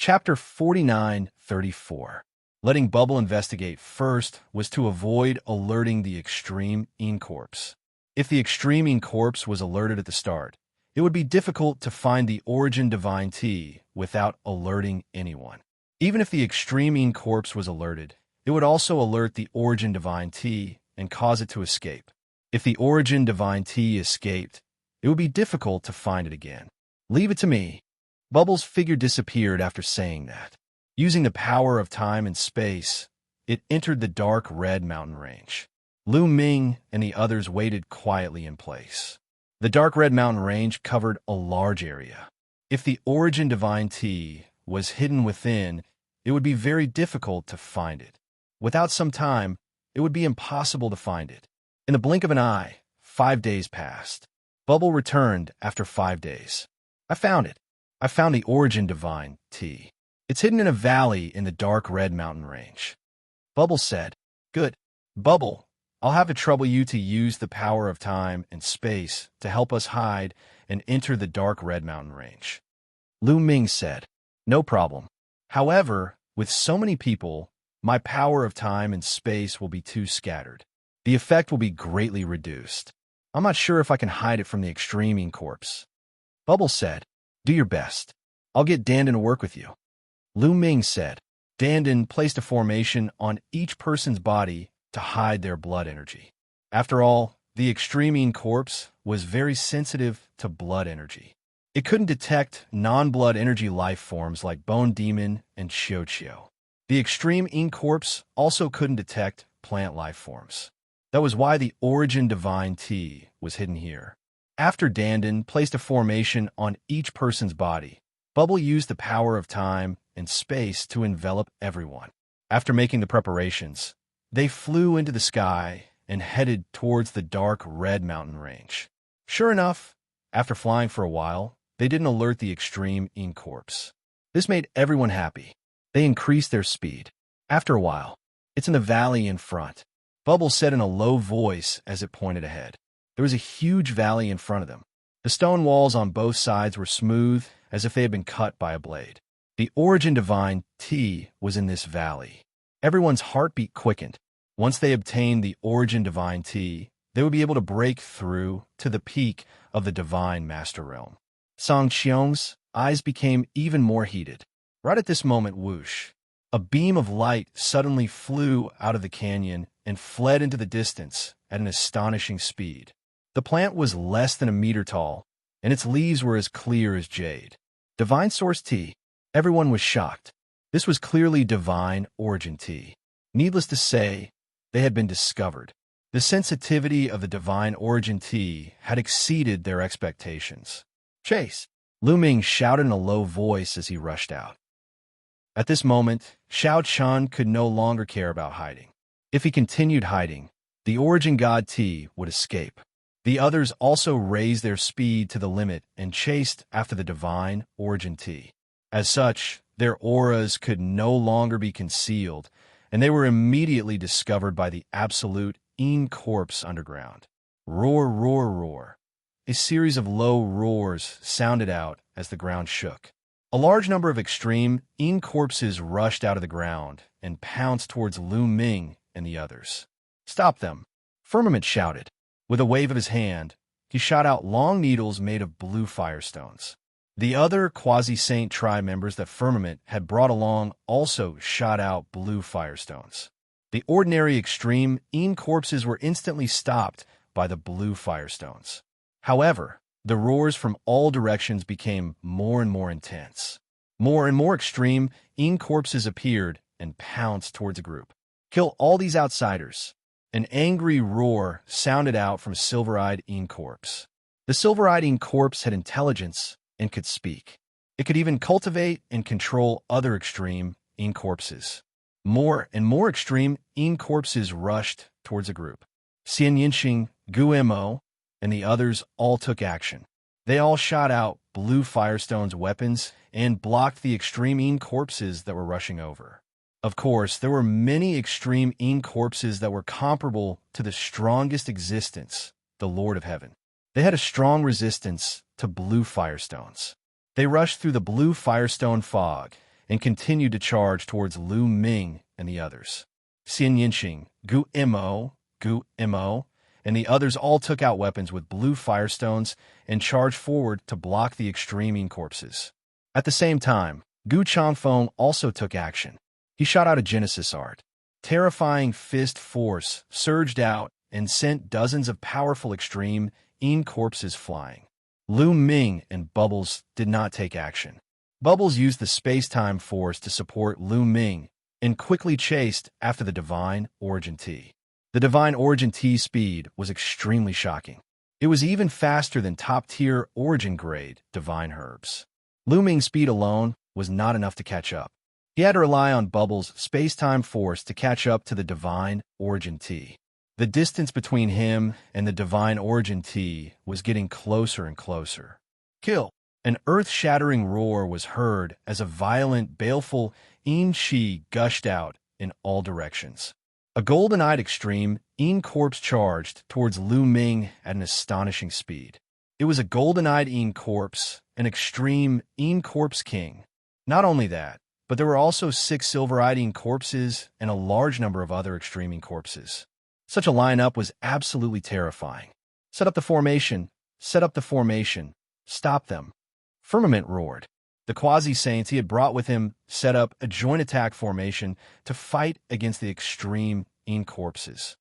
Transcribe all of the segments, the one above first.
Chapter 49:34. Letting Bubble investigate first was to avoid alerting the Extreme Incorpse. If the Extreme Incorpse was alerted at the start, it would be difficult to find the Origin Divine Tea without alerting anyone. Even if the Extreme Incorpse was alerted, it would also alert the Origin Divine Tea and cause it to escape. If the Origin Divine Tea escaped, it would be difficult to find it again. Leave it to me. Bubble's figure disappeared after saying that. Using the power of time and space, it entered the dark red mountain range. Lu Ming and the others waited quietly in place. The dark red mountain range covered a large area. If the Origin Divine Tea was hidden within, it would be very difficult to find it. Without some time, it would be impossible to find it. In the blink of an eye, 5 days passed. Bubble returned after 5 days. I found it. I found the Origin Divine Tea. It's hidden in a valley in the dark red mountain range. Bubble said, Good. Bubble, I'll have to trouble you to use the power of time and space to help us hide and enter the dark red mountain range. Lu Ming said, No problem. However, with so many people, my power of time and space will be too scattered. The effect will be greatly reduced. I'm not sure if I can hide it from the Extreme Incorpse. Bubble said, Do your best. I'll get Dandan to work with you. Lu Ming said, Dandan placed a formation on each person's body to hide their blood energy. After all, the Extreme Incorpse was very sensitive to blood energy. It couldn't detect non-blood energy life forms like Bone Demon and Xianxia. The Extreme Incorpse also couldn't detect plant life forms. That was why the Origin Divine Tea was hidden here. After Dandan placed a formation on each person's body, Bubble used the power of time and space to envelop everyone. After making the preparations, they flew into the sky and headed towards the dark red mountain range. Sure enough, after flying for a while, they didn't alert the Extreme Incorpse. This made everyone happy. They increased their speed. After a while, it's in the valley in front. Bubble said in a low voice as it pointed ahead. There was a huge valley in front of them. The stone walls on both sides were smooth as if they had been cut by a blade. The Origin Divine Tea was in this valley. Everyone's heartbeat quickened. Once they obtained the Origin Divine Tea, they would be able to break through to the peak of the Divine Master Realm. Xianxia's eyes became even more heated. Right at this moment, whoosh, a beam of light suddenly flew out of the canyon and fled into the distance at an astonishing speed. The plant was less than a meter tall, and its leaves were as clear as jade. Divine Source Tea. Everyone was shocked. This was clearly Divine Origin Tea. Needless to say, they had been discovered. The sensitivity of the Divine Origin Tea had exceeded their expectations. Chase! Lu Ming shouted in a low voice as he rushed out. At this moment, Xiao Chan could no longer care about hiding. If he continued hiding, the Origin God Tea would escape. The others also raised their speed to the limit and chased after the Divine Origin Tea. As such, their auras could no longer be concealed, and they were immediately discovered by the absolute Incorpse underground. Roar, roar, roar. A series of low roars sounded out as the ground shook. A large number of Extreme Incorpses rushed out of the ground and pounced towards Lu Ming and the others. Stop them! Firmament shouted. With a wave of his hand, he shot out long needles made of blue firestones. The other Quasi-Saint tribe members that Firmament had brought along also shot out blue firestones. The ordinary Extreme Incorpses were instantly stopped by the blue firestones. However, the roars from all directions became more and more intense. More and more Extreme Incorpses appeared and pounced towards the group. Kill all these outsiders. An angry roar sounded out from Silver-Eyed Incorpse. The Silver-Eyed Incorpse had intelligence and could speak. It could even cultivate and control other Extreme Incorpses. More and more Extreme Incorpses rushed towards the group. Xianxia, Guimo, and the others all took action. They all shot out blue firestones weapons and blocked the Extreme Incorpses that were rushing over. Of course, there were many Extreme Incorpses that were comparable to the strongest existence, the Lord of Heaven. They had a strong resistance to blue firestones. They rushed through the blue firestone fog and continued to charge towards Lu Ming and the others. Xianxia, Gu Mo, and the others all took out weapons with blue firestones and charged forward to block the extreme corpses. At the same time, Gu Changfeng also took action. He shot out a Genesis art. Terrifying fist force surged out and sent dozens of powerful extreme corpses flying. Lu Ming and Bubbles did not take action. Bubbles used the space-time force to support Lu Ming and quickly chased after the Divine Origin Tea. The Divine Origin Tea speed was extremely shocking. It was even faster than top-tier Origin-grade Divine Herbs. Lu Ming's speed alone was not enough to catch up. He had to rely on Bubbles' space-time force to catch up to the Divine Origin Tea. The distance between him and the Divine Origin Tea was getting closer and closer. Kill! An earth-shattering roar was heard as a violent, baleful Qi gushed out in all directions. A golden-eyed extreme corpse charged towards Lu Ming at an astonishing speed. It was a golden-eyed corpse, an extreme corpse king. Not only that, but there were also 6 silver-eyed corpses and a large number of other extreme corpses. Such a lineup was absolutely terrifying. Set up the formation. Set up the formation. Stop them. Firmament roared. The quasi-saints he had brought with him set up a joint attack formation to fight against the extreme corpses.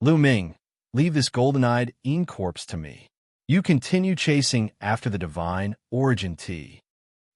Lu Ming, leave this golden-eyed corpse to me. You continue chasing after the Divine Origin Tea.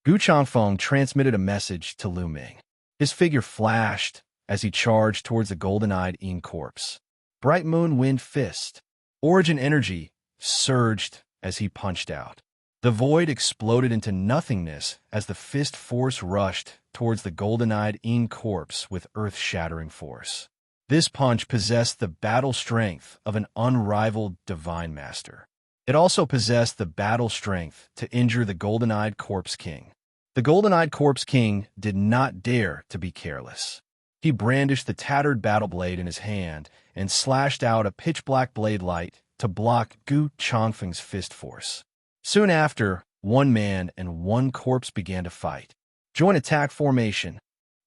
Gu Changfeng transmitted a message to Lu Ming. His figure flashed as he charged towards the golden-eyed corpse. Bright Moon Wind Fist. Origin energy surged as he punched out. The void exploded into nothingness as the fist force rushed towards the golden-eyed corpse with earth-shattering force. This punch possessed the battle strength of an unrivaled divine master. It also possessed the battle strength to injure the golden-eyed corpse king. The golden-eyed corpse king did not dare to be careless. He brandished the tattered battle blade in his hand and slashed out a pitch-black blade light to block Gu Changfeng's fist force. Soon after, one man and one corpse began to fight. Joint attack formation.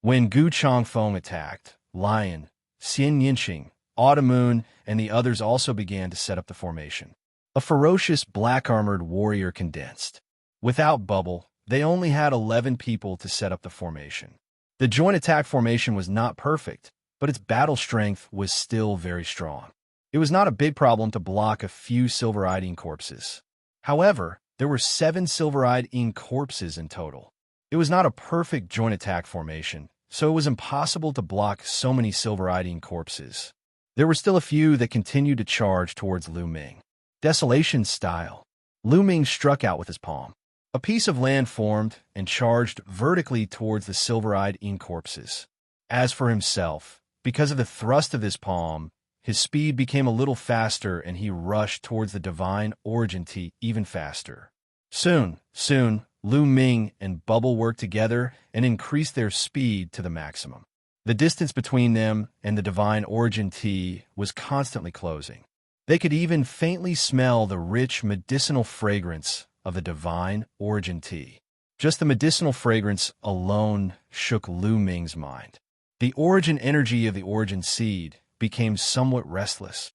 When Gu Changfeng attacked, Lion, Xianxia, Autumn, and the others also began to set up the formation. A ferocious black-armored warrior condensed. Without Bubble, they only had 11 people to set up the formation. The joint attack formation was not perfect, but its battle strength was still very strong. It was not a big problem to block a few silver-eyed corpses. However, there were 7 silver-eyed corpses in total. It was not a perfect joint attack formation, so it was impossible to block so many silver-eyed corpses. There were still a few that continued to charge towards Lu Ming. Desolation style. Lu Ming struck out with his palm. A piece of land formed and charged vertically towards the silver-eyed corpses. As for himself, because of the thrust of his palm, his speed became a little faster and he rushed towards the Divine Origin Tea even faster. Soon, Lu Ming and Bubble worked together and increased their speed to the maximum. The distance between them and the Divine Origin Tea was constantly closing. They could even faintly smell the rich medicinal fragrance of the Divine Origin Tea. Just the medicinal fragrance alone shook Lu Ming's mind. The origin energy of the origin seed became somewhat restless.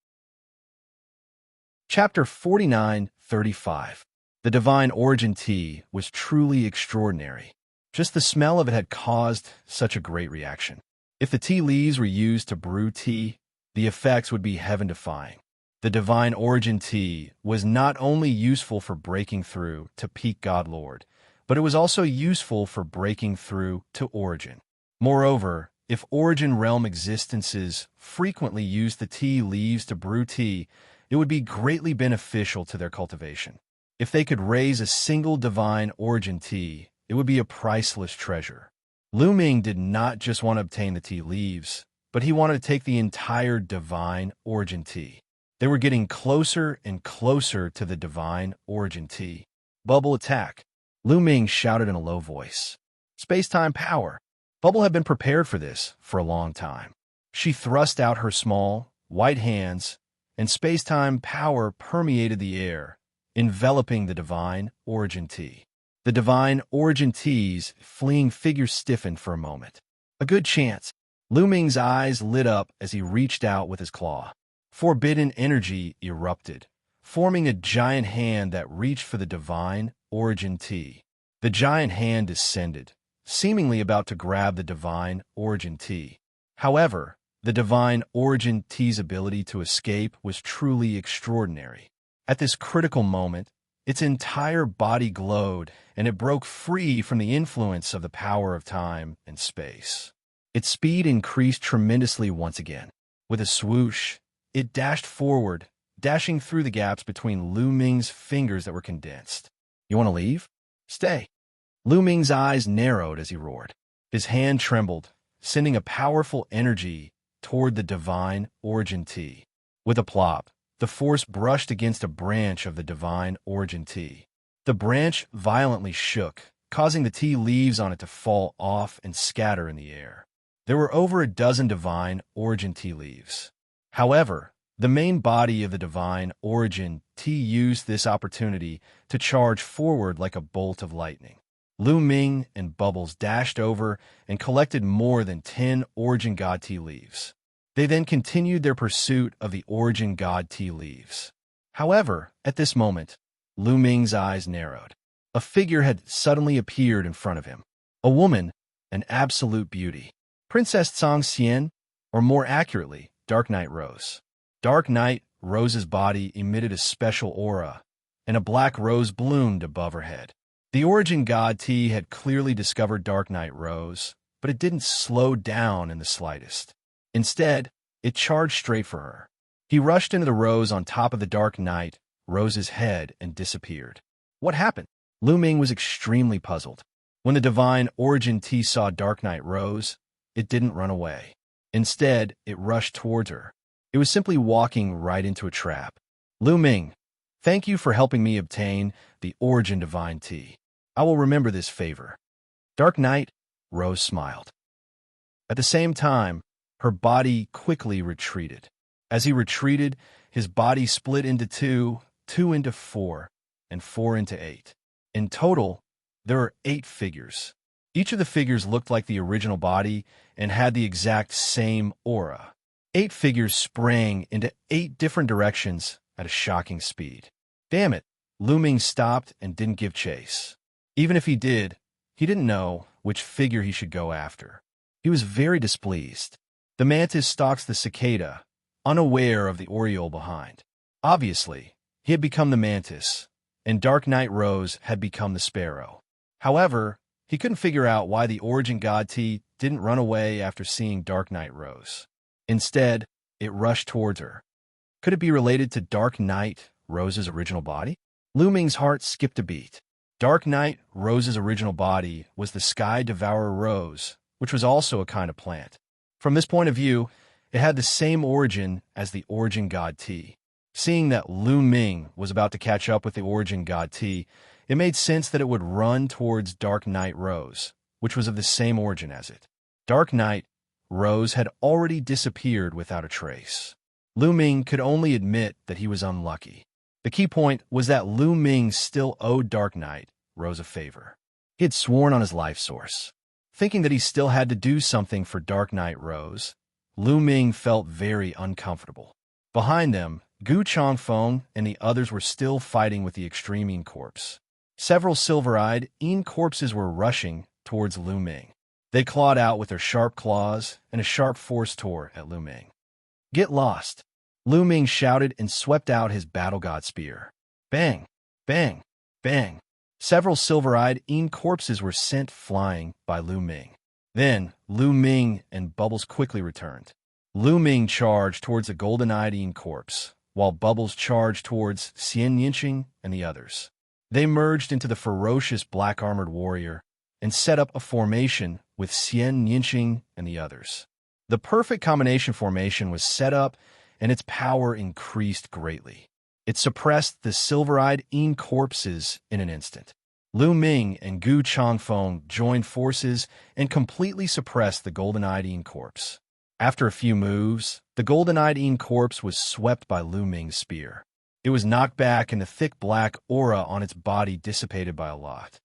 Chapter 49:35. The Divine Origin Tea was truly extraordinary. Just the smell of it had caused such a great reaction. If the tea leaves were used to brew tea, the effects would be heaven-defying. The Divine Origin Tea was not only useful for breaking through to Peak God Lord, but it was also useful for breaking through to Origin. Moreover, if Origin realm existences frequently used the tea leaves to brew tea, it would be greatly beneficial to their cultivation. If they could raise a single Divine Origin Tea, it would be a priceless treasure. Lu Ming did not just want to obtain the tea leaves, but he wanted to take the entire Divine Origin Tea. They were getting closer and closer to the Divine Origin Tea. Bubble attack. Lu Ming shouted in a low voice. Space-time power. Bubble had been prepared for this for a long time. She thrust out her small, white hands, and space-time power permeated the air, enveloping the Divine Origin Tea. The divine origin T's fleeing figure stiffened for a moment. A good chance. Lu Ming's eyes lit up as he reached out with his claw. Forbidden energy erupted, forming a giant hand that reached for the divine origin T. The giant hand descended, seemingly about to grab the divine origin T. However, the divine origin T's ability to escape was truly extraordinary. At this critical moment, its entire body glowed, and it broke free from the influence of the power of time and space. Its speed increased tremendously once again. With a swoosh, it dashed forward, dashing through the gaps between Lu Ming's fingers that were condensed. "You want to leave? Stay." Lu Ming's eyes narrowed as he roared. His hand trembled, sending a powerful energy toward the divine origin T. With a plop, the force brushed against a branch of the divine origin T. The branch violently shook, causing the tea leaves on it to fall off and scatter in the air. There were over a dozen divine origin tea leaves. However, the main body of the divine origin tea used this opportunity to charge forward like a bolt of lightning. Lu Ming and Bubbles dashed over and collected more than 10 origin god tea leaves. They then continued their pursuit of the origin god tea leaves. However, at this moment, Lu Ming's eyes narrowed. A figure had suddenly appeared in front of him. A woman, an absolute beauty. Princess Xianxia, or more accurately, Dark Knight Rose. Dark Knight Rose's body emitted a special aura, and a black rose bloomed above her head. The origin god T had clearly discovered Dark Knight Rose, but it didn't slow down in the slightest. Instead, it charged straight for her. He rushed into the rose on top of the Dark Knight Rose's head and disappeared. What happened? Lu Ming was extremely puzzled. When the divine origin T saw Dark Knight Rose, it didn't run away. Instead, it rushed towards her. It was simply walking right into a trap. "Lu Ming, thank you for helping me obtain the origin divine T. I will remember this favor." Dark Knight Rose smiled. At the same time, her body quickly retreated. As he retreated, his body split into two, 2 into 4, and 4 into 8. In total, there are 8 figures. Each of the figures looked like the original body and had the exact same aura. 8 figures sprang into 8 different directions at a shocking speed. Damn it, Lu Ming stopped and didn't give chase. Even if he did, he didn't know which figure he should go after. He was very displeased. The mantis stalks the cicada, unaware of the oriole behind. Obviously, he had become the mantis, and Dark Knight Rose had become the sparrow. However, he couldn't figure out why the origin god T didn't run away after seeing Dark Knight Rose. Instead, it rushed towards her. Could it be related to Dark Knight Rose's original body? Lu Ming's heart skipped a beat. Dark Knight Rose's original body was the Sky Devourer Rose, which was also a kind of plant. From this point of view, it had the same origin as the origin god T. Seeing that Lu Ming was about to catch up with the origin god T, it made sense that it would run towards Dark Knight Rose, which was of the same origin as it. Dark Knight Rose had already disappeared without a trace. Lu Ming could only admit that he was unlucky. The key point was that Lu Ming still owed Dark Knight Rose a favor. He had sworn on his life source. Thinking that he still had to do something for Dark Knight Rose, Lu Ming felt very uncomfortable. Behind them, Gu Changfeng and the others were still fighting with the extreme Yin corpse. Several silver-eyed Yin corpses were rushing towards Lu Ming. They clawed out with their sharp claws, and a sharp force tore at Lu Ming. "Get lost!" Lu Ming shouted and swept out his battle god spear. Bang! Bang! Bang! Several silver-eyed Yin corpses were sent flying by Lu Ming. Then, Lu Ming and Bubbles quickly returned. Lu Ming charged towards the golden-eyed Yin corpse, while Bubbles charged towards Xianxia and the others. They merged into the ferocious black-armored warrior and set up a formation with Xianxia and the others. The perfect combination formation was set up, and its power increased greatly. It suppressed the silver-eyed Yin corpses in an instant. Lu Ming and Gu Changfeng joined forces and completely suppressed the golden-eyed Yin corpse. After a few moves, the golden-eyed Yin corpse was swept by Lu Ming's spear. It was knocked back and the thick black aura on its body dissipated by a lot.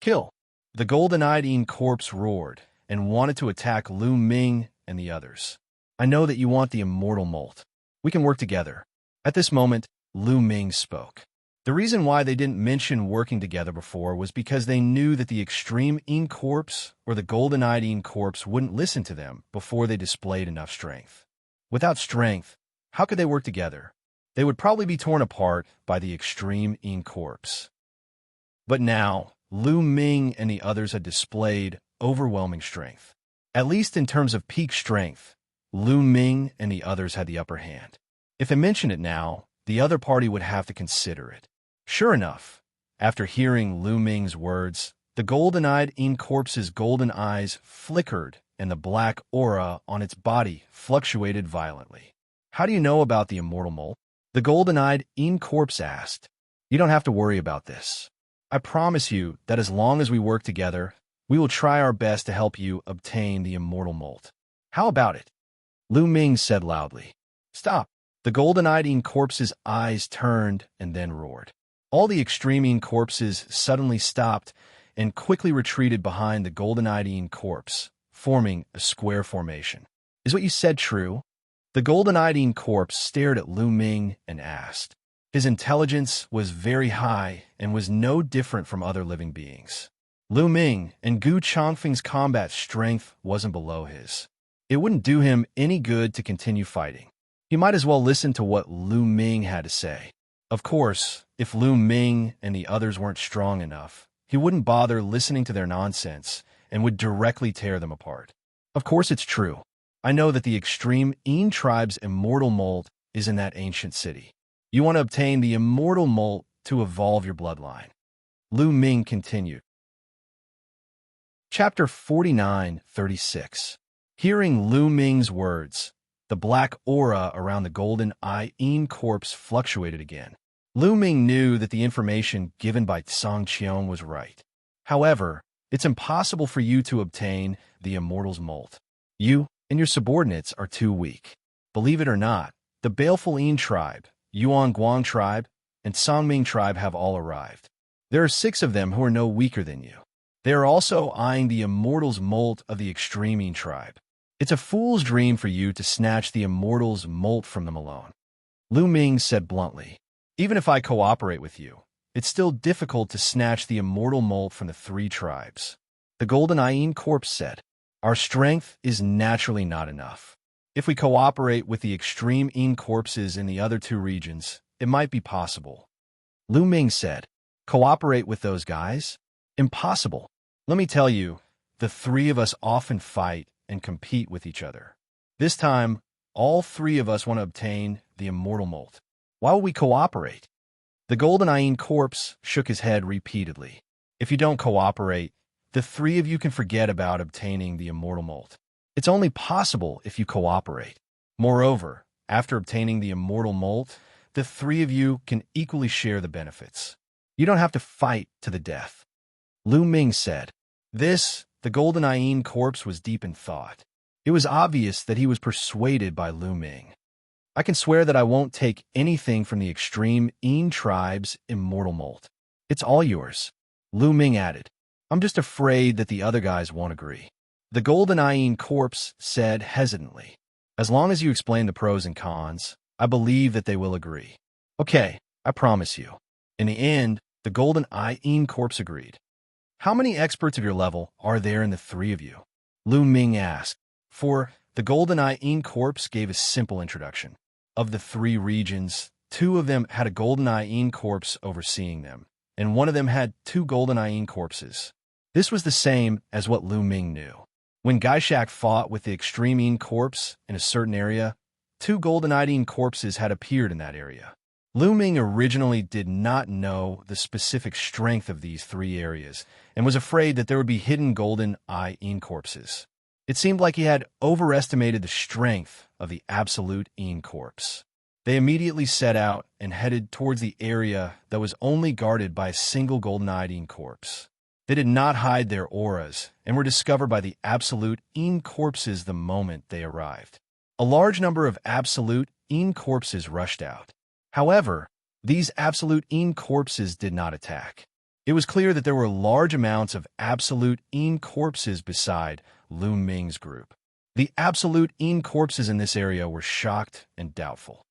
Kill! The golden-eyed corpse roared and wanted to attack Lu Ming and the others. I know that you want the immortal molt. We can work together. At this moment, Lu Ming spoke. The reason why they didn't mention working together before was because they knew that the extreme corpse or the golden-eyed corpse wouldn't listen to them before they displayed enough strength. Without strength, how could they work together? They would probably be torn apart by the extreme corpse. But now, Lu Ming and the others had displayed overwhelming strength. At least in terms of peak strength, Lu Ming and the others had the upper hand. If I mention it now, the other party would have to consider it. Sure enough, after hearing Lu Ming's words, the golden-eyed corpse's golden eyes flickered and the black aura on its body fluctuated violently. How do you know about the immortal molt? The golden-eyed corpse asked. You don't have to worry about this. I promise you that as long as we work together, we will try our best to help you obtain the immortal molt. How about it? Lu Ming said loudly. Stop! The golden-eyed corpse's eyes turned and then roared. All the extreme corpses suddenly stopped and quickly retreated behind the golden-eyed corpse, forming a square formation. Is what you said true? The golden-eyed corpse stared at Lu Ming and asked. His intelligence was very high and was no different from other living beings. Lu Ming and Gu Changfeng's combat strength wasn't below his. It wouldn't do him any good to continue fighting. He might as well listen to what Lu Ming had to say. Of course, if Lu Ming and the others weren't strong enough, he wouldn't bother listening to their nonsense and would directly tear them apart. Of course it's true. I know that the extreme tribe's immortal molt is in that ancient city. You want to obtain the immortal molt to evolve your bloodline. Lu Ming continued. Chapter 49:36. Hearing Lu Ming's words, the black aura around the golden-eyed corpse fluctuated again. Lu Ming knew that the information given by Xianxia was right. However, it's impossible for you to obtain the immortal's molt. You and your subordinates are too weak. Believe it or not, the Baleful tribe, Yuan tribe, and Songming tribe have all arrived. There are 6 of them who are no weaker than you. They are also eyeing the immortal's molt of the extreme tribe. It's a fool's dream for you to snatch the immortal's molt from them alone. Lu Ming said bluntly. Even if I cooperate with you, it's still difficult to snatch the immortal molt from the 3 tribes. The golden-eyed corpse said, Our strength is naturally not enough. If we cooperate with the extreme corpses in the other 2 regions, it might be possible. Lu Ming said, Cooperate with those guys? Impossible. Let me tell you, the 3 of us often fight and compete with each other. This time, all 3 of us want to obtain the immortal molt. Why will we cooperate? The golden-eyed corpse shook his head repeatedly. If you don't cooperate, the 3 of you can forget about obtaining the immortal molt. It's only possible if you cooperate. Moreover, after obtaining the immortal molt, the 3 of you can equally share the benefits. You don't have to fight to the death. Lu Ming said. The golden-eyed corpse was deep in thought. It was obvious that he was persuaded by Lu Ming. I can swear that I won't take anything from the extreme tribe's immortal molt. It's all yours. Lu Ming added. I'm just afraid that the other guys won't agree. The golden-eyed corpse said hesitantly. As long as you explain the pros and cons, I believe that they will agree. Okay, I promise you. In the end, the golden-eyed corpse agreed. How many experts of your level are there in the 3 of you? Lu Ming asked. For the golden-eyed corpse gave a simple introduction. Of the 3 regions, 2 of them had a golden-eyed corpse overseeing them, and 1 of them had 2 golden-eyed corpses. This was the same as what Lu Ming knew. When Gaishak fought with the extreme corpse in a certain area, 2 golden-eyed corpses had appeared in that area. Lu Ming originally did not know the specific strength of these 3 areas and was afraid that there would be hidden golden-eyed corpses. It seemed like he had overestimated the strength of the absolute corpse. They immediately set out and headed towards the area that was only guarded by a single golden-eyed corpse. They did not hide their auras and were discovered by the absolute corpses the moment they arrived. A large number of absolute corpses rushed out. However, these absolute corpses did not attack. It was clear that there were large amounts of absolute Yin corpses beside Lu Ming's group. The absolute Yin corpses in this area were shocked and doubtful.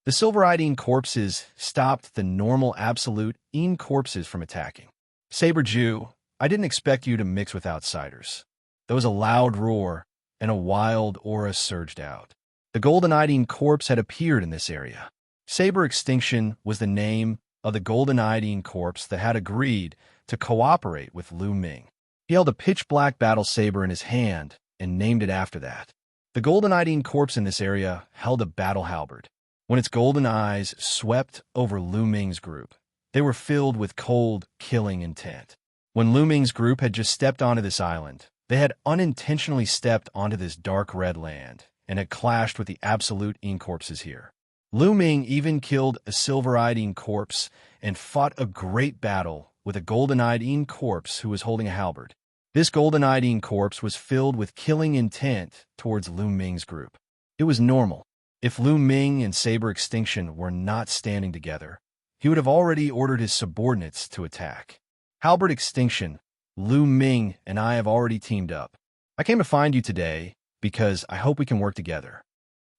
The silver-eyed Yin corpses stopped the normal absolute Yin corpses from attacking. Saber Jew, I didn't expect you to mix with outsiders. There was a loud roar, and a wild aura surged out. The golden-eyed Yin corpse had appeared in this area. Saber Extinction was the name of the golden-eyed Yin corpse that had agreed to cooperate with Lu Ming. He held a pitch-black battle saber in his hand and named it after that. The golden-eyed Yin corpse in this area held a battle halberd. When its golden eyes swept over Lu Ming's group, they were filled with cold, killing intent. When Lu Ming's group had just stepped onto this island, they had unintentionally stepped onto this dark red land and had clashed with the absolute Yin corpses here. Lu Ming even killed a silver-eyed Yin corpse and fought a great battle with a golden-eyed Yin corpse who was holding a halberd. This golden-eyed Yin corpse was filled with killing intent towards Lu Ming's group. It was normal. If Lu Ming and Saber Extinction were not standing together, he would have already ordered his subordinates to attack. Halberd Extinction, Lu Ming and I have already teamed up. I came to find you today because I hope we can work together.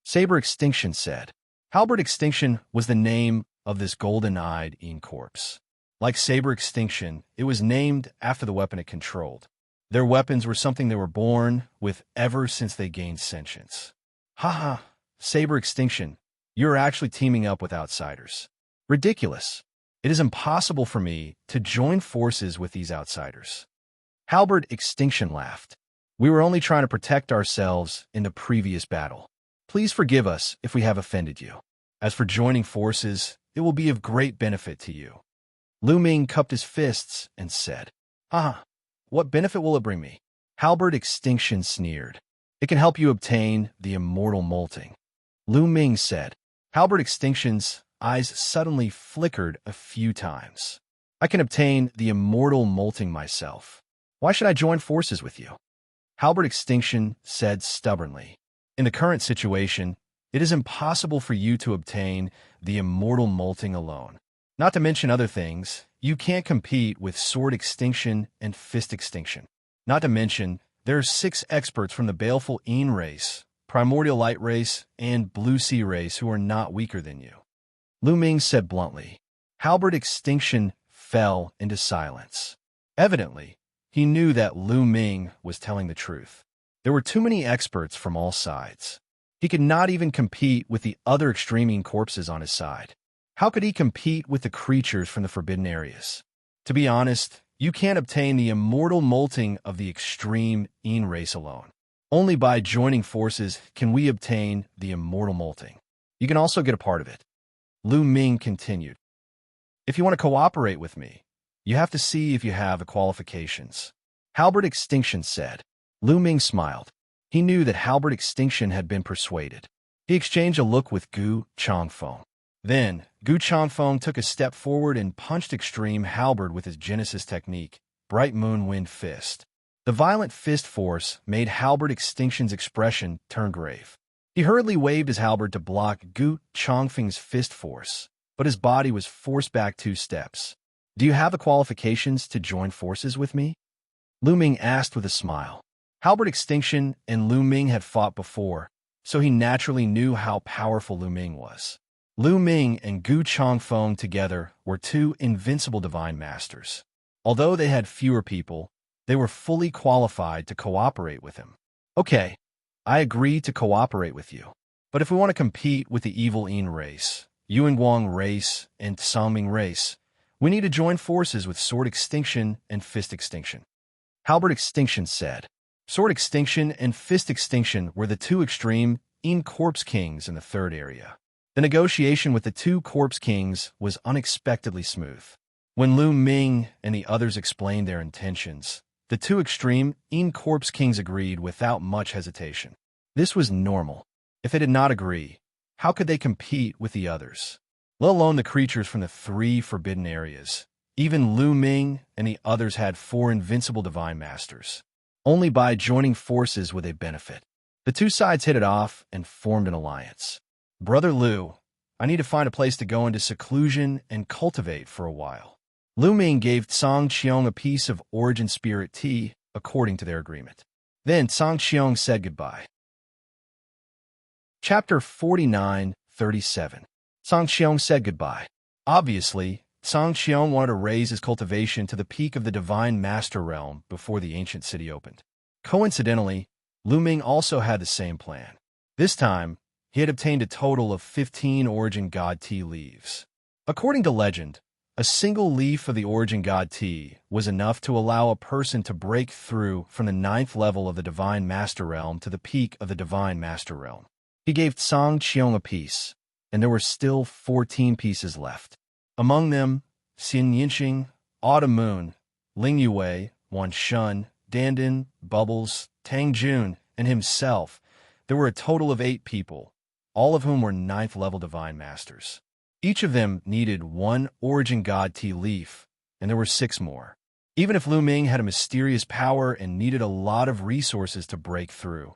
Saber Extinction said. Halberd Extinction was the name of this golden-eyed Yin corpse. Like Saber Extinction, it was named after the weapon it controlled. Their weapons were something they were born with ever since they gained sentience. Haha, Saber Extinction, you're actually teaming up with outsiders. Ridiculous. It is impossible for me to join forces with these outsiders. Halberd Extinction laughed. We were only trying to protect ourselves in the previous battle. Please forgive us if we have offended you. As for joining forces, it will be of great benefit to you. Lu Ming cupped his fists and said, what benefit will it bring me? Halberd Extinction sneered. It can help you obtain the immortal molting. Lu Ming said. Halberd Extinction's eyes suddenly flickered a few times. I can obtain the immortal molting myself. Why should I join forces with you? Halberd Extinction said stubbornly. In the current situation, it is impossible for you to obtain the immortal molting alone. Not to mention other things, you can't compete with Sword Extinction and Fist Extinction. Not to mention, there are 6 experts from the Baleful Yin race, Primordial Light race, and Blue Sea race who are not weaker than you. Lu Ming said bluntly. Halberd Extinction fell into silence. Evidently, he knew that Lu Ming was telling the truth. There were too many experts from all sides. He could not even compete with the other extreme Yin corpses on his side. How could he compete with the creatures from the forbidden areas? To be honest, you can't obtain the immortal molting of the extreme Yin race alone. Only by joining forces can we obtain the immortal molting. You can also get a part of it. Lu Ming continued. If you want to cooperate with me, you have to see if you have the qualifications. Halberd Extinction said. Lu Ming smiled. He knew that Halberd Extinction had been persuaded. He exchanged a look with Gu Changfeng. Then, Gu Changfeng took a step forward and punched Extreme Halberd with his Genesis technique, Bright Moon Wind Fist. The violent fist force made Halberd Extinction's expression turn grave. He hurriedly waved his halberd to block Gu Changfeng's fist force, but his body was forced back 2 steps. Do you have the qualifications to join forces with me? Lu Ming asked with a smile. Halberd Extinction and Lu Ming had fought before, so he naturally knew how powerful Lu Ming was. Lu Ming and Gu Changfeng together were 2 invincible divine masters. Although they had fewer people, they were fully qualified to cooperate with him. Okay, I agree to cooperate with you. But if we want to compete with the evil Yin race, Yuanguang race, and Songming race, we need to join forces with Sword Extinction and Fist Extinction. Halberd Extinction said. Sword Extinction and Fist Extinction were the 2 extreme Yin Corpse Kings in the 3rd area. The negotiation with the 2 Corpse Kings was unexpectedly smooth. When Lu Ming and the others explained their intentions, the 2 extreme Yin Corpse Kings agreed without much hesitation. This was normal. If they did not agree, how could they compete with the others? Let alone the creatures from the 3 forbidden areas. Even Lu Ming and the others had 4 invincible divine masters. Only by joining forces would they benefit. The 2 sides hit it off and formed an alliance. Brother Lu, I need to find a place to go into seclusion and cultivate for a while. Lu Ming gave Tsang Qiong a piece of origin spirit tea, according to their agreement. Then Tsang Qiong said goodbye. Chapter 49:37. Tsang Qiong said goodbye. Obviously, Tsang Qiong wanted to raise his cultivation to the peak of the Divine Master Realm before the ancient city opened. Coincidentally, Lu Ming also had the same plan. This time, he had obtained a total of 15 Origin God Tea leaves. According to legend, a single leaf of the Origin God Tea was enough to allow a person to break through from the 9th level of the Divine Master Realm to the peak of the Divine Master Realm. He gave Tsang Qiong a piece, and there were still 14 pieces left. Among them, Xianxia, Autumn Moon, Ling Yue, Wan Shun, Dandan, Bubbles, Tang Jun, and himself. There were a total of 8 people, all of whom were 9th level Divine Masters. Each of them needed 1 Origin God Tea leaf, and there were 6 more. Even if Lu Ming had a mysterious power and needed a lot of resources to break through,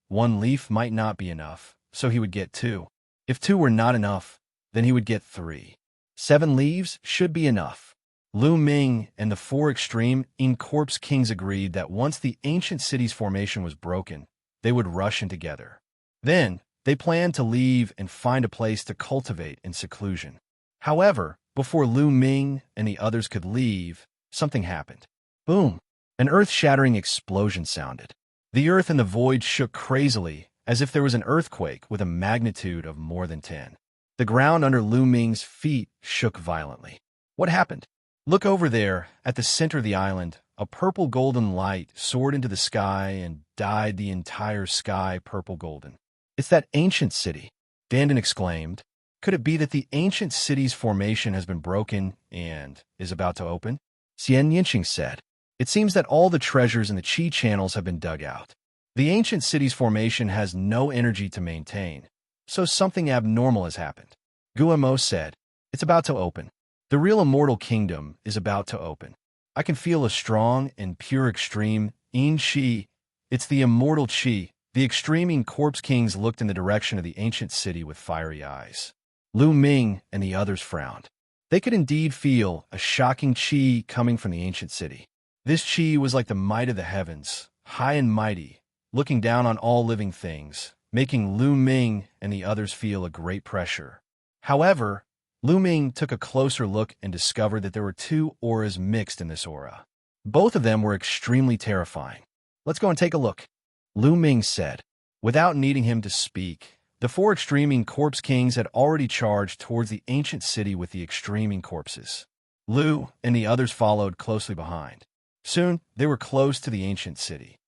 1 leaf might not be enough, so he would get 2. If 2 were not enough, then he would get 3. 7 leaves should be enough. Lu Ming and the 4 extreme in-corpse kings agreed that once the ancient city's formation was broken, they would rush in together. Then, they planned to leave and find a place to cultivate in seclusion. However, before Lu Ming and the others could leave, something happened. Boom! An earth-shattering explosion sounded. The earth and the void shook crazily, as if there was an earthquake with a magnitude of more than 10. The ground under Lu Ming's feet shook violently. What happened? Look over there, at the center of the island. A purple-golden light soared into the sky and dyed the entire sky purple-golden. It's that ancient city, Dandan exclaimed. Could it be that the ancient city's formation has been broken and is about to open? Xianxia said. It seems that all the treasures in the Qi channels have been dug out. The ancient city's formation has no energy to maintain, so something abnormal has happened. Guillemot said. It's about to open. The real immortal kingdom is about to open. I can feel a strong and pure extreme in Qi. It's the immortal Qi. The extreme in-corpse kings looked in the direction of the ancient city with fiery eyes. Lu Ming and the others frowned. They could indeed feel a shocking Qi coming from the ancient city. This Qi was like the might of the heavens, high and mighty, looking down on all living things, making Lu Ming and the others feel a great pressure. However, Lu Ming took a closer look and discovered that there were 2 auras mixed in this aura. Both of them were extremely terrifying. Let's go and take a look, Lu Ming said. Without needing him to speak, the 4 extreme in-corpse kings had already charged towards the ancient city with the extreme in-corpses. Lu and the others followed closely behind. Soon, they were close to the ancient city.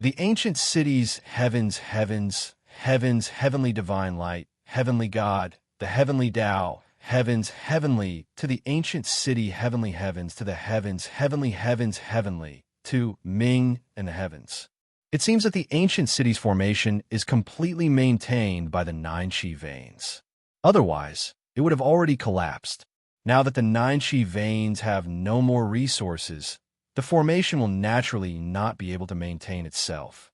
The ancient city's heavens, heavenly divine light, heavenly God, the heavenly Tao, heavenly, to the ancient city, heavenly heavens, to the heavens, heavenly, to Ming and the heavens. It seems that the ancient city's formation is completely maintained by the 9 Qi veins. Otherwise, it would have already collapsed. Now that the 9 Qi veins have no more resources, the formation will naturally not be able to maintain itself.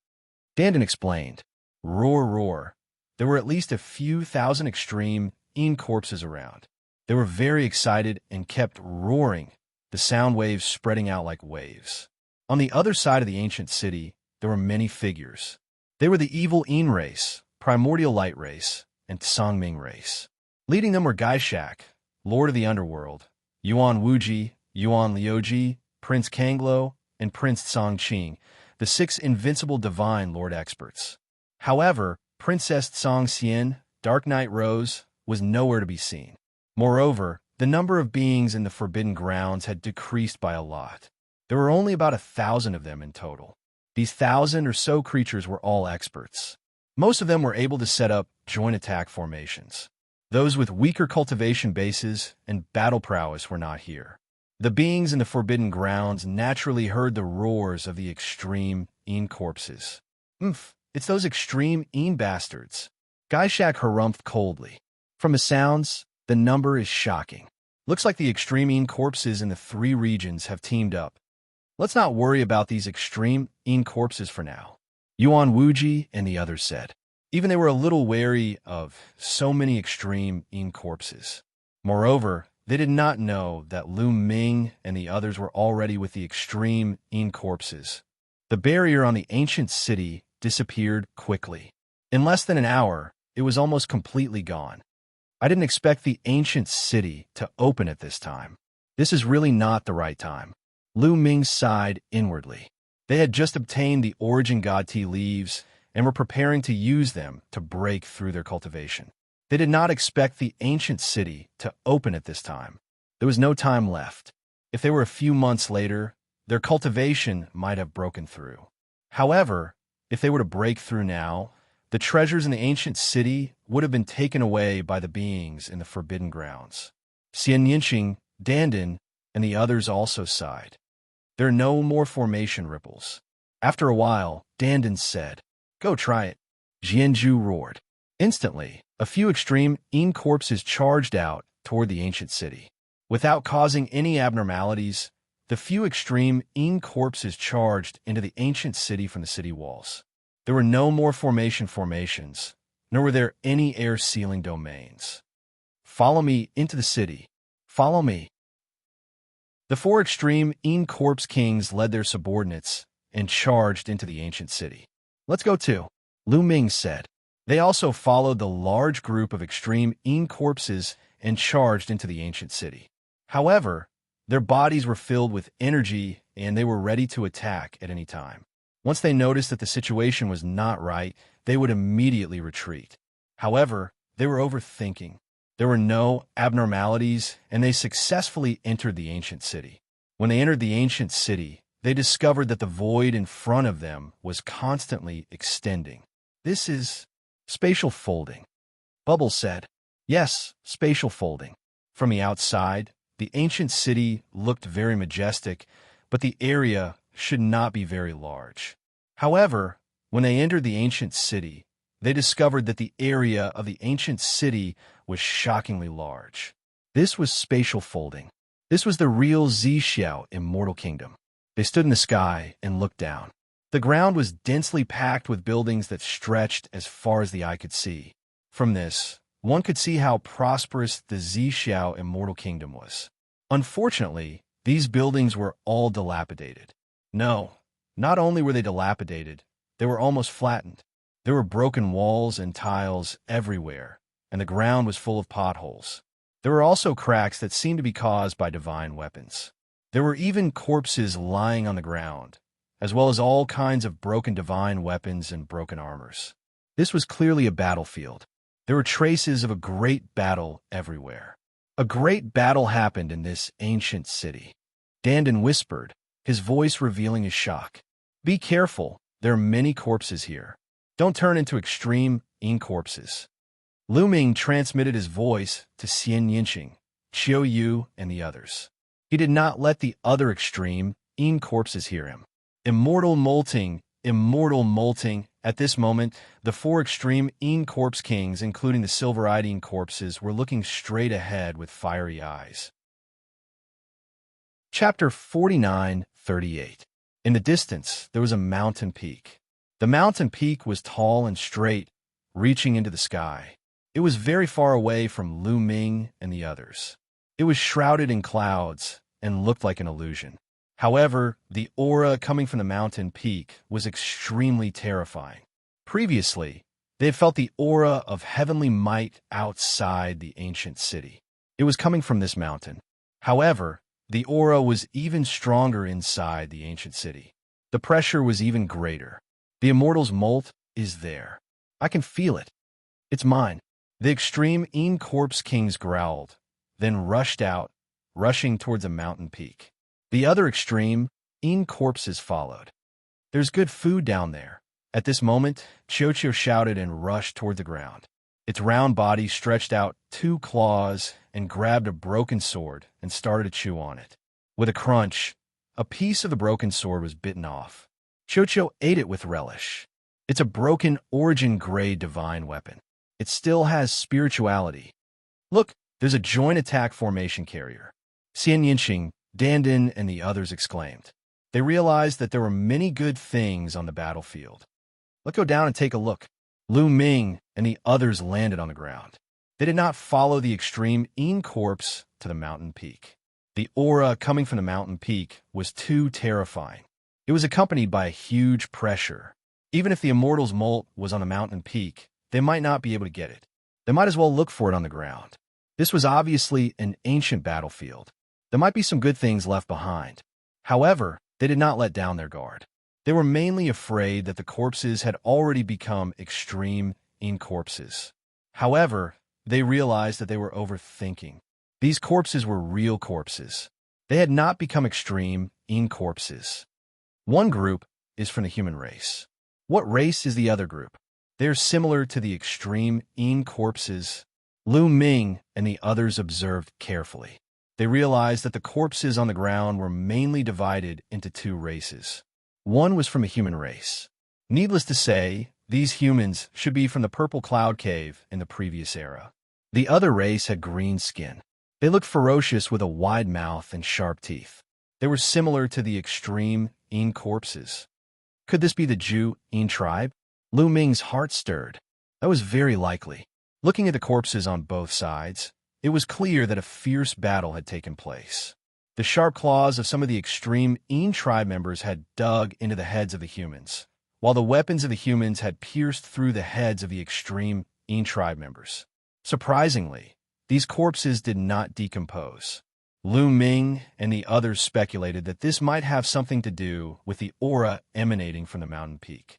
Dandan explained. Roar. There were at least a few thousand extreme in-corpses around. They were very excited and kept roaring, the sound waves spreading out like waves. On the other side of the ancient city, there were many figures. They were the evil Yin race, primordial light race, and Songming race. Leading them were Gaishak, Lord of the Underworld, Yuan Wuji, Yuan Liuji, Prince Kanglo, and Prince Tsongqing, the 6 invincible divine lord experts. However, Princess Tsongxian, Dark Knight Rose, was nowhere to be seen. Moreover, the number of beings in the Forbidden Grounds had decreased by a lot. There were only about 1,000 of them in total. These 1,000 or so creatures were all experts. Most of them were able to set up joint attack formations. Those with weaker cultivation bases and battle prowess were not here. The beings in the Forbidden Grounds naturally heard the roars of the extreme in-corpses. It's those extreme in-bastards. Gaishak harumphed coldly. From the sounds, the number is shocking. Looks like the extreme in-corpses in the 3 regions have teamed up. Let's not worry about these extreme in-corpses for now, Yuan Wuji and the others said. Even they were a little wary of so many extreme in-corpses. Moreover, They did not know that Lu Ming and the others were already with the extreme in corpses. The barrier on the ancient city disappeared quickly. In less than an hour, it was almost completely gone. I didn't expect the ancient city to open at this time. This is really not the right time. Lu Ming sighed inwardly. They had just obtained the origin god tea leaves and were preparing to use them to break through their cultivation. They did not expect the ancient city to open at this time. There was no time left. If they were a few months later, their cultivation might have broken through. However, if they were to break through now, the treasures in the ancient city would have been taken away by the beings in the forbidden grounds. Xianxia, Dandan, and the others also sighed. There are no more formation ripples. After a while, Dandan said, "Go try it." Jianzhu roared. Instantly, a few extreme in corpses charged out toward the ancient city. Without causing any abnormalities, the few extreme in corpses charged into the ancient city from the city walls. There were no more formations, nor were there any air-sealing domains. "Follow me into the city. Follow me." The four extreme in corpse kings led their subordinates and charged into the ancient city. "Let's go too," Lu Ming said. They also followed the large group of extreme in corpses and charged into the ancient city. However, their bodies were filled with energy and they were ready to attack at any time. Once they noticed that the situation was not right, they would immediately retreat. However, they were overthinking. There were no abnormalities, and they successfully entered the ancient city. When they entered the ancient city, they discovered that the void in front of them was constantly extending. "This is spatial folding," Bubble said. "Yes, spatial folding." From the outside, the ancient city looked very majestic, but the area should not be very large. However, when they entered the ancient city, they discovered that the area of the ancient city was shockingly large. This was spatial folding. This was the real Xianxia Immortal Kingdom. They stood in the sky and looked down. The ground was densely packed with buildings that stretched as far as the eye could see. From this, one could see how prosperous the Xianxia Immortal Kingdom was. Unfortunately, these buildings were all dilapidated. No, not only were they dilapidated, they were almost flattened. There were broken walls and tiles everywhere, and the ground was full of potholes. There were also cracks that seemed to be caused by divine weapons. There were even corpses lying on the ground, as well as all kinds of broken divine weapons and broken armors. This was clearly a battlefield. There were traces of a great battle everywhere. A great battle happened in this ancient city. Dandan whispered, his voice revealing his shock. "Be careful, there are many corpses here. Don't turn into extreme in corpses." Lu Ming transmitted his voice to Xianxia, Qiu Yu, and the others. He did not let the other extreme in corpses hear him. Immortal molting, immortal molting. At this moment, the four extreme in corpse kings, including the silver-eyed corpses, were looking straight ahead with fiery eyes. Chapter 49:38. In the distance, there was a mountain peak. The mountain peak was tall and straight, reaching into the sky. It was very far away from Lu Ming and the others. It was shrouded in clouds and looked like an illusion. However, the aura coming from the mountain peak was extremely terrifying. Previously, they had felt the aura of heavenly might outside the ancient city. It was coming from this mountain. However, the aura was even stronger inside the ancient city. The pressure was even greater. The immortal's molt is there. I can feel it. It's mine. The extreme in corpse kings growled, then rushed out, rushing towards a mountain peak. The other extreme in corpses followed. "There's good food down there." At this moment, Xianxia shouted and rushed toward the ground. Its round body stretched out 2 claws and grabbed a broken sword and started to chew on it. With a crunch, a piece of the broken sword was bitten off. Xianxia ate it with relish. It's a broken origin-grade divine weapon. It still has spirituality. "Look, there's a joint attack formation carrier." Xianxia, Dandan, and the others exclaimed. They realized that there were many good things on the battlefield. "Let's go down and take a look." Lu Ming and the others landed on the ground. They did not follow the extreme Yin corpse to the mountain peak. The aura coming from the mountain peak was too terrifying. It was accompanied by a huge pressure. Even if the Immortal's molt was on the mountain peak, they might not be able to get it. They might as well look for it on the ground. This was obviously an ancient battlefield. There might be some good things left behind. However, they did not let down their guard. They were mainly afraid that the corpses had already become extreme Yin corpses. However, they realized that they were overthinking. These corpses were real corpses. They had not become extreme Yin corpses. One group is from the human race. What race is the other group? They are similar to the extreme Yin corpses. Lu Ming and the others observed carefully. They realized that the corpses on the ground were mainly divided into two races. One was from a human race. Needless to say, these humans should be from the Purple Cloud Cave in the previous era. The other race had green skin. They looked ferocious with a wide mouth and sharp teeth. They were similar to the extreme Yin corpses. Could this be the Zhu Yin tribe? Lu Ming's heart stirred. That was very likely. Looking at the corpses on both sides, it was clear that a fierce battle had taken place. The sharp claws of some of the extreme Yin tribe members had dug into the heads of the humans, while the weapons of the humans had pierced through the heads of the extreme Yin tribe members. Surprisingly, these corpses did not decompose. Lu Ming and the others speculated that this might have something to do with the aura emanating from the mountain peak.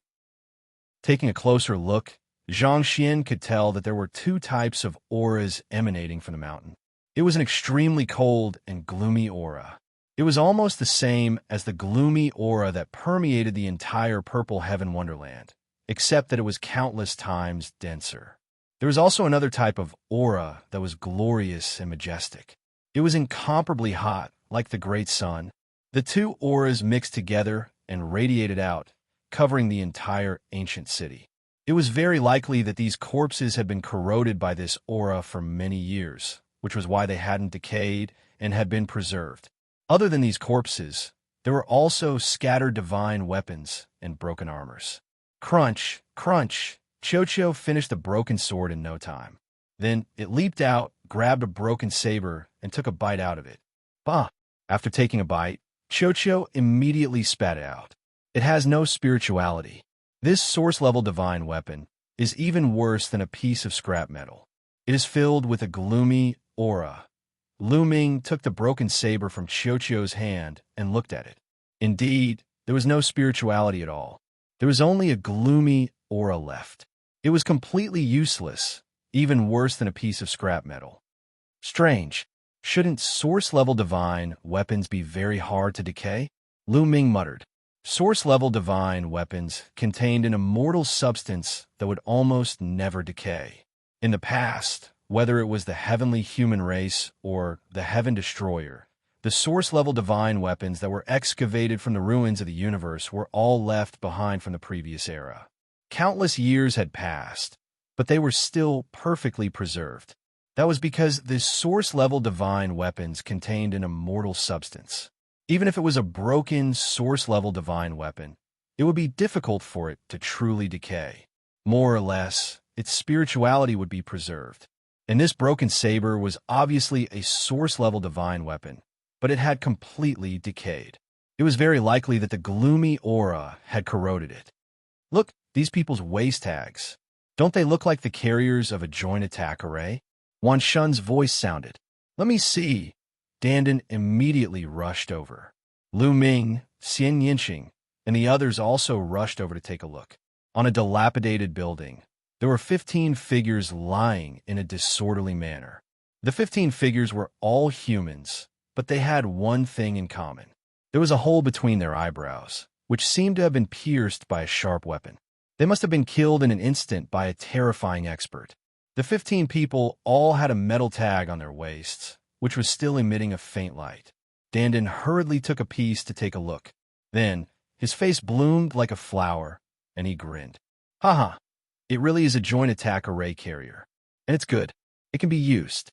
Taking a closer look, Xianxia could tell that there were two types of auras emanating from the mountain. It was an extremely cold and gloomy aura. It was almost the same as the gloomy aura that permeated the entire Purple Heaven Wonderland, except that it was countless times denser. There was also another type of aura that was glorious and majestic. It was incomparably hot, like the great sun. The two auras mixed together and radiated out, covering the entire ancient city. It was very likely that these corpses had been corroded by this aura for many years, which was why they hadn't decayed and had been preserved. Other than these corpses, there were also scattered divine weapons and broken armors. Crunch, crunch, Cho finished the broken sword in no time. Then it leaped out, grabbed a broken saber, and took a bite out of it. Bah! After taking a bite, Cho immediately spat it out. It has no spirituality. This source-level divine weapon is even worse than a piece of scrap metal. It is filled with a gloomy aura. Lu Ming took the broken saber from Cho's hand and looked at it. Indeed, there was no spirituality at all. There was only a gloomy aura left. It was completely useless, even worse than a piece of scrap metal. Strange. Shouldn't source-level divine weapons be very hard to decay? Lu Ming muttered. Source-level divine weapons contained an immortal substance that would almost never decay. In the past, whether it was the heavenly human race or the Heaven Destroyer, the source-level divine weapons that were excavated from the ruins of the universe were all left behind from the previous era. Countless years had passed, but they were still perfectly preserved. That was because the source-level divine weapons contained an immortal substance. Even if it was a broken source-level divine weapon, it would be difficult for it to truly decay. More or less, its spirituality would be preserved. And this broken saber was obviously a source-level divine weapon, but it had completely decayed. It was very likely that the gloomy aura had corroded it. Look, these people's waist tags. Don't they look like the carriers of a joint attack array? Wan Shun's voice sounded. Let me see. Dandan immediately rushed over. Lu Ming, Xianxia, and the others also rushed over to take a look. On a dilapidated building, there were 15 figures lying in a disorderly manner. The 15 figures were all humans, but they had one thing in common. There was a hole between their eyebrows, which seemed to have been pierced by a sharp weapon. They must have been killed in an instant by a terrifying expert. The 15 people all had a metal tag on their waists, which was still emitting a faint light. Dandan hurriedly took a piece to take a look. Then, his face bloomed like a flower, and he grinned. Haha, it really is a joint attack array carrier. And it's good. It can be used.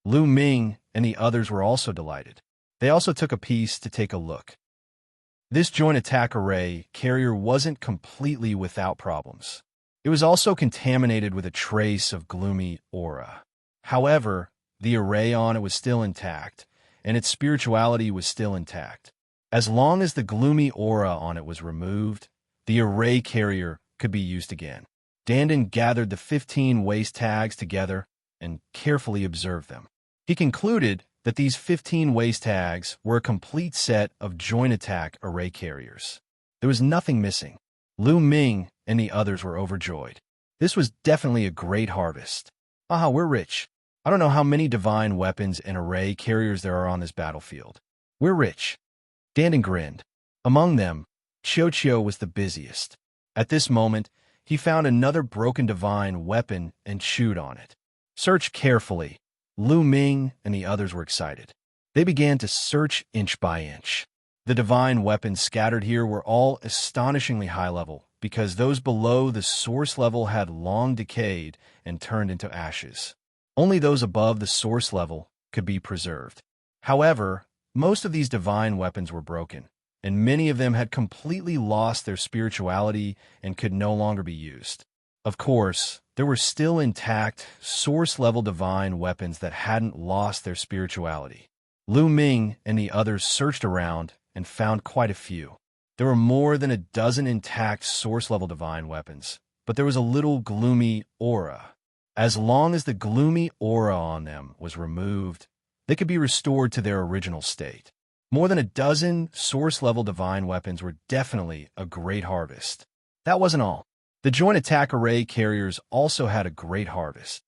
Lu Ming and the others were also delighted. They also took a piece to take a look. This joint attack array carrier wasn't completely without problems. It was also contaminated with a trace of gloomy aura. However, the array on it was still intact, and its spirituality was still intact. As long as the gloomy aura on it was removed, the array carrier could be used again. Dandin gathered the 15 waste tags together and carefully observed them. He concluded that these 15 waste tags were a complete set of joint attack array carriers. There was nothing missing. Lu Ming and the others were overjoyed. This was definitely a great harvest. Aha, we're rich. I don't know how many divine weapons and array carriers there are on this battlefield. We're rich. Dandin grinned. Among them, Xianxia was the busiest. At this moment, he found another broken divine weapon and chewed on it. Search carefully. Lu Ming and the others were excited. They began to search inch by inch. The divine weapons scattered here were all astonishingly high level, because those below the source level had long decayed and turned into ashes. Only those above the source level could be preserved. However, most of these divine weapons were broken, and many of them had completely lost their spirituality and could no longer be used. Of course, there were still intact, source-level divine weapons that hadn't lost their spirituality. Lu Ming and the others searched around and found quite a few. There were more than a dozen intact source-level divine weapons, but there was a little gloomy aura. As long as the gloomy aura on them was removed, they could be restored to their original state. More than a dozen source-level divine weapons were definitely a great harvest. That wasn't all. The joint attack array carriers also had a great harvest.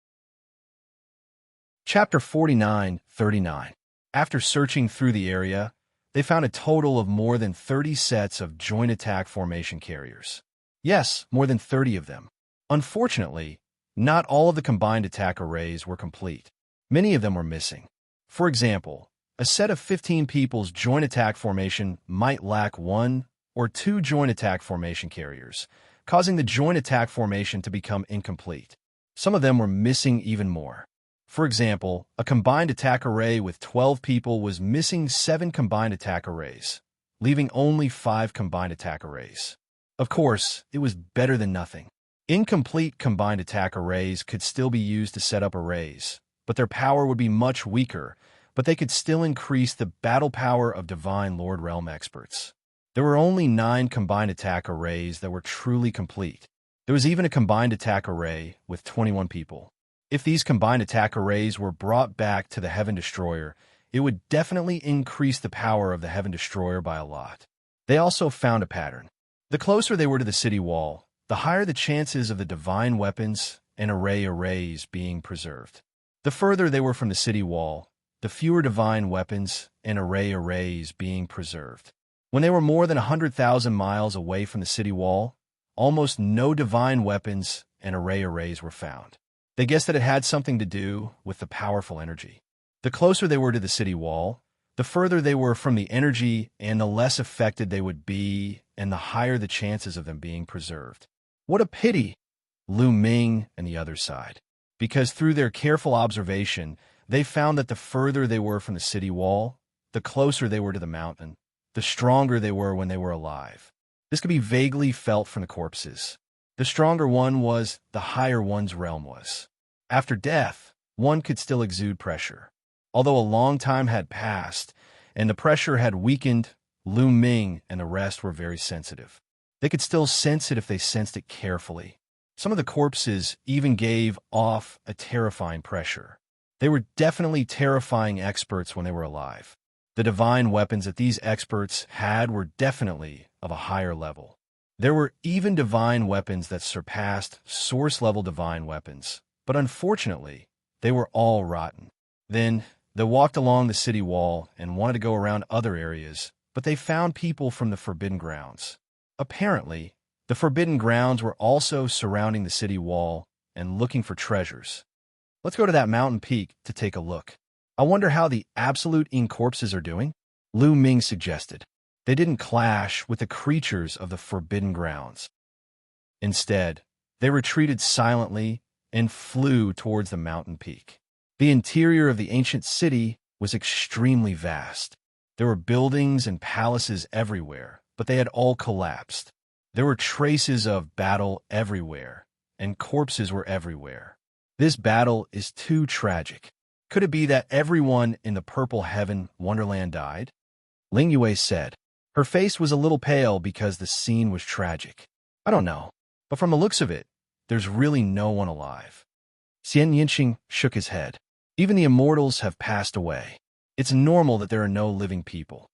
Chapter 49-39. After searching through the area, they found a total of more than 30 sets of joint attack formation carriers. Yes, more than 30 of them. Unfortunately, not all of the combined attack arrays were complete. Many of them were missing. For example, a set of 15 people's joint attack formation might lack 1 or 2 joint attack formation carriers, causing the joint attack formation to become incomplete. Some of them were missing even more. For example, a combined attack array with 12 people was missing 7 combined attack arrays, leaving only 5 combined attack arrays. Of course, it was better than nothing. Incomplete combined attack arrays could still be used to set up arrays, but their power would be much weaker, but they could still increase the battle power of Divine Lord Realm experts. There were only 9 combined attack arrays that were truly complete. There was even a combined attack array with 21 people. If these combined attack arrays were brought back to the Heaven Destroyer, it would definitely increase the power of the Heaven Destroyer by a lot. They also found a pattern. The closer they were to the city wall, the higher the chances of the divine weapons and arrays being preserved. The further they were from the city wall, the fewer divine weapons and arrays being preserved. When they were more than 100,000 miles away from the city wall, almost no divine weapons and arrays were found. They guessed that it had something to do with the powerful energy. The closer they were to the city wall, the further they were from the energy and the less affected they would be and the higher the chances of them being preserved. What a pity, Lu Ming and the other sighed, because through their careful observation, they found that the further they were from the city wall, the closer they were to the mountain, the stronger they were when they were alive. This could be vaguely felt from the corpses. The stronger one was, the higher one's realm was. After death, one could still exude pressure. Although a long time had passed, and the pressure had weakened, Lu Ming and the rest were very sensitive. They could still sense it if they sensed it carefully. Some of the corpses even gave off a terrifying pressure. They were definitely terrifying experts when they were alive. The divine weapons that these experts had were definitely of a higher level. There were even divine weapons that surpassed source-level divine weapons, but unfortunately, they were all rotten. Then, they walked along the city wall and wanted to go around other areas, but they found people from the Forbidden Grounds. Apparently, the Forbidden Grounds were also surrounding the city wall and looking for treasures. Let's go to that mountain peak to take a look. I wonder how the absolute incorpses are doing? Lu Ming suggested. They didn't clash with the creatures of the Forbidden Grounds. Instead, they retreated silently and flew towards the mountain peak. The interior of the ancient city was extremely vast. There were buildings and palaces everywhere, but they had all collapsed. There were traces of battle everywhere, and corpses were everywhere. This battle is too tragic. Could it be that everyone in the Purple Heaven Wonderland died? Ling Yue said. Her face was a little pale because the scene was tragic. I don't know, but from the looks of it, there's really no one alive. Xianxia shook his head. Even the immortals have passed away. It's normal that there are no living people.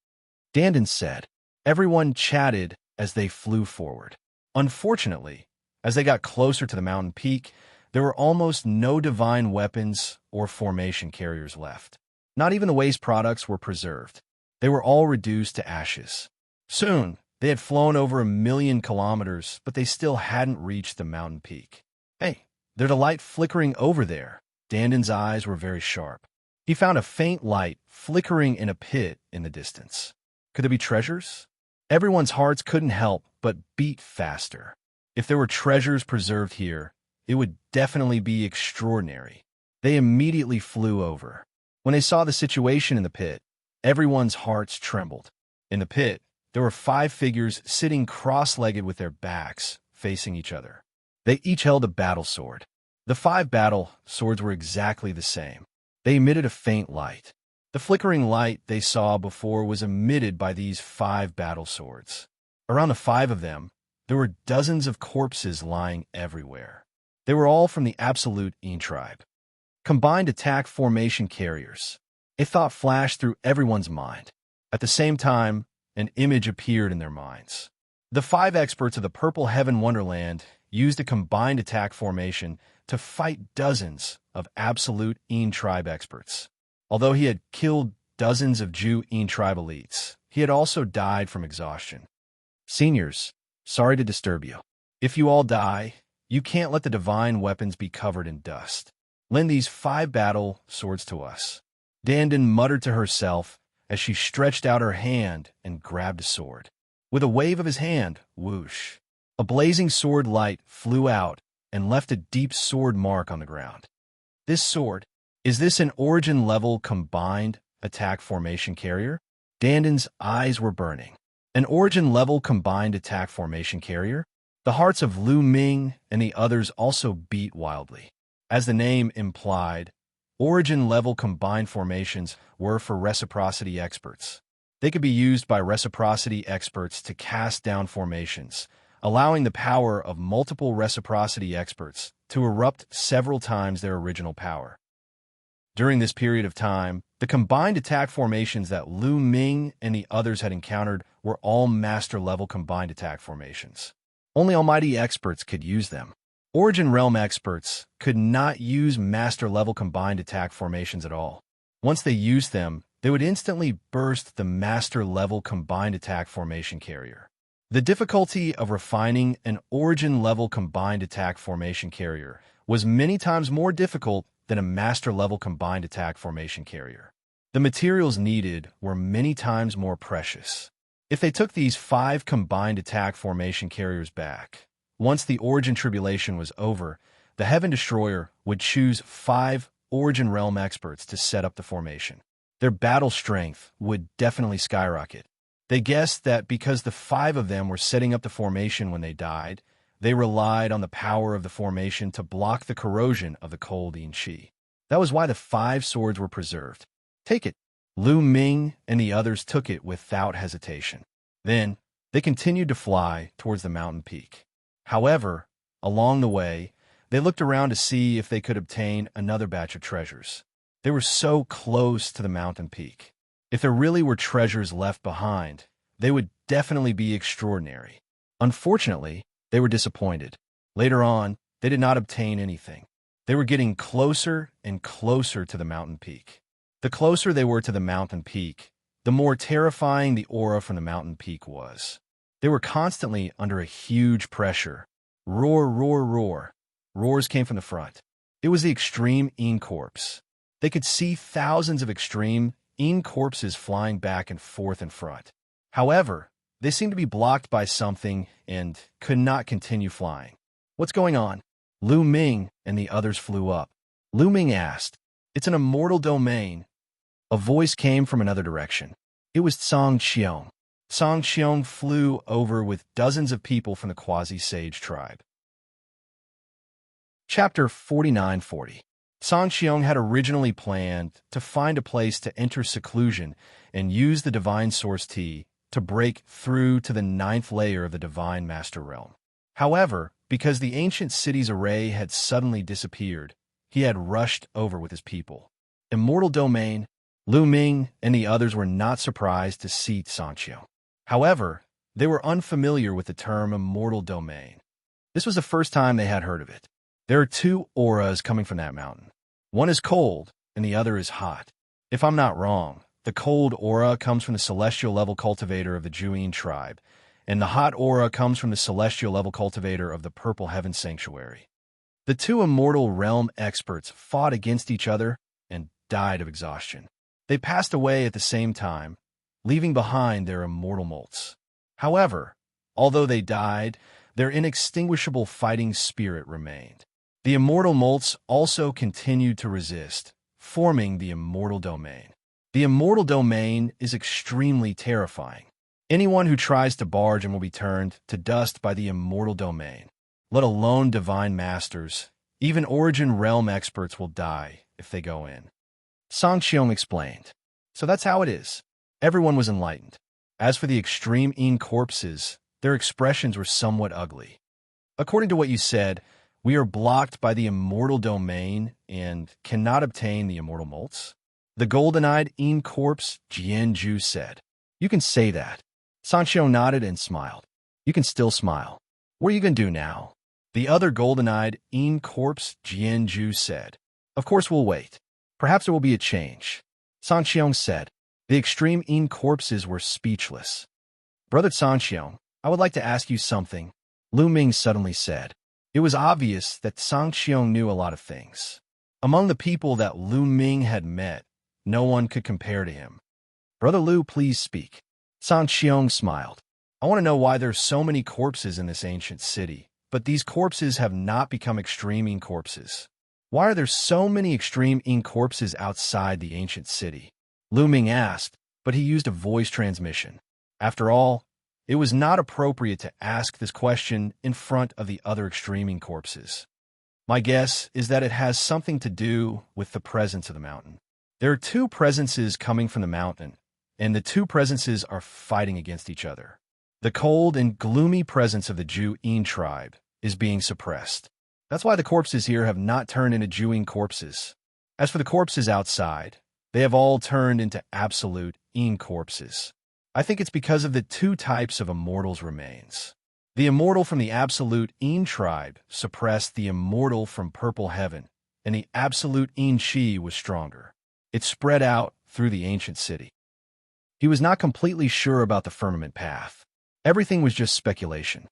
Dandan said. Everyone chatted as they flew forward. Unfortunately, as they got closer to the mountain peak, there were almost no divine weapons or formation carriers left. Not even the waste products were preserved. They were all reduced to ashes. Soon, they had flown over 1,000,000 kilometers, but they still hadn't reached the mountain peak. Hey, there's a light flickering over there. Dandan's eyes were very sharp. He found a faint light flickering in a pit in the distance. Could there be treasures? Everyone's hearts couldn't help but beat faster. If there were treasures preserved here, it would definitely be extraordinary. They immediately flew over. When they saw the situation in the pit, everyone's hearts trembled. In the pit, there were 5 figures sitting cross-legged with their backs facing each other. They each held a battle sword. The 5 battle swords were exactly the same. They emitted a faint light. The flickering light they saw before was emitted by these 5 battle swords. Around the 5 of them, there were dozens of corpses lying everywhere. They were all from the Absolute Yin tribe. Combined attack formation carriers. A thought flashed through everyone's mind. At the same time, an image appeared in their minds. The 5 experts of the Purple Heaven Wonderland used a combined attack formation to fight dozens of Absolute Yin tribe experts. Although he had killed dozens of Ju Yin tribe elites, he had also died from exhaustion. Seniors, sorry to disturb you. If you all die, you can't let the divine weapons be covered in dust. Lend these 5 battle swords to us. Dandan muttered to herself as she stretched out her hand and grabbed a sword. With a wave of his hand, whoosh, a blazing sword light flew out and left a deep sword mark on the ground. This sword, is this an origin-level combined attack formation carrier? Dandan's eyes were burning. An origin-level combined attack formation carrier? The hearts of Lu Ming and the others also beat wildly. As the name implied, origin-level combined formations were for reciprocity experts. They could be used by reciprocity experts to cast down formations, allowing the power of multiple reciprocity experts to erupt several times their original power. During this period of time, the combined attack formations that Lu Ming and the others had encountered were all master-level combined attack formations. Only almighty experts could use them. Origin Realm experts could not use master-level combined attack formations at all. Once they used them, they would instantly burst the master-level combined attack formation carrier. The difficulty of refining an origin-level combined attack formation carrier was many times more difficult than a master-level combined attack formation carrier. The materials needed were many times more precious. If they took these 5 combined attack formation carriers back, once the Origin Tribulation was over, the Heaven Destroyer would choose 5 Origin Realm experts to set up the formation. Their battle strength would definitely skyrocket. They guessed that because the 5 of them were setting up the formation when they died, they relied on the power of the formation to block the corrosion of the cold Yin Qi. That was why the 5 swords were preserved. Take it. Lu Ming and the others took it without hesitation. Then, they continued to fly towards the mountain peak. However, along the way, they looked around to see if they could obtain another batch of treasures. They were so close to the mountain peak. If there really were treasures left behind, they would definitely be extraordinary. Unfortunately, they were disappointed. Later on, they did not obtain anything. They were getting closer and closer to the mountain peak. The closer they were to the mountain peak, the more terrifying the aura from the mountain peak was. They were constantly under a huge pressure. Roar, roar, roar. Roars came from the front. It was the Extreme Yin Corpse. They could see thousands of Extreme Yin Corpses flying back and forth in front. However, they seemed to be blocked by something and could not continue flying. What's going on? Lu Ming and the others flew up. Lu Ming asked, "It's an immortal domain." A voice came from another direction. It was Xianxia. Xianxia flew over with dozens of people from the Quasi-Sage tribe. Chapter 4940. Xianxia had originally planned to find a place to enter seclusion and use the Divine Source Tea to break through to the 9th layer of the Divine Master Realm. However, because the ancient city's array had suddenly disappeared, he had rushed over with his people. Immortal Domain, Lu Ming and the others were not surprised to see Xianxia. However, they were unfamiliar with the term Immortal Domain. This was the first time they had heard of it. There are 2 auras coming from that mountain. One is cold, and the other is hot. If I'm not wrong, the cold aura comes from the celestial level cultivator of the Juin tribe, and the hot aura comes from the celestial level cultivator of the Purple Heaven Sanctuary. The 2 immortal realm experts fought against each other and died of exhaustion. They passed away at the same time, leaving behind their immortal molts. However, although they died, their inextinguishable fighting spirit remained. The immortal molts also continued to resist, forming the Immortal Domain. The Immortal Domain is extremely terrifying. Anyone who tries to barge in will be turned to dust by the Immortal Domain. Let alone divine masters, even origin realm experts will die if they go in. Xianxia explained. So that's how it is. Everyone was enlightened. As for the extreme corpses, their expressions were somewhat ugly. According to what you said, we are blocked by the Immortal Domain and cannot obtain the Immortal Molts? The golden-eyed corpse, Jianju said. You can say that. Xianxia nodded and smiled. You can still smile. What are you going to do now? The other golden-eyed corpse, Jianju said. Of course we'll wait. Perhaps there will be a change. Xianxia said. The extreme corpses were speechless. Brother Xianxia, I would like to ask you something, Lu Ming suddenly said. It was obvious that Xianxia knew a lot of things. Among the people that Lu Ming had met, no one could compare to him. Brother Lu, please speak. Xianxia smiled. I want to know why there's so many corpses in this ancient city, but these corpses have not become extreme corpses. Why are there so many extreme corpses outside the ancient city? Lu Ming asked, but he used a voice transmission. After all, it was not appropriate to ask this question in front of the other extreme corpses. My guess is that it has something to do with the presence of the mountain. There are 2 presences coming from the mountain, and the 2 presences are fighting against each other. The cold and gloomy presence of the Juin tribe is being suppressed. That's why the corpses here have not turned into Juin corpses. As for the corpses outside, they have all turned into absolute corpses. I think it's because of the 2 types of immortals remains. The immortal from the absolute tribe suppressed the immortal from Purple Heaven, and the absolute Qi was stronger. It spread out through the ancient city. He was not completely sure about the firmament path. Everything was just speculation.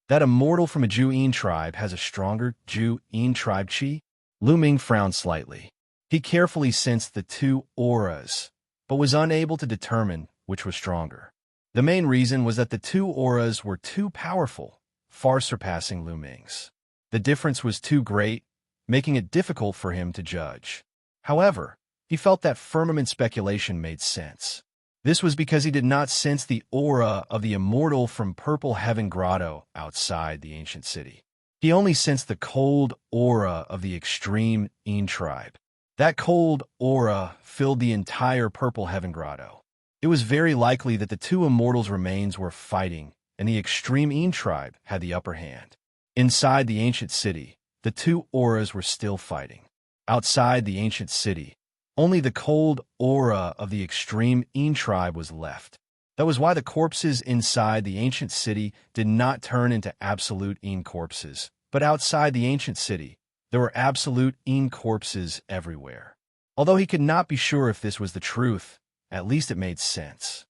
That immortal from a Juin tribe has a stronger Juin tribe Qi? Lu Ming frowned slightly. He carefully sensed the 2 auras, but was unable to determine which was stronger. The main reason was that the 2 auras were too powerful, far surpassing Lu Ming's. The difference was too great, making it difficult for him to judge. However, he felt that firmament speculation made sense. This was because he did not sense the aura of the immortal from Purple Heaven Grotto outside the ancient city. He only sensed the cold aura of the extreme tribe. That cold aura filled the entire Purple Heaven Grotto. It was very likely that the 2 immortals' remains were fighting, and the extreme tribe had the upper hand. Inside the ancient city, the 2 auras were still fighting. Outside the ancient city, only the cold aura of the extreme tribe was left. That was why the corpses inside the ancient city did not turn into absolute corpses, but outside the ancient city, there were absolute corpses everywhere. Although he could not be sure if this was the truth, at least it made sense.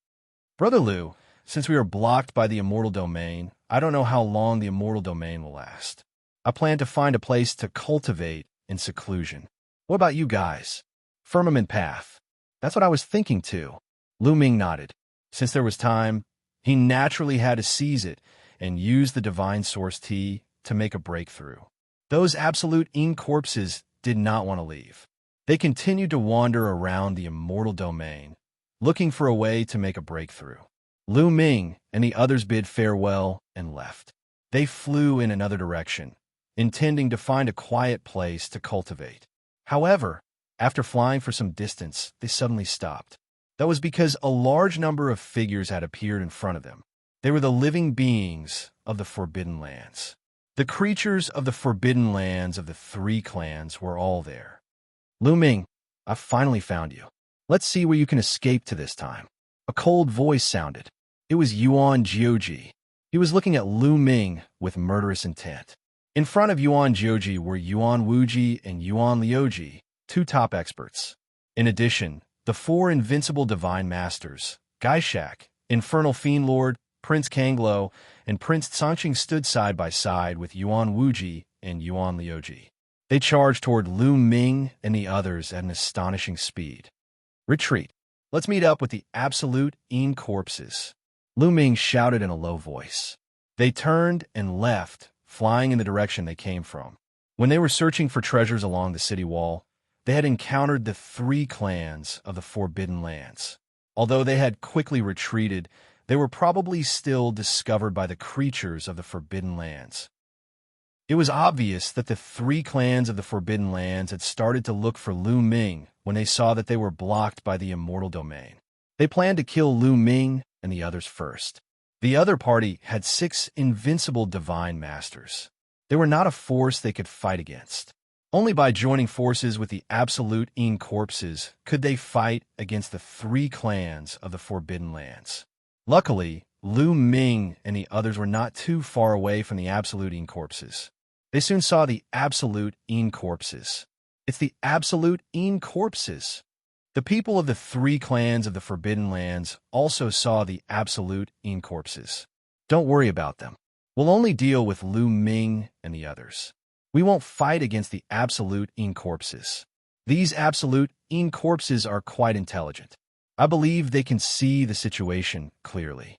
Brother Lu, since we are blocked by the Immortal Domain, I don't know how long the Immortal Domain will last. I plan to find a place to cultivate in seclusion. What about you guys? Firmament path. That's what I was thinking too. Lu Ming nodded. Since there was time, he naturally had to seize it and use the Divine Source Tea to make a breakthrough. Those absolute corpses did not want to leave. They continued to wander around the Immortal Domain, looking for a way to make a breakthrough. Lu Ming and the others bid farewell and left. They flew in another direction, intending to find a quiet place to cultivate. However, after flying for some distance, they suddenly stopped. That was because a large number of figures had appeared in front of them. They were the living beings of the Forbidden Lands. The creatures of the Forbidden Lands of the three clans were all there. Lu Ming, I've finally found you. Let's see where you can escape to this time. A cold voice sounded. It was Yuan Jiuji. He was looking at Lu Ming with murderous intent. In front of Yuan Jiuji were Yuan Wuji and Yuan Liuji, two top experts. In addition, the four invincible divine masters, Gaishak, Infernal Fiend Lord, Prince Kanglo, and Prince Xianxia stood side by side with Yuan Wuji and Yuan Liuji. They charged toward Lu Ming and the others at an astonishing speed. Retreat. Let's meet up with the absolute corpses. Lu Ming shouted in a low voice. They turned and left, flying in the direction they came from. When they were searching for treasures along the city wall, they had encountered the three clans of the Forbidden Lands. Although they had quickly retreated, they were probably still discovered by the creatures of the Forbidden Lands. It was obvious that the three clans of the Forbidden Lands had started to look for Lu Ming when they saw that they were blocked by the Immortal Domain. They planned to kill Lu Ming and the others first. The other party had 6 invincible divine masters. They were not a force they could fight against. Only by joining forces with the absolute corpses could they fight against the three clans of the Forbidden Lands. Luckily, Lu Ming and the others were not too far away from the absolute corpses. They soon saw the absolute corpses. It's the absolute corpses. The people of the three clans of the Forbidden Lands also saw the absolute corpses. Don't worry about them. We'll only deal with Lu Ming and the others. We won't fight against the absolute corpses. These absolute corpses are quite intelligent. I believe they can see the situation clearly.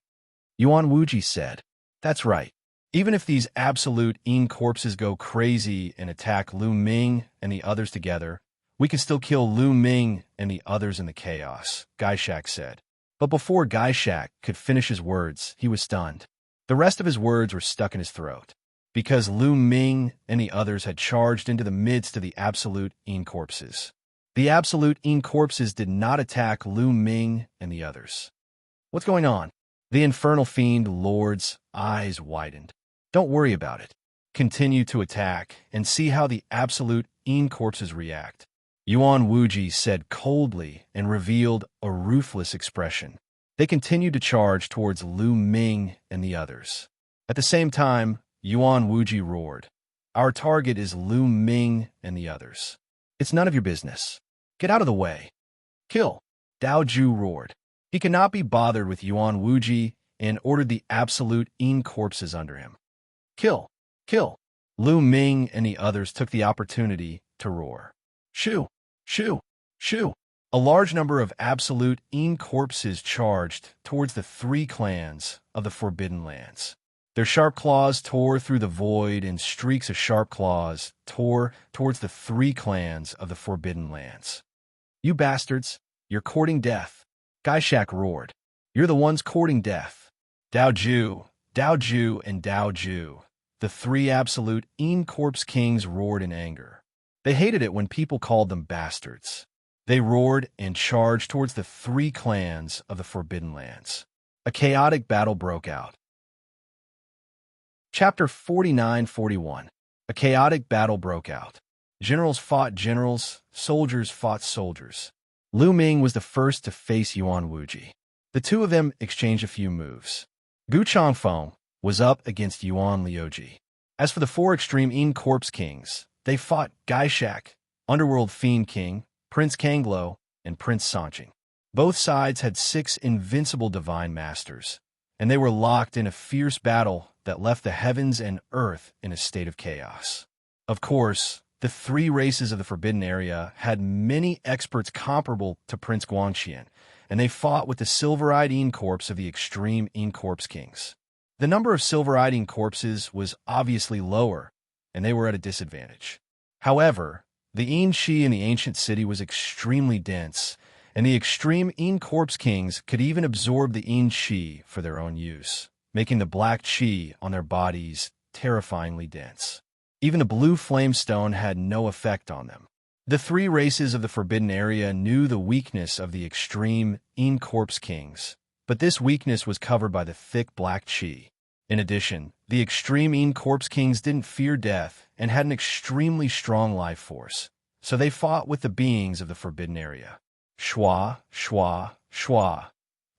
Yuan Wuji said, That's right. Even if these absolute corpses go crazy and attack Lu Ming and the others together, we can still kill Lu Ming and the others in the chaos, Gaishak said. But before Gaishak could finish his words, he was stunned. The rest of his words were stuck in his throat, because Lu Ming and the others had charged into the midst of the absolute corpses. The absolute corpses did not attack Lu Ming and the others. What's going on? The Infernal Fiend Lord's eyes widened. Don't worry about it. Continue to attack and see how the absolute corpses react. Yuan Wuji said coldly and revealed a ruthless expression. They continued to charge towards Lu Ming and the others. At the same time, Yuan Wuji roared, Our target is Lu Ming and the others. It's none of your business. Get out of the way. Kill. Dao Ju roared. He could not be bothered with Yuan Wuji and ordered the absolute corpses under him. Kill. Kill. Lu Ming and the others took the opportunity to roar. Shoo. Shoo. Shoo. A large number of absolute corpses charged towards the three clans of the Forbidden Lands. Their sharp claws tore through the void, and streaks of sharp claws tore towards the three clans of the Forbidden Lands. You bastards, you're courting death. Gaishak roared. You're the ones courting death. Dao Ju, and Dao Ju. The three absolute corpse kings roared in anger. They hated it when people called them bastards. They roared and charged towards the three clans of the Forbidden Lands. A chaotic battle broke out. Chapter 49-41. A chaotic battle broke out. Generals fought generals, soldiers fought soldiers. Lu Ming was the first to face Yuan Wuji. The two of them exchanged a few moves. Gu Changfeng was up against Yuan Liuji. As for the four extreme corpse kings, they fought Gaishak, Underworld Fiend King, Prince Kanglo, and Prince Xianxia. Both sides had 6 invincible divine masters, and they were locked in a fierce battle that left the heavens and earth in a state of chaos. Of course, the three races of the Forbidden Area had many experts comparable to Prince Guangxian, and they fought with the silver-eyed corpse of the extreme corpse kings. The number of silver-eyed corpses was obviously lower, and they were at a disadvantage. However, the Shi in the ancient city was extremely dense, and the extreme corpse kings could even absorb the Shi for their own use, making the black Qi on their bodies terrifyingly dense. Even a blue flamestone had no effect on them. The three races of the Forbidden Area knew the weakness of the extreme in-corpse kings, but this weakness was covered by the thick black chi. In addition, the extreme in-corpse kings didn't fear death and had an extremely strong life force, so they fought with the beings of the Forbidden Area. Schwa, schwa, schwa.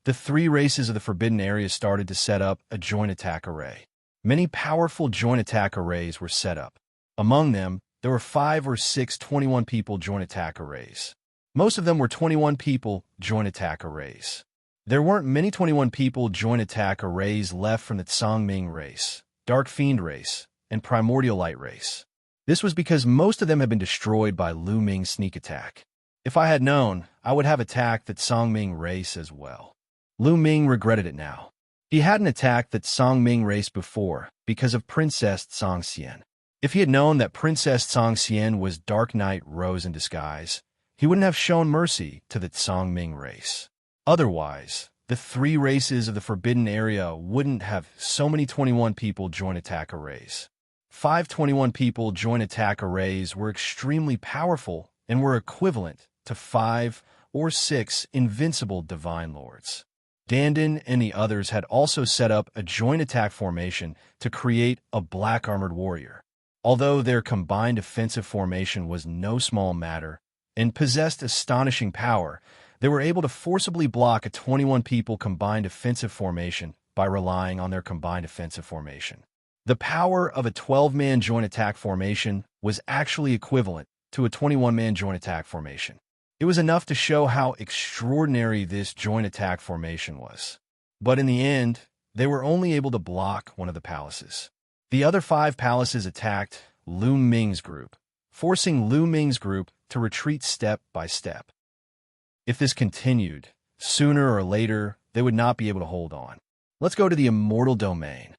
The three races of the Forbidden Area started to set up a joint attack array. Many powerful joint attack arrays were set up. Among them, there were 5 or 6 21 people joint attack arrays. Most of them were 21 people joint attack arrays. There weren't many 21 people joint attack arrays left from the Tsangming race, Dark Fiend race, and Primordial Light race. This was because most of them had been destroyed by Lu Ming's sneak attack. If I had known, I would have attacked the Tsangming race as well. Lu Ming regretted it now. He hadn't attacked the Tsangming race before because of Princess Xianxia. If he had known that Princess Xianxia was Dark Knight Rose in disguise, he wouldn't have shown mercy to the Tsangming race. Otherwise, the three races of the Forbidden Area wouldn't have so many 21 people joint attack arrays. 5 21 people joint attack arrays were extremely powerful and were equivalent to 5 or 6 invincible Divine Lords. Dandan and the others had also set up a joint attack formation to create a black armored warrior. Although their combined offensive formation was no small matter and possessed astonishing power, they were able to forcibly block a 21 people combined offensive formation by relying on their combined offensive formation. The power of a 12-man joint attack formation was actually equivalent to a 21-man joint attack formation. It was enough to show how extraordinary this joint attack formation was. But in the end, they were only able to block one of the palaces. The other 5 palaces attacked Lu Ming's group, forcing Lu Ming's group to retreat step by step. If this continued, sooner or later, they would not be able to hold on. Let's go to the Immortal Domain.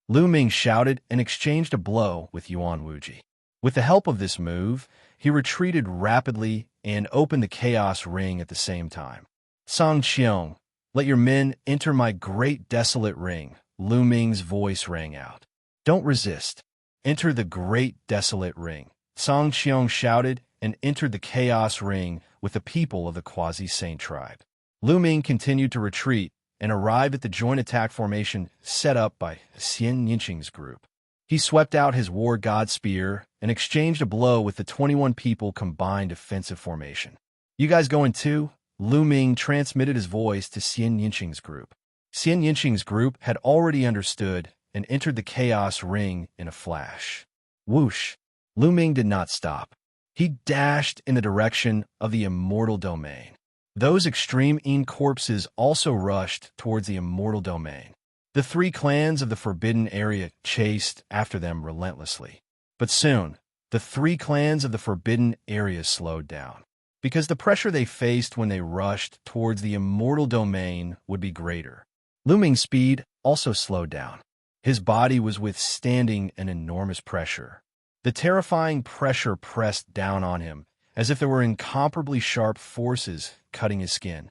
Lu Ming shouted and exchanged a blow with Yuan Wuji. With the help of this move, he retreated rapidly and opened the Chaos Ring at the same time. Song Qiong, let your men enter my great desolate ring, Lu Ming's voice rang out. Don't resist. Enter the great desolate ring. Song Qiong shouted and entered the Chaos Ring with the people of the Quasi-Saint tribe. Lu Ming continued to retreat and arrived at the joint attack formation set up by Xianxia's group. He swept out his War God Spear and exchanged a blow with the 21 people combined offensive formation. You guys going too? Lu Ming transmitted his voice to Xianxia's group. Xianxia's group had already understood and entered the Chaos Ring in a flash. Whoosh! Lu Ming did not stop. He dashed in the direction of the Immortal Domain. Those extreme corpses also rushed towards the Immortal Domain. The 3 clans of the Forbidden Area chased after them relentlessly. But soon, the 3 clans of the Forbidden Area slowed down, because the pressure they faced when they rushed towards the Immortal Domain would be greater. Lu Ming's speed also slowed down. His body was withstanding an enormous pressure. The terrifying pressure pressed down on him, as if there were incomparably sharp forces cutting his skin.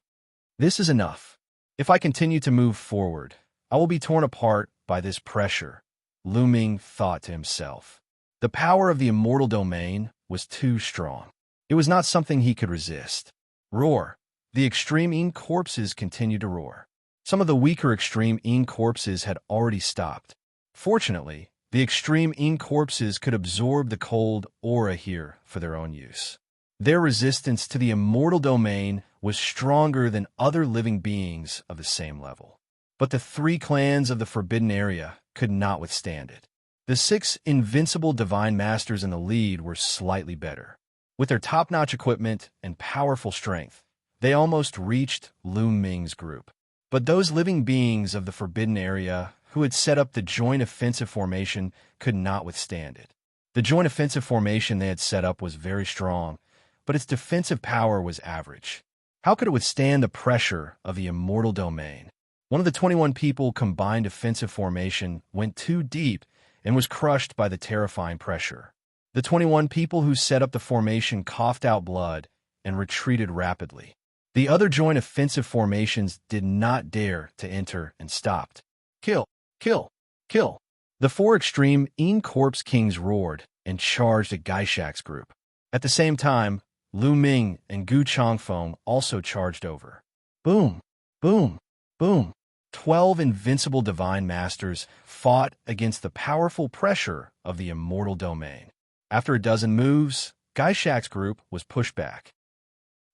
This is enough. If I continue to move forward, I will be torn apart by this pressure, Lu Ming thought to himself. The power of the Immortal Domain was too strong. It was not something he could resist. Roar! The extreme corpses continued to roar. Some of the weaker extreme corpses had already stopped. Fortunately, the extreme corpses could absorb the cold aura here for their own use. Their resistance to the Immortal Domain was stronger than other living beings of the same level. But the 3 clans of the Forbidden Area could not withstand it. The 6 invincible Divine Masters in the lead were slightly better. With their top-notch equipment and powerful strength, they almost reached Lu Ming's group. But those living beings of the Forbidden Area who had set up the joint offensive formation could not withstand it. The joint offensive formation they had set up was very strong, but its defensive power was average. How could it withstand the pressure of the Immortal Domain? One of the 21 people combined offensive formation went too deep and was crushed by the terrifying pressure. The 21 people who set up the formation coughed out blood and retreated rapidly. The other joint offensive formations did not dare to enter and stopped. Kill! Kill! Kill! The 4 extreme corpse kings roared, and charged at Gaishak's group. At the same time, Lu Ming and Gu Changfeng also charged over. Boom! Boom! Boom! 12 invincible divine masters fought against the powerful pressure of the immortal domain. After a dozen moves, Gaishak's group was pushed back.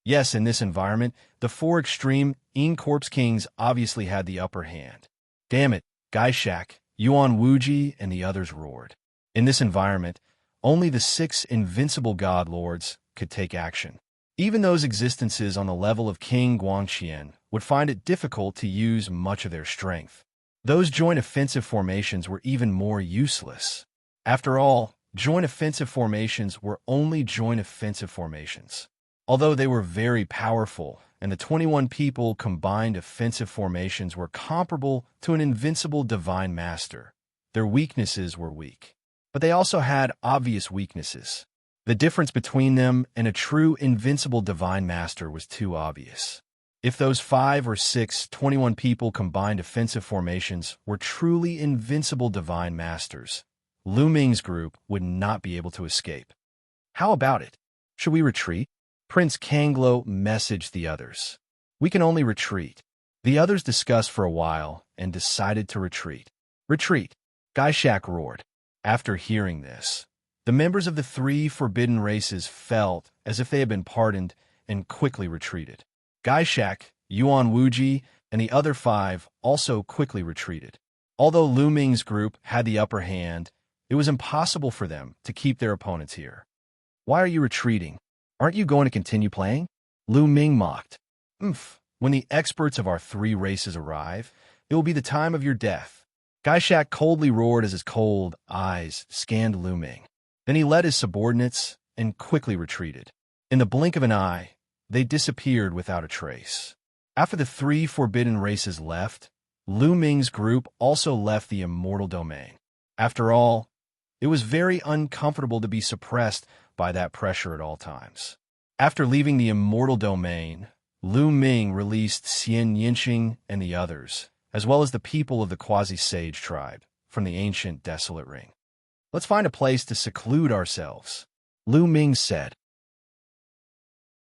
Yes, in this environment, the four extreme Corpse Kings obviously had the upper hand. Damn it, Gaishak, Yuan Wuji, and the others roared. In this environment, only the 6 invincible god lords could take action. Even those existences on the level of King Guangqian would find it difficult to use much of their strength. Those joint offensive formations were even more useless. After all, joint offensive formations were only joint offensive formations. Although they were very powerful, and the 21 people combined offensive formations were comparable to an invincible divine master, their weaknesses were weak. But they also had obvious weaknesses. The difference between them and a true invincible divine master was too obvious. If those 5 or 6 21 people combined offensive formations were truly invincible divine masters, Lu Ming's group would not be able to escape. How about it? Should we retreat? Prince Kanglo messaged the others. We can only retreat. The others discussed for a while and decided to retreat. Retreat, Gaishak roared. After hearing this, the members of the 3 forbidden races felt as if they had been pardoned and quickly retreated. Gaishak, Yuan Wuji, and the other 5 also quickly retreated. Although Lu Ming's group had the upper hand, it was impossible for them to keep their opponents here. Why are you retreating? Aren't you going to continue playing? Lu Ming mocked. When the experts of our 3 races arrive, it will be the time of your death. Gaishak coldly roared as his cold eyes scanned Lu Ming. Then he led his subordinates and quickly retreated. In the blink of an eye, they disappeared without a trace. After the 3 forbidden races left, Lu Ming's group also left the immortal domain. After all, it was very uncomfortable to be suppressed by that pressure at all times. After leaving the immortal domain, Lu Ming released Xianxia and the others, as well as the people of the Quasi-Sage tribe, from the ancient desolate ring. Let's find a place to seclude ourselves, Lu Ming said.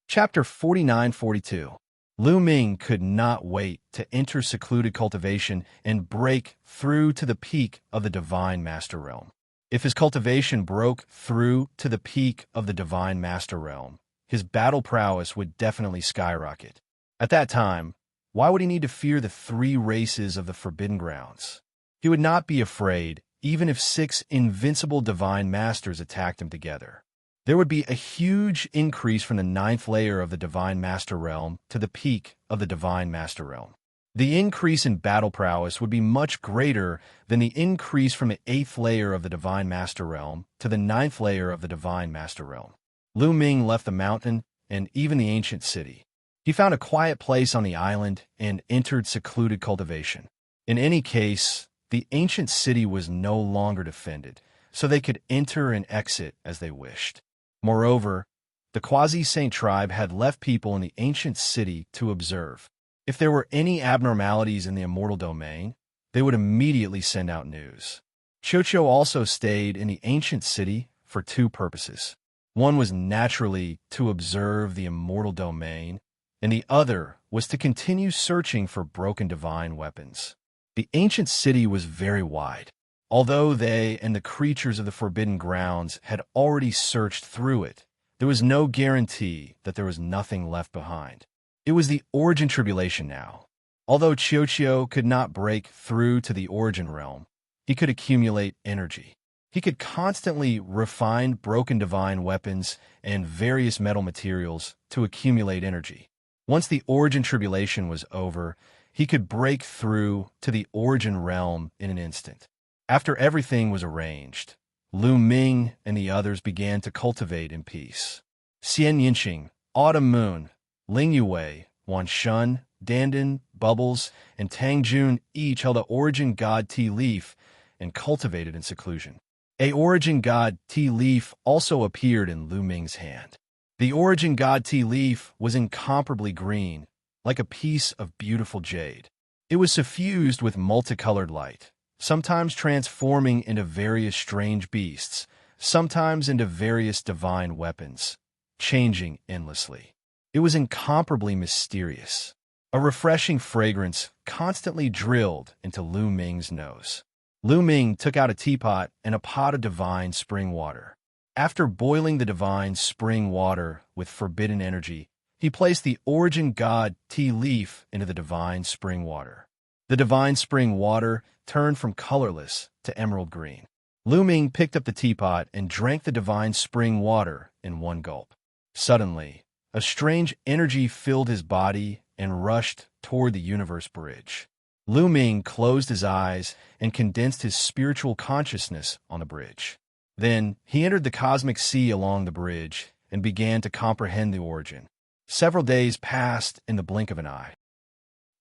Chapter 49-42. Lu Ming could not wait to enter secluded cultivation and break through to the peak of the Divine Master Realm. If his cultivation broke through to the peak of the Divine Master Realm, his battle prowess would definitely skyrocket. At that time, why would he need to fear the 3 races of the Forbidden Grounds? He would not be afraid even if 6 invincible Divine Masters attacked him together. There would be a huge increase from the 9th layer of the Divine Master Realm to the peak of the Divine Master Realm. The increase in battle prowess would be much greater than the increase from the 8th layer of the Divine Master Realm to the 9th layer of the Divine Master Realm. Lu Ming left the mountain and even the ancient city. He found a quiet place on the island and entered secluded cultivation. In any case, the ancient city was no longer defended, so they could enter and exit as they wished. Moreover, the Quasi-Saint tribe had left people in the ancient city to observe. If there were any abnormalities in the immortal domain, they would immediately send out news. Xianxia also stayed in the ancient city for 2 purposes. One was naturally to observe the immortal domain, and the other was to continue searching for broken divine weapons. The ancient city was very wide. Although they and the creatures of the Forbidden Grounds had already searched through it, there was no guarantee that there was nothing left behind. It was the Origin Tribulation now. Although Xianxia could not break through to the Origin Realm, he could accumulate energy. He could constantly refine broken divine weapons and various metal materials to accumulate energy. Once the Origin Tribulation was over, he could break through to the Origin Realm in an instant. After everything was arranged, Lu Ming and the others began to cultivate in peace. Xianxia, Autumn Moon, Ling Yue, Wan Shun, Dandan, Bubbles, and Tang Jun each held a Origin God Tea Leaf and cultivated in seclusion. A Origin God Tea Leaf also appeared in Lu Ming's hand. The Origin God Tea Leaf was incomparably green, like a piece of beautiful jade. It was suffused with multicolored light, sometimes transforming into various strange beasts, sometimes into various divine weapons, changing endlessly. It was incomparably mysterious. A refreshing fragrance constantly drilled into Lu Ming's nose. Lu Ming took out a teapot and a pot of divine spring water. After boiling the divine spring water with forbidden energy, he placed the origin god tea leaf into the divine spring water. The divine spring water turned from colorless to emerald green. Lu Ming picked up the teapot and drank the divine spring water in one gulp. Suddenly, a strange energy filled his body and rushed toward the universe bridge. Lu Ming closed his eyes and condensed his spiritual consciousness on the bridge. Then, he entered the cosmic sea along the bridge and began to comprehend the origin. Several days passed in the blink of an eye.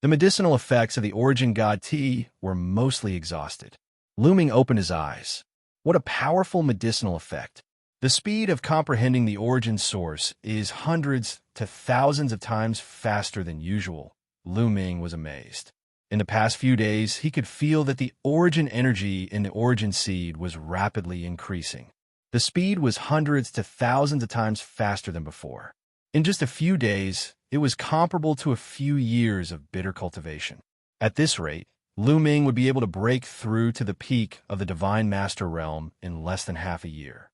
The medicinal effects of the origin god tea were mostly exhausted. Lu Ming opened his eyes. What a powerful medicinal effect! The speed of comprehending the origin source is hundreds to thousands of times faster than usual. Lu Ming was amazed. In the past few days, he could feel that the origin energy in the origin seed was rapidly increasing. The speed was hundreds to thousands of times faster than before. In just a few days, it was comparable to a few years of bitter cultivation. At this rate, Lu Ming would be able to break through to the peak of the Divine Master Realm in less than half a year.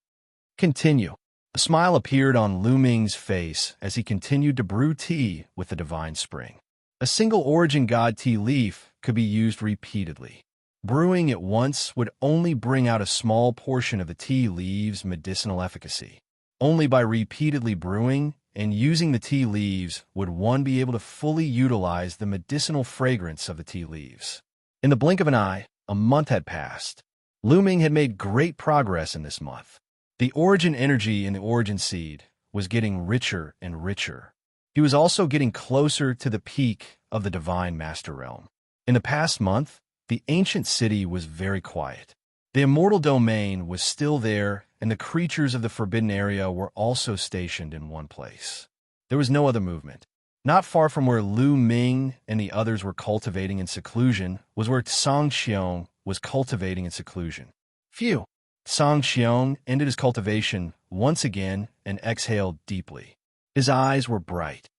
Continue. A smile appeared on Lu Ming's face as he continued to brew tea with the Divine Spring. A single origin god tea leaf could be used repeatedly. Brewing it once would only bring out a small portion of the tea leaves' medicinal efficacy. Only by repeatedly brewing and using the tea leaves would one be able to fully utilize the medicinal fragrance of the tea leaves. In the blink of an eye, a month had passed. Lu Ming had made great progress in this month. The origin energy in the origin seed was getting richer and richer. He was also getting closer to the peak of the Divine Master Realm. In the past month, the ancient city was very quiet. The immortal domain was still there, and the creatures of the forbidden area were also stationed in one place. There was no other movement. Not far from where Lu Ming and the others were cultivating in seclusion was where Xianxia was cultivating in seclusion. Phew! Xianxia ended his cultivation once again and exhaled deeply. His eyes were bright.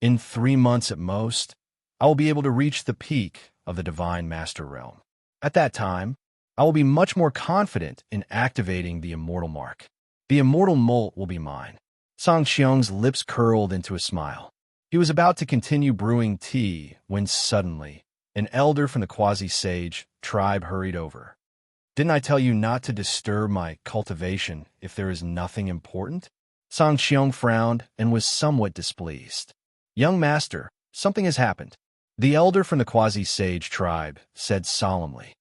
In 3 months at most, I will be able to reach the peak of the Divine Master Realm. At that time, I will be much more confident in activating the immortal mark. The immortal molt will be mine. Xianxia's lips curled into a smile. He was about to continue brewing tea when suddenly, an elder from the quasi-sage tribe hurried over. Didn't I tell you not to disturb my cultivation if there is nothing important? Xianxia frowned and was somewhat displeased. Young master, something has happened. The elder from the quasi-sage tribe said solemnly.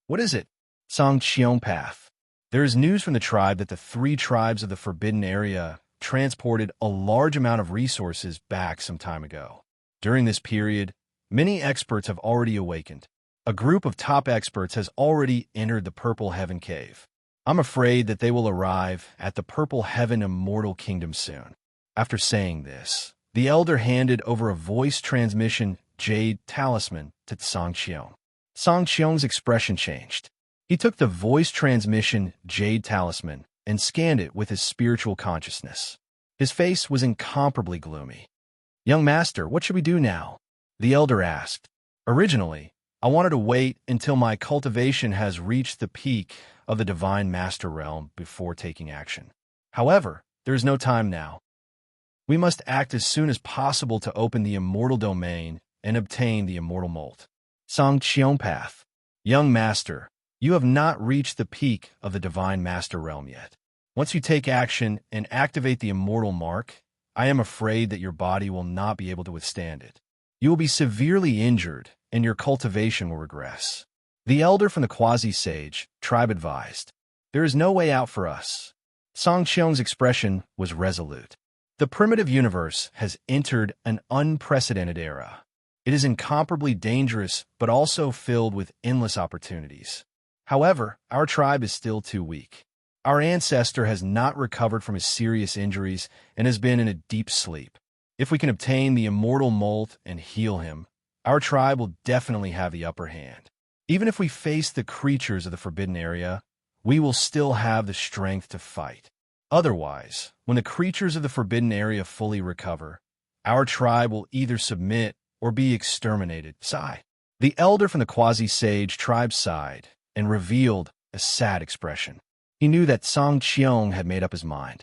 What is it? Xianxia path. There is news from the tribe that the 3 tribes of the forbidden area transported a large amount of resources back some time ago. During this period, many experts have already awakened. A group of top experts has already entered the Purple Heaven Cave. I'm afraid that they will arrive at the Purple Heaven Immortal Kingdom soon. After saying this, the elder handed over a voice transmission jade talisman to Xianxia. Xianxia's expression changed. He took the voice transmission jade talisman and scanned it with his spiritual consciousness. His face was incomparably gloomy. Young master, what should we do now? The elder asked. Originally, I wanted to wait until my cultivation has reached the peak of the Divine Master Realm before taking action. However, there is no time now. We must act as soon as possible to open the immortal domain and obtain the immortal molt. Xianxia path. Young master, you have not reached the peak of the Divine Master Realm yet. Once you take action and activate the immortal mark, I am afraid that your body will not be able to withstand it. You will be severely injured, and your cultivation will regress. The elder from the quasi-sage tribe advised. There is no way out for us. Xianxia's expression was resolute. The primitive universe has entered an unprecedented era. It is incomparably dangerous, but also filled with endless opportunities. However, our tribe is still too weak. Our ancestor has not recovered from his serious injuries and has been in a deep sleep. If we can obtain the immortal molt and heal him, our tribe will definitely have the upper hand. Even if we face the creatures of the forbidden area, we will still have the strength to fight. Otherwise, when the creatures of the Forbidden Area fully recover, our tribe will either submit or be exterminated. Sigh. The elder from the quasi-sage tribe sighed and revealed a sad expression. He knew that Xianxia had made up his mind.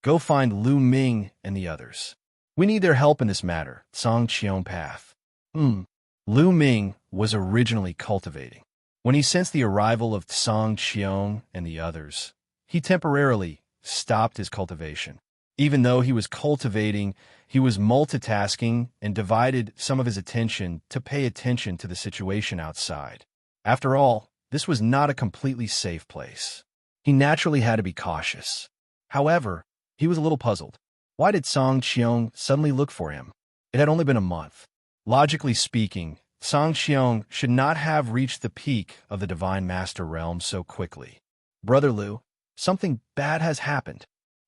Go find Lu Ming and the others. We need their help in this matter, Xianxia path. Lu Ming was originally cultivating. When he sensed the arrival of Xianxia and the others, he temporarily stopped his cultivation. Even though he was cultivating, he was multitasking and divided some of his attention to pay attention to the situation outside. After all, this was not a completely safe place. He naturally had to be cautious. However, he was a little puzzled. Why did Xianxia suddenly look for him? It had only been a month. Logically speaking, Xianxia should not have reached the peak of the Divine Master realm so quickly. Brother Lu, something bad has happened.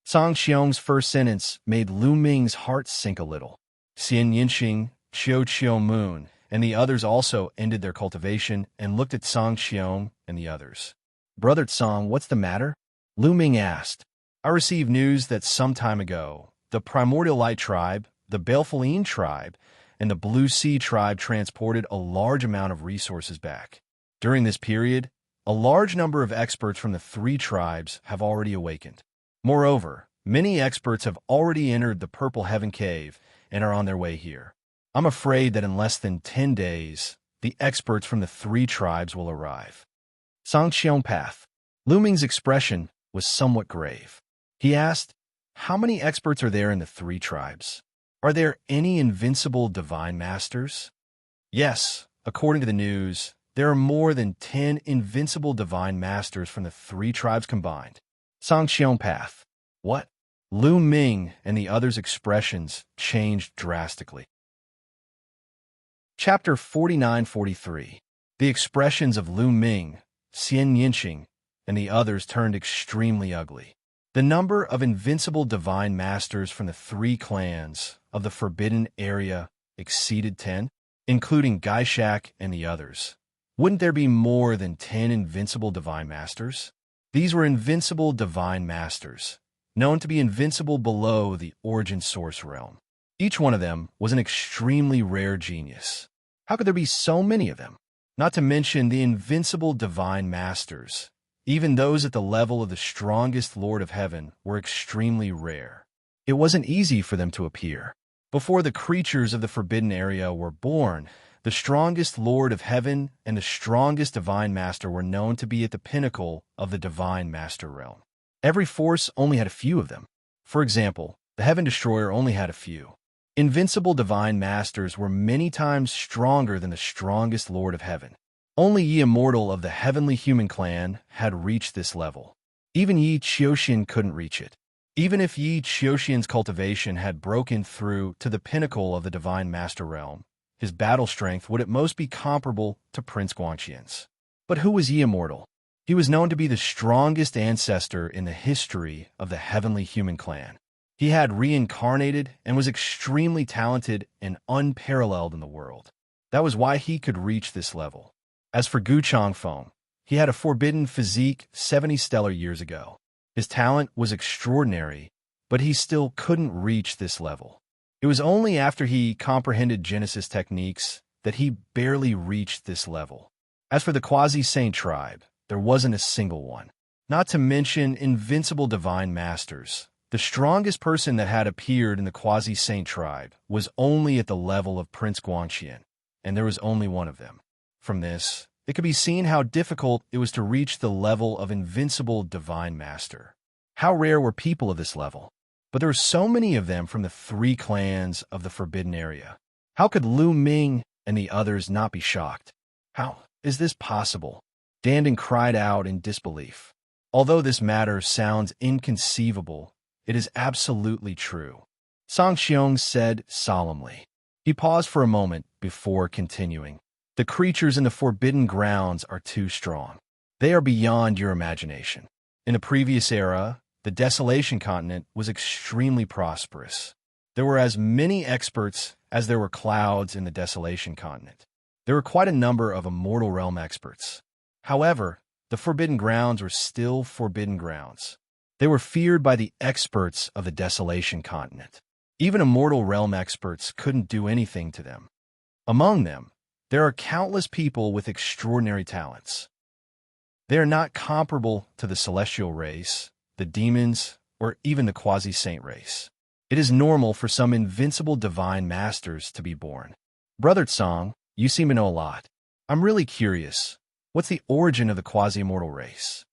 Xianxia's first sentence made Lu Ming's heart sink a little. Xianxia, Qiu Moon, and the others also ended their cultivation and looked at Xianxia and the others. Brother Tsang, what's the matter? Lu Ming asked. I received news that some time ago, the Primordial Light tribe, the Balefulene tribe, and the Blue Sea tribe transported a large amount of resources back. During this period, a large number of experts from the three tribes have already awakened. Moreover, many experts have already entered the Purple Heaven Cave and are on their way here. I'm afraid that in less than 10 days, the experts from the three tribes will arrive. Xianxia path. Lu Ming's expression was somewhat grave. He asked, how many experts are there in the three tribes? Are there any invincible divine masters? Yes, according to the news, there are more than 10 invincible divine masters from the three tribes combined. Xianxia path. What? Lu Ming and the others' expressions changed drastically. Chapter 49-43. The expressions of Lu Ming, Xianxia, and the others turned extremely ugly. The number of invincible divine masters from the three clans of the Forbidden Area exceeded 10, including Gaishak and the others. Wouldn't there be more than 10 invincible divine masters? These were invincible divine masters, known to be invincible below the origin source realm. Each one of them was an extremely rare genius. How could there be so many of them? Not to mention the invincible divine masters. Even those at the level of the strongest Lord of Heaven were extremely rare. It wasn't easy for them to appear. Before the creatures of the Forbidden Area were born, the strongest Lord of Heaven and the strongest Divine Master were known to be at the pinnacle of the Divine Master realm. Every force only had a few of them. For example, the Heaven Destroyer only had a few. Invincible Divine Masters were many times stronger than the strongest Lord of Heaven. Only Yi Immortal of the Heavenly Human Clan had reached this level. Even Yi Qiuxian couldn't reach it. Even if Yi Qiuxian's cultivation had broken through to the pinnacle of the Divine Master realm, his battle strength would at most be comparable to Prince Guangqian's. But who was Yi Immortal? He was known to be the strongest ancestor in the history of the Heavenly Human Clan. He had reincarnated and was extremely talented and unparalleled in the world. That was why he could reach this level. As for Gu Changfeng, he had a forbidden physique 70 stellar years ago. His talent was extraordinary, but he still couldn't reach this level. It was only after he comprehended Genesis techniques that he barely reached this level. As for the quasi-saint tribe, there wasn't a single one. Not to mention invincible divine masters. The strongest person that had appeared in the quasi-saint tribe was only at the level of Prince Guangqian, and there was only one of them. From this, it could be seen how difficult it was to reach the level of invincible divine master. How rare were people of this level? But there were so many of them from the three clans of the Forbidden Area. How could Lu Ming and the others not be shocked? How is this possible? Dandin cried out in disbelief. Although this matter sounds inconceivable, it is absolutely true. Xianxia said solemnly. He paused for a moment before continuing. The creatures in the Forbidden Grounds are too strong. They are beyond your imagination. In the previous era, the Desolation Continent was extremely prosperous. There were as many experts as there were clouds in the Desolation Continent. There were quite a number of Immortal Realm experts. However, the The Forbidden Grounds were still Forbidden Grounds. They were feared by the experts of the Desolation continent. Even Immortal Realm experts couldn't do anything to them. Among them, there are countless people with extraordinary talents. They are not comparable to the celestial race, the demons, or even the quasi-saint race. It is normal for some invincible divine masters to be born. Brother Tsang, you seem to know a lot. I'm really curious. What's the origin of the quasi-immortal race?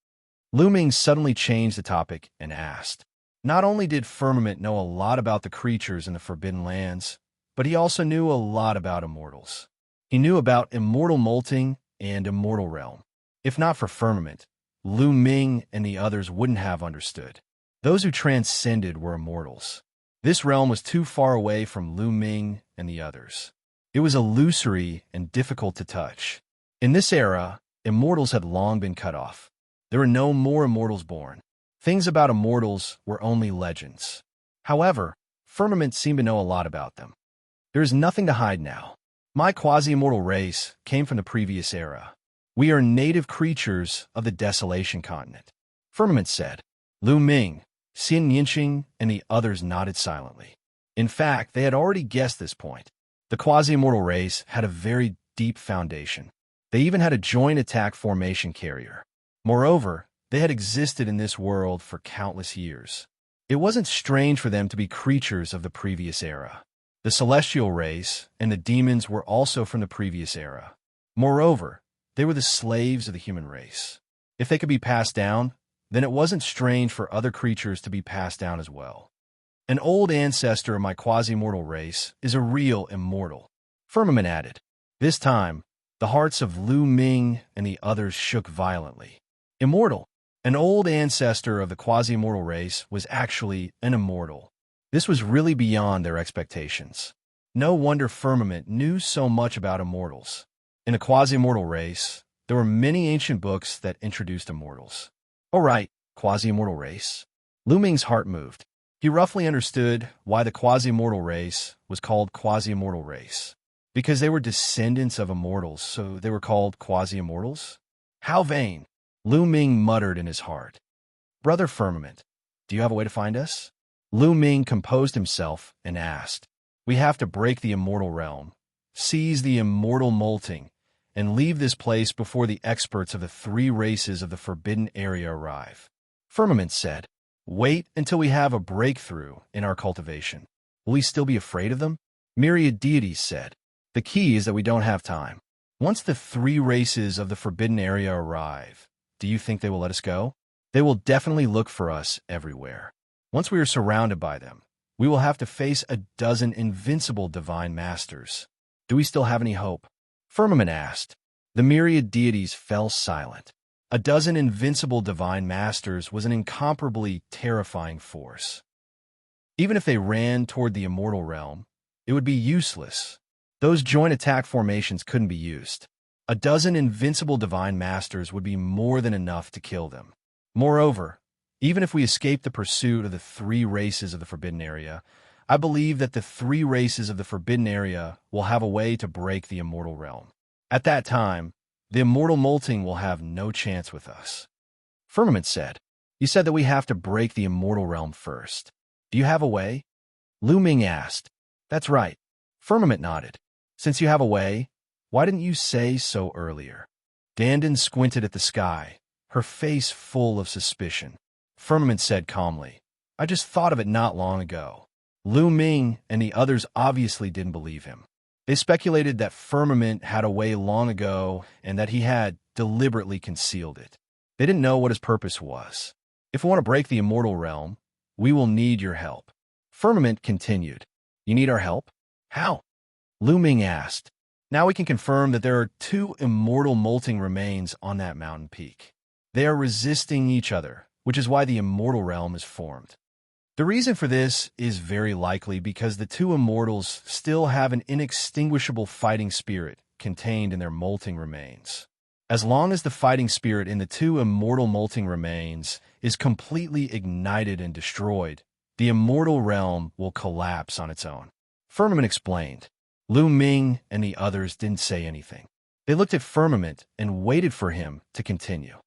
Lu Ming suddenly changed the topic and asked. Not only did Firmament know a lot about the creatures in the Forbidden Lands, but he also knew a lot about immortals. He knew about immortal molting and immortal realm. If not for Firmament, Lu Ming and the others wouldn't have understood. Those who transcended were immortals. This realm was too far away from Lu Ming and the others. It was illusory and difficult to touch. In this era, immortals had long been cut off. There were no more immortals born. Things about immortals were only legends. However, Firmament seemed to know a lot about them. There is nothing to hide now. My quasi-immortal race came from the previous era. We are native creatures of the Desolation continent. Firmament said. Lu Ming, Xianxia, and the others nodded silently. In fact, they had already guessed this point. The quasi-immortal race had a very deep foundation. They even had a joint attack formation carrier. Moreover, they had existed in this world for countless years. It wasn't strange for them to be creatures of the previous era. The celestial race and the demons were also from the previous era. Moreover, they were the slaves of the human race. If they could be passed down, then it wasn't strange for other creatures to be passed down as well. An old ancestor of my quasi-immortal race is a real immortal. Firmament added. This time, the hearts of Lu Ming and the others shook violently. Immortal. An old ancestor of the quasi-immortal race was actually an immortal. This was really beyond their expectations. No wonder Firmament knew so much about immortals. In the quasi-immortal race, there were many ancient books that introduced immortals. All right, quasi-immortal race. Lu Ming's heart moved. He roughly understood why the quasi-immortal race was called quasi-immortal race. Because they were descendants of immortals, so they were called quasi-immortals? How vain! Lu Ming muttered in his heart. Brother Firmament, do you have a way to find us? Lu Ming composed himself and asked. We have to break the immortal realm, seize the immortal molting, and leave this place before the experts of the three races of the forbidden area arrive. Firmament said, wait until we have a breakthrough in our cultivation. Will we still be afraid of them? Myriad deities said, the key is that we don't have time. Once the three races of the forbidden area arrive, do you think they will let us go? They will definitely look for us everywhere. Once we are surrounded by them, we will have to face a dozen invincible divine masters. Do we still have any hope? Firmament asked. The myriad deities fell silent. A dozen invincible divine masters was an incomparably terrifying force. Even if they ran toward the immortal realm, it would be useless. Those joint attack formations couldn't be used. A dozen invincible divine masters would be more than enough to kill them. Moreover, even if we escape the pursuit of the three races of the Forbidden Area, I believe that the three races of the Forbidden Area will have a way to break the immortal realm. At that time, the immortal molting will have no chance with us. Firmament said, you said that we have to break the immortal realm first. Do you have a way? Lu Ming asked. That's right. Firmament nodded. Since you have a way, why didn't you say so earlier? Dandan squinted at the sky, her face full of suspicion. Firmament said calmly, I just thought of it not long ago. Lu Ming and the others obviously didn't believe him. They speculated that Firmament had a way long ago and that he had deliberately concealed it. They didn't know what his purpose was. If we want to break the immortal realm, we will need your help. Firmament continued. You need our help? How? Lu Ming asked. Now we can confirm that there are two immortal molting remains on that mountain peak. They are resisting each other, which is why the immortal realm is formed. The reason for this is very likely because the two immortals still have an inextinguishable fighting spirit contained in their molting remains. As long as the fighting spirit in the two immortal molting remains is completely ignited and destroyed, the immortal realm will collapse on its own. Firmament explained. Lu Ming and the others didn't say anything. They looked at Firmament and waited for him to continue.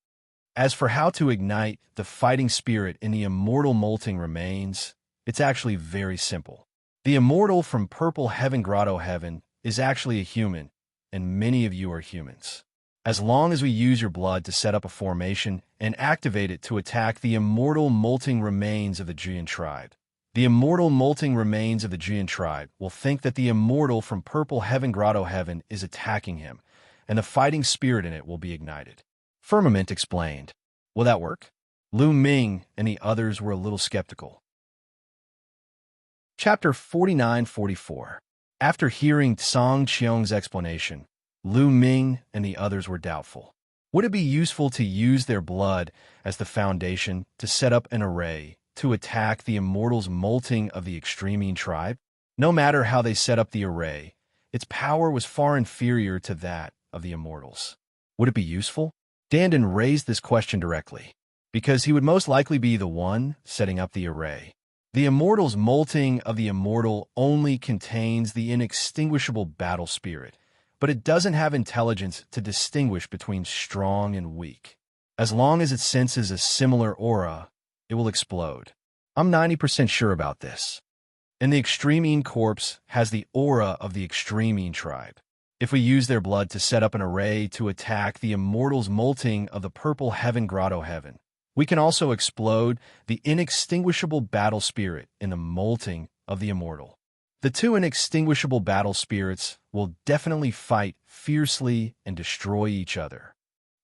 As for how to ignite the fighting spirit in the immortal molting remains, it's actually very simple. The immortal from Purple Heaven Grotto Heaven is actually a human, and many of you are humans. As long as we use your blood to set up a formation and activate it to attack the immortal molting remains of the Jian tribe, the immortal molting remains of the Jian tribe will think that the immortal from Purple Heaven Grotto Heaven is attacking him, and the fighting spirit in it will be ignited. Firmament explained. Will that work? Lu Ming and the others were a little skeptical. Chapter 49-44. After hearing Song Qiong's explanation, Lu Ming and the others were doubtful. Would it be useful to use their blood as the foundation to set up an array to attack the immortals molting of the Extreme tribe? No matter how they set up the array, its power was far inferior to that of the immortals. Would it be useful? Dandin raised this question directly, because he would most likely be the one setting up the array. The immortals molting of the immortal only contains the inextinguishable battle spirit, but it doesn't have intelligence to distinguish between strong and weak. As long as it senses a similar aura, it will explode. I'm 90% sure about this. And the Extreme Corpse has the aura of the Extreme tribe. If we use their blood to set up an array to attack the immortals molting of the Purple Heaven Grotto Heaven, we can also explode the inextinguishable battle spirit in the molting of the immortal. The two inextinguishable battle spirits will definitely fight fiercely and destroy each other.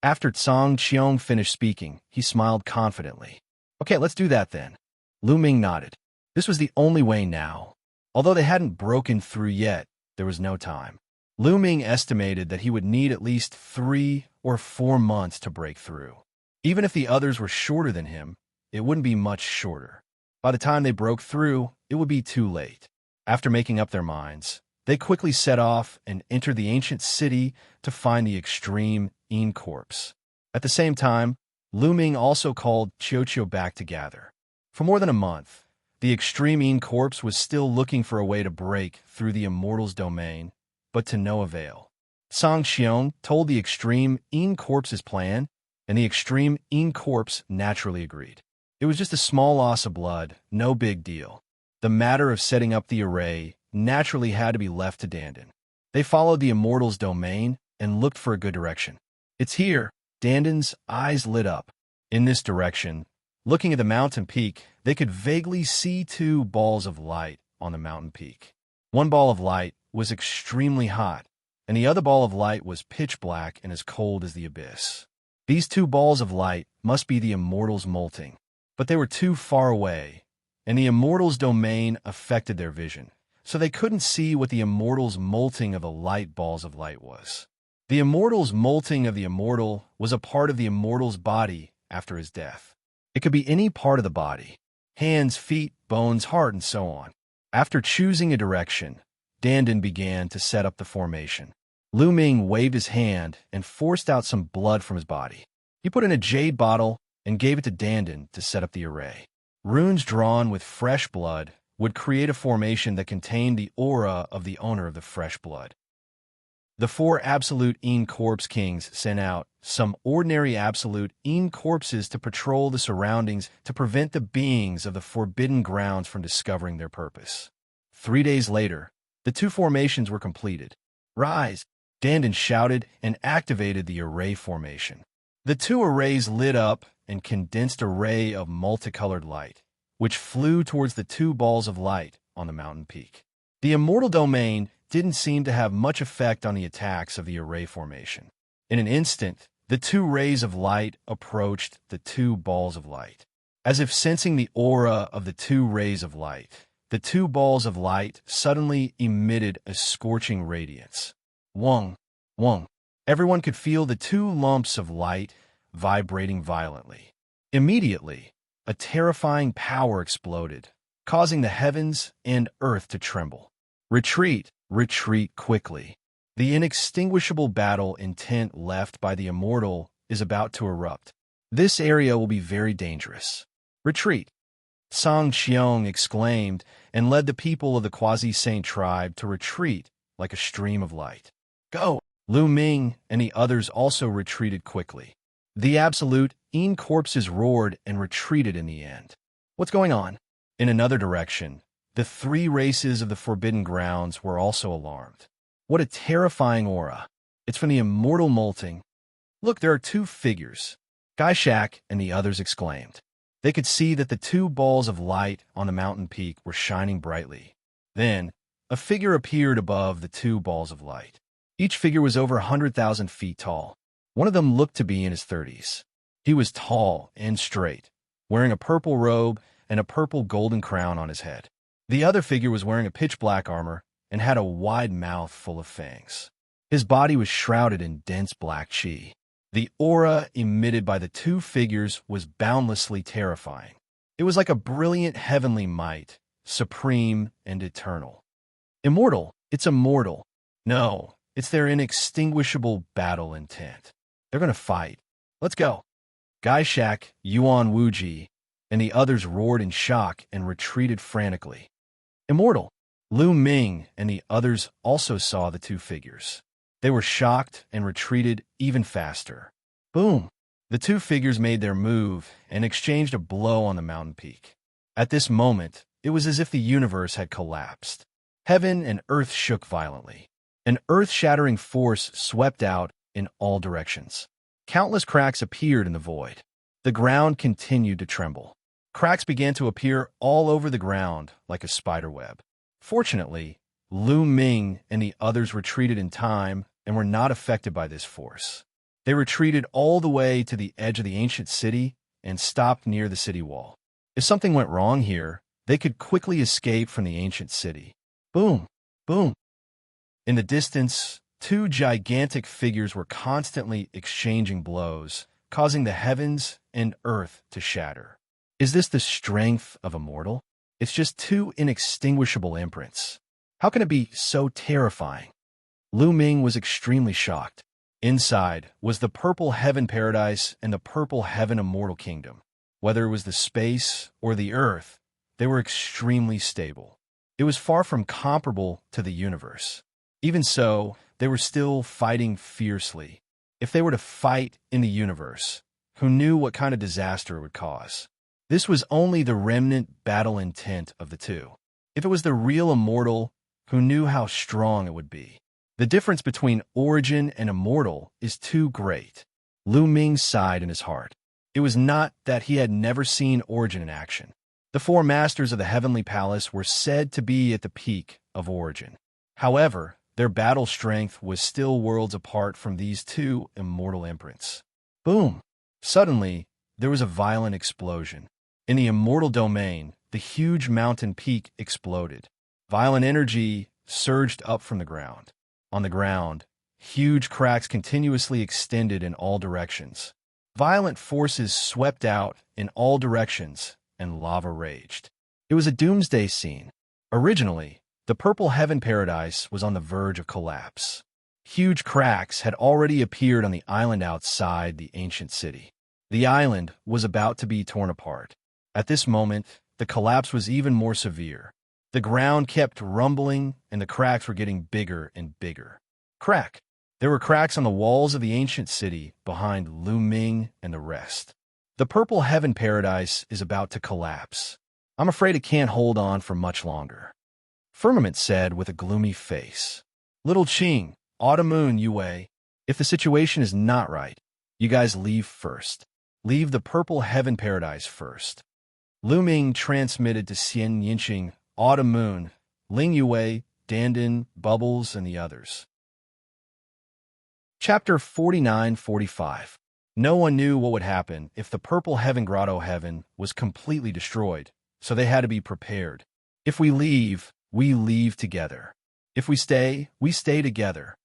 After Song Qiong finished speaking, he smiled confidently. Okay, let's do that then. Lu Ming nodded. This was the only way now. Although they hadn't broken through yet, there was no time. Lu Ming estimated that he would need at least 3 or 4 months to break through. Even if the others were shorter than him, it wouldn't be much shorter. By the time they broke through, it would be too late. After making up their minds, they quickly set off and entered the ancient city to find the Extreme Corpse. At the same time, Lu Ming also called Qiuqiu back to gather. For more than a month, the Extreme Corpse was still looking for a way to break through the Immortal's domain, but to no avail. Song Qiong told the Extreme Corpse's plan, and the Extreme Corpse naturally agreed. It was just a small loss of blood, no big deal. The matter of setting up the array naturally had to be left to Dandin. They followed the Immortal's domain and looked for a good direction. It's here. Dandin's eyes lit up. In this direction, looking at the mountain peak, they could vaguely see 2 balls of light on the mountain peak. One ball of light was extremely hot, and the other ball of light was pitch black and as cold as the abyss. These 2 balls of light must be the Immortals molting, but they were too far away, and the Immortals' domain affected their vision, so they couldn't see what the Immortals' molting of the light balls of light was. The Immortals' molting of the Immortal was a part of the Immortal's body after his death. It could be any part of the body: hands, feet, bones, heart, and so on. After choosing a direction, Dandin began to set up the formation. Lu Ming waved his hand and forced out some blood from his body. He put in a jade bottle and gave it to Dandin to set up the array. Runes drawn with fresh blood would create a formation that contained the aura of the owner of the fresh blood. The 4 Absolute Corpse Kings sent out some ordinary Absolute Corpses to patrol the surroundings to prevent the beings of the Forbidden Grounds from discovering their purpose. 3 days later, the 2 formations were completed. Rise! Dandin shouted and activated the array formation. The 2 arrays lit up and condensed a ray of multicolored light, which flew towards the 2 balls of light on the mountain peak. The Immortal Domain didn't seem to have much effect on the attacks of the array formation. In an instant, the 2 rays of light approached the 2 balls of light. As if sensing the aura of the 2 rays of light, the 2 balls of light suddenly emitted a scorching radiance. Wong, wong. Everyone could feel the 2 lumps of light vibrating violently. Immediately, a terrifying power exploded, causing the heavens and earth to tremble. Retreat, retreat quickly. The inextinguishable battle intent left by the Immortal is about to erupt. This area will be very dangerous. Retreat. Song Qiong exclaimed and led the people of the Quasi-Saint tribe to retreat like a stream of light. Go! Lu Ming and the others also retreated quickly. The Absolute corpses roared and retreated in the end. What's going on? In another direction, the three races of the Forbidden Grounds were also alarmed. What a terrifying aura. It's from the immortal molting. Look, there are two figures. Xianxia and the others exclaimed. They could see that the two balls of light on the mountain peak were shining brightly. Then, a figure appeared above the two balls of light. Each figure was over 100,000 feet tall. One of them looked to be in his 30s. He was tall and straight, wearing a purple robe and a purple golden crown on his head. The other figure was wearing a pitch-black armor and had a wide mouth full of fangs. His body was shrouded in dense black chi. The aura emitted by the two figures was boundlessly terrifying. It was like a brilliant heavenly might, supreme and eternal. Immortal, it's immortal. No, it's their inextinguishable battle intent. They're going to fight. Let's go. Xianxia, Yuan Wuji, and the others roared in shock and retreated frantically. Immortal. Lu Ming and the others also saw the two figures. They were shocked and retreated even faster. Boom! The two figures made their move and exchanged a blow on the mountain peak. At this moment, it was as if the universe had collapsed. Heaven and earth shook violently. An earth-shattering force swept out in all directions. Countless cracks appeared in the void. The ground continued to tremble. Cracks began to appear all over the ground like a spider web. Fortunately, Lu Ming and the others retreated in time and were not affected by this force. They retreated all the way to the edge of the ancient city and stopped near the city wall. If something went wrong here, they could quickly escape from the ancient city. Boom! Boom! In the distance, two gigantic figures were constantly exchanging blows, causing the heavens and earth to shatter. Is this the strength of Immortal? It's just two inextinguishable imprints. How can it be so terrifying? Lu Ming was extremely shocked. Inside was the Purple Heaven Paradise and the Purple Heaven Immortal Kingdom. Whether it was the space or the earth, they were extremely stable. It was far from comparable to the universe. Even so, they were still fighting fiercely. If they were to fight in the universe, who knew what kind of disaster it would cause? This was only the remnant battle intent of the two. If it was the real Immortal, who knew how strong it would be? The difference between Origin and Immortal is too great. Lu Ming sighed in his heart. It was not that he had never seen Origin in action. The four masters of the Heavenly Palace were said to be at the peak of Origin. However, their battle strength was still worlds apart from these two immortal imprints. Boom! Suddenly, there was a violent explosion. In the immortal domain, the huge mountain peak exploded. Violent energy surged up from the ground. On the ground, huge cracks continuously extended in all directions. Violent forces swept out in all directions, and lava raged. It was a doomsday scene. Originally, the Purple Heaven Paradise was on the verge of collapse. Huge cracks had already appeared on the island outside the ancient city. The island was about to be torn apart. At this moment, the collapse was even more severe. The ground kept rumbling, and the cracks were getting bigger and bigger. Crack! There were cracks on the walls of the ancient city behind Lu Ming and the rest. The Purple Heaven Paradise is about to collapse. I'm afraid it can't hold on for much longer. Firmament said with a gloomy face. Little Qing, Autumn Moon, Yue, if the situation is not right, you guys leave first. Leave the Purple Heaven Paradise first. Lu Ming transmitted to Xianxia, Autumn Moon, Ling Yue, Dandan, Bubbles, and the others. Chapter 49-45. No one knew what would happen if the Purple Heaven Grotto Heaven was completely destroyed, so they had to be prepared. If we leave together. If we stay together.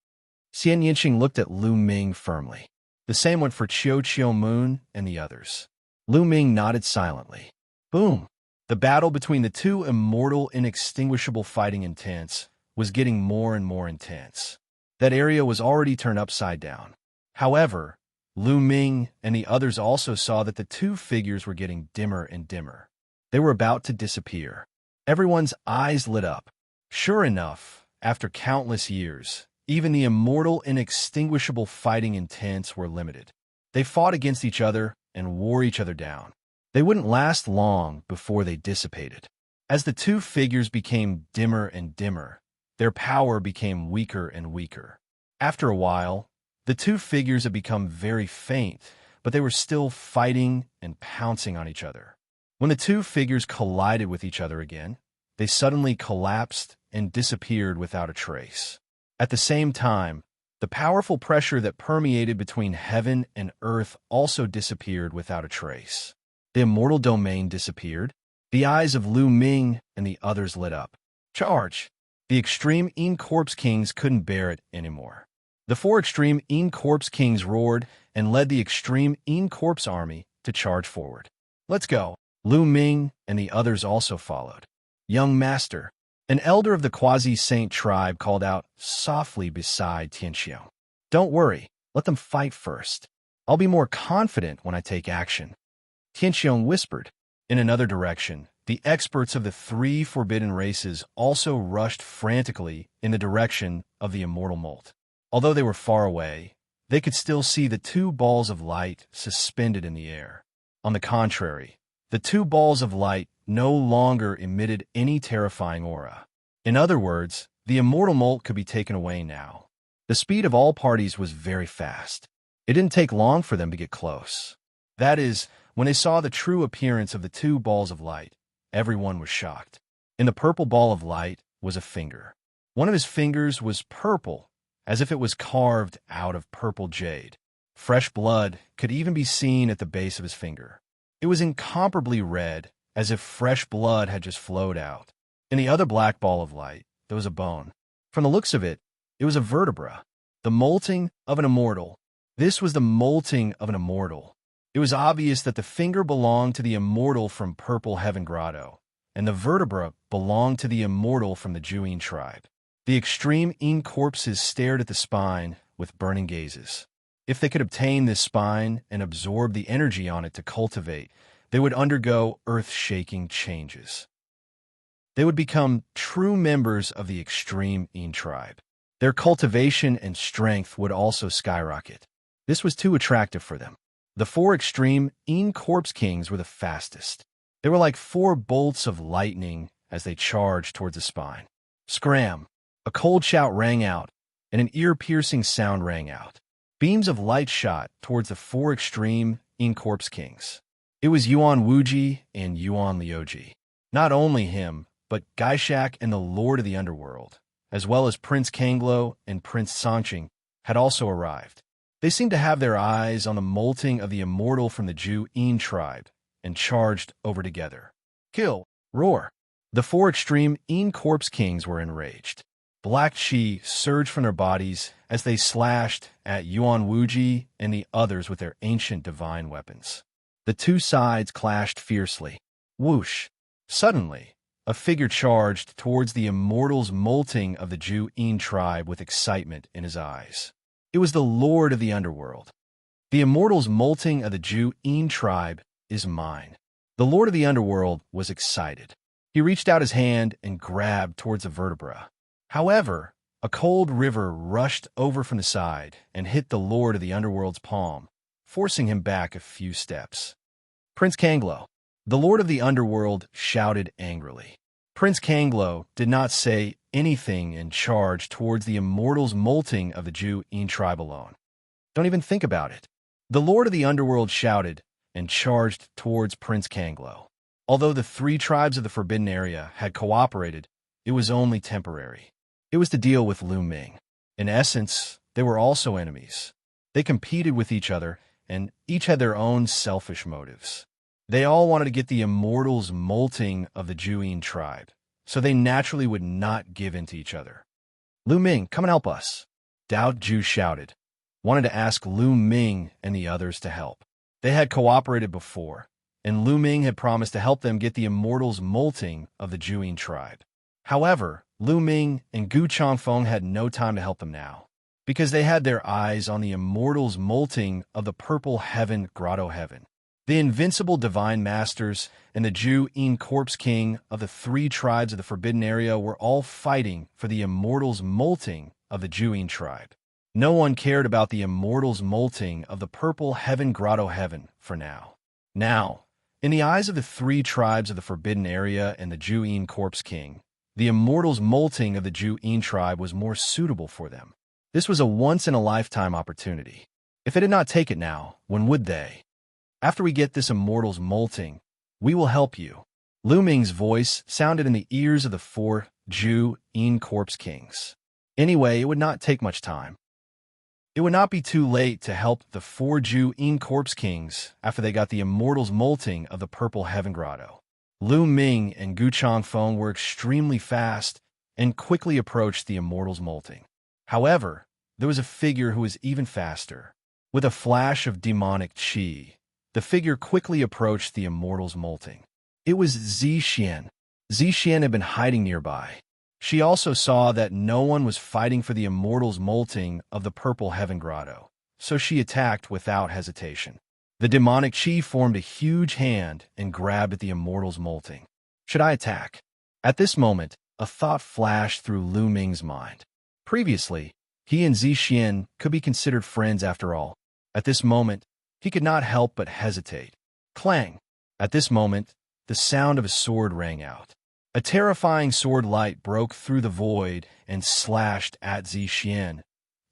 Xianxia looked at Lu Ming firmly. The same went for Qiu Moon and the others. Lu Ming nodded silently. Boom! The battle between the two immortal, inextinguishable fighting intents was getting more and more intense. That area was already turned upside down. However, Lu Ming and the others also saw that the two figures were getting dimmer and dimmer. They were about to disappear. Everyone's eyes lit up. Sure enough, after countless years, even the immortal, inextinguishable fighting intents were limited. They fought against each other and wore each other down. They wouldn't last long before they dissipated. As the two figures became dimmer and dimmer, their power became weaker and weaker. After a while, the two figures had become very faint, but they were still fighting and pouncing on each other. When the two figures collided with each other again, they suddenly collapsed and disappeared without a trace. At the same time, the powerful pressure that permeated between heaven and earth also disappeared without a trace. The immortal domain disappeared. The eyes of Lu Ming and the others lit up. Charge! The extreme Yin Corpse Kings couldn't bear it anymore. The four extreme Yin Corpse Kings roared and led the extreme Yin Corpse army to charge forward. Let's go! Lu Ming and the others also followed. Young Master, an elder of the Quasi-Saint tribe, called out softly beside Xianxia. Don't worry, let them fight first. I'll be more confident when I take action. Xianxia whispered. In another direction, the experts of the three forbidden races also rushed frantically in the direction of the immortal molt. Although they were far away, they could still see the two balls of light suspended in the air. On the contrary, the two balls of light no longer emitted any terrifying aura. In other words, the immortal molt could be taken away now. The speed of all parties was very fast. It didn't take long for them to get close. That is, when they saw the true appearance of the two balls of light, everyone was shocked. In the purple ball of light was a finger. One of his fingers was purple, as if it was carved out of purple jade. Fresh blood could even be seen at the base of his finger. It was incomparably red, as if fresh blood had just flowed out. In the other black ball of light, there was a bone. From the looks of it, it was a vertebra, the molting of an immortal. This was the molting of an immortal. It was obvious that the finger belonged to the immortal from Purple Heaven Grotto, and the vertebra belonged to the immortal from the Juin tribe. The extreme Yin corpses stared at the spine with burning gazes. If they could obtain this spine and absorb the energy on it to cultivate, they would undergo earth-shaking changes. They would become true members of the extreme Yin tribe. Their cultivation and strength would also skyrocket. This was too attractive for them. The four extreme Yin Corpse Kings were the fastest. They were like four bolts of lightning as they charged towards the spine. Scram! A cold shout rang out, and an ear-piercing sound rang out. Beams of light shot towards the four extreme Yin Corpse Kings. It was Yuan Wuji and Yuan Liuji. Not only him, but Gaishak and the Lord of the Underworld, as well as Prince Kanglo and Prince Songqing, had also arrived. They seemed to have their eyes on the molting of the immortal from the Ju-Yin tribe and charged over together. Kill! Roar! The four extreme Yin Corpse Kings were enraged. Black chi surged from their bodies as they slashed at Yuan Wuji and the others with their ancient divine weapons. The two sides clashed fiercely. Whoosh! Suddenly, a figure charged towards the immortal's molting of the Ju-Yin tribe with excitement in his eyes. It was the Lord of the Underworld. The immortal's molting of the Ju-Yin tribe is mine. The Lord of the Underworld was excited. He reached out his hand and grabbed towards the vertebra. However, a cold river rushed over from the side and hit the Lord of the Underworld's palm, forcing him back a few steps. Prince Kanglo. The Lord of the Underworld shouted angrily. Prince Kanglo did not say anything and charged towards the immortal's molting of the Ju-Yin tribe alone. Don't even think about it. The Lord of the Underworld shouted and charged towards Prince Kanglo. Although the three tribes of the Forbidden Area had cooperated, it was only temporary. It was to deal with Lu Ming. In essence, they were also enemies. They competed with each other, and each had their own selfish motives. They all wanted to get the immortal's molting of the Ju-Yin tribe, so they naturally would not give in to each other. Lu Ming, come and help us. Dao Ju shouted, wanted to ask Lu Ming and the others to help. They had cooperated before, and Lu Ming had promised to help them get the immortal's molting of the Ju-Yin tribe. However, Lu Ming and Gu Changfeng had no time to help them now, because they had their eyes on the immortal's molting of the Purple Heaven Grotto Heaven. The invincible divine masters and the Ju-Yin Corpse King of the three tribes of the Forbidden Area were all fighting for the immortal's molting of the Ju-Yin tribe. No one cared about the immortals molting of the purple heaven grotto heaven for now. Now, in the eyes of the three tribes of the Forbidden Area and the Ju'in Corpse King, the immortals molting of the Ju'in tribe was more suitable for them. This was a once-in-a-lifetime opportunity. If they did not take it now, when would they? After we get this immortals molting, we will help you. Lu Ming's voice sounded in the ears of the four Ju'in Corpse Kings. Anyway, it would not take much time. It would not be too late to help the four Ju'in Corpse Kings after they got the immortals molting of the Purple Heaven Grotto. Lu Ming and Gu Changfeng were extremely fast and quickly approached the immortals molting. However, there was a figure who was even faster. With a flash of demonic qi, the figure quickly approached the immortals molting. It was Xianxia. Xianxia had been hiding nearby. She also saw that no one was fighting for the immortals molting of the Purple Heaven Grotto, so she attacked without hesitation. The demonic qi formed a huge hand and grabbed at the immortals molting. Should I attack? At this moment, a thought flashed through Lu Ming's mind. Previously, he and Xianxia could be considered friends after all. At this moment, he could not help but hesitate. Clang! At this moment, the sound of a sword rang out. A terrifying sword light broke through the void and slashed at Xianxia,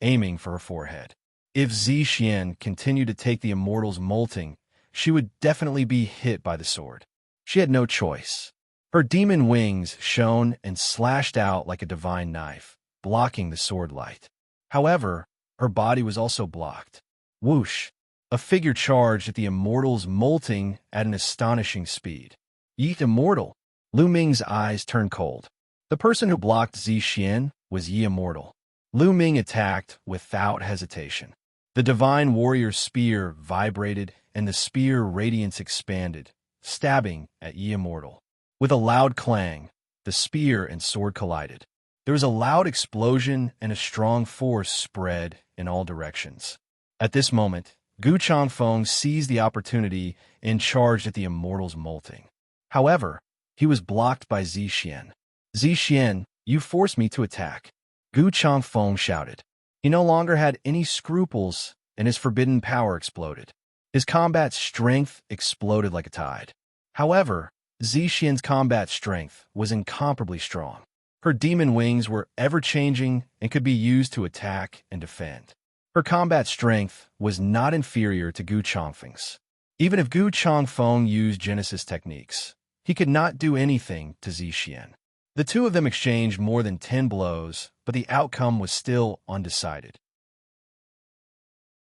aiming for her forehead. If Xianxia continued to take the immortals molting, she would definitely be hit by the sword. She had no choice. Her demon wings shone and slashed out like a divine knife, blocking the sword light. However, her body was also blocked. Whoosh! A figure charged at the immortals molting at an astonishing speed. Yeet immortal! Lu Ming's eyes turned cold. The person who blocked Xianxia was Yi Immortal. Lu Ming attacked without hesitation. The divine warrior's spear vibrated and the spear radiance expanded, stabbing at Yi Immortal. With a loud clang, the spear and sword collided. There was a loud explosion and a strong force spread in all directions. At this moment, Gu Changfeng seized the opportunity and charged at the immortals molting. However, he was blocked by Xianxia. Xianxia, you forced me to attack. Gu Changfeng shouted. He no longer had any scruples, and his forbidden power exploded. His combat strength exploded like a tide. However, Xianxia's combat strength was incomparably strong. Her demon wings were ever-changing and could be used to attack and defend. Her combat strength was not inferior to Gu Changfeng's. Even if Gu Changfeng used Genesis techniques, he could not do anything to Xianxia. The two of them exchanged more than 10 blows, but the outcome was still undecided.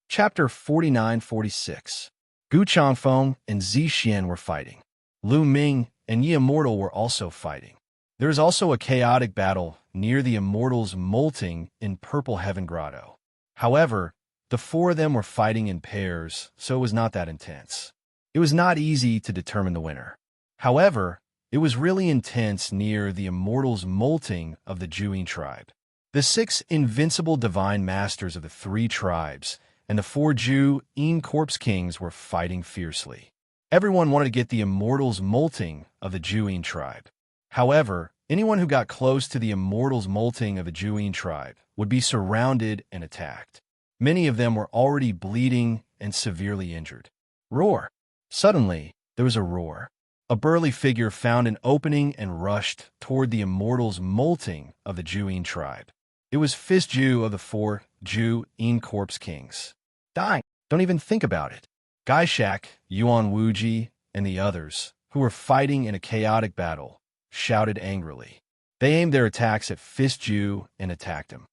Chapter 49-46. Gu Changfeng and Xianxia were fighting. Lu Ming and Yi Immortal were also fighting. There is also a chaotic battle near the immortals molting in Purple Heaven Grotto. However, the four of them were fighting in pairs, so it was not that intense. It was not easy to determine the winner. However, it was really intense near the immortals molting of the Ju'in tribe. The 6 invincible divine masters of the 3 tribes and the 4 Ju'in Corpse Kings were fighting fiercely. Everyone wanted to get the immortals molting of the Ju'in tribe. However, anyone who got close to the immortals molting of the Ju'in tribe would be surrounded and attacked. Many of them were already bleeding and severely injured. Roar! Suddenly, there was a roar. A burly figure found an opening and rushed toward the immortals molting of the Ju'in tribe. It was Fist Ju of the 4 Ju'in Corpse Kings. Die! Don't even think about it. Gaishak, Yuan Wuji, and the others, who were fighting in a chaotic battle, shouted angrily. They aimed their attacks at Fist Ju and attacked him.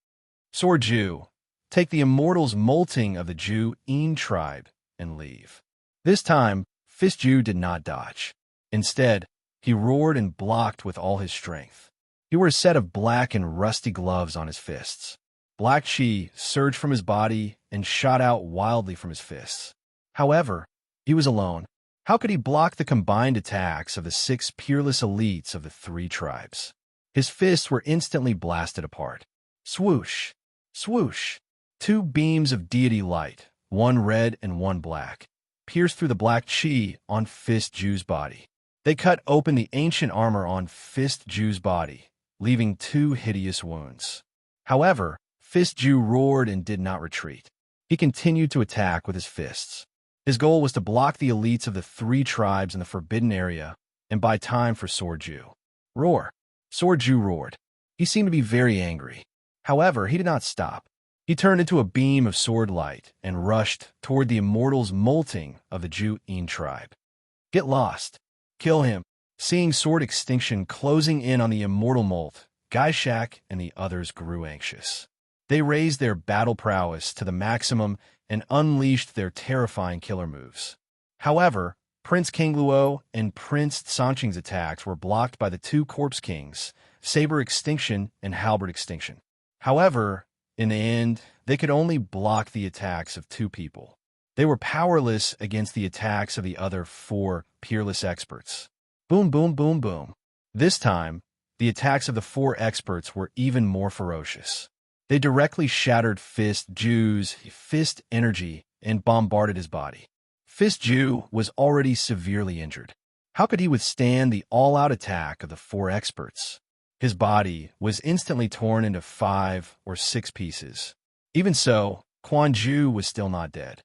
Sword Ju, take the immortals molting of the Ju'in tribe and leave. This time, Fist Ju did not dodge. Instead, he roared and blocked with all his strength. He wore a set of black and rusty gloves on his fists. Black qi surged from his body and shot out wildly from his fists. However, he was alone. How could he block the combined attacks of the 6 peerless elites of the 3 tribes? His fists were instantly blasted apart. Swoosh! Swoosh! 2 beams of deity light, one red and one black, pierced through the black qi on Fist Ju's body. They cut open the ancient armor on Fist Ju's body, leaving 2 hideous wounds. However, Fist Ju roared and did not retreat. He continued to attack with his fists. His goal was to block the elites of the 3 tribes in the forbidden area and buy time for Sword Ju. Roar! Sword Ju roared. He seemed to be very angry. However, he did not stop. He turned into a beam of sword light and rushed toward the immortals molting of the Ju-In tribe. Get lost. Kill him. Seeing sword extinction closing in on the immortal molt, Gaishak and the others grew anxious. They raised their battle prowess to the maximum and unleashed their terrifying killer moves. However, Prince Kingluo and Prince Sanqing's attacks were blocked by the 2 Corpse Kings, Saber Extinction and Halberd Extinction. However, in the end, they could only block the attacks of 2 people. They were powerless against the attacks of the other 4 peerless experts. Boom, boom, boom, boom. This time, the attacks of the 4 experts were even more ferocious. They directly shattered Fist Ju's fist energy and bombarded his body. Fist Ju was already severely injured. How could he withstand the all-out attack of the 4 experts? His body was instantly torn into 5 or 6 pieces. Even so, Quan Ju was still not dead.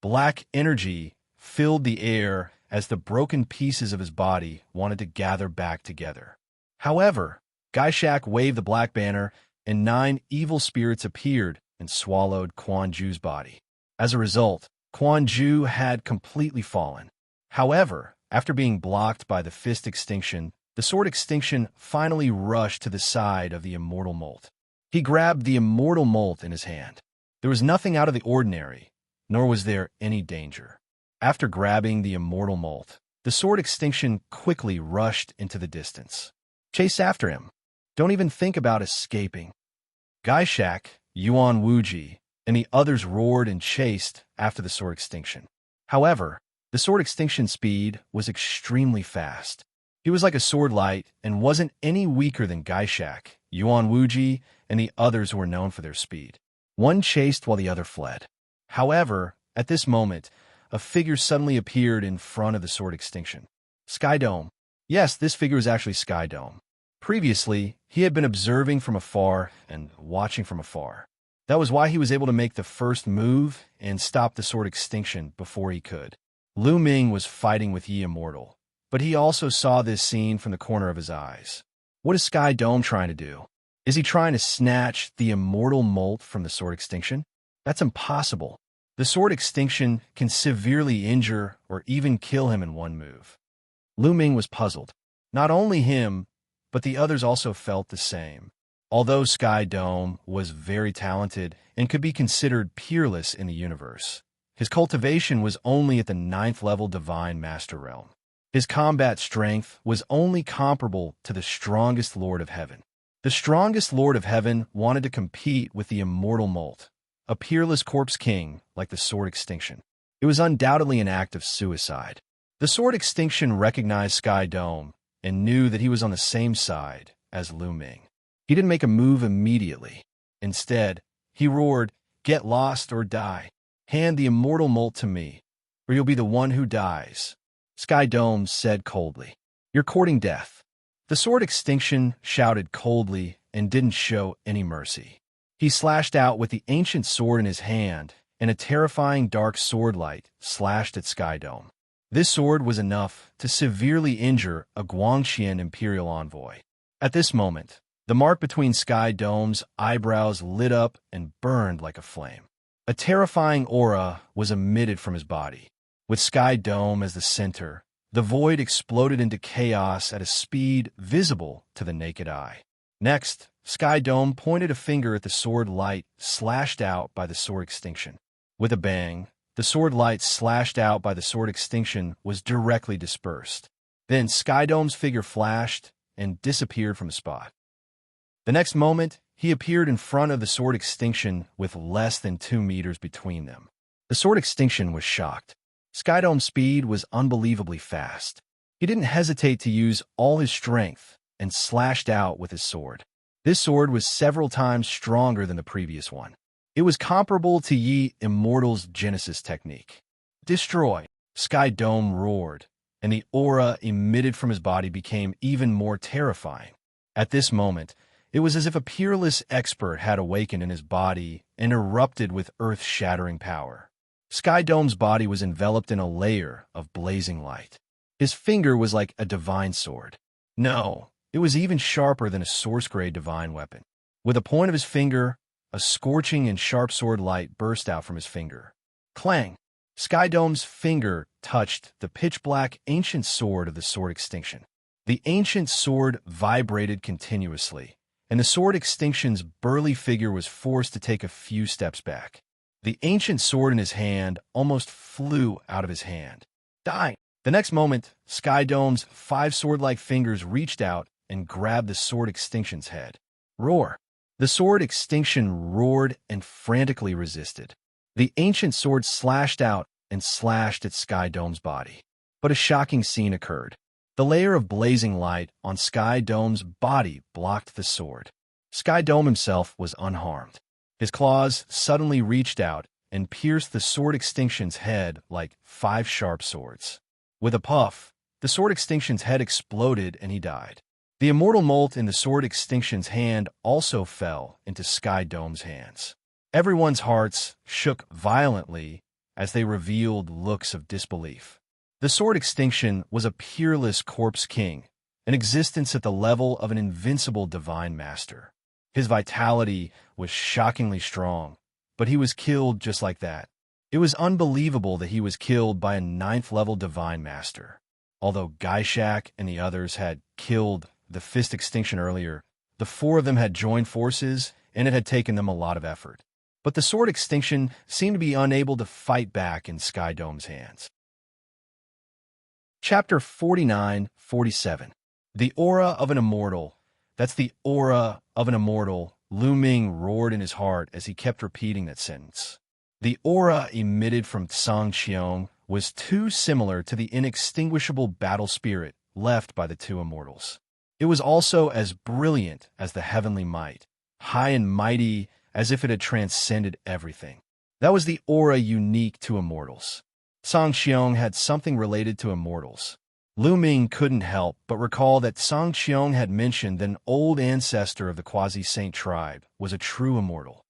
Black energy filled the air as the broken pieces of his body wanted to gather back together. However, Gaishak waved the black banner, and 9 evil spirits appeared and swallowed Quan Ju's body. As a result, Quan Ju had completely fallen. However, after being blocked by the fist extinction, the sword extinction finally rushed to the side of the immortal molt. He grabbed the immortal molt in his hand. There was nothing out of the ordinary, nor was there any danger. After grabbing the immortal molt, the sword extinction quickly rushed into the distance. Chase after him. Don't even think about escaping. Gaishak, Yuan Wuji, and the others roared and chased after the sword extinction. However, the sword extinction speed was extremely fast. He was like a sword light and wasn't any weaker than Gaishak, Yuan Wuji, and the others who were known for their speed. One chased while the other fled. However, at this moment, a figure suddenly appeared in front of the sword extinction. Sky Dome. Yes, this figure was actually Sky Dome. Previously, he had been observing from afar and watching from afar. That was why he was able to make the first move and stop the sword extinction before he could. Lu Ming was fighting with Yi Immortal, but he also saw this scene from the corner of his eyes. What is Sky Dome trying to do? Is he trying to snatch the immortal molt from the sword extinction? That's impossible. The sword extinction can severely injure or even kill him in one move. Lu Ming was puzzled. Not only him, but the others also felt the same. Although Sky Dome was very talented and could be considered peerless in the universe, his cultivation was only at the 9th level Divine Master Realm. His combat strength was only comparable to the strongest Lord of Heaven. The strongest Lord of Heaven wanted to compete with the immortal molt, a peerless corpse king like the sword extinction. It was undoubtedly an act of suicide. The sword extinction recognized Sky Dome and knew that he was on the same side as Lu Ming. He didn't make a move immediately. Instead, he roared, "Get lost or die. Hand the immortal molt to me, or you'll be the one who dies." Sky Dome said coldly, "You're courting death." The sword extinction shouted coldly and didn't show any mercy. He slashed out with the ancient sword in his hand, and a terrifying dark sword light slashed at Sky Dome. This sword was enough to severely injure a Guangxian imperial envoy. At this moment, the mark between Sky Dome's eyebrows lit up and burned like a flame. A terrifying aura was emitted from his body. With Sky Dome as the center, the void exploded into chaos at a speed visible to the naked eye. Next, Sky Dome pointed a finger at the sword light slashed out by the sword extinction. With a bang, the sword light slashed out by the sword extinction was directly dispersed. Then Sky Dome's figure flashed and disappeared from the spot. The next moment, he appeared in front of the sword extinction with less than 2 meters between them. The sword extinction was shocked. Sky Dome's speed was unbelievably fast. He didn't hesitate to use all his strength and slashed out with his sword. This sword was several times stronger than the previous one. It was comparable to Yi Immortal's Genesis technique. Destroy! Sky Dome roared, and the aura emitted from his body became even more terrifying. At this moment, It was as if a peerless expert had awakened in his body and erupted with earth-shattering power. Sky Dome's body was enveloped in a layer of blazing light. His finger was like a divine sword. No, it was even sharper than a source-grade divine weapon. With the point of his finger, a scorching and sharp sword light burst out from his finger. Clang! Sky Dome's finger touched the pitch-black ancient sword of the Sword Extinction. The ancient sword vibrated continuously, and the Sword Extinction's burly figure was forced to take a few steps back. The ancient sword in his hand almost flew out of his hand. Die! The next moment, Sky Dome's 5 sword-like fingers reached out and grabbed the Sword Extinction's head. Roar! The Sword Extinction roared and frantically resisted. The ancient sword slashed out and slashed at Sky Dome's body. But a shocking scene occurred. The layer of blazing light on Sky Dome's body blocked the sword. Sky Dome himself was unharmed. His claws suddenly reached out and pierced the Sword Extinction's head like 5 sharp swords. With a puff, the Sword Extinction's head exploded and he died. The immortal molt in the Sword Extinction's hand also fell into Sky Dome's hands. Everyone's hearts shook violently as they revealed looks of disbelief. The Sword Extinction was a peerless corpse king, an existence at the level of an invincible divine master. His vitality was shockingly strong, but he was killed just like that. It was unbelievable that he was killed by a 9th-level divine master. Although Gaishak and the others had killed the Fist Extinction earlier, the 4 of them had joined forces, and it had taken them a lot of effort. But the Sword Extinction seemed to be unable to fight back in Sky Dome's hands. Chapter 49-47. The Aura of an Immortal. That's the aura of an immortal. Lu Ming roared in his heart as he kept repeating that sentence. The aura emitted from Xianxia was too similar to the inextinguishable battle spirit left by the 2 immortals. It was also as brilliant as the heavenly might, high and mighty as if it had transcended everything. That was the aura unique to immortals. Xianxia had something related to immortals. Lu Ming couldn't help but recall that Xianxia had mentioned that an old ancestor of the Quasi-Saint tribe was a true immortal.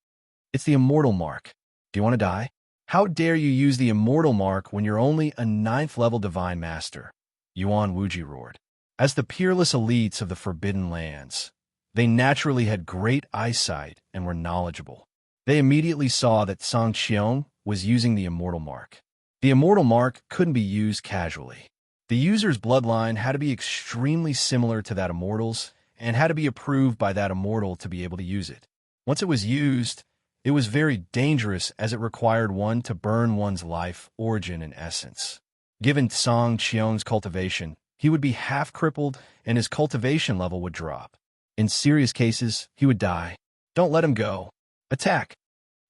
It's the immortal mark. Do you want to die? How dare you use the immortal mark when you're only a 9th-level divine master? Yuan Wuji roared. As the peerless elites of the Forbidden Lands, they naturally had great eyesight and were knowledgeable. They immediately saw that Xianxia was using the immortal mark. The immortal mark couldn't be used casually. The user's bloodline had to be extremely similar to that immortal's and had to be approved by that immortal to be able to use it. Once it was used, it was very dangerous as it required one to burn one's life, origin, and essence. Given Xianxia's cultivation, he would be half-crippled and his cultivation level would drop. In serious cases, he would die. Don't let him go. Attack!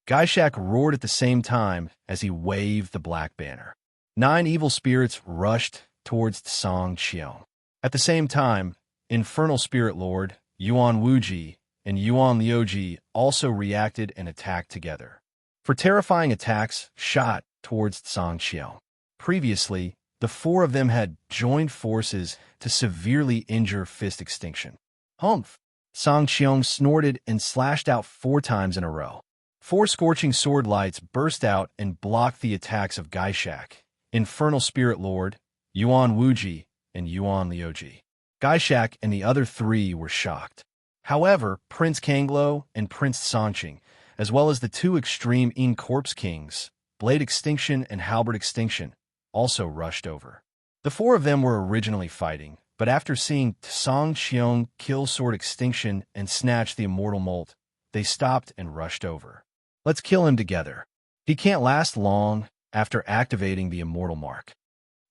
Gaishak roared at the same time as he waved the black banner. 9 evil spirits rushed towards Xianxia. At the same time, Infernal Spirit Lord, Yuan Wuji, and Yuan Liuji also reacted and attacked together. For terrifying attacks shot towards Xianxia. Previously, the 4 of them had joined forces to severely injure Fist Extinction. Humph! Xianxia snorted and slashed out 4 times in a row. 4 scorching sword lights burst out and blocked the attacks of Gaishak, Infernal Spirit Lord, Yuan Wuji, and Yuan Liuji. Gaishak and the other 3 were shocked. However, Prince Kanglo and Prince Sanqing, as well as the 2 extreme in-corpse kings, Blade Extinction and Halberd Extinction, also rushed over. The 4 of them were originally fighting, but after seeing Xianxia kill Sword Extinction and snatch the immortal molt, they stopped and rushed over. Let's kill him together. He can't last long after activating the immortal mark.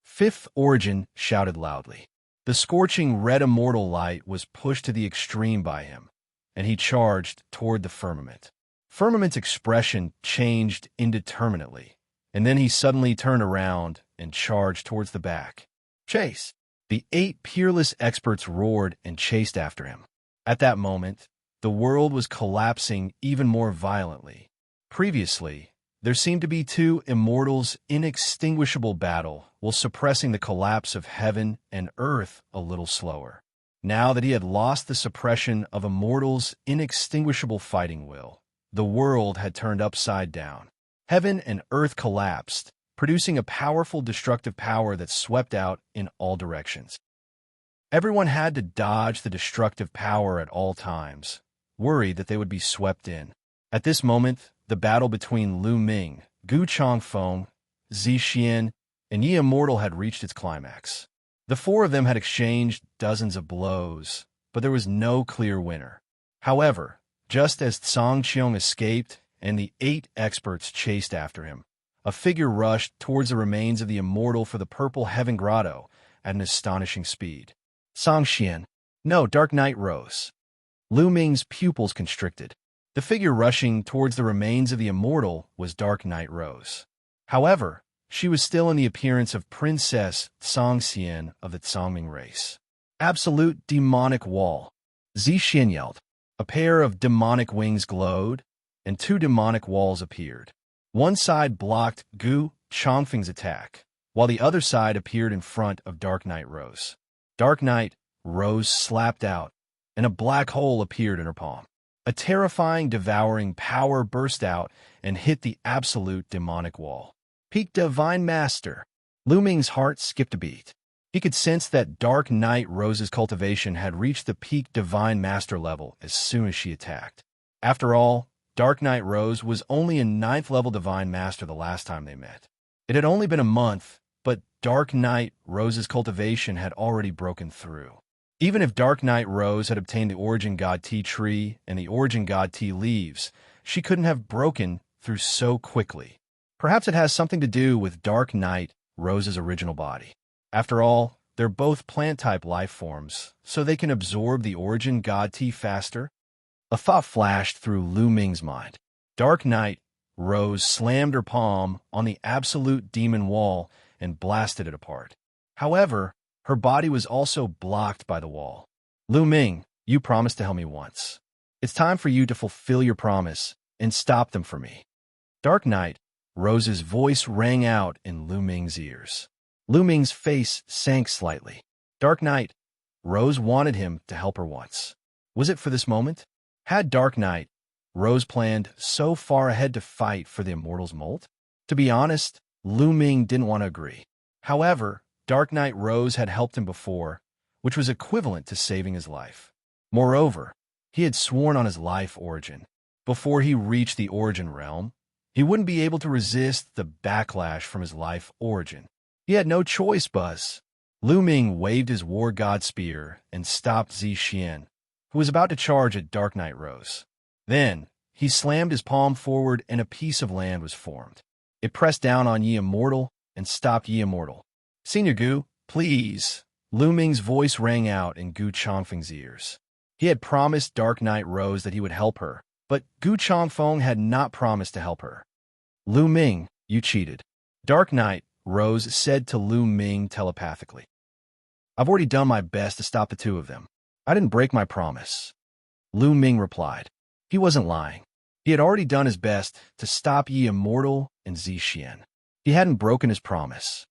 5th Origin shouted loudly. The scorching red immortal light was pushed to the extreme by him, and he charged toward the firmament. Firmament's expression changed indeterminately, and then he suddenly turned around and charged towards the back. Chase! The 8 peerless experts roared and chased after him. At that moment, the world was collapsing even more violently. Previously, there seemed to be 2 immortals' inextinguishable battle while suppressing the collapse of heaven and earth a little slower. Now that he had lost the suppression of Immortal's inextinguishable fighting will, the world had turned upside down. Heaven and earth collapsed, producing a powerful destructive power that swept out in all directions. Everyone had to dodge the destructive power at all times, worried that they would be swept in. At this moment, the battle between Lu Ming, Gu Changfeng, Xianxia, and Yi Immortal had reached its climax. The four of them had exchanged dozens of blows, but there was no clear winner. However, just as Cang Qiong escaped and the 8 experts chased after him, a figure rushed towards the remains of the Immortal for the Purple Heaven Grotto at an astonishing speed. Xianxia. No, Dark Knight rose. Lu Ming's pupils constricted. The figure rushing towards the remains of the Immortal was Dark Knight Rose. However, she was still in the appearance of Princess Xianxia of the Zhongming race. Absolute demonic wall. Xianxia yelled. A pair of demonic wings glowed, and 2 demonic walls appeared. One side blocked Gu Changfeng's attack, while the other side appeared in front of Dark Knight Rose. Dark Knight Rose slapped out, and a black hole appeared in her palm. A terrifying, devouring power burst out and hit the absolute demonic wall. Peak Divine Master. Lu Ming's heart skipped a beat. He could sense that Dark Knight Rose's cultivation had reached the peak Divine Master level as soon as she attacked. After all, Dark Knight Rose was only a 9th level Divine Master the last time they met. It had only been a month, but Dark Knight Rose's cultivation had already broken through. Even if Dark Knight Rose had obtained the Origin God Tea tree and the Origin God Tea leaves, she couldn't have broken through so quickly. Perhaps it has something to do with Dark Knight Rose's original body. After all, they're both plant-type life forms, so they can absorb the Origin God Tea faster. A thought flashed through Lu Ming's mind. Dark Knight Rose slammed her palm on the absolute demon wall and blasted it apart. However, her body was also blocked by the wall. Lu Ming, you promised to help me once. It's time for you to fulfill your promise and stop them for me. Dark Knight Rose's voice rang out in Lu Ming's ears. Lu Ming's face sank slightly. Dark Knight Rose wanted him to help her once. Was it for this moment? Had Dark Knight Rose planned so far ahead to fight for the Immortal's molt? To be honest, Lu Ming didn't want to agree. However, Dark Knight Rose had helped him before, which was equivalent to saving his life. Moreover, he had sworn on his life origin. Before he reached the Origin realm, he wouldn't be able to resist the backlash from his life origin. He had no choice, Buzz. Lu Ming waved his War God Spear and stopped Xianxia, who was about to charge at Dark Knight Rose. Then, he slammed his palm forward and a piece of land was formed. It pressed down on Yi Immortal and stopped Yi Immortal. Senior Gu, please. Lu Ming's voice rang out in Gu Changfeng's ears. He had promised Dark Knight Rose that he would help her, but Gu Changfeng had not promised to help her. Lu Ming, you cheated. Dark Knight Rose said to Lu Ming telepathically. I've already done my best to stop the 2 of them. I didn't break my promise. Lu Ming replied. He wasn't lying. He had already done his best to stop Yi Immortal and Xianxia. He hadn't broken his promise.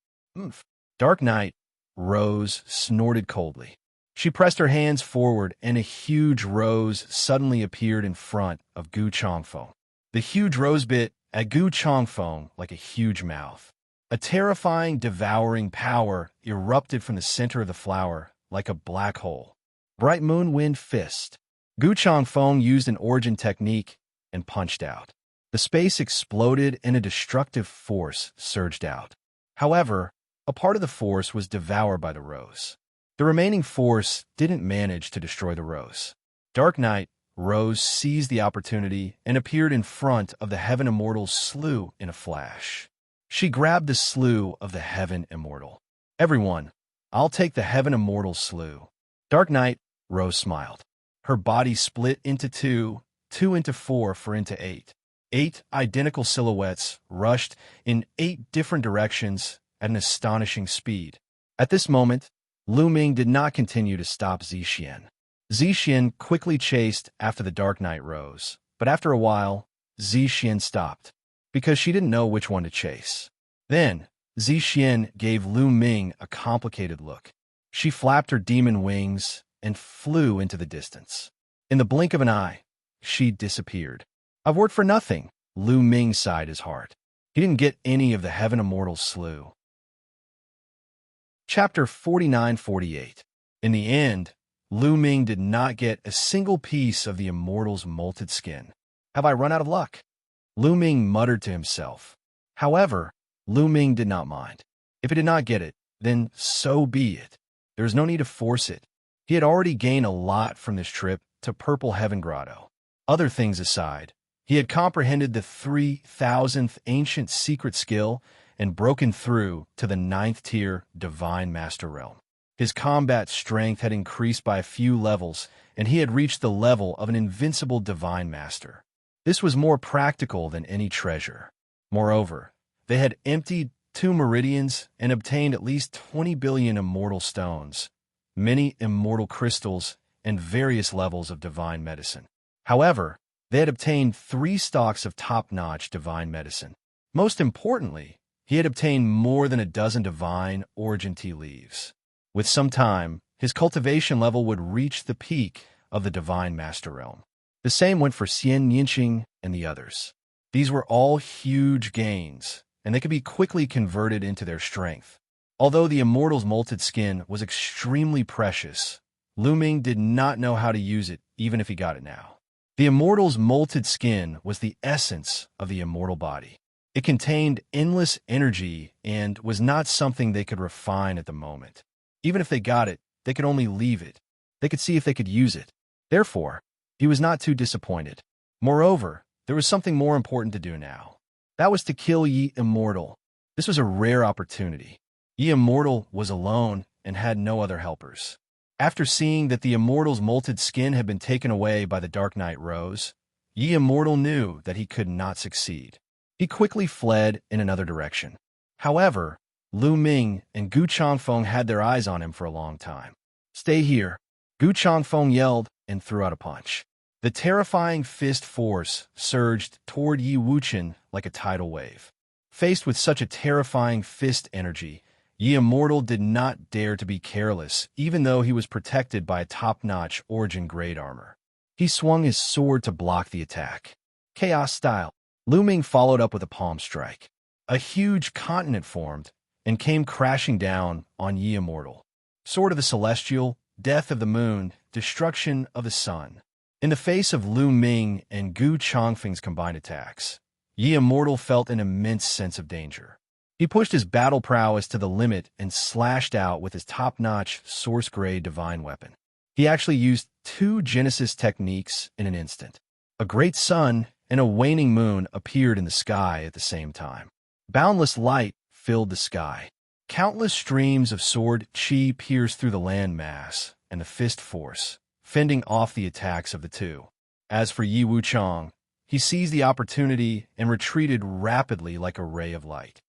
Dark Knight Rose snorted coldly. She pressed her hands forward and a huge rose suddenly appeared in front of Gu Changfeng. The huge rose bit at Gu Changfeng like a huge mouth. A terrifying, devouring power erupted from the center of the flower like a black hole. Bright Moon Wind Fist. Gu Changfeng used an origin technique and punched out. The space exploded and a destructive force surged out. However, a part of the force was devoured by the rose. The remaining force didn't manage to destroy the rose. Dark Knight Rose seized the opportunity and appeared in front of the Heaven Immortal's slough in a flash. She grabbed the slough of the Heaven Immortal. Everyone, I'll take the Heaven Immortal's slough. Dark Knight Rose smiled. Her body split into 2, 2 into 4 into 8. 8 identical silhouettes rushed in 8 different directions at an astonishing speed. At this moment, Lu Ming did not continue to stop Xianxia. Xianxia quickly chased after the Dark Knight Rose, but after a while, Xianxia stopped, because she didn't know which one to chase. Then, Xianxia gave Lu Ming a complicated look. She flapped her demon wings and flew into the distance. In the blink of an eye, she disappeared. "I've worked for nothing," Lu Ming sighed his heart. He didn't get any of the Heaven Immortals' slew. Chapter 49-48. In the end, Lu Ming did not get a single piece of the Immortals' molted skin. "Have I run out of luck?" Lu Ming muttered to himself. However, Lu Ming did not mind. If he did not get it, then so be it. There was no need to force it. He had already gained a lot from this trip to Purple Heaven Grotto. Other things aside, he had comprehended the 3,000th ancient secret skill and broken through to the 9th tier Divine Master Realm. His combat strength had increased by a few levels, and he had reached the level of an invincible Divine Master. This was more practical than any treasure. Moreover, they had emptied 2 meridians and obtained at least 20 billion immortal stones, many immortal crystals, and various levels of divine medicine. However, they had obtained 3 stalks of top-notch divine medicine. Most importantly, he had obtained more than a dozen divine origin tea leaves. With some time, his cultivation level would reach the peak of the Divine Master Realm. The same went for Xianxia and the others. These were all huge gains, and they could be quickly converted into their strength. Although the Immortal's molted skin was extremely precious, Lu Ming did not know how to use it even if he got it now. The Immortal's molted skin was the essence of the immortal body. It contained endless energy and was not something they could refine at the moment. Even if they got it, they could only leave it. They could see if they could use it. Therefore, he was not too disappointed. Moreover, there was something more important to do now. That was to kill Yi Immortal. This was a rare opportunity. Yi Immortal was alone and had no other helpers. After seeing that the Immortal's molted skin had been taken away by the Dark Knight Rose, Yi Immortal knew that he could not succeed. He quickly fled in another direction. However, Lu Ming and Gu Changfeng had their eyes on him for a long time. "Stay here," Gu Changfeng yelled and threw out a punch. The terrifying fist force surged toward Yi Wuchen like a tidal wave. Faced with such a terrifying fist energy, Yi Immortal did not dare to be careless, even though he was protected by a top-notch origin-grade armor. He swung his sword to block the attack. Chaos style, Lu Ming followed up with a palm strike. A huge continent formed and came crashing down on Yi Immortal. Sword of the Celestial, Death of the Moon, Destruction of the Sun. In the face of Lu Ming and Gu Changfeng's combined attacks, Yi Immortal felt an immense sense of danger. He pushed his battle prowess to the limit and slashed out with his top-notch source-grade divine weapon. He actually used 2 Genesis techniques in an instant. A great sun and a waning moon appeared in the sky at the same time. Boundless light filled the sky. Countless streams of sword chi pierced through the land mass and the fist force, fending off the attacks of the two. As for Yi Wuchang, he seized the opportunity and retreated rapidly like a ray of light.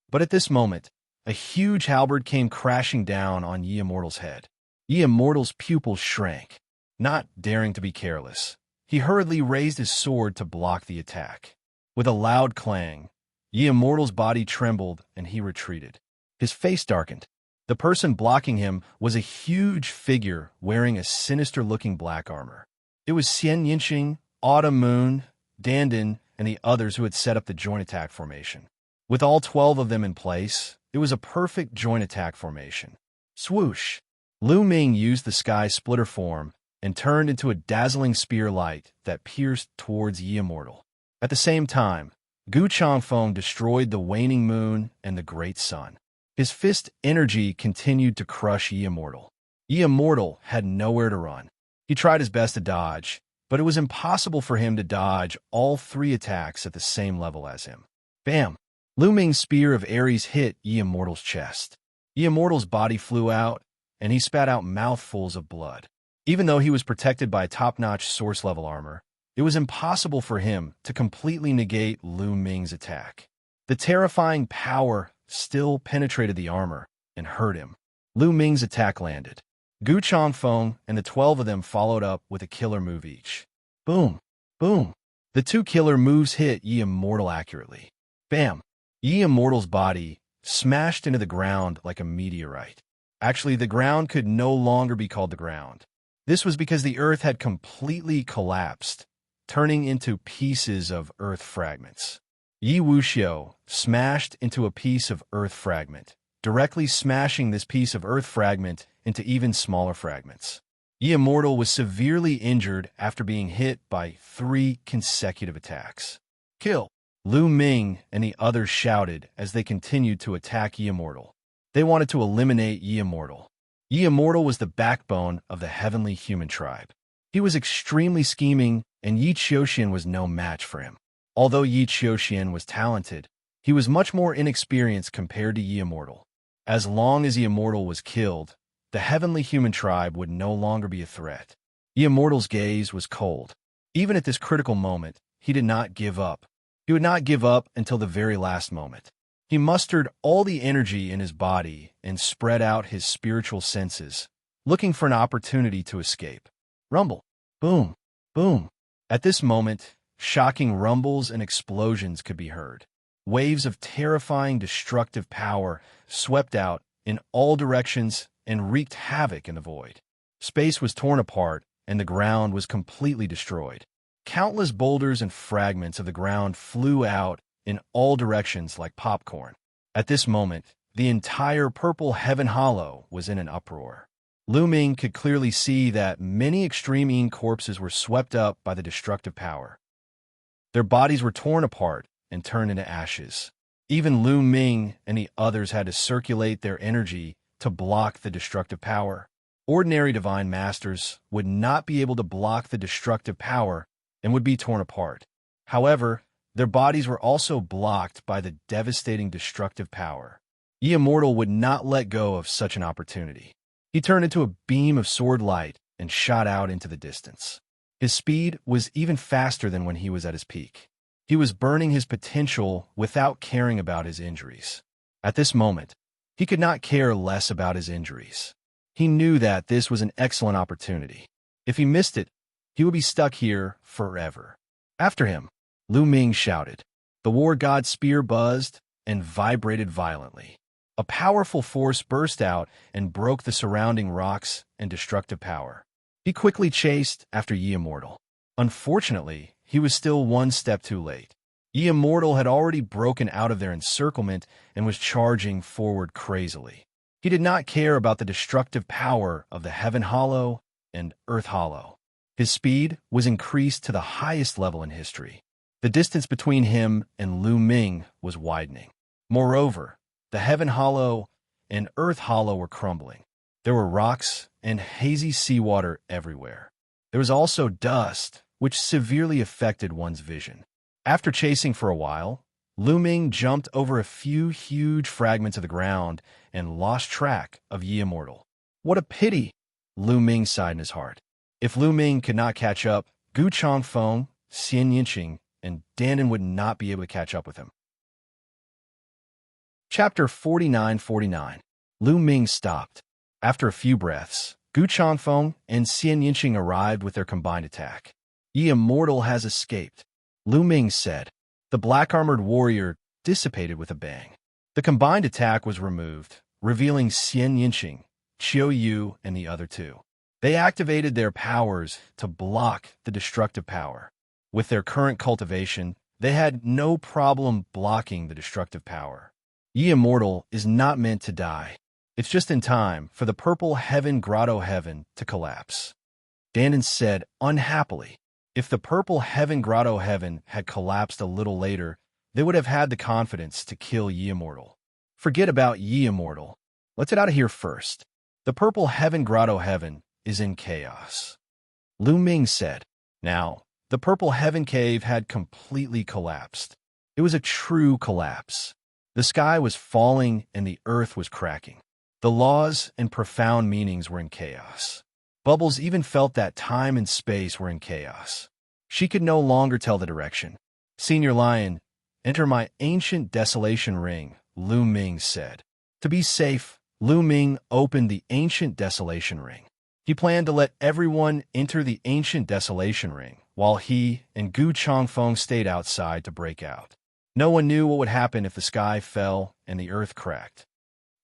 But at this moment, a huge halberd came crashing down on Yi Immortal's head. Yi Immortal's pupils shrank. Not daring to be careless, he hurriedly raised his sword to block the attack. With a loud clang, Yi Immortal's body trembled and he retreated. His face darkened. The person blocking him was a huge figure wearing a sinister-looking black armor. It was Xianxia, Autumn Moon, Dandan, and the others who had set up the joint attack formation. With all 12 of them in place, it was a perfect joint attack formation. Swoosh! Lu Ming used the sky splitter form and turned into a dazzling spear light that pierced towards Yi Immortal. At the same time, Gu Changfeng destroyed the waning moon and the great sun. His fist energy continued to crush Yi Immortal. Yi Immortal had nowhere to run. He tried his best to dodge, but it was impossible for him to dodge all 3 attacks at the same level as him. Bam! Lu Ming's spear of Ares hit Yi Immortal's chest. Yi Immortal's body flew out, and he spat out mouthfuls of blood. Even though he was protected by top-notch source-level armor, it was impossible for him to completely negate Lu Ming's attack. The terrifying power still penetrated the armor and hurt him. Lu Ming's attack landed. Gu Changfeng and the 12 of them followed up with a killer move each. Boom! Boom! The 2 killer moves hit Yi Immortal accurately. Bam! Yi Immortal's body smashed into the ground like a meteorite. Actually, the ground could no longer be called the ground. This was because the earth had completely collapsed, turning into pieces of earth fragments. Wuxia smashed into a piece of earth fragment, directly smashing this piece of earth fragment into even smaller fragments. Immortal was severely injured after being hit by 3 consecutive attacks. Kill! Lu Ming and the others shouted as they continued to attack Immortal. They wanted to eliminate Immortal. Immortal was the backbone of the heavenly human tribe. He was extremely scheming, and Xianxia was no match for him. Although Xianxia was talented, he was much more inexperienced compared to Immortal. As long as Immortal was killed, the heavenly human tribe would no longer be a threat. Immortal's gaze was cold. Even at this critical moment, he did not give up. He would not give up until the very last moment. He mustered all the energy in his body and spread out his spiritual senses, looking for an opportunity to escape. Rumble. Boom. Boom. At this moment, shocking rumbles and explosions could be heard. Waves of terrifying, destructive power swept out in all directions and wreaked havoc in the void. Space was torn apart, and the ground was completely destroyed. Countless boulders and fragments of the ground flew out in all directions like popcorn. At this moment, the entire purple heaven hollow was in an uproar. Lu Ming could clearly see that many extreme corpses were swept up by the destructive power. Their bodies were torn apart and turned into ashes. Even Lu Ming and the others had to circulate their energy to block the destructive power. Ordinary divine masters would not be able to block the destructive power and would be torn apart. However, their bodies were also blocked by the devastating destructive power. Immortal would not let go of such an opportunity. He turned into a beam of sword light and shot out into the distance. His speed was even faster than when he was at his peak. He was burning his potential without caring about his injuries. At this moment, he could not care less about his injuries. He knew that this was an excellent opportunity. If he missed it, he would be stuck here forever. After him, Lu Ming shouted. The war god's spear buzzed and vibrated violently. A powerful force burst out and broke the surrounding rocks and destructive power. He quickly chased after Immortal. Unfortunately, he was still one step too late. Immortal had already broken out of their encirclement and was charging forward crazily. He did not care about the destructive power of the Heaven Hollow and Earth Hollow. His speed was increased to the highest level in history. The distance between him and Lu Ming was widening. Moreover, the Heaven Hollow and Earth Hollow were crumbling. There were rocks and hazy seawater everywhere. There was also dust, which severely affected one's vision. After chasing for a while, Lu Ming jumped over a few huge fragments of the ground and lost track of Immortal. What a pity, Lu Ming sighed in his heart. If Lu Ming could not catch up, Gu Changfeng, Xianxia, and Dandan would not be able to catch up with him. Chapter 49-49. Lu Ming stopped. After a few breaths, Gu Changfeng and Xianxia arrived with their combined attack. Immortal has escaped, Lu Ming said. The black-armored warrior dissipated with a bang. The combined attack was removed, revealing Xianxia, Qiu Yu, and the other two. They activated their powers to block the destructive power. With their current cultivation, they had no problem blocking the destructive power. Immortal is not meant to die. It's just in time for the purple heaven grotto heaven to collapse. Dandan said unhappily. If the purple heaven grotto heaven had collapsed a little later, they would have had the confidence to kill Immortal. Forget about Immortal. Let's get out of here first. The purple heaven grotto heaven is in chaos. Lu Ming said. Now, the purple heaven cave had completely collapsed. It was a true collapse. The sky was falling and the earth was cracking. The laws and profound meanings were in chaos. Bubbles even felt that time and space were in chaos. She could no longer tell the direction. Senior Lion, enter my ancient desolation ring, Lu Ming said. To be safe, Lu Ming opened the ancient desolation ring. He planned to let everyone enter the ancient desolation ring, while he and Gu Changfeng stayed outside to break out. No one knew what would happen if the sky fell and the earth cracked.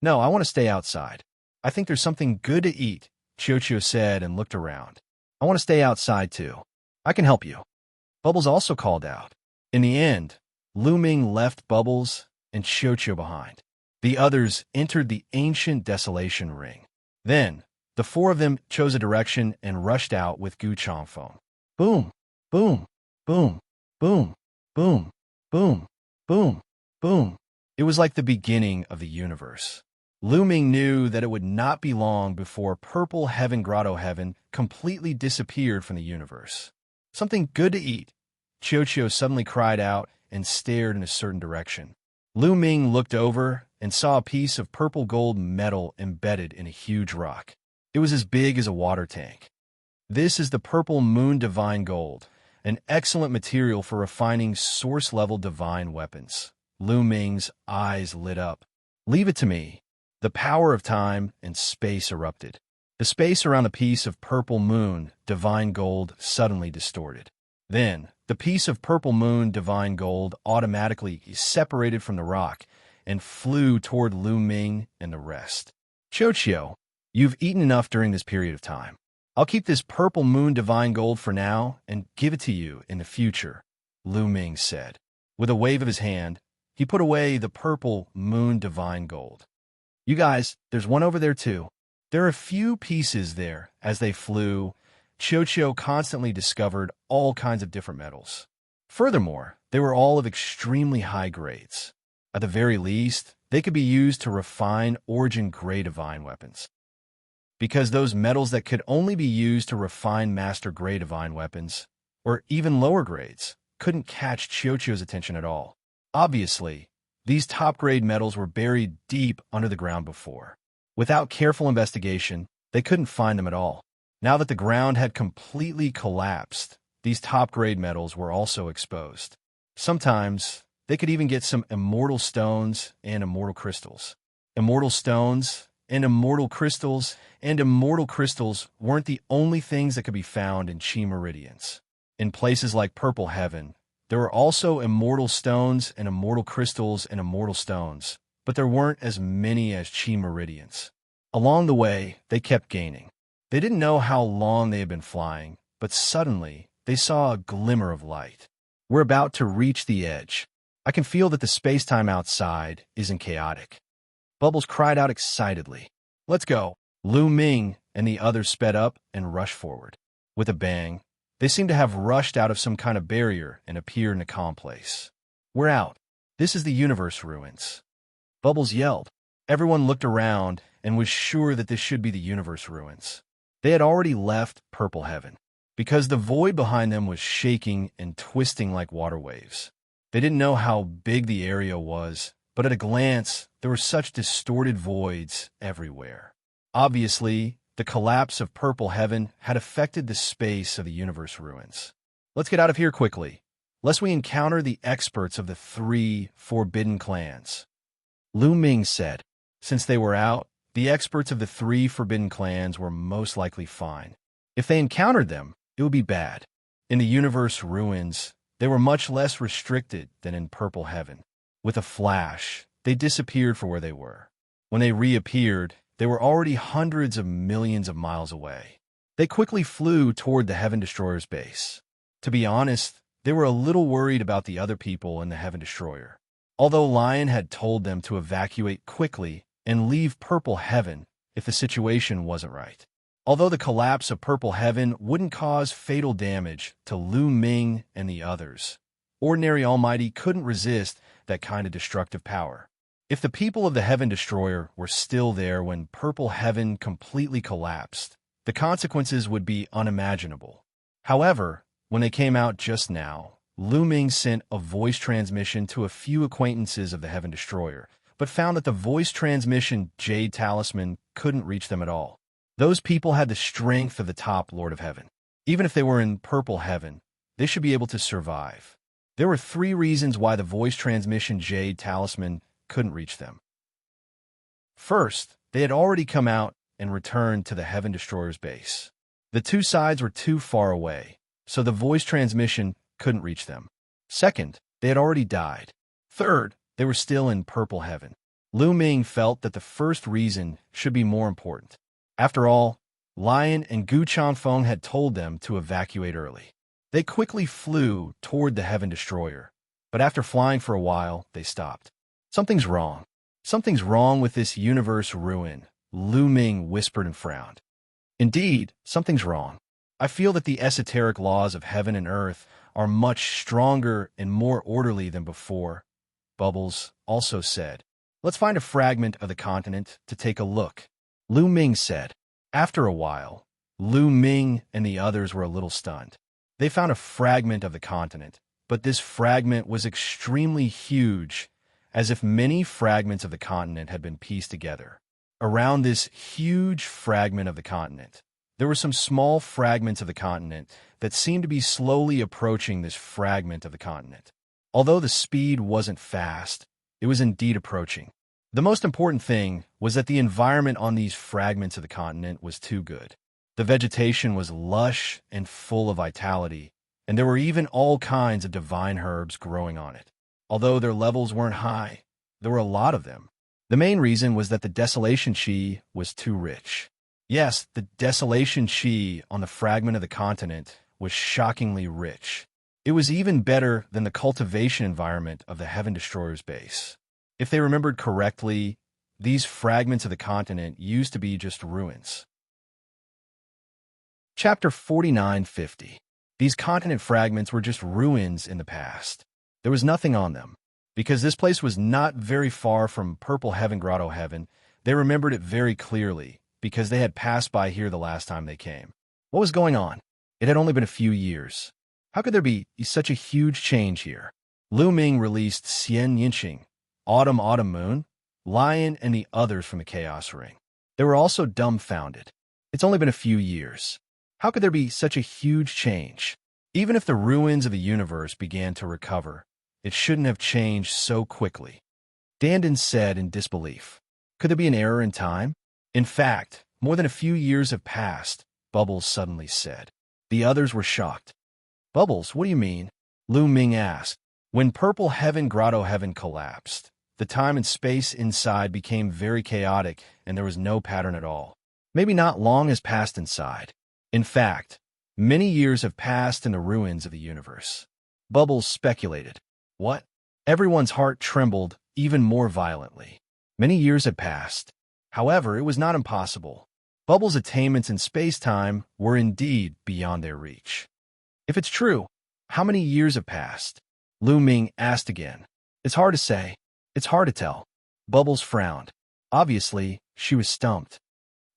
No, I want to stay outside. I think there's something good to eat, Xianxia said and looked around. I want to stay outside too. I can help you. Bubbles also called out. In the end, Lu Ming left Bubbles and Xianxia behind. The others entered the ancient desolation ring. Then, the four of them chose a direction and rushed out with Gu Changfeng. Boom, boom, boom, boom, boom, boom, boom, boom. It was like the beginning of the universe. Lu Ming knew that it would not be long before Purple Heaven Grotto Heaven completely disappeared from the universe. Something good to eat, Xianxia suddenly cried out and stared in a certain direction. Lu Ming looked over and saw a piece of purple gold metal embedded in a huge rock. It was as big as a water tank. This is the Purple Moon Divine Gold, an excellent material for refining source-level divine weapons. Lu Ming's eyes lit up. Leave it to me. The power of time and space erupted. The space around the piece of Purple Moon Divine Gold suddenly distorted. Then, the piece of Purple Moon Divine Gold automatically separated from the rock and flew toward Lu Ming and the rest. Xianxia, you've eaten enough during this period of time. I'll keep this Purple Moon Divine Gold for now and give it to you in the future, Lu Ming said. With a wave of his hand, he put away the Purple Moon Divine Gold. You guys, there's one over there too. There are a few pieces there. As they flew, Xianxia constantly discovered all kinds of different metals. Furthermore, they were all of extremely high grades. At the very least, they could be used to refine origin-grade divine weapons. Because those metals that could only be used to refine master-grade divine weapons, or even lower grades, couldn't catch Xianxia's attention at all. Obviously, these top-grade metals were buried deep under the ground before. Without careful investigation, they couldn't find them at all. Now that the ground had completely collapsed, these top-grade metals were also exposed. Sometimes, they could even get some immortal stones and immortal crystals. Immortal stones and immortal crystals weren't the only things that could be found in Qi meridians. In places like Purple Heaven, there were also immortal stones and immortal crystals and immortal stones, but there weren't as many as Qi meridians. Along the way, they kept gaining. They didn't know how long they had been flying, but suddenly, they saw a glimmer of light. We're about to reach the edge. I can feel that the space-time outside isn't chaotic. Bubbles cried out excitedly. Let's go. Lu Ming and the others sped up and rushed forward. With a bang, they seemed to have rushed out of some kind of barrier and appeared in a calm place. We're out. This is the universe ruins. Bubbles yelled. Everyone looked around and was sure that this should be the universe ruins. They had already left Purple Heaven, because the void behind them was shaking and twisting like water waves. They didn't know how big the area was, but at a glance, there were such distorted voids everywhere. Obviously, the collapse of Purple Heaven had affected the space of the universe ruins. Let's get out of here quickly, lest we encounter the experts of the 3 forbidden clans. Lu Ming said. Since they were out, the experts of the 3 forbidden clans were most likely fine. If they encountered them, it would be bad. In the universe ruins, they were much less restricted than in Purple Heaven. With a flash, they disappeared from where they were. When they reappeared, they were already hundreds of millions of miles away. They quickly flew toward the Heaven Destroyer's base. To be honest, they were a little worried about the other people in the Heaven Destroyer. Although Lion had told them to evacuate quickly and leave Purple Heaven if the situation wasn't right. Although the collapse of Purple Heaven wouldn't cause fatal damage to Lu Ming and the others, Ordinary Almighty couldn't resist that kind of destructive power. If the people of the Heaven Destroyer were still there when Purple Heaven completely collapsed, the consequences would be unimaginable. However, when they came out just now, Lu Ming sent a voice transmission to a few acquaintances of the Heaven Destroyer, but found that the voice transmission Jade Talisman couldn't reach them at all. Those people had the strength of the top Lord of Heaven. Even if they were in Purple Heaven, they should be able to survive. There were 3 reasons why the voice transmission Jade Talisman couldn't reach them. First, they had already come out and returned to the Heaven Destroyer's base. The 2 sides were too far away, so the voice transmission couldn't reach them. Second, they had already died. Third, they were still in Purple Heaven. Lu Ming felt that the first reason should be more important. After all, Lion and Gu Chanfeng had told them to evacuate early. They quickly flew toward the Heaven Destroyer, but after flying for a while, they stopped. Something's wrong. Something's wrong with this universe ruin, Lu Ming whispered and frowned. Indeed, something's wrong. I feel that the esoteric laws of heaven and earth are much stronger and more orderly than before, Bubbles also said. Let's find a fragment of the continent to take a look, Lu Ming said. After a while, Lu Ming and the others were a little stunned. They found a fragment of the continent, but this fragment was extremely huge, as if many fragments of the continent had been pieced together. Around this huge fragment of the continent, there were some small fragments of the continent that seemed to be slowly approaching this fragment of the continent. Although the speed wasn't fast, it was indeed approaching. The most important thing was that the environment on these fragments of the continent was too good. The vegetation was lush and full of vitality, and there were even all kinds of divine herbs growing on it. Although their levels weren't high, there were a lot of them. The main reason was that the desolation chi was too rich. Yes, the desolation chi on the fragment of the continent was shockingly rich. It was even better than the cultivation environment of the Heaven Destroyer's base. If they remembered correctly, these fragments of the continent used to be just ruins. Chapter 4950. These continent fragments were just ruins in the past. There was nothing on them. Because this place was not very far from Purple Heaven Grotto Heaven, they remembered it very clearly, because they had passed by here the last time they came. What was going on? It had only been a few years. How could there be such a huge change here? Lu Ming released Xianxia, Autumn Moon, Lion, and the others from the Chaos Ring. They were also dumbfounded. It's only been a few years. How could there be such a huge change? Even if the ruins of the universe began to recover, it shouldn't have changed so quickly. Dandin said in disbelief. Could there be an error in time? In fact, more than a few years have passed, Bubbles suddenly said. The others were shocked. Bubbles, what do you mean? Lu Ming asked. When Purple Heaven Grotto Heaven collapsed, the time and space inside became very chaotic and there was no pattern at all. Maybe not long has passed inside. In fact, many years have passed in the ruins of the universe. Bubbles speculated. What? Everyone's heart trembled even more violently. Many years had passed. However, it was not impossible. Bubbles' attainments in space-time were indeed beyond their reach. If it's true, how many years have passed? Lu Ming asked again. It's hard to say. It's hard to tell. Bubbles frowned. Obviously, she was stumped.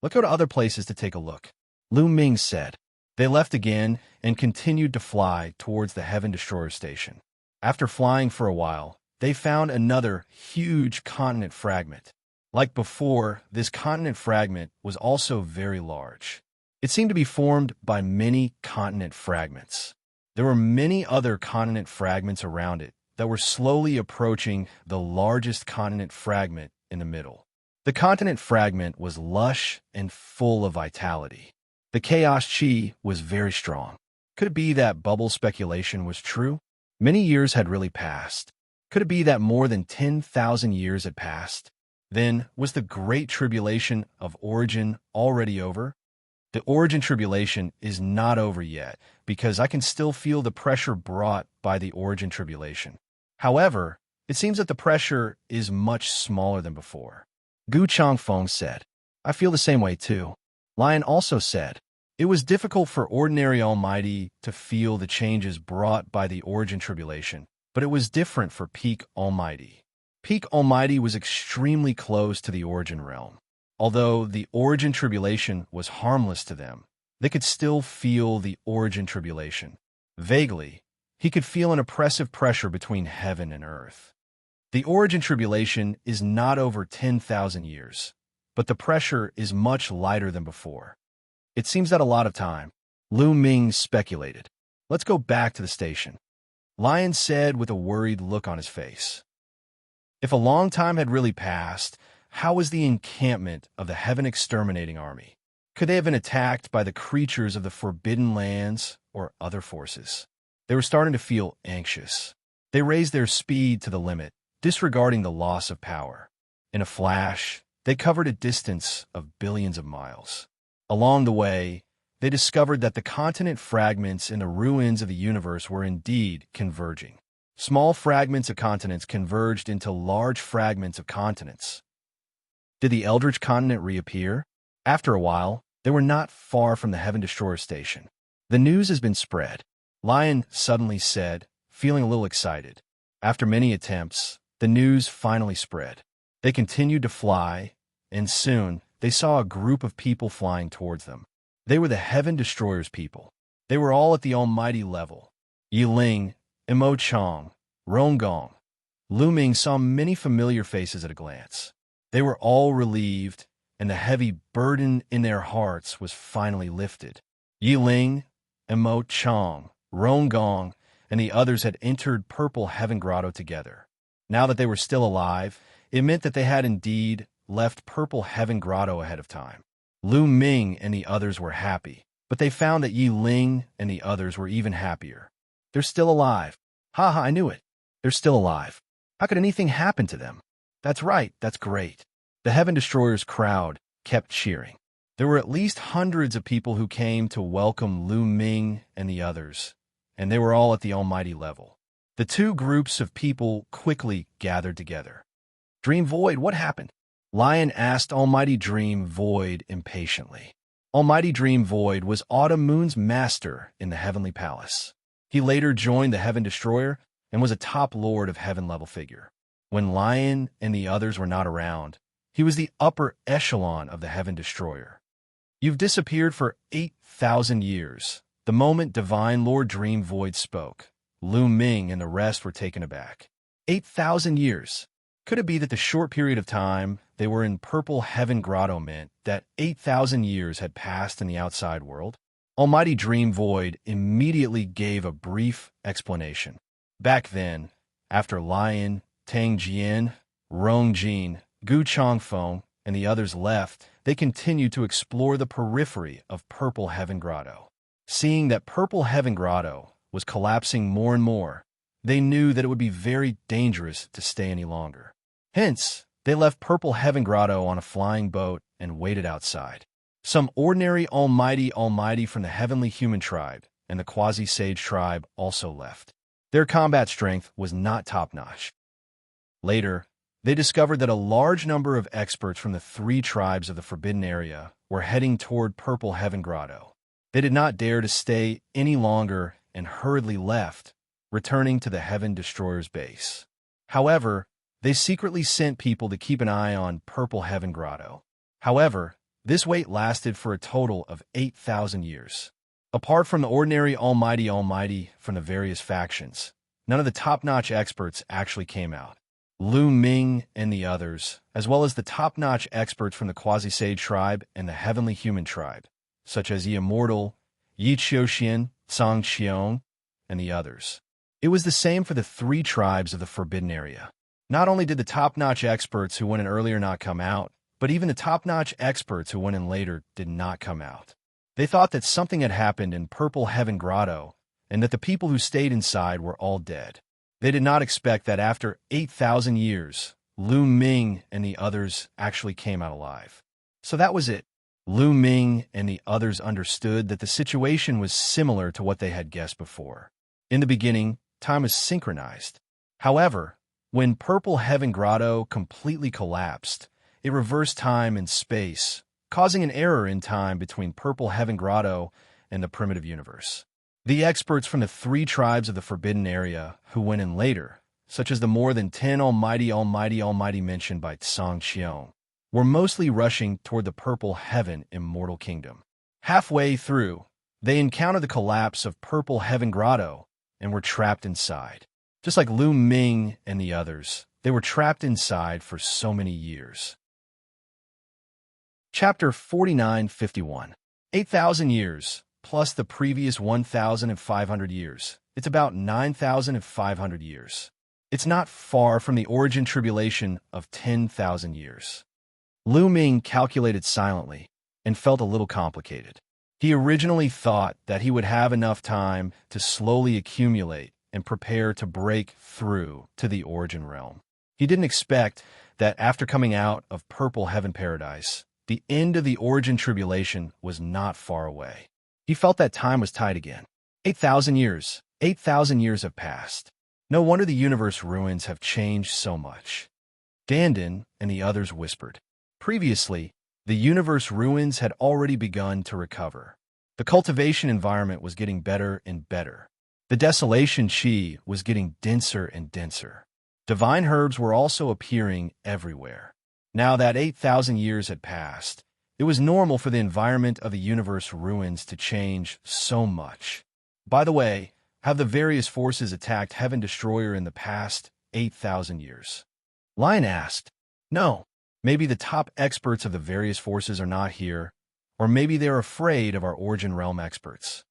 Let's go to other places to take a look, Lu Ming said. They left again and continued to fly towards the Heaven Destroyer station. After flying for a while, they found another huge continent fragment. Like before, this continent fragment was also very large. It seemed to be formed by many continent fragments. There were many other continent fragments around it that were slowly approaching the largest continent fragment in the middle. The continent fragment was lush and full of vitality. The chaos chi was very strong. Could it be that Bubble's speculation was true? Many years had really passed. Could it be that more than 10,000 years had passed? Then, was the Great Tribulation of Origin already over? The Origin Tribulation is not over yet, because I can still feel the pressure brought by the Origin Tribulation. However, it seems that the pressure is much smaller than before. Gu Changfeng said. I feel the same way too. Lion also said. It was difficult for Ordinary Almighty to feel the changes brought by the Origin Tribulation, but it was different for Peak Almighty. Peak Almighty was extremely close to the Origin Realm. Although the Origin Tribulation was harmless to them, they could still feel the Origin Tribulation. Vaguely, he could feel an oppressive pressure between heaven and earth. The Origin Tribulation is not over 10,000 years, but the pressure is much lighter than before. It seems that a lot of time, Lu Ming speculated. Let's go back to the station, Lion said with a worried look on his face. If a long time had really passed, how was the encampment of the Heaven Exterminating Army? Could they have been attacked by the creatures of the Forbidden Lands or other forces? They were starting to feel anxious. They raised their speed to the limit, disregarding the loss of power. In a flash, they covered a distance of billions of miles. Along the way, they discovered that the continent fragments in the ruins of the universe were indeed converging. Small fragments of continents converged into large fragments of continents. Did the Eldritch continent reappear? After a while, they were not far from the Heaven Destroyer station. The news has been spread, Lion suddenly said, feeling a little excited. After many attempts, the news finally spread. They continued to fly, and soon they saw a group of people flying towards them. They were the Heaven Destroyer's people. They were all at the almighty level. Yiling, Imo Chong, Rongong, Lu Ming saw many familiar faces at a glance. They were all relieved, and the heavy burden in their hearts was finally lifted. Yiling, Imo Chong, Rongong, and the others had entered Purple Heaven Grotto together. Now that they were still alive, it meant that they had indeed left Purple Heaven Grotto ahead of time. Lu Ming and the others were happy, but they found that Yiling and the others were even happier. They're still alive. Haha, I knew it. They're still alive. How could anything happen to them? That's right, that's great. The Heaven Destroyer's crowd kept cheering. There were at least hundreds of people who came to welcome Lu Ming and the others, and they were all at the almighty level. The two groups of people quickly gathered together. Dream Void, what happened? Lion asked Almighty Dream Void impatiently. Almighty Dream Void was Autumn Moon's master in the Heavenly Palace. He later joined the Heaven Destroyer and was a top Lord of Heaven-level figure. When Lion and the others were not around, he was the upper echelon of the Heaven Destroyer. You've disappeared for 8,000 years. The moment Divine Lord Dream Void spoke, Lu Ming and the rest were taken aback. 8,000 years. Could it be that the short period of time they were in Purple Heaven Grotto meant that 8,000 years had passed in the outside world? Almighty Dream Void immediately gave a brief explanation. Back then, after Lion, Tang Jian, Rong Jin, Gu Changfeng, and the others left, they continued to explore the periphery of Purple Heaven Grotto. Seeing that Purple Heaven Grotto was collapsing more and more, they knew that it would be very dangerous to stay any longer. Hence, they left Purple Heaven Grotto on a flying boat and waited outside. Some ordinary almighty from the Heavenly Human Tribe and the Quasi-Sage Tribe also left. Their combat strength was not top-notch. Later, they discovered that a large number of experts from the 3 tribes of the Forbidden Area were heading toward Purple Heaven Grotto. They did not dare to stay any longer and hurriedly left, returning to the Heaven Destroyer's base. However, they secretly sent people to keep an eye on Purple Heaven Grotto. However, this wait lasted for a total of 8,000 years. Apart from the ordinary almighty from the various factions, none of the top-notch experts actually came out. Lu Ming and the others, as well as the top-notch experts from the Quasi-Sage Tribe and the Heavenly Human Tribe, such as the Immortal, Yi Qiuxian, Song Qiong, and the others. It was the same for the 3 tribes of the Forbidden Area. Not only did the top-notch experts who went in earlier not come out, but even the top-notch experts who went in later did not come out. They thought that something had happened in Purple Heaven Grotto and that the people who stayed inside were all dead. They did not expect that after 8,000 years, Lu Ming and the others actually came out alive. So that was it. Lu Ming and the others understood that the situation was similar to what they had guessed before. In the beginning, time was synchronized. However, when Purple Heaven Grotto completely collapsed, it reversed time and space, causing an error in time between Purple Heaven Grotto and the primitive universe. The experts from the 3 tribes of the Forbidden Area who went in later, such as the more than 10 almighty mentioned by Song Qiong, were mostly rushing toward the Purple Heaven Immortal Kingdom. Halfway through, they encountered the collapse of Purple Heaven Grotto and were trapped inside. Just like Lu Ming and the others, they were trapped inside for so many years. Chapter 4951. 8,000 years, plus the previous 1,500 years. It's about 9,500 years. It's not far from the origin tribulation of 10,000 years. Lu Ming calculated silently and felt a little complicated. He originally thought that he would have enough time to slowly accumulate and prepare to break through to the origin realm. He didn't expect that after coming out of Purple Heaven Paradise, the end of the origin tribulation was not far away. He felt that time was tight again. 8,000 years. 8,000 years have passed. No wonder the universe ruins have changed so much. Dandan and the others whispered. Previously, the universe ruins had already begun to recover. The cultivation environment was getting better and better. The desolation chi was getting denser and denser. Divine herbs were also appearing everywhere. Now that 8,000 years had passed, it was normal for the environment of the universe ruins to change so much. By the way, have the various forces attacked Heaven Destroyer in the past 8,000 years? Lion asked. No. Maybe the top experts of the various forces are not here, or maybe they're afraid of our Origin Realm experts.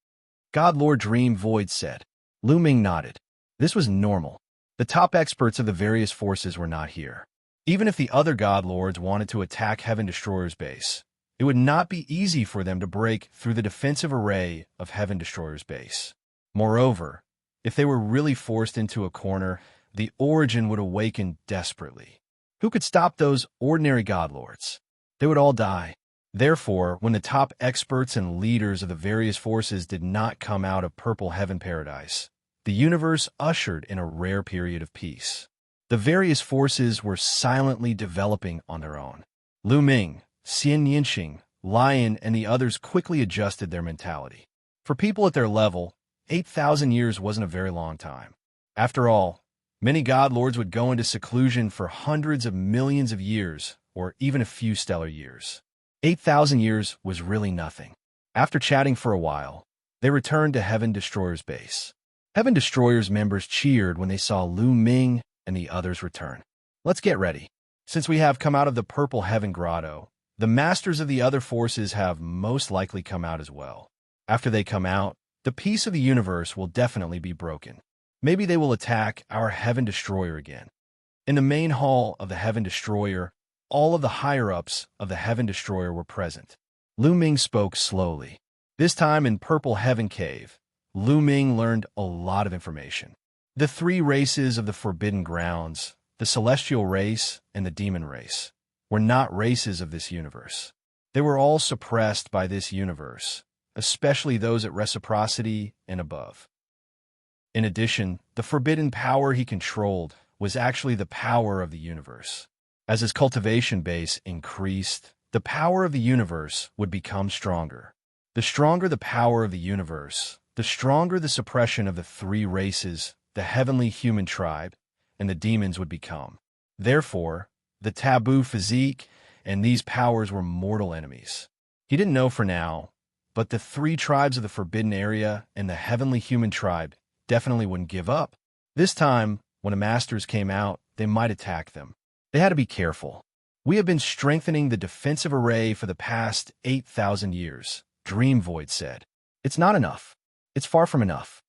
God Lord Dream Void said. Lu Ming nodded. This was normal. The top experts of the various forces were not here. Even if the other God Lords wanted to attack Heaven Destroyer's base, it would not be easy for them to break through the defensive array of Heaven Destroyer's base. Moreover, if they were really forced into a corner, the Origin would awaken desperately. Who could stop those ordinary God Lords? They would all die. Therefore, when the top experts and leaders of the various forces did not come out of Purple Heaven Paradise, the universe ushered in a rare period of peace. The various forces were silently developing on their own. Lu Ming, Xianxia, Lion, and the others quickly adjusted their mentality. For people at their level, 8,000 years wasn't a very long time. After all, many God Lords would go into seclusion for hundreds of millions of years, or even a few stellar years. 8,000 years was really nothing. After chatting for a while, they returned to Heaven Destroyer's base. Heaven Destroyer's members cheered when they saw Lu Ming and the others return. Let's get ready. Since we have come out of the Purple Heaven Grotto, the masters of the other forces have most likely come out as well. After they come out, the peace of the universe will definitely be broken. Maybe they will attack our Heaven Destroyer again. In the main hall of the Heaven Destroyer, all of the higher-ups of the Heaven Destroyer were present. Lu Ming spoke slowly. This time in Purple Heaven Cave, Lu Ming learned a lot of information. The three races of the Forbidden Grounds, the Celestial race and the Demon race, were not races of this universe. They were all suppressed by this universe, especially those at Reciprocity and above. In addition, the forbidden power he controlled was actually the power of the universe. As his cultivation base increased, the power of the universe would become stronger. The stronger the power of the universe, the stronger the suppression of the three races, the heavenly human tribe, and the demons would become. Therefore, the taboo physique and these powers were mortal enemies. He didn't know for now, but the three tribes of the forbidden area and the heavenly human tribe definitely wouldn't give up. This time, when the masters came out, they might attack them. They had to be careful. We have been strengthening the defensive array for the past 8,000 years, Dream Void said. It's not enough. It's far from enough.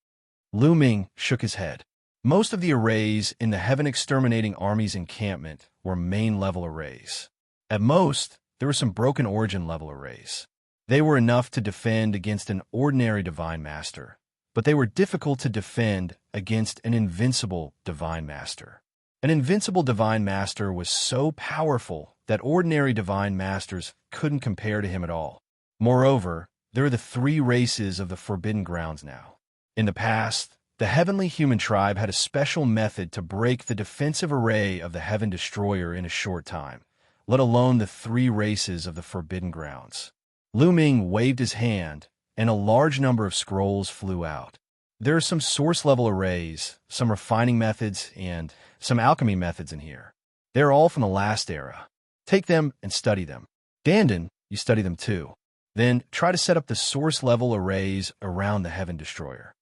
Lu Ming shook his head. Most of the arrays in the Heaven Exterminating Army's encampment were main-level arrays. At most, there were some broken origin-level arrays. They were enough to defend against an ordinary Divine Master, but they were difficult to defend against an invincible Divine Master. An invincible Divine Master was so powerful that ordinary Divine Masters couldn't compare to him at all. Moreover, there are the three races of the Forbidden Grounds now. In the past, the Heavenly Human Tribe had a special method to break the defensive array of the Heaven Destroyer in a short time, let alone the three races of the Forbidden Grounds. Lu Ming waved his hand, and a large number of scrolls flew out. There are some source-level arrays, some refining methods, and some alchemy methods in here. They're all from the last era. Take them and study them. Dandan, you study them too. Then try to set up the source-level arrays around the Heaven Destroyer.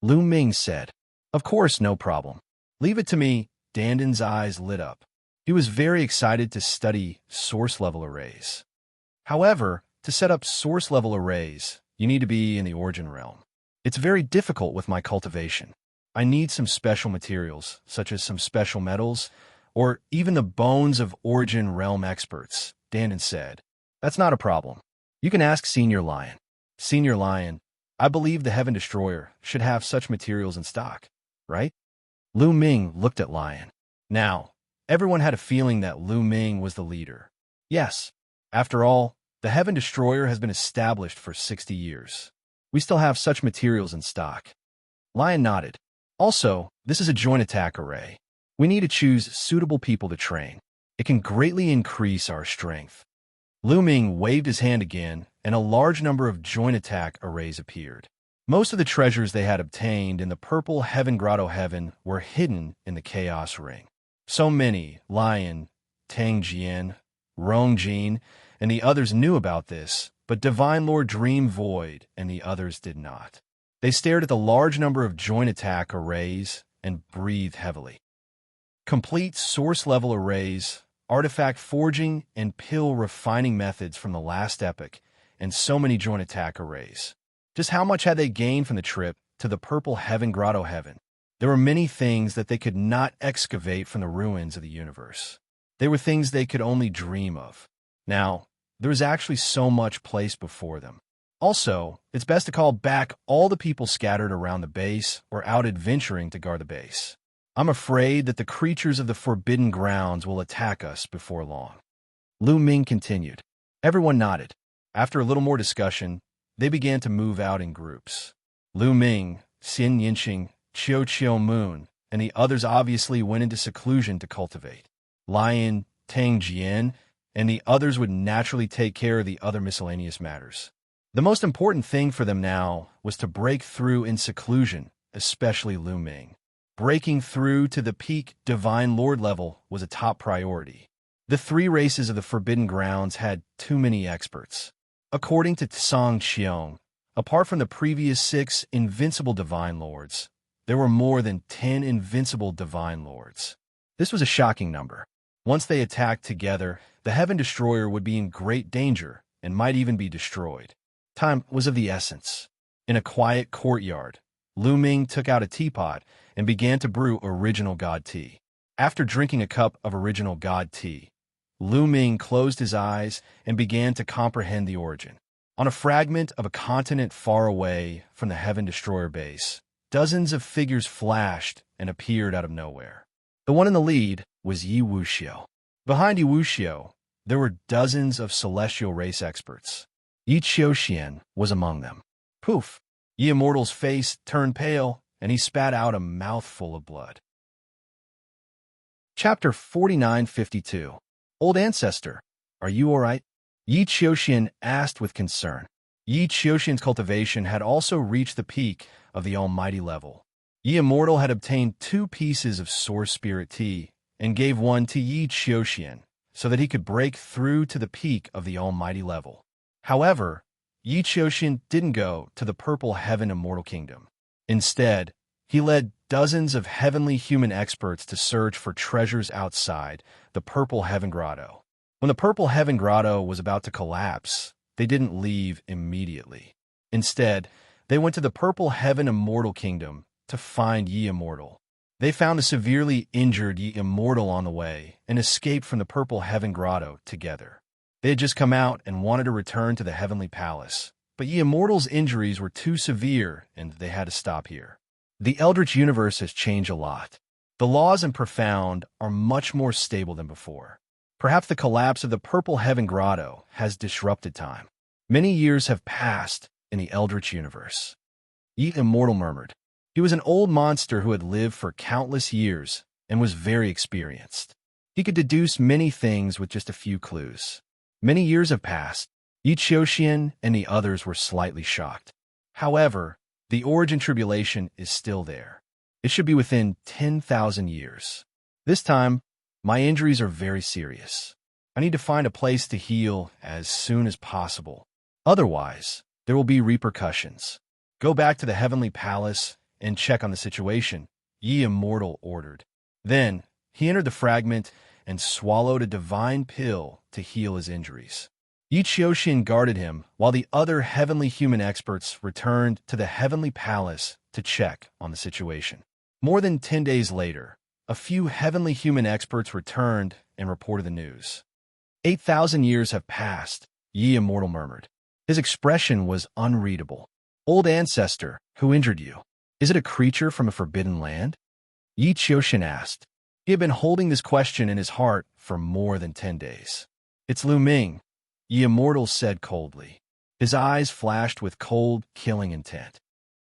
Lu Ming said, Of course, no problem. Leave it to me. Dandan's eyes lit up. He was very excited to study source-level arrays. However, to set up source-level arrays, you need to be in the Origin Realm. It's very difficult with my cultivation. I need some special materials, such as some special metals, or even the bones of Origin Realm experts, Dandan said. That's not a problem. You can ask Senior Lion. Senior Lion, I believe the Heaven Destroyer should have such materials in stock, right? Lu Ming looked at Lion. Now, Everyone had a feeling that Lu Ming was the leader. Yes, after all, the Heaven Destroyer has been established for 60 years. We still have such materials in stock. Lion nodded. Also, this is a joint attack array. We need to choose suitable people to train. It can greatly increase our strength. Lu Ming waved his hand again, and a large number of joint attack arrays appeared. Most of the treasures they had obtained in the purple Heaven Grotto Heaven were hidden in the Chaos Ring. So many, Lion, Tang Jian, Rong Jin, and the others knew about this, but Divine Lord Dream Void and the others did not. They stared at the large number of joint attack arrays and breathed heavily. Complete source-level arrays, artifact forging, and pill refining methods from the last epoch, and so many joint attack arrays. Just how much had they gained from the trip to the purple Heaven Grotto Heaven? There were many things that they could not excavate from the ruins of the universe. They were things they could only dream of. Now, there was actually so much placed before them. Also, it's best to call back all the people scattered around the base or out adventuring to guard the base. I'm afraid that the creatures of the Forbidden Grounds will attack us before long. Lu Ming continued. Everyone nodded. After a little more discussion, they began to move out in groups. Lu Ming, Xin Yinxing, Chiu Moon, and the others obviously went into seclusion to cultivate. Lion, Tang Jian, and the others would naturally take care of the other miscellaneous matters. The most important thing for them now was to break through in seclusion, especially Lu Ming. Breaking through to the peak Divine Lord level was a top priority. The three races of the Forbidden Grounds had too many experts. According to Tsang Qiong, apart from the previous 6 invincible Divine Lords, there were more than 10 invincible Divine Lords. This was a shocking number. Once they attacked together, the Heaven Destroyer would be in great danger and might even be destroyed. Time was of the essence. In a quiet courtyard, Lu Ming took out a teapot and began to brew original God tea. After drinking a cup of original God tea, Lu Ming closed his eyes and began to comprehend the origin. On a fragment of a continent far away from the Heaven Destroyer base, dozens of figures flashed and appeared out of nowhere. The one in the lead was Yi Wuxia. Behind Yi Wuxia, there were dozens of celestial race experts. Yi Xiaoxian was among them. Poof! Yi Immortal's face turned pale, and he spat out a mouthful of blood. Chapter 4952. Old Ancestor, are you all right? Yi Xiaoxian asked with concern. Yi Xiaoxian's cultivation had also reached the peak of the almighty level. Yi Immortal had obtained 2 pieces of Source Spirit Tea and gave one to Yi Xiaoxian so that he could break through to the peak of the almighty level. However, Yi Xiaoxian didn't go to the Purple Heaven Immortal Kingdom. Instead, he led dozens of heavenly human experts to search for treasures outside the Purple Heaven Grotto. When the Purple Heaven Grotto was about to collapse, they didn't leave immediately. Instead, they went to the Purple Heaven Immortal Kingdom to find Yi Immortal. They found a severely injured Yi Immortal on the way and escaped from the Purple Heaven Grotto together. They had just come out and wanted to return to the Heavenly Palace, but Yi Immortal's injuries were too severe and they had to stop here. The Eldritch universe has changed a lot. The laws in Profound are much more stable than before. Perhaps the collapse of the Purple Heaven Grotto has disrupted time. Many years have passed in the Eldritch universe. Yi Immortal murmured. He was an old monster who had lived for countless years and was very experienced. He could deduce many things with just a few clues. Many years have passed. Yi Xiaoxian and the others were slightly shocked. However, the origin tribulation is still there. It should be within 10,000 years. This time, my injuries are very serious. I need to find a place to heal as soon as possible. Otherwise, there will be repercussions. Go back to the Heavenly Palace and check on the situation, Yi Immortal ordered. Then, he entered the fragment and swallowed a divine pill to heal his injuries. Yi Xiaoxian guarded him while the other heavenly human experts returned to the Heavenly Palace to check on the situation. More than 10 days later, a few heavenly human experts returned and reported the news. 8,000 years have passed, Yi Immortal murmured. His expression was unreadable. Old Ancestor, who injured you? Is it a creature from a forbidden land? Yi Xiaoxian asked. He had been holding this question in his heart for more than 10 days. "It's Lu Ming," Ye Immortal said coldly. His eyes flashed with cold, killing intent.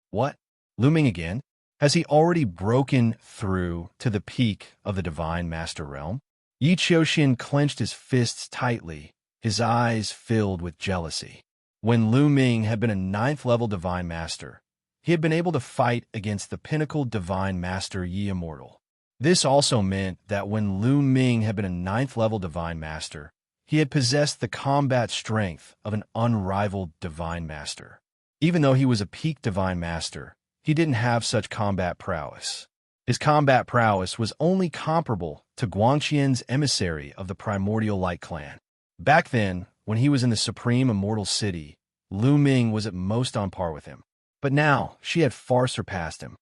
"What? Lu Ming again? Has he already broken through to the peak of the Divine Master Realm?" Yi Qiuxian clenched his fists tightly, his eyes filled with jealousy. When Lu Ming had been a 9th-level Divine Master, he had been able to fight against the pinnacle Divine Master Yi Immortal. This also meant that when Lu Ming had been a 9th-level Divine Master, he had possessed the combat strength of an unrivaled Divine Master. Even though he was a peak Divine Master, he didn't have such combat prowess. His combat prowess was only comparable to Guangqian's emissary of the Primordial Light Clan. Back then, when he was in the Supreme Immortal City, Lu Ming was at most on par with him. But now, she had far surpassed him.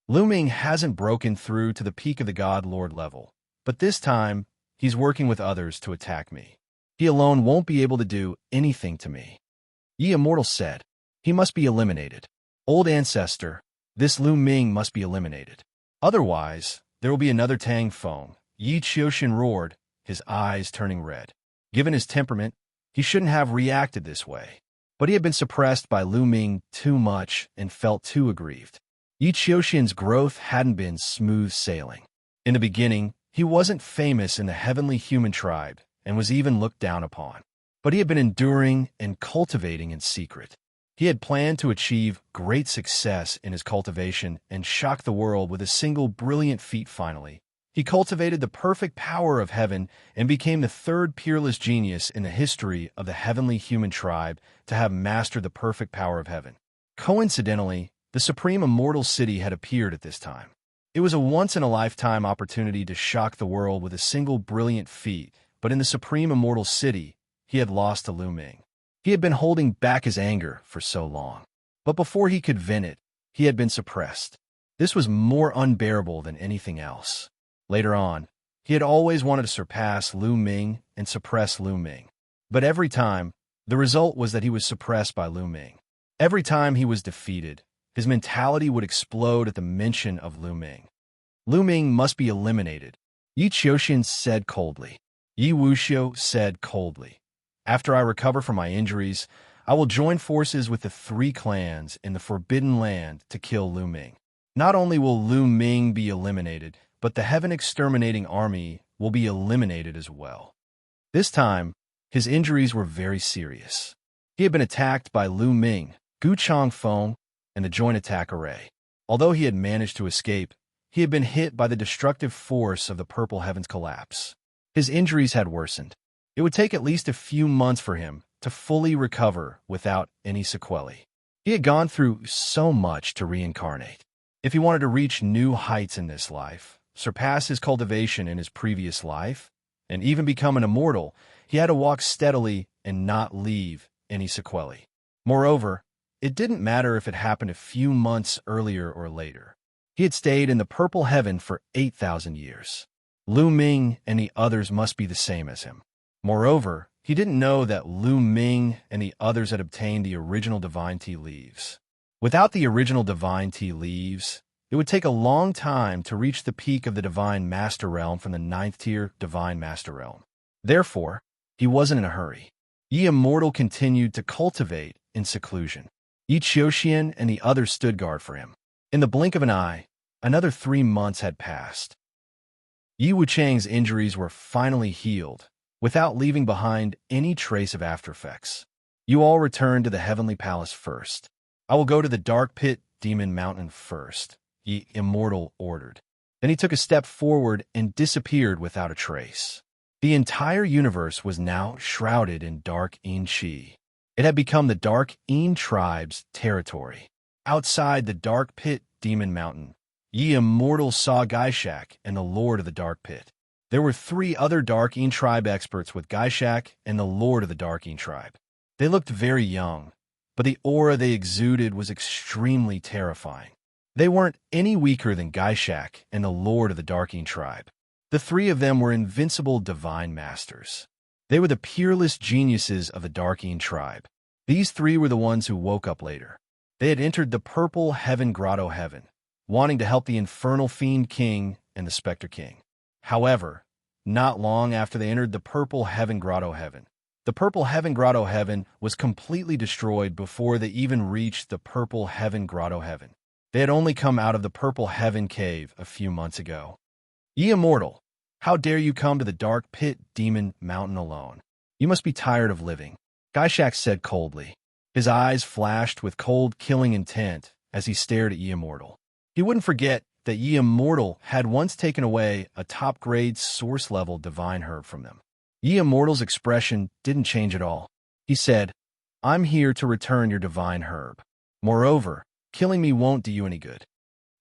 Lu Ming hasn't broken through to the peak of the God Lord level, but this time, he's working with others to attack me. He alone won't be able to do anything to me. Yi Immortal said, "He must be eliminated. Old Ancestor, this Lu Ming must be eliminated. Otherwise, there will be another Tang Feng." Yi Qiuxian roared, his eyes turning red. Given his temperament, he shouldn't have reacted this way. But he had been suppressed by Lu Ming too much and felt too aggrieved. Yi Qiuxian's growth hadn't been smooth sailing. In the beginning, he wasn't famous in the heavenly human tribe and was even looked down upon. But he had been enduring and cultivating in secret. He had planned to achieve great success in his cultivation and shock the world with a single brilliant feat finally. He cultivated the perfect power of heaven and became the 3rd peerless genius in the history of the heavenly human tribe to have mastered the perfect power of heaven. Coincidentally, the Supreme Immortal City had appeared at this time. It was a once-in-a-lifetime opportunity to shock the world with a single brilliant feat, but in the Supreme Immortal City, he had lost to Lu Ming. He had been holding back his anger for so long. But before he could vent it, he had been suppressed. This was more unbearable than anything else. Later on, he had always wanted to surpass Lu Ming and suppress Lu Ming. But every time, the result was that he was suppressed by Lu Ming. Every time he was defeated, his mentality would explode at the mention of Lu Ming. "Lu Ming must be eliminated," Yi Qiuxian said coldly. Yi Wuxia said coldly, "After I recover from my injuries, I will join forces with the 3 clans in the Forbidden Land to kill Lu Ming. Not only will Lu Ming be eliminated, but the Heaven Exterminating Army will be eliminated as well." This time, his injuries were very serious. He had been attacked by Lu Ming, Gu Changfeng, and the Joint Attack Array. Although he had managed to escape, he had been hit by the destructive force of the Purple Heaven's collapse. His injuries had worsened. It would take at least a few months for him to fully recover without any sequelae. He had gone through so much to reincarnate. If he wanted to reach new heights in this life, surpass his cultivation in his previous life, and even become an immortal, he had to walk steadily and not leave any sequelae. Moreover, it didn't matter if it happened a few months earlier or later. He had stayed in the Purple Heaven for 8,000 years. Lu Ming and the others must be the same as him. Moreover, he didn't know that Lu Ming and the others had obtained the original Divine Tea Leaves. Without the original Divine Tea Leaves, it would take a long time to reach the peak of the Divine Master Realm from the 9th-tier Divine Master Realm. Therefore, he wasn't in a hurry. Yi Immortal continued to cultivate in seclusion. Yi Qiuxian and the others stood guard for him. In the blink of an eye, another 3 months had passed. Yi Wuchang's injuries were finally healed, without leaving behind any trace of aftereffects. "You all return to the Heavenly Palace first. I will go to the Dark Pit Demon Mountain first," Yi Immortal ordered. Then he took a step forward and disappeared without a trace. The entire universe was now shrouded in dark Yin Qi. It had become the Dark Yin tribe's territory. Outside the Dark Pit Demon Mountain, Yi Immortal saw Gaishak and the Lord of the Dark Pit. There were 3 other Dark Yin tribe experts with Gaishak and the Lord of the Dark Yin tribe. They looked very young, but the aura they exuded was extremely terrifying. They weren't any weaker than Gaishak and the Lord of the Dark Yin tribe. The 3 of them were invincible divine masters. They were the peerless geniuses of the Dark Yin tribe. These 3 were the ones who woke up later. They had entered the Purple Heaven Grotto Heaven, wanting to help the Infernal Fiend King and the Spectre King. However, not long after they entered the Purple Heaven Grotto Heaven. The Purple Heaven Grotto Heaven was completely destroyed before they even reached the Purple Heaven Grotto Heaven. They had only come out of the Purple Heaven Cave a few months ago. Ye immortal, how dare you come to the dark pit demon mountain alone? You must be tired of living, Xianxia said coldly. His eyes flashed with cold, killing intent as he stared at Ye Immortal. He wouldn't forget that Ye Immortal had once taken away a top-grade source-level divine herb from them. Ye Immortal's expression didn't change at all. He said, I'm here to return your divine herb. Moreover, killing me won't do you any good.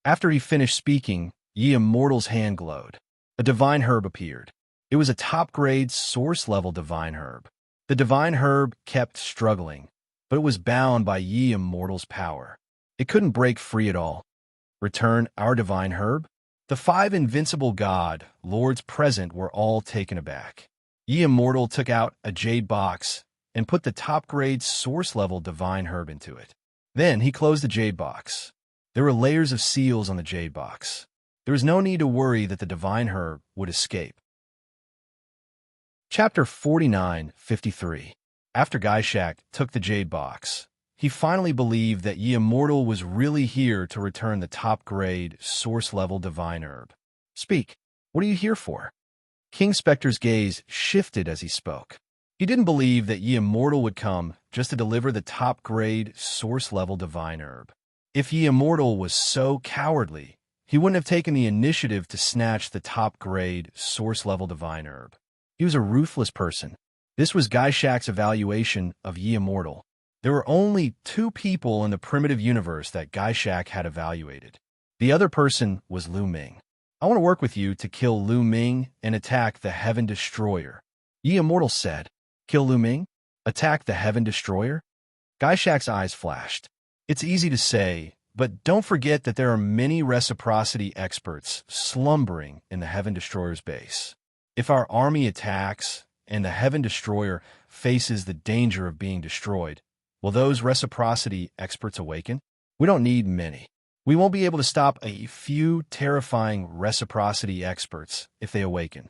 After he finished speaking, Ye Immortal's hand glowed. A divine herb appeared. It was a top-grade source-level divine herb. The divine herb kept struggling, but it was bound by Ye Immortal's power. It couldn't break free at all. Return our divine herb? The 5 invincible god lords present were all taken aback. Ye Immortal took out a jade box and put the top-grade source-level divine herb into it. Then he closed the jade box. There were layers of seals on the jade box. There was no need to worry that the divine herb would escape. Chapter 49:53. After Xianxia took the jade box, he finally believed that Ye Immortal was really here to return the top-grade source-level divine herb. Speak. What are you here for? King Spectre's gaze shifted as he spoke. He didn't believe that Ye Immortal would come just to deliver the top-grade source-level divine herb. If Ye Immortal was so cowardly, he wouldn't have taken the initiative to snatch the top-grade source-level divine herb. He was a ruthless person. This was Xianxia's evaluation of Ye Immortal. There were only 2 people in the primitive universe that Xianxia had evaluated. The other person was Lu Ming. I want to work with you to kill Lu Ming and attack the Heaven Destroyer. Ye Immortal said, Kill Lu Ming? Attack the Heaven Destroyer? Xianxia's eyes flashed. It's easy to say, but don't forget that there are many reciprocity experts slumbering in the Heaven Destroyer's base. If our army attacks and the Heaven Destroyer faces the danger of being destroyed, will those reciprocity experts awaken? We don't need many. We won't be able to stop a few terrifying reciprocity experts if they awaken.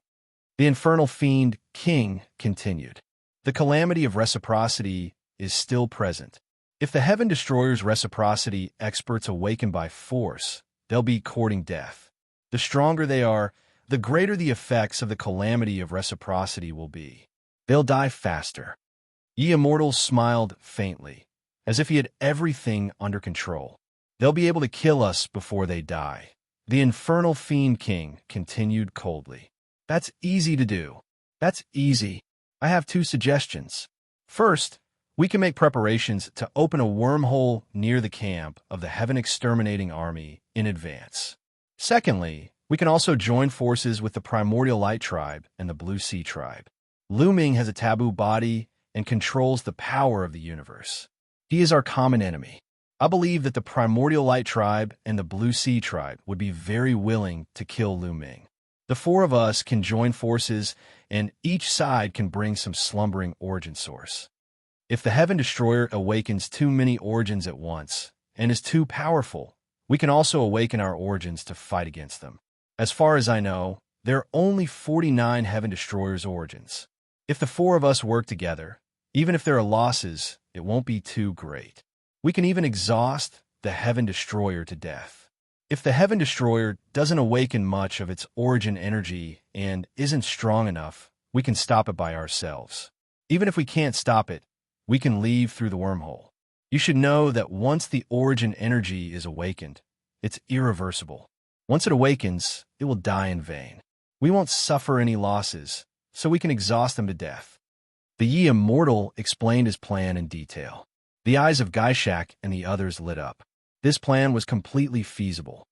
The Infernal Fiend King continued. The calamity of reciprocity is still present. If the Heaven Destroyer's reciprocity experts awaken by force, they'll be courting death. The stronger they are, the greater the effects of the calamity of reciprocity will be. They'll die faster. Ye Immortal smiled faintly, as if he had everything under control. They'll be able to kill us before they die. The Infernal Fiend King continued coldly. That's easy to do. That's easy. I have 2 suggestions. First, we can make preparations to open a wormhole near the camp of the Heaven Exterminating Army in advance. Secondly, we can also join forces with the Primordial Light Tribe and the Blue Sea Tribe. Lu Ming has a taboo body and controls the power of the universe. He is our common enemy. I believe that the Primordial Light Tribe and the Blue Sea Tribe would be very willing to kill Lu Ming. The 4 of us can join forces, and each side can bring some slumbering origin source. If the Heaven Destroyer awakens too many origins at once and is too powerful, we can also awaken our origins to fight against them. As far as I know, there are only 49 Heaven Destroyer's origins. If the 4 of us work together, even if there are losses, it won't be too great. We can even exhaust the Heaven Destroyer to death. If the Heaven Destroyer doesn't awaken much of its origin energy and isn't strong enough, we can stop it by ourselves. Even if we can't stop it, we can leave through the wormhole. You should know that once the origin energy is awakened, it's irreversible. Once it awakens, it will die in vain. We won't suffer any losses, so we can exhaust them to death. The Ye Immortal explained his plan in detail. The eyes of Xianxia and the others lit up. This plan was completely feasible.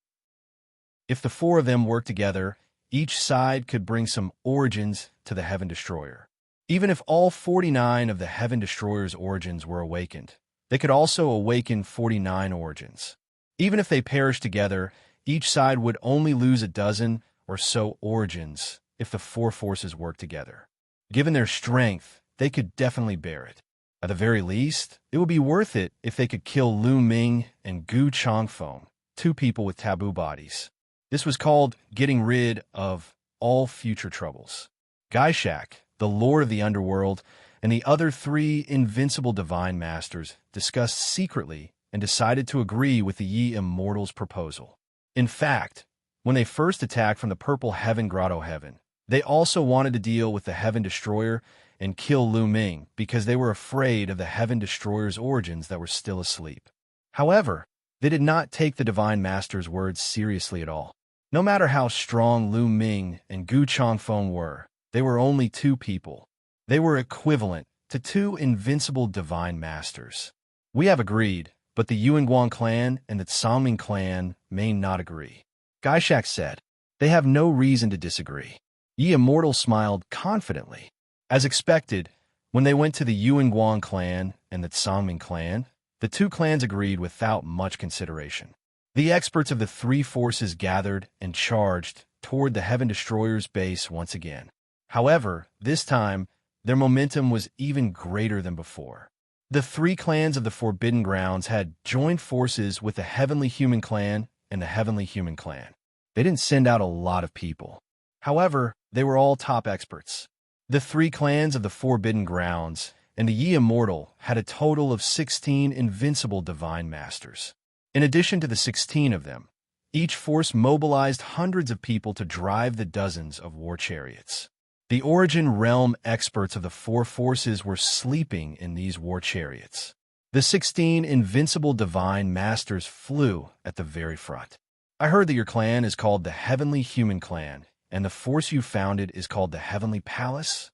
If the 4 of them worked together, each side could bring some origins to the Heaven Destroyer. Even if all 49 of the Heaven Destroyer's origins were awakened, they could also awaken 49 origins. Even if they perished together, each side would only lose a dozen or so origins if the 4 forces worked together. Given their strength, they could definitely bear it. At the very least, it would be worth it if they could kill Lu Ming and Gu Changfeng, 2 people with taboo bodies. This was called getting rid of all future troubles. Gaishak, the lord of the underworld, and the other three invincible divine masters discussed secretly and decided to agree with the Yi Immortals' proposal. In fact, when they first attacked from the Purple Heaven Grotto Heaven, they also wanted to deal with the Heaven Destroyer and kill Lu Ming because they were afraid of the Heaven Destroyer's origins that were still asleep. However, they did not take the Divine Master's words seriously at all. No matter how strong Lu Ming and Gu Changfeng were, they were only two people. They were equivalent to two invincible Divine Masters. We have agreed, but the Yuanguang clan and the Sangming clan may not agree. Gaishak said, they have no reason to disagree. Yi Immortal smiled confidently. As expected, when they went to the Yuanguang clan and the Sangming clan, the two clans agreed without much consideration. The experts of the three forces gathered and charged toward the Heaven Destroyer's base once again. However, this time, their momentum was even greater than before. The three clans of the Forbidden Grounds had joined forces with the Heavenly Human Clan and the Heavenly Human Clan. They didn't send out a lot of people. However, they were all top experts. The three clans of the Forbidden Grounds and the Yi Immortal had a total of 16 invincible Divine Masters. In addition to the 16 of them, each force mobilized hundreds of people to drive the dozens of war chariots. The Origin Realm experts of the four forces were sleeping in these war chariots. The 16 invincible Divine Masters flew at the very front. I heard that your clan is called the Heavenly Human Clan, and the force you founded is called the Heavenly Palace?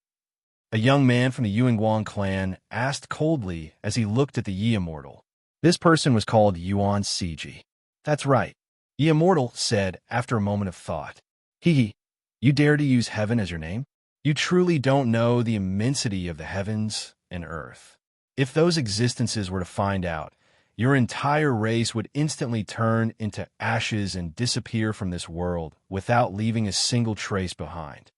A young man from the Yuanguang clan asked coldly as he looked at the Yi Immortal. This person was called Yuan Siji. That's right, Yi Immortal said after a moment of thought. You dare to use heaven as your name? You truly don't know the immensity of the heavens and earth. If those existences were to find out, your entire race would instantly turn into ashes and disappear from this world without leaving a single trace behind.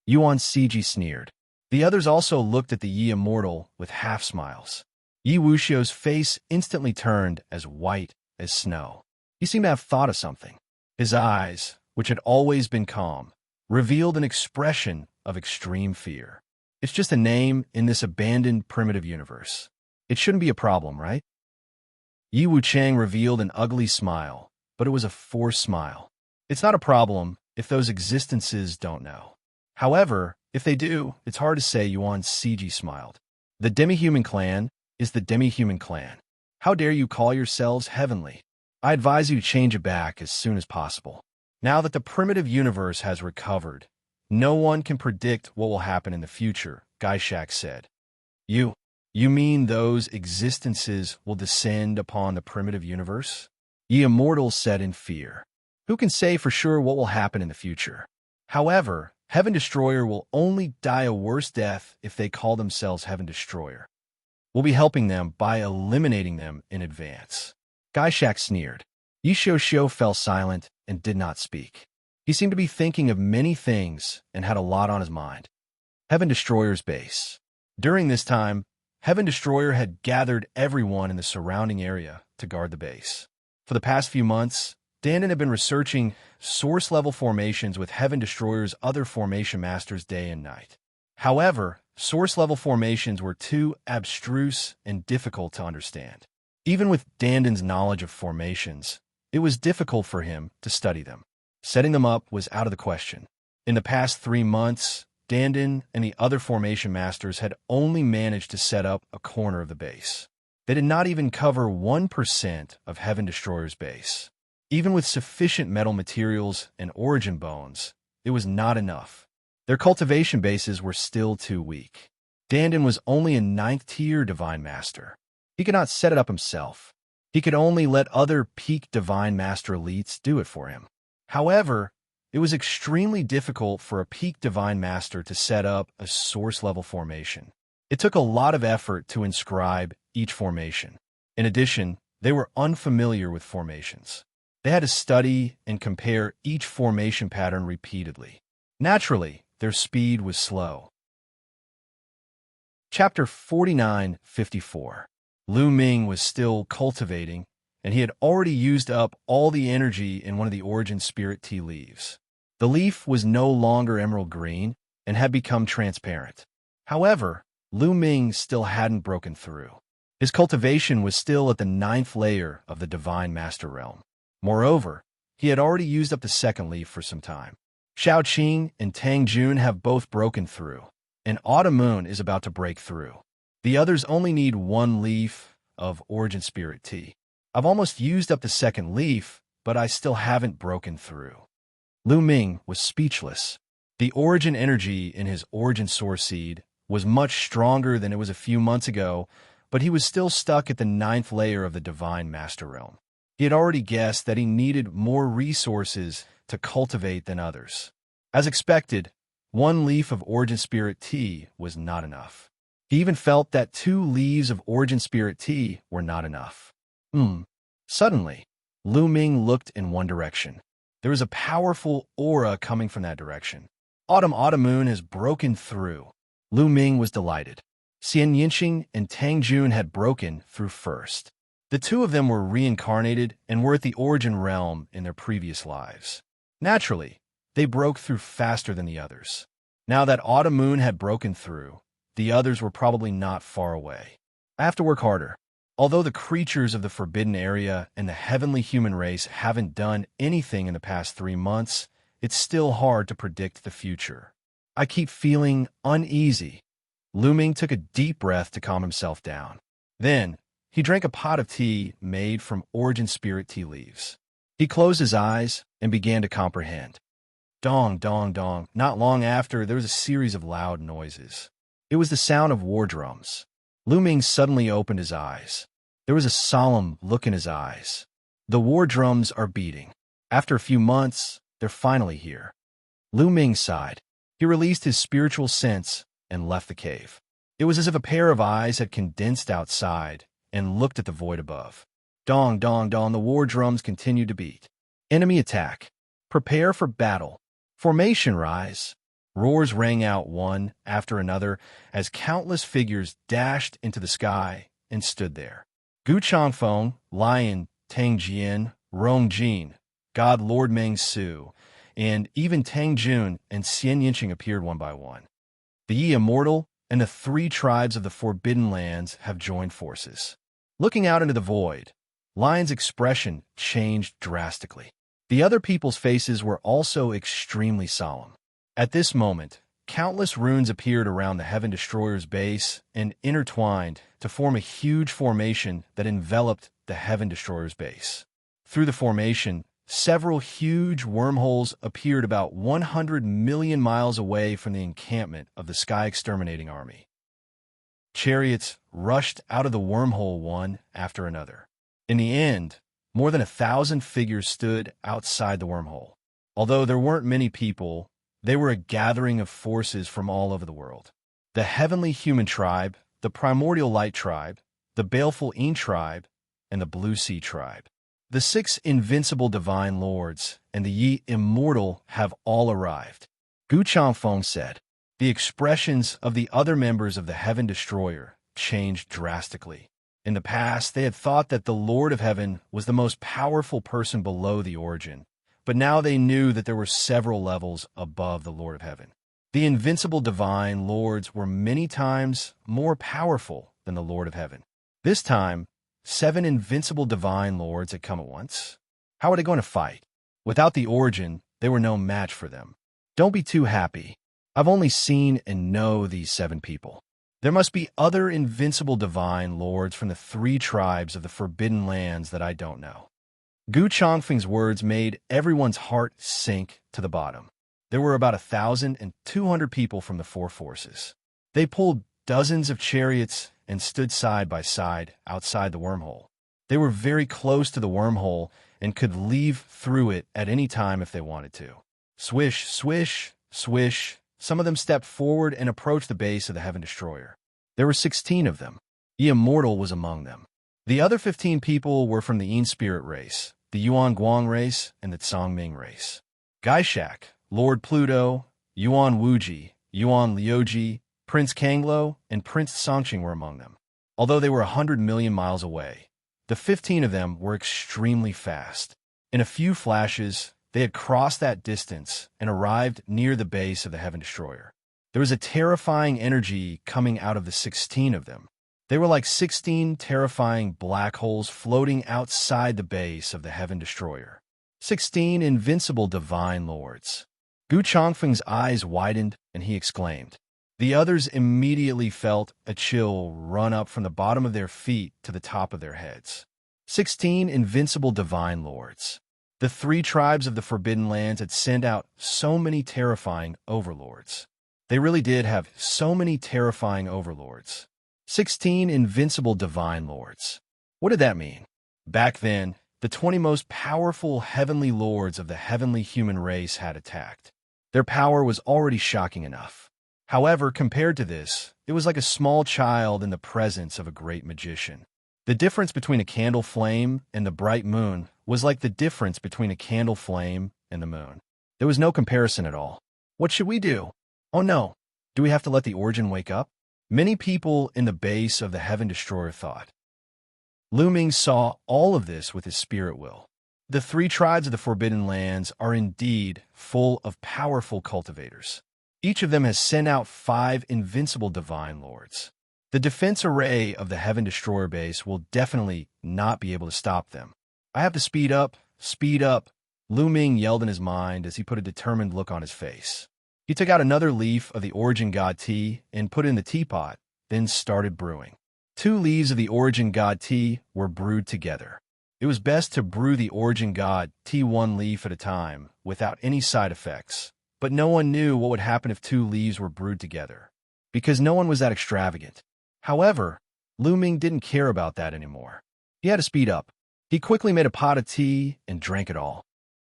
Yuan Siji sneered. The others also looked at the Yi Immortal with half-smiles. Yi Wuxia's face instantly turned as white as snow. He seemed to have thought of something. His eyes, which had always been calm, revealed an expression of extreme fear. It's just a name in this abandoned primitive universe. It shouldn't be a problem, right? Yi Wuchang revealed an ugly smile, but it was a forced smile. It's not a problem if those existences don't know. However, if they do, it's hard to say. Yuan Siji smiled. The demi-human clan is the demi-human clan. How dare you call yourselves heavenly? I advise you to change it back as soon as possible. Now that the primitive universe has recovered, no one can predict what will happen in the future, Gaishak said. You mean those existences will descend upon the primitive universe? Ye Immortals said in fear. Who can say for sure what will happen in the future? However, Heaven Destroyer will only die a worse death if they call themselves Heaven Destroyer. We'll be helping them by eliminating them in advance. Gaishak sneered. Yi Shou fell silent and did not speak. He seemed to be thinking of many things and had a lot on his mind. Heaven Destroyer's base. During this time, Heaven Destroyer had gathered everyone in the surrounding area to guard the base. For the past few months, Dandin had been researching source-level formations with Heaven Destroyer's other formation masters day and night. However, source-level formations were too abstruse and difficult to understand. Even with Dandin's knowledge of formations, it was difficult for him to study them. Setting them up was out of the question. In the past 3 months, Dandin and the other formation masters had only managed to set up a corner of the base. They did not even cover 1% of Heaven Destroyer's base. Even with sufficient metal materials and origin bones, it was not enough. Their cultivation bases were still too weak. Dandin was only a 9th-tier Divine Master. He could not set it up himself. He could only let other peak Divine Master elites do it for him. However, it was extremely difficult for a peak Divine Master to set up a source-level formation. It took a lot of effort to inscribe each formation. In addition, they were unfamiliar with formations. They had to study and compare each formation pattern repeatedly. Naturally, their speed was slow. Chapter 49-54. Lu Ming was still cultivating, and he had already used up all the energy in one of the Origin Spirit tea leaves. The leaf was no longer emerald green and had become transparent. However, Lu Ming still hadn't broken through. His cultivation was still at the 9th layer of the Divine Master Realm. Moreover, he had already used up the 2nd leaf for some time. Xiao Qing and Tang Jun have both broken through, and Autumn Moon is about to break through. The others only need 1 leaf of Origin Spirit tea. I've almost used up the 2nd leaf, but I still haven't broken through. Lu Ming was speechless. The origin energy in his Origin Source Seed was much stronger than it was a few months ago, but he was still stuck at the 9th layer of the Divine Master Realm. He had already guessed that he needed more resources to cultivate than others. As expected, 1 leaf of Origin Spirit tea was not enough. He even felt that 2 leaves of Origin Spirit tea were not enough. Suddenly, Lu Ming looked in one direction. There was a powerful aura coming from that direction. Autumn Moon has broken through. Lu Ming was delighted. Xianxia and Tang Jun had broken through first. The 2 of them were reincarnated and were at the Origin Realm in their previous lives. Naturally, they broke through faster than the others. Now that Autumn Moon had broken through, the others were probably not far away. I have to work harder. Although the creatures of the Forbidden Area and the heavenly human race haven't done anything in the past 3 months, it's still hard to predict the future. I keep feeling uneasy. Lu Ming took a deep breath to calm himself down. Then, he drank a pot of tea made from Origin Spirit tea leaves. He closed his eyes and began to comprehend. Dong, dong, dong. Not long after, there was a series of loud noises. It was the sound of war drums. Lu Ming suddenly opened his eyes. There was a solemn look in his eyes. The war drums are beating. After a few months, they're finally here. Lu Ming sighed. He released his spiritual sense and left the cave. It was as if a pair of eyes had condensed outside and looked at the void above. Dong, dong, dong, the war drums continued to beat. Enemy attack. Prepare for battle. Formation rise. Roars rang out one after another as countless figures dashed into the sky and stood there. Gu Changfeng, Lion, Tang Jian, Rong Jin, God Lord Meng Su, and even Tang Jun and Xianxia appeared one by one. The Yi Immortal and the 3 tribes of the Forbidden Lands have joined forces. Looking out into the void, Lion's expression changed drastically. The other people's faces were also extremely solemn. At this moment, countless runes appeared around the Heaven Destroyer's base and intertwined to form a huge formation that enveloped the Heaven Destroyer's base. Through the formation, several huge wormholes appeared about 100 million miles away from the encampment of the Sky Exterminating Army. Chariots rushed out of the wormhole one after another. In the end, more than 1,000 figures stood outside the wormhole. Although there weren't many people, they were a gathering of forces from all over the world. The Heavenly Human Tribe, the Primordial Light Tribe, the Baleful Yin Tribe, and the Blue Sea Tribe. The 6 invincible divine lords and the Yi Immortal have all arrived. Gu Changfeng said. The expressions of the other members of the Heaven Destroyer changed drastically. In the past, they had thought that the Lord of Heaven was the most powerful person below the Origin, but now they knew that there were several levels above the Lord of Heaven. The invincible divine lords were many times more powerful than the Lord of Heaven. This time, 7 invincible divine lords had come at once. How are they going to fight? Without the Origin, they were no match for them. Don't be too happy. I've only seen and know these 7 people. There must be other invincible divine lords from the 3 tribes of the Forbidden Lands that I don't know. Gu Changfeng's words made everyone's heart sink to the bottom. There were about 1,200 people from the 4 forces. They pulled dozens of chariots and stood side by side outside the wormhole. They were very close to the wormhole and could leave through it at any time if they wanted to. Swish, swish, swish. Some of them stepped forward and approached the base of the Heaven Destroyer. There were 16 of them. The Immortal was among them. The other 15 people were from the Yin Spirit race, the Yuan Guang race, and the Tsangming race. Gaishak, Lord Pluto, Yuan Wuji, Yuan Liuji, Prince Kanglo, and Prince Songqing were among them. Although they were 100 million miles away, The 15 of them were extremely fast. In a few flashes, they had crossed that distance and arrived near the base of the Heaven Destroyer. There was a terrifying energy coming out of the 16 of them. They were like 16 terrifying black holes floating outside the base of the Heaven Destroyer. 16 invincible divine lords. Gu Changfeng's eyes widened, and he exclaimed. The others immediately felt a chill run up from the bottom of their feet to the top of their heads. 16 invincible divine lords. The 3 tribes of the Forbidden Lands had sent out so many terrifying overlords. They really did have so many terrifying overlords. 16 invincible divine lords. What did that mean? Back then, the 20 most powerful heavenly lords of the heavenly human race had attacked. Their power was already shocking enough. However, compared to this, it was like a small child in the presence of a great magician. The difference between a candle flame and the bright moon was like the difference between a candle flame and the moon. There was no comparison at all. What should we do? Oh no, do we have to let the Origin wake up? Many people in the base of the Heaven Destroyer thought. Lu Ming saw all of this with his spirit will. The 3 tribes of the Forbidden Lands are indeed full of powerful cultivators. Each of them has sent out 5 invincible divine lords. The defense array of the Heaven Destroyer base will definitely not be able to stop them. I have to speed up, Lu Ming yelled in his mind as he put a determined look on his face. He took out another leaf of the Origin God tea and put it in the teapot, then started brewing. 2 leaves of the Origin God tea were brewed together. It was best to brew the Origin God tea 1 leaf at a time, without any side effects. But no one knew what would happen if 2 leaves were brewed together, because no one was that extravagant. However, Lu Ming didn't care about that anymore. He had to speed up. He quickly made a pot of tea and drank it all.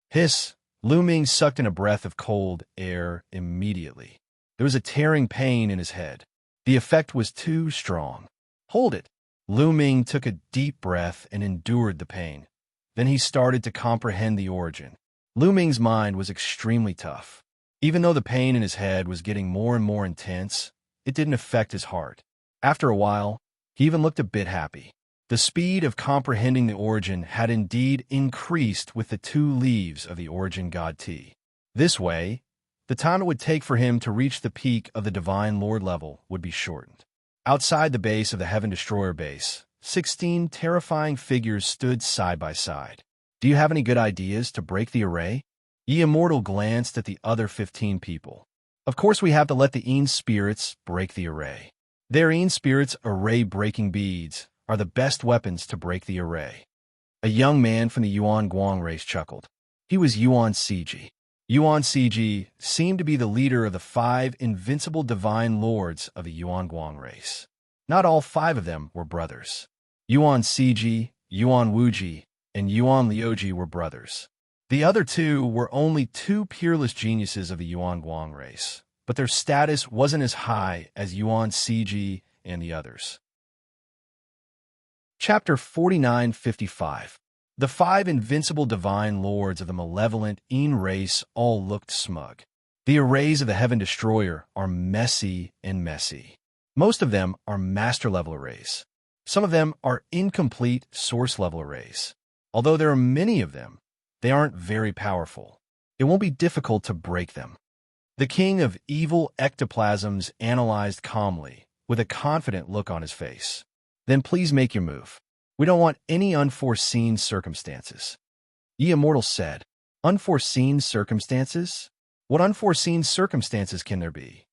Hiss! Lu Ming sucked in a breath of cold air immediately. There was a tearing pain in his head. The effect was too strong. Hold it! Lu Ming took a deep breath and endured the pain. Then he started to comprehend the Origin. Lu Ming's mind was extremely tough. Even though the pain in his head was getting more and more intense, it didn't affect his heart. After a while, he even looked a bit happy. The speed of comprehending the Origin had indeed increased with the 2 leaves of the Origin God tea. This way, the time it would take for him to reach the peak of the Divine Lord level would be shortened. Outside the base of the Heaven Destroyer base, 16 terrifying figures stood side by side. Do you have any good ideas to break the array? Ye Immortal glanced at the other 15 people. Of course we have to let the Een spirits break the array. Their Een spirits array-breaking beads are the best weapons to break the array. A young man from the Yuan Guang race chuckled. He was Yuan Ciji. Yuan Ciji seemed to be the leader of the 5 invincible divine lords of the Yuan Guang race. Not all 5 of them were brothers. Yuan Ciji, Yuan Wuji, and Yuan Liuji were brothers. The other 2 were only 2 peerless geniuses of the Yuan Guang race, but their status wasn't as high as Yuan Ciji and the others. Chapter 4955. The 5 invincible divine lords of the malevolent Een race all looked smug. The arrays of the Heaven Destroyer are messy and messy. Most of them are master-level arrays. Some of them are incomplete source-level arrays. Although there are many of them, they aren't very powerful. It won't be difficult to break them. The king of evil ectoplasms analyzed calmly, with a confident look on his face. Then please make your move. We don't want any unforeseen circumstances. Ye Immortal said. Unforeseen circumstances? What unforeseen circumstances can there be?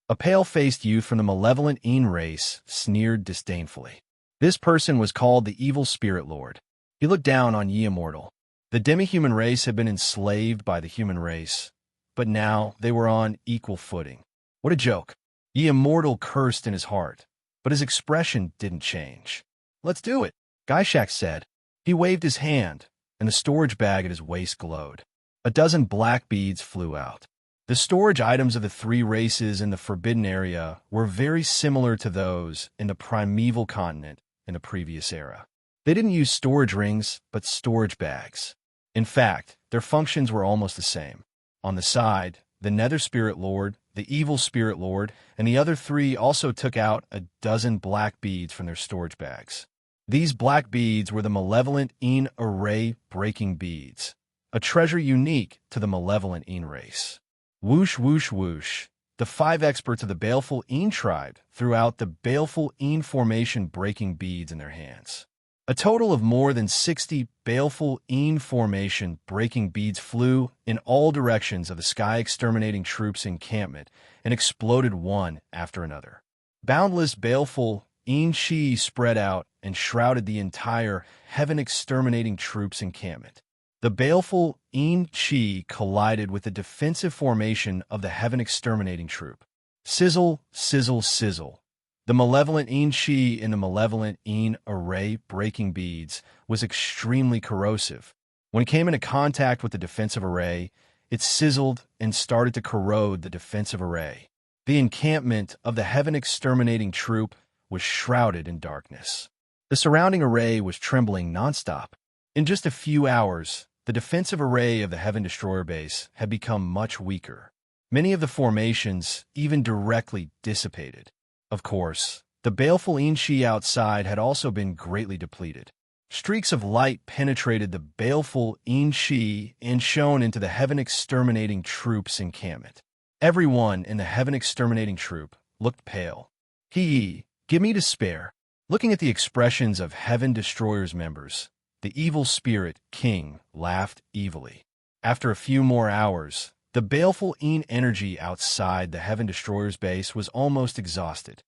A pale-faced youth from the malevolent Een race sneered disdainfully. This person was called the Evil Spirit Lord. He looked down on Ye Immortal. The demi-human race had been enslaved by the human race, but now they were on equal footing. What a joke. Ye Immortal cursed in his heart, but his expression didn't change. Let's do it, Gaishak said. He waved his hand, and the storage bag at his waist glowed. A dozen black beads flew out. The storage items of the 3 races in the Forbidden Area were very similar to those in the primeval continent in the previous era. They didn't use storage rings, but storage bags. In fact, their functions were almost the same. On the side, the Nether Spirit Lord, the Evil Spirit Lord, and the other 3 also took out a dozen black beads from their storage bags. These black beads were the malevolent Yin array breaking beads, a treasure unique to the malevolent Yin race. Whoosh, whoosh, whoosh. The 5 experts of the baleful Yin tribe threw out the baleful Yin formation breaking beads in their hands. A total of more than 60 baleful Yin formation breaking beads flew in all directions of the sky exterminating troops' encampment and exploded one after another. Boundless baleful Yin Qi spread out and shrouded the entire heaven exterminating troops' encampment. The baleful Yin Qi collided with the defensive formation of the heaven exterminating troop. Sizzle, sizzle, sizzle. The malevolent Yin Qi in the malevolent Yin array breaking beads was extremely corrosive. When it came into contact with the defensive array, it sizzled and started to corrode the defensive array. The encampment of the heaven exterminating troop was shrouded in darkness. The surrounding array was trembling nonstop. In just a few hours, the defensive array of the Heaven Destroyer base had become much weaker. Many of the formations even directly dissipated. Of course, the baleful Yin Qi outside had also been greatly depleted. Streaks of light penetrated the baleful Yin Qi and shone into the Heaven Exterminating Troop's encampment. Everyone in the Heaven Exterminating Troop looked pale. Give me despair. Looking at the expressions of Heaven Destroyer's members, the evil spirit king laughed evilly. After a few more hours, the baleful Yin energy outside the Heaven Destroyer's base was almost exhausted.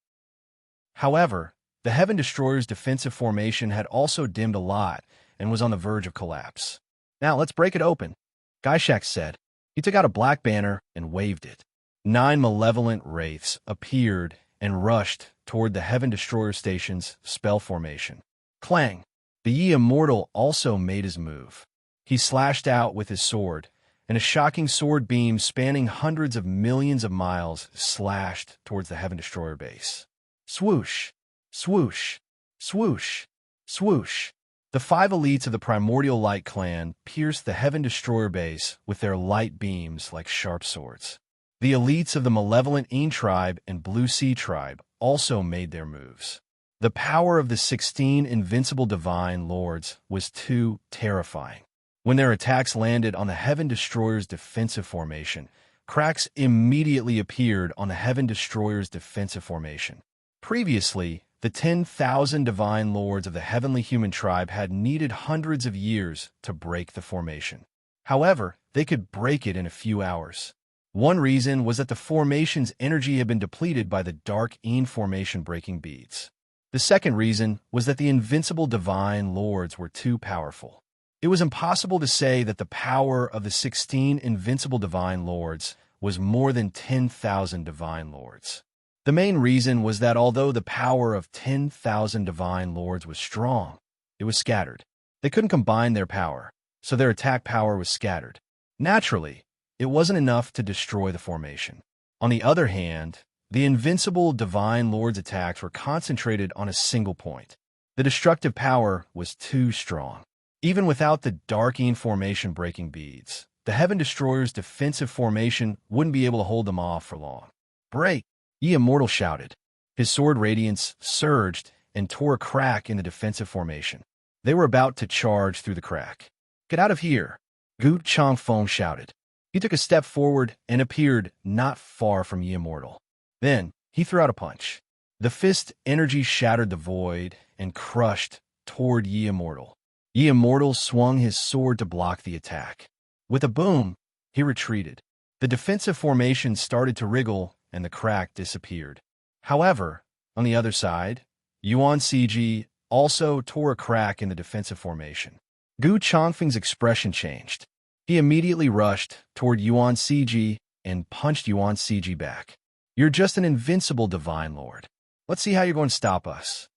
However, the Heaven Destroyer's defensive formation had also dimmed a lot and was on the verge of collapse. Now let's break it open, Xianxia said. He took out a black banner and waved it. 9 malevolent wraiths appeared and rushed toward the Heaven Destroyer Station's spell formation. Clang! The Yi Immortal also made his move. He slashed out with his sword, and a shocking sword beam spanning hundreds of millions of miles slashed towards the Heaven Destroyer base. Swoosh! Swoosh! Swoosh! Swoosh! The 5 elites of the Primordial Light Clan pierced the Heaven Destroyer base with their light beams like sharp swords. The elites of the Malevolent Yin Tribe and Blue Sea Tribe also made their moves. The power of the 16 invincible divine lords was too terrifying. When their attacks landed on the Heaven Destroyer's defensive formation, cracks immediately appeared on the Heaven Destroyer's defensive formation. Previously, the 10,000 divine lords of the Heavenly Human Tribe had needed hundreds of years to break the formation. However, they could break it in a few hours. One reason was that the formation's energy had been depleted by the dark Yin formation breaking beads. The second reason was that the invincible divine lords were too powerful. It was impossible to say that the power of the 16 invincible divine lords was more than 10,000 divine lords. The main reason was that although the power of 10,000 divine lords was strong, it was scattered. They couldn't combine their power, so their attack power was scattered. Naturally, it wasn't enough to destroy the formation. On the other hand, the invincible divine lords' attacks were concentrated on a single point. The destructive power was too strong. Even without the dark Yin formation breaking beads, the Heaven Destroyer's defensive formation wouldn't be able to hold them off for long. Break! Yi Immortal shouted. His sword radiance surged and tore a crack in the defensive formation. They were about to charge through the crack. Get out of here! Gu Changfeng shouted. He took a step forward and appeared not far from Yi Immortal. Then, he threw out a punch. The fist energy shattered the void and crushed toward Yi Immortal. Yi Immortal swung his sword to block the attack. With a boom, he retreated. The defensive formation started to wriggle and the crack disappeared. However, on the other side, Yuan Ciji also tore a crack in the defensive formation. Gu Changfeng's expression changed. He immediately rushed toward Yuan Ciji and punched Yuan Ciji back. You're just an invincible divine lord. Let's see how you're going to stop us.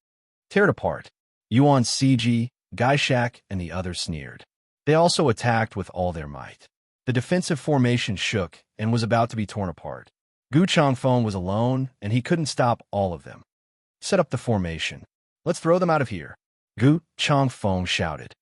Tear it apart. Yuan Ciji, Xianxia, and the others sneered. They also attacked with all their might. The defensive formation shook and was about to be torn apart. Gu Changfeng was alone, and he couldn't stop all of them. Set up the formation. Let's throw them out of here. Gu Changfeng shouted.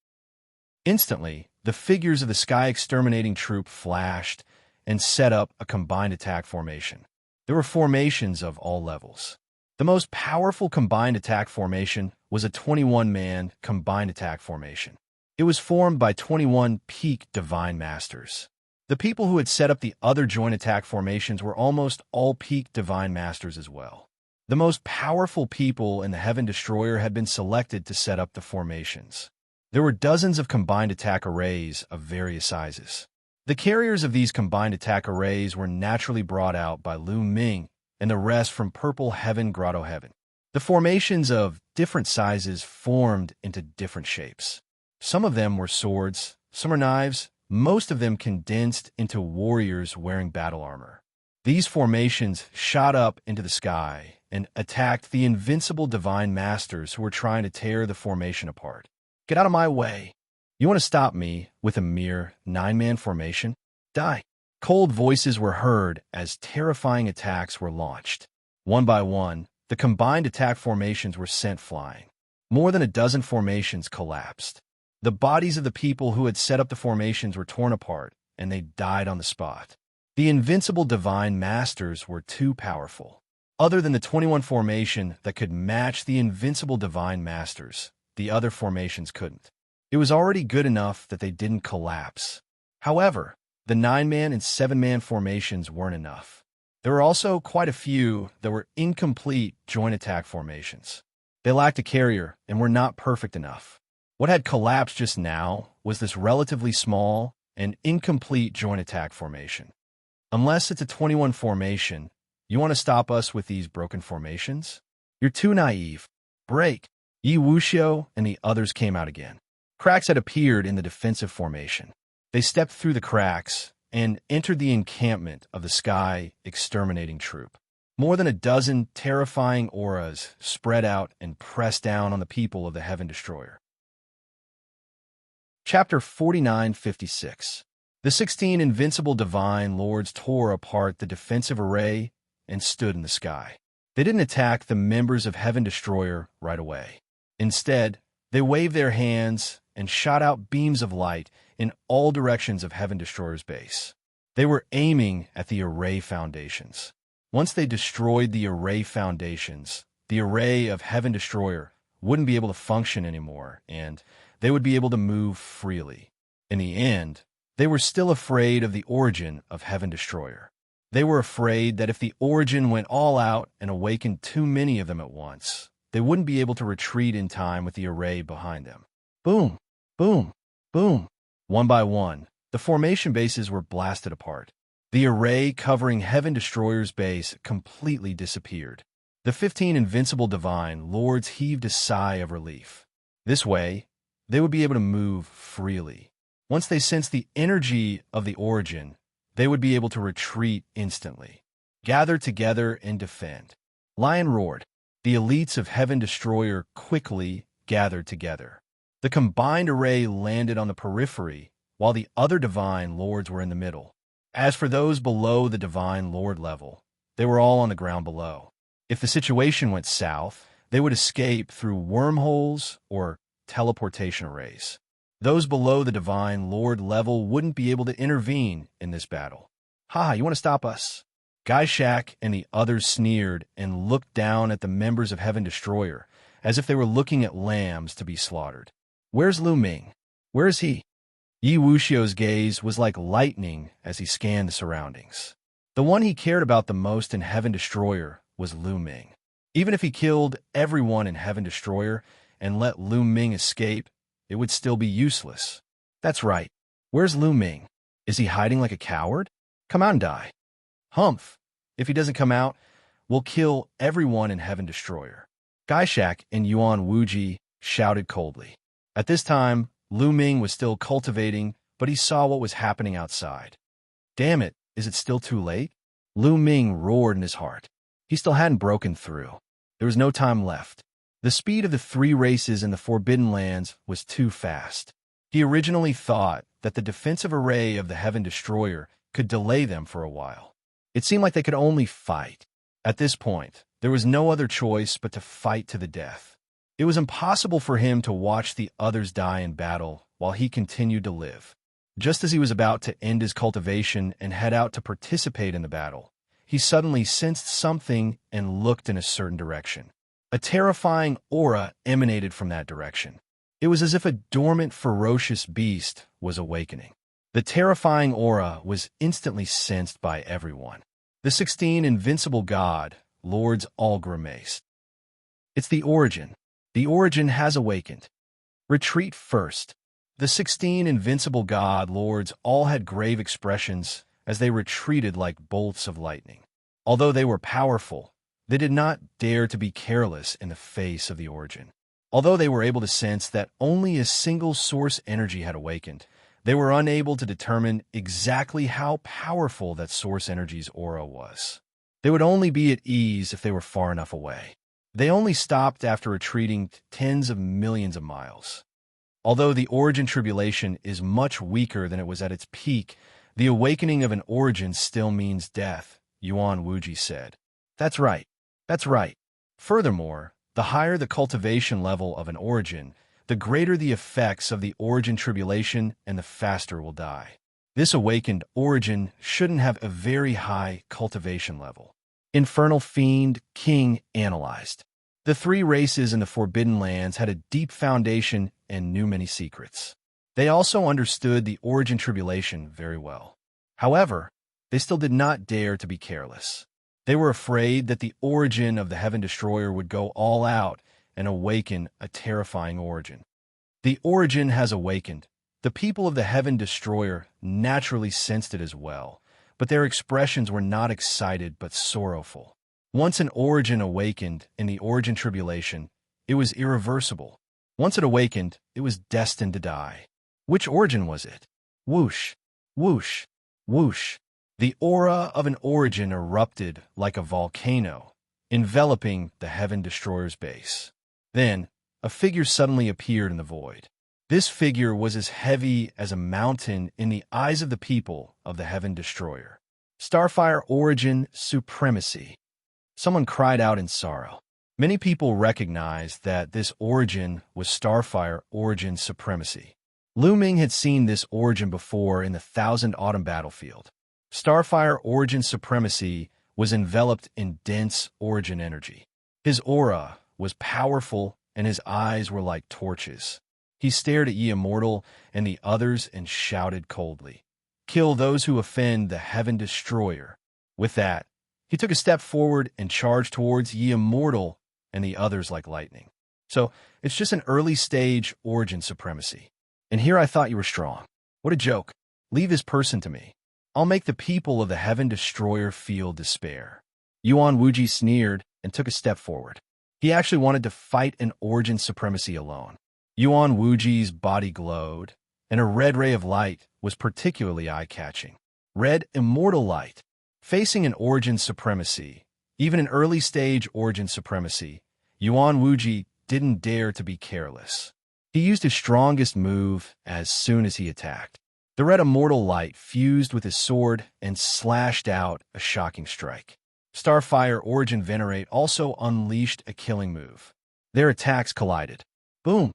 Instantly, the figures of the Sky Exterminating Troop flashed and set up a combined attack formation. There were formations of all levels. The most powerful combined attack formation was a 21-man combined attack formation. It was formed by 21 peak divine masters. The people who had set up the other joint attack formations were almost all peak divine masters as well. The most powerful people in the Heaven Destroyer had been selected to set up the formations. There were dozens of combined attack arrays of various sizes. The carriers of these combined attack arrays were naturally brought out by Lu Ming and the rest from Purple Heaven Grotto Heaven. The formations of different sizes formed into different shapes. Some of them were swords, some are knives, most of them condensed into warriors wearing battle armor. These formations shot up into the sky and attacked the invincible divine masters who were trying to tear the formation apart. Get out of my way. You want to stop me with a mere 9-man formation? Die. Cold voices were heard as terrifying attacks were launched. One by one, the combined attack formations were sent flying. More than a dozen formations collapsed. The bodies of the people who had set up the formations were torn apart, and they died on the spot. The invincible divine masters were too powerful. Other than the 21 formation that could match the invincible divine masters, the other formations couldn't. It was already good enough that they didn't collapse. However, the 9-man and 7-man formations weren't enough. There were also quite a few that were incomplete joint attack formations. They lacked a carrier and were not perfect enough. What had collapsed just now was this relatively small and incomplete joint attack formation. Unless it's a 21 formation, you want to stop us with these broken formations? You're too naive. Break. Wuxia and the others came out again. Cracks had appeared in the defensive formation. They stepped through the cracks and entered the encampment of the Sky Exterminating Troop. More than a dozen terrifying auras spread out and pressed down on the people of the Heaven Destroyer. Chapter 4956. The 16 invincible divine lords tore apart the defensive array and stood in the sky. They didn't attack the members of Heaven Destroyer right away. Instead, they waved their hands and shot out beams of light in all directions of Heaven Destroyer's base. They were aiming at the array foundations. Once they destroyed the array foundations, the array of Heaven Destroyer wouldn't be able to function anymore, and they would be able to move freely. In the end, they were still afraid of the origin of Heaven Destroyer. They were afraid that if the origin went all out and awakened too many of them at once, they wouldn't be able to retreat in time with the array behind them. Boom, boom, boom. One by one, the formation bases were blasted apart. The array covering Heaven Destroyer's base completely disappeared. The 15 invincible divine lords heaved a sigh of relief. This way, they would be able to move freely. Once they sensed the energy of the origin, they would be able to retreat instantly. Gather together and defend. Lion roared. The elites of Heaven Destroyer quickly gathered together. The combined array landed on the periphery, while the other divine lords were in the middle. As for those below the divine lord level, they were all on the ground below. If the situation went south, they would escape through wormholes or teleportation arrays. Those below the divine lord level wouldn't be able to intervene in this battle. Ha, you want to stop us? Xianxia and the others sneered and looked down at the members of Heaven Destroyer, as if they were looking at lambs to be slaughtered. Where's Lu Ming? Where is he? Wuxia's gaze was like lightning as he scanned the surroundings. The one he cared about the most in Heaven Destroyer was Lu Ming. Even if he killed everyone in Heaven Destroyer and let Lu Ming escape, it would still be useless. That's right. Where's Lu Ming? Is he hiding like a coward? Come out and die. Humph. If he doesn't come out, we'll kill everyone in Heaven Destroyer. Xianxia and Yuan Wuji shouted coldly. At this time, Lu Ming was still cultivating, but he saw what was happening outside. Damn it, is it still too late? Lu Ming roared in his heart. He still hadn't broken through. There was no time left. The speed of the 3 races in the Forbidden Lands was too fast. He originally thought that the defensive array of the Heaven Destroyer could delay them for a while. It seemed like they could only fight. At this point, there was no other choice but to fight to the death. It was impossible for him to watch the others die in battle while he continued to live. Just as he was about to end his cultivation and head out to participate in the battle, he suddenly sensed something and looked in a certain direction. A terrifying aura emanated from that direction. It was as if a dormant, ferocious beast was awakening. The terrifying aura was instantly sensed by everyone. The 16 invincible god lords all grimaced. It's the origin. The origin has awakened. Retreat first. The 16 invincible god lords all had grave expressions as they retreated like bolts of lightning. Although they were powerful, they did not dare to be careless in the face of the origin. Although they were able to sense that only a single source energy had awakened, they were unable to determine exactly how powerful that source energy's aura was. They would only be at ease if they were far enough away. They only stopped after retreating tens of millions of miles. Although the origin tribulation is much weaker than it was at its peak, the awakening of an origin still means death, Yuan Wuji said. That's right. That's right. Furthermore, the higher the cultivation level of an origin, the greater the effects of the origin tribulation and the faster will die. This awakened origin shouldn't have a very high cultivation level. Infernal Fiend King analyzed. The three races in the Forbidden Lands had a deep foundation and knew many secrets. They also understood the origin tribulation very well. However, they still did not dare to be careless. They were afraid that the origin of the Heaven Destroyer would go all out and awaken a terrifying origin. The origin has awakened. The people of the Heaven Destroyer naturally sensed it as well, but their expressions were not excited but sorrowful. Once an origin awakened in the origin tribulation, it was irreversible. Once it awakened, it was destined to die. Which origin was it? Whoosh, whoosh, whoosh. The aura of an origin erupted like a volcano, enveloping the Heaven Destroyer's base. Then, a figure suddenly appeared in the void. This figure was as heavy as a mountain in the eyes of the people of the Heaven Destroyer. Starfire Origin Supremacy. Someone cried out in sorrow. Many people recognized that this origin was Starfire Origin Supremacy. Lu Ming had seen this origin before in the Thousand Autumn battlefield. Starfire Origin Supremacy was enveloped in dense origin energy. His aura was powerful and his eyes were like torches. He stared at Ye Immortal and the others and shouted coldly, "Kill those who offend the Heaven Destroyer." With that, he took a step forward and charged towards Ye Immortal and the others like lightning. So, it's just an early stage origin supremacy. And here I thought you were strong. What a joke. Leave this person to me. I'll make the people of the Heaven Destroyer feel despair. Yuan Wuji sneered and took a step forward. He actually wanted to fight an origin supremacy alone. Yuan Wuji's body glowed, and a red ray of light was particularly eye-catching. Red immortal light. Facing an origin supremacy, even an early-stage origin supremacy, Yuan Wuji didn't dare to be careless. He used his strongest move as soon as he attacked. The red immortal light fused with his sword and slashed out a shocking strike. Starfire Origin Venerate also unleashed a killing move. Their attacks collided. Boom!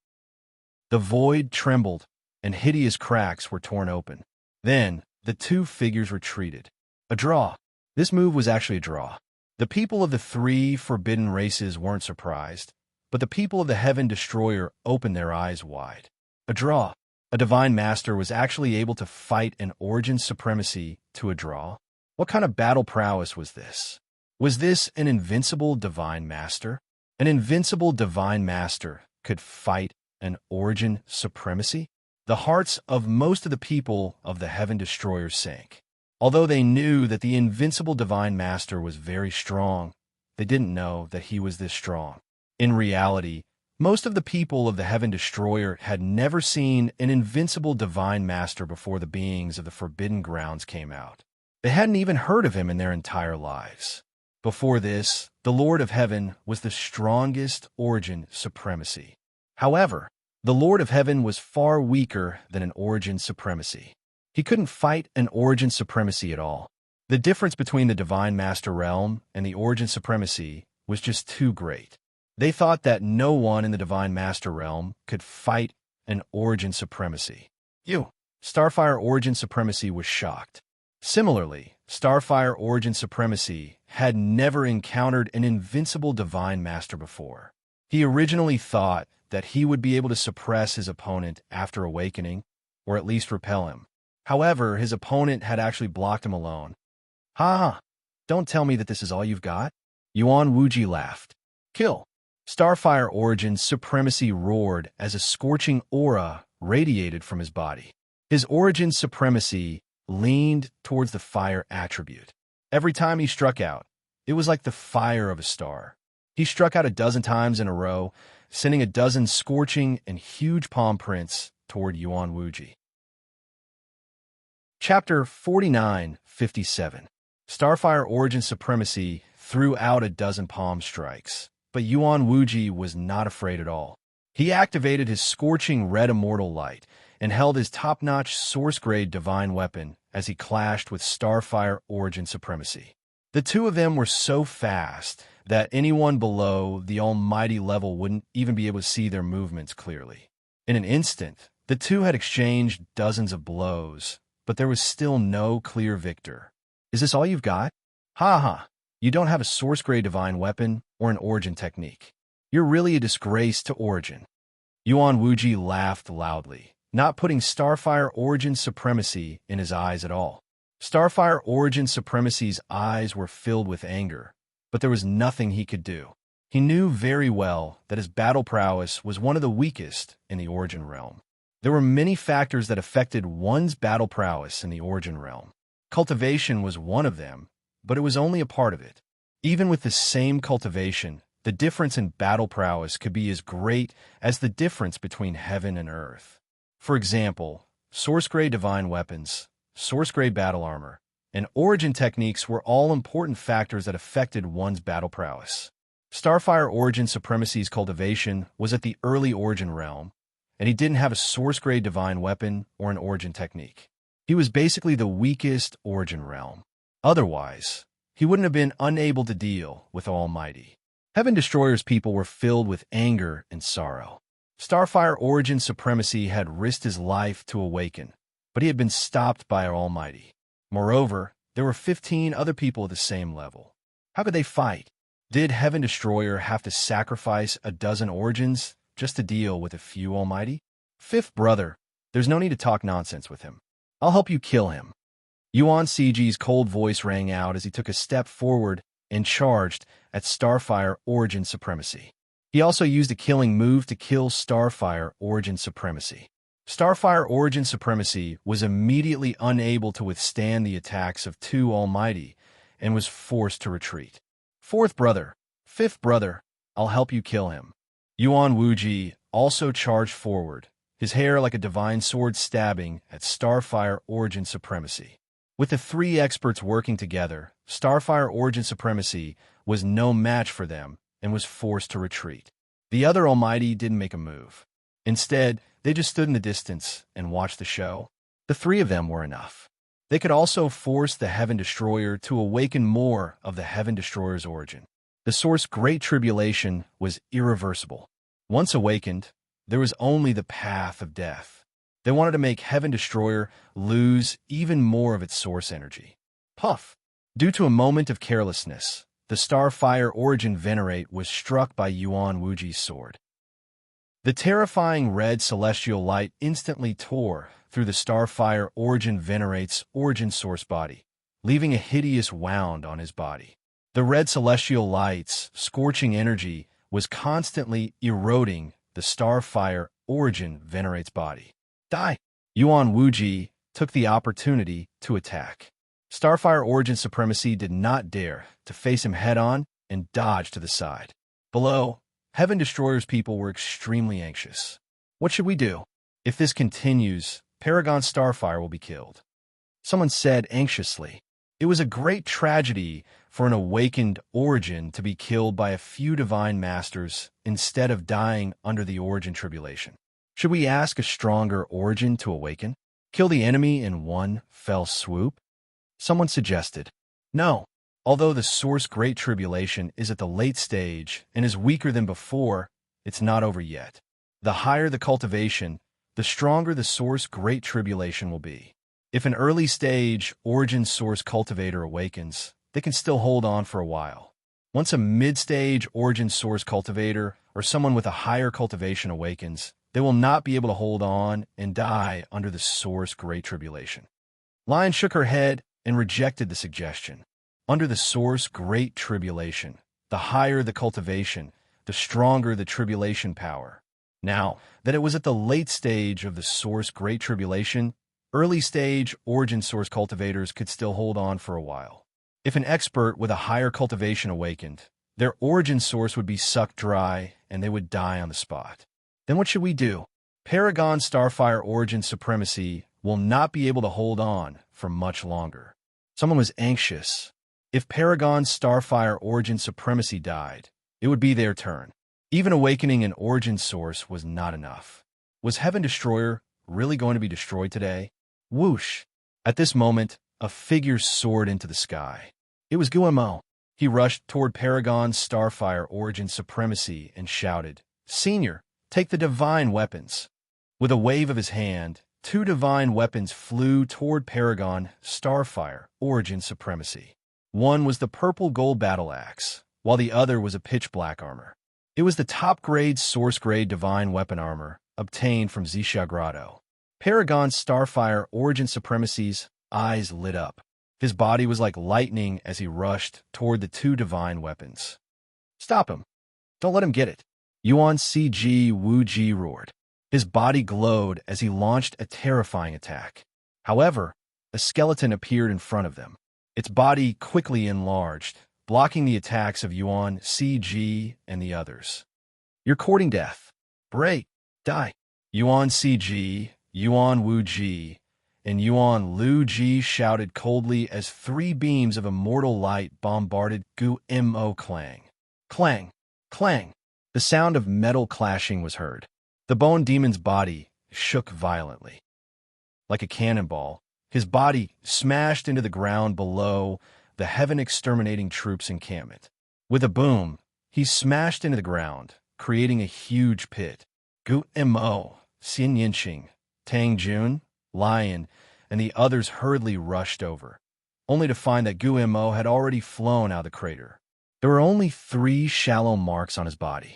The void trembled, and hideous cracks were torn open. Then, the two figures retreated. A draw. This move was actually a draw. The people of the three forbidden races weren't surprised, but the people of the Heaven Destroyer opened their eyes wide. A draw. A divine master was actually able to fight an origin supremacy to a draw? What kind of battle prowess was this? Was this an invincible divine master? An invincible divine master could fight an origin supremacy? The hearts of most of the people of the Heaven Destroyer sank. Although they knew that the invincible divine master was very strong, they didn't know that he was this strong. In reality, most of the people of the Heaven Destroyer had never seen an invincible divine master before the beings of the Forbidden Grounds came out. They hadn't even heard of him in their entire lives. Before this, the Lord of Heaven was the strongest origin supremacy. However, the Lord of Heaven was far weaker than an origin supremacy. He couldn't fight an origin supremacy at all. The difference between the Divine Master Realm and the origin supremacy was just too great. They thought that no one in the Divine Master Realm could fight an origin supremacy. Starfire Origin Supremacy was shocked. Similarly, Starfire Origin Supremacy had never encountered an invincible divine master before. He originally thought that he would be able to suppress his opponent after awakening, or at least repel him. However, his opponent had actually blocked him alone. Ha ha! Don't tell me that this is all you've got? Yuan Wuji laughed. Kill! Starfire Origin Supremacy roared as a scorching aura radiated from his body. His Origin Supremacy leaned towards the fire attribute. Every time he struck out, it was like the fire of a star. He struck out 12 times in a row, sending 12 scorching and huge palm prints toward Yuan Wuji. Chapter 49-57. Starfire Origin Supremacy threw out 12 palm strikes, but Yuan Wuji was not afraid at all. He activated his scorching red immortal light and held his top-notch source-grade divine weapon as he clashed with Starfire Origin Supremacy. The two of them were so fast that anyone below the almighty level wouldn't even be able to see their movements clearly. In an instant, the two had exchanged dozens of blows, but there was still no clear victor. Is this all you've got? Ha ha! You don't have a source-grade divine weapon or an origin technique. You're really a disgrace to Origin. Yuan Wuji laughed loudly, not putting Starfire Origin Supremacy in his eyes at all. Starfire Origin Supremacy's eyes were filled with anger, but there was nothing he could do. He knew very well that his battle prowess was one of the weakest in the Origin realm. There were many factors that affected one's battle prowess in the Origin realm. Cultivation was one of them, but it was only a part of it. Even with the same cultivation, the difference in battle prowess could be as great as the difference between heaven and earth. For example, source-grade divine weapons, source-grade battle armor, and origin techniques were all important factors that affected one's battle prowess. Starfire Origin Supremacy's cultivation was at the early Origin realm, and he didn't have a source-grade divine weapon or an origin technique. He was basically the weakest Origin realm. Otherwise, he wouldn't have been unable to deal with Almighty. Heaven Destroyer's people were filled with anger and sorrow. Starfire Origin Supremacy had risked his life to awaken, but he had been stopped by our Almighty. Moreover, there were 15 other people at the same level. How could they fight? Did Heaven Destroyer have to sacrifice 12 origins just to deal with a few Almighty? Fifth brother, there's no need to talk nonsense with him. I'll help you kill him. Yuan Siji's cold voice rang out as he took a step forward and charged at Starfire Origin Supremacy. He also used a killing move to kill Starfire Origin Supremacy. Starfire Origin Supremacy was immediately unable to withstand the attacks of two Almighty and was forced to retreat. Fourth brother, fifth brother, I'll help you kill him. Yuan Wuji also charged forward, his hair like a divine sword stabbing at Starfire Origin Supremacy. With the three experts working together, Starfire Origin Supremacy was no match for them and was forced to retreat. The other Almighty didn't make a move. Instead, they just stood in the distance and watched the show. The three of them were enough. They could also force the Heaven Destroyer to awaken more of the Heaven Destroyer's origin. The Source Great Tribulation was irreversible. Once awakened, there was only the path of death. They wanted to make Heaven Destroyer lose even more of its source energy. Puff! Due to a moment of carelessness, the Starfire Origin Venerate was struck by Yuan Wuji's sword. The terrifying red celestial light instantly tore through the Starfire Origin Venerate's origin source body, leaving a hideous wound on his body. The red celestial light's scorching energy was constantly eroding the Starfire Origin Venerate's body. Die! Yuan Wuji took the opportunity to attack. Starfire Origin Supremacy did not dare to face him head-on and dodged to the side. Below, Heaven Destroyer's people were extremely anxious. What should we do? If this continues, Paragon Starfire will be killed. Someone said anxiously. It was a great tragedy for an awakened Origin to be killed by a few divine masters instead of dying under the Origin Tribulation. Should we ask a stronger Origin to awaken? Kill the enemy in one fell swoop? Someone suggested. No. Although the Source Great Tribulation is at the late stage and is weaker than before, it's not over yet. The higher the cultivation, the stronger the Source Great Tribulation will be. If an early-stage origin source cultivator awakens, they can still hold on for a while. Once a mid-stage origin source cultivator or someone with a higher cultivation awakens, they will not be able to hold on and die under the source Great Tribulation. Lion shook her head and rejected the suggestion. Under the source Great Tribulation, the higher the cultivation, the stronger the tribulation power. Now that it was at the late stage of the source Great Tribulation, early-stage origin source cultivators could still hold on for a while. If an expert with a higher cultivation awakened, their origin source would be sucked dry and they would die on the spot. Then what should we do? Paragon Starfire Origin Supremacy will not be able to hold on for much longer. Someone was anxious. If Paragon Starfire Origin Supremacy died, it would be their turn. Even awakening an origin source was not enough. Was Heaven Destroyer really going to be destroyed today? Whoosh! At this moment, a figure soared into the sky. It was Guillermo. He rushed toward Paragon Starfire Origin Supremacy and shouted, "Senior, take the divine weapons." With a wave of his hand, 2 divine weapons flew toward Paragon Starfire Origin Supremacy. One was the purple gold battle axe, while the other was a pitch-black armor. It was the top-grade source-grade divine weapon armor obtained from Xianxia Grotto. Paragon Starfire Origin Supremacy's eyes lit up. His body was like lightning as he rushed toward the 2 divine weapons. "Stop him! Don't let him get it!" Yuan CG Wuji roared. His body glowed as he launched a terrifying attack. However, a skeleton appeared in front of them. Its body quickly enlarged, blocking the attacks of Yuan CG and the others. "You're courting death. Break! Die!" Yuan CG, Yuan Wuji, and Yuan Lu Ji shouted coldly as 3 beams of immortal light bombarded Gu Mo Clang. Clang! Clang! The sound of metal clashing was heard. The bone demon's body shook violently. Like a cannonball, his body smashed into the ground below the heaven-exterminating troops' encampment. With a boom, he smashed into the ground, creating a huge pit. Gu Mo, Xianxia, Tang Jun, Lion, and the others hurriedly rushed over, only to find that Gu Mo had already flown out of the crater. There were only 3 shallow marks on his body.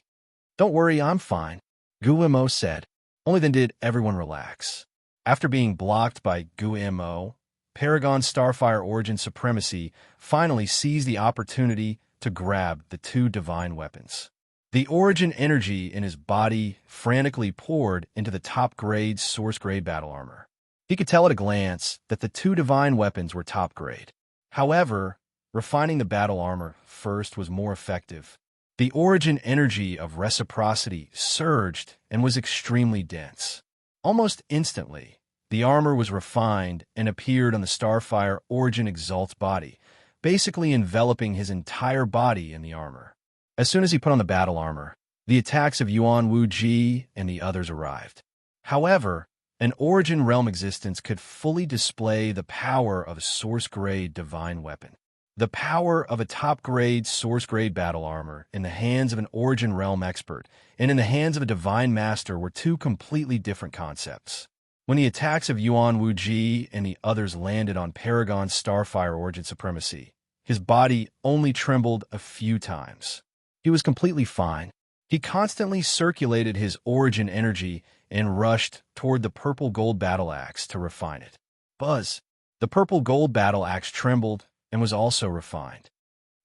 "Don't worry, I'm fine," Gu Mo said. Only then did everyone relax. After being blocked by Gu Mo, Paragon Starfire Origin Supremacy finally seized the opportunity to grab the 2 divine weapons. The origin energy in his body frantically poured into the top-grade source-grade battle armor. He could tell at a glance that the 2 divine weapons were top-grade. However, refining the battle armor first was more effective. The origin energy of reciprocity surged and was extremely dense. Almost instantly, the armor was refined and appeared on the Starfire Origin Exalt's body, basically enveloping his entire body in the armor. As soon as he put on the battle armor, the attacks of Yuan Wuji and the others arrived. However, an Origin Realm existence could fully display the power of a source-grade divine weapon. The power of a top-grade, source-grade battle armor in the hands of an Origin Realm expert and in the hands of a divine master were 2 completely different concepts. When the attacks of Yuan Wuji and the others landed on Paragon's Starfire Origin Supremacy, his body only trembled a few times. He was completely fine. He constantly circulated his origin energy and rushed toward the purple gold battle axe to refine it. Buzz! The purple gold battle axe trembled and was also refined.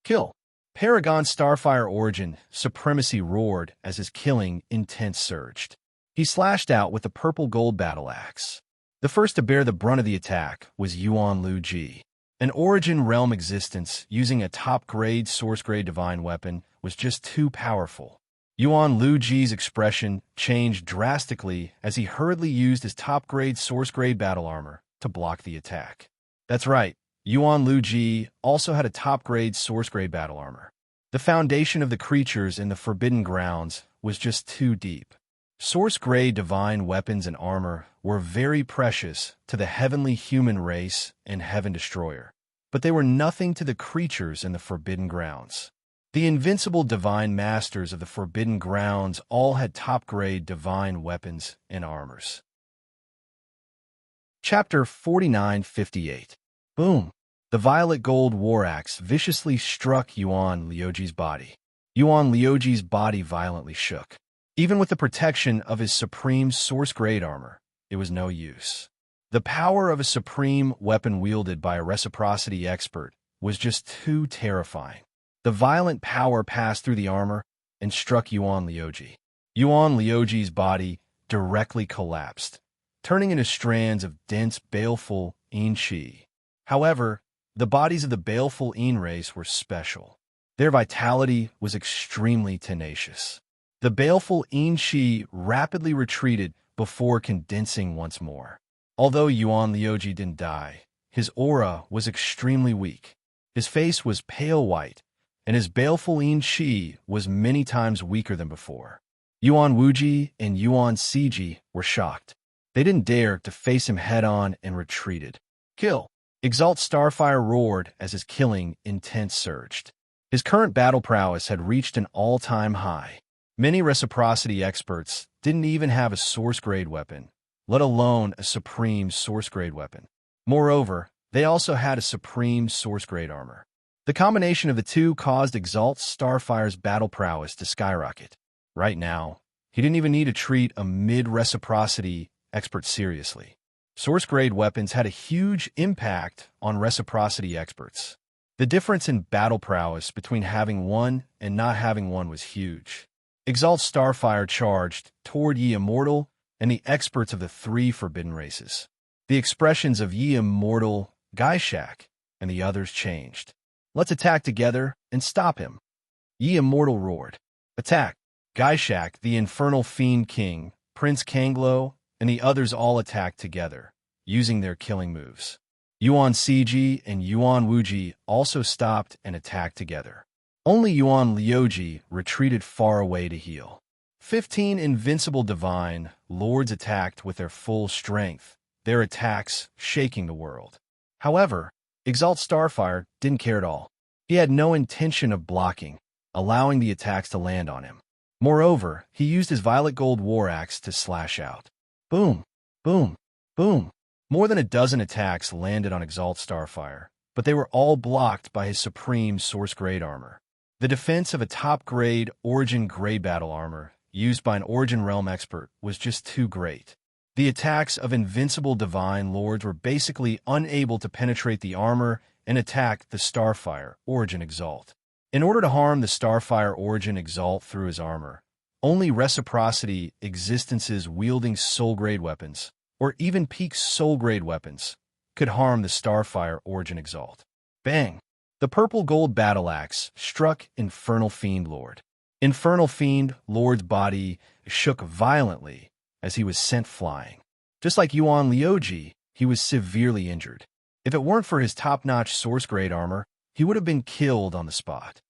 Kill! Paragon Starfire Origin Supremacy roared as his killing intent surged. He slashed out with the purple gold battle axe. The first to bear the brunt of the attack was Yuan Lu Ji. An Origin Realm existence using a top-grade, source-grade divine weapon was just too powerful. Yuan Lu Ji's expression changed drastically as he hurriedly used his top-grade, source-grade battle armor to block the attack. That's right, Yuan Lu Ji also had a top-grade, source-grade battle armor. The foundation of the creatures in the Forbidden Grounds was just too deep. Source-grade divine weapons and armor were very precious to the heavenly human race and Heaven Destroyer, but they were nothing to the creatures in the Forbidden Grounds. The invincible divine masters of the Forbidden Grounds all had top-grade divine weapons and armors. Chapter 4958. Boom! The violet gold war axe viciously struck Yuan Liuji's body. Yuan Liuji's body violently shook. Even with the protection of his supreme source-grade armor, it was no use. The power of a supreme weapon wielded by a reciprocity expert was just too terrifying. The violent power passed through the armor and struck Yuan Liuji. Yuan Liuji's body directly collapsed, turning into strands of dense, baleful yin qi. However, the bodies of the baleful yin race were special. Their vitality was extremely tenacious. The baleful yin qi rapidly retreated before condensing once more. Although Yuan Liuji didn't die, his aura was extremely weak. His face was pale white, and his baleful yin qi was many times weaker than before. Yuan Wuji and Yuan Ciji were shocked. They didn't dare to face him head-on and retreated. Kill! Exalt Starfire roared as his killing intent surged. His current battle prowess had reached an all-time high. Many reciprocity experts didn't even have a source-grade weapon, let alone a supreme source-grade weapon. Moreover, they also had a supreme source-grade armor. The combination of the two caused Exalt Starfire's battle prowess to skyrocket. Right now, he didn't even need to treat a mid-reciprocity expert seriously. Source-grade weapons had a huge impact on reciprocity experts. The difference in battle prowess between having one and not having one was huge. Exalt Starfire charged toward Ye Immortal and the experts of the three forbidden races. The expressions of Ye Immortal, Gaishak, and the others changed. Let's attack together and stop him. Ye Immortal roared. Attack! Gaishak, the Infernal Fiend King, Prince Kanglo, and the others all attacked together, using their killing moves. Yuan Ciji and Yuan Wuji also stopped and attacked together. Only Yuan Liuji retreated far away to heal. 15 invincible divine lords attacked with their full strength, their attacks shaking the world. However, Exalt Starfire didn't care at all. He had no intention of blocking, allowing the attacks to land on him. Moreover, he used his violet gold war axe to slash out. Boom, boom, boom. More than a dozen attacks landed on Exalt Starfire, but they were all blocked by his supreme source-grade armor. The defense of a top-grade Origin-grade battle armor used by an Origin Realm expert was just too great. The attacks of invincible divine lords were basically unable to penetrate the armor and attack the Starfire Origin Exalt. In order to harm the Starfire Origin Exalt through his armor, only reciprocity existences wielding soul-grade weapons, or even peak soul-grade weapons, could harm the Starfire Origin Exalt. Bang! The purple gold battle axe struck Infernal Fiend Lord. Infernal Fiend Lord's body shook violently as he was sent flying. Just like Yuan Liuji, he was severely injured. If it weren't for his top-notch source-grade armor, he would have been killed on the spot.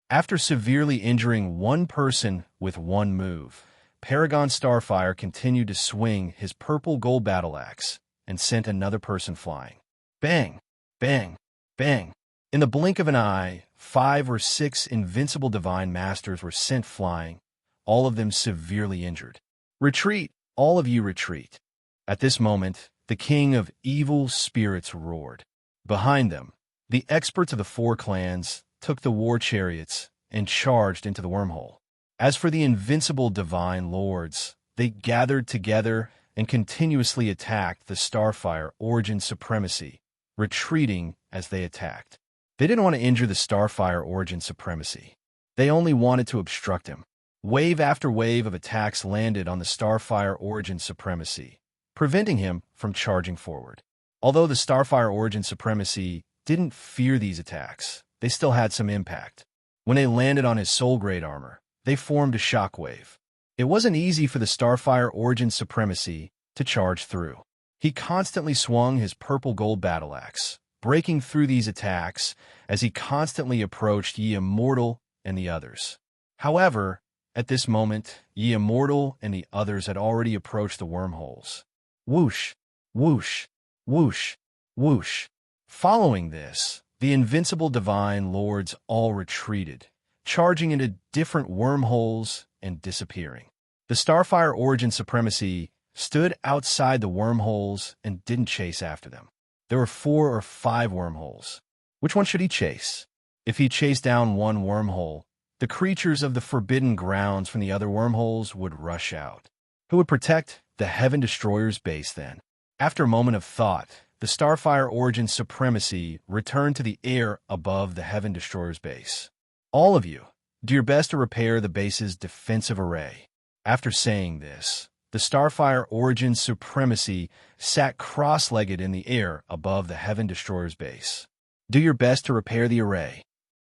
After severely injuring one person with one move, Paragon Starfire continued to swing his purple gold battle axe and sent another person flying. Bang! Bang! Bang! In the blink of an eye, 5 or 6 invincible divine masters were sent flying, all of them severely injured. Retreat! All of you retreat. At this moment, the king of evil spirits roared. Behind them, the experts of the 4 clans took the war chariots and charged into the wormhole. As for the invincible divine lords, they gathered together and continuously attacked the Starfire Origin Supremacy, retreating as they attacked. They didn't want to injure the Starfire Origin Supremacy. They only wanted to obstruct him. Wave after wave of attacks landed on the Starfire Origin Supremacy, preventing him from charging forward. Although the Starfire Origin Supremacy didn't fear these attacks, they still had some impact. When they landed on his soul-grade armor, they formed a shockwave. It wasn't easy for the Starfire Origin Supremacy to charge through. He constantly swung his purple gold battle axe, breaking through these attacks as he constantly approached Ye Immortal and the others. However, at this moment, Ye Immortal and the others had already approached the wormholes. Whoosh, whoosh, whoosh, whoosh. Following this, the invincible divine lords all retreated, charging into different wormholes and disappearing. The Starfire Origin Supremacy stood outside the wormholes and didn't chase after them. There were 4 or 5 wormholes. Which one should he chase? If he chased down one wormhole, the creatures of the forbidden grounds from the other wormholes would rush out. Who would protect the Heaven Destroyer's base then? After a moment of thought, the Starfire Origin Supremacy returned to the air above the Heaven Destroyer's base. All of you, do your best to repair the base's defensive array. After saying this, the Starfire Origin Supremacy sat cross-legged in the air above the Heaven Destroyer's base. Do your best to repair the array.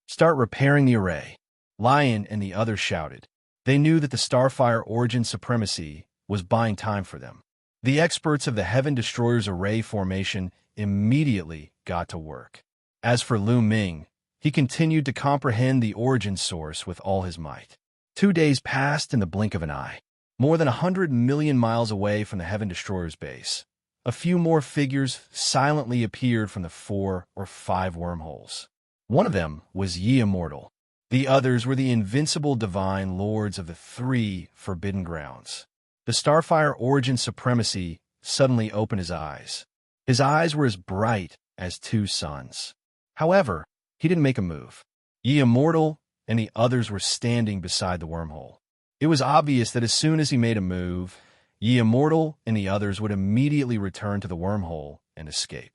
Start repairing the array. Lion and the others shouted. They knew that the Starfire Origin Supremacy was buying time for them. The experts of the Heaven Destroyer's array formation immediately got to work. As for Lu Ming, he continued to comprehend the origin source with all his might. 2 days passed in the blink of an eye. More than 100 million miles away from the Heaven Destroyer's base, a few more figures silently appeared from the 4 or 5 wormholes. One of them was Yi Immortal. The others were the invincible divine lords of the 3 forbidden grounds. The Starfire Origin Supremacy suddenly opened his eyes. His eyes were as bright as 2 suns. However, he didn't make a move. Yi Immortal and the others were standing beside the wormhole. It was obvious that as soon as he made a move, Yi Immortal and the others would immediately return to the wormhole and escape.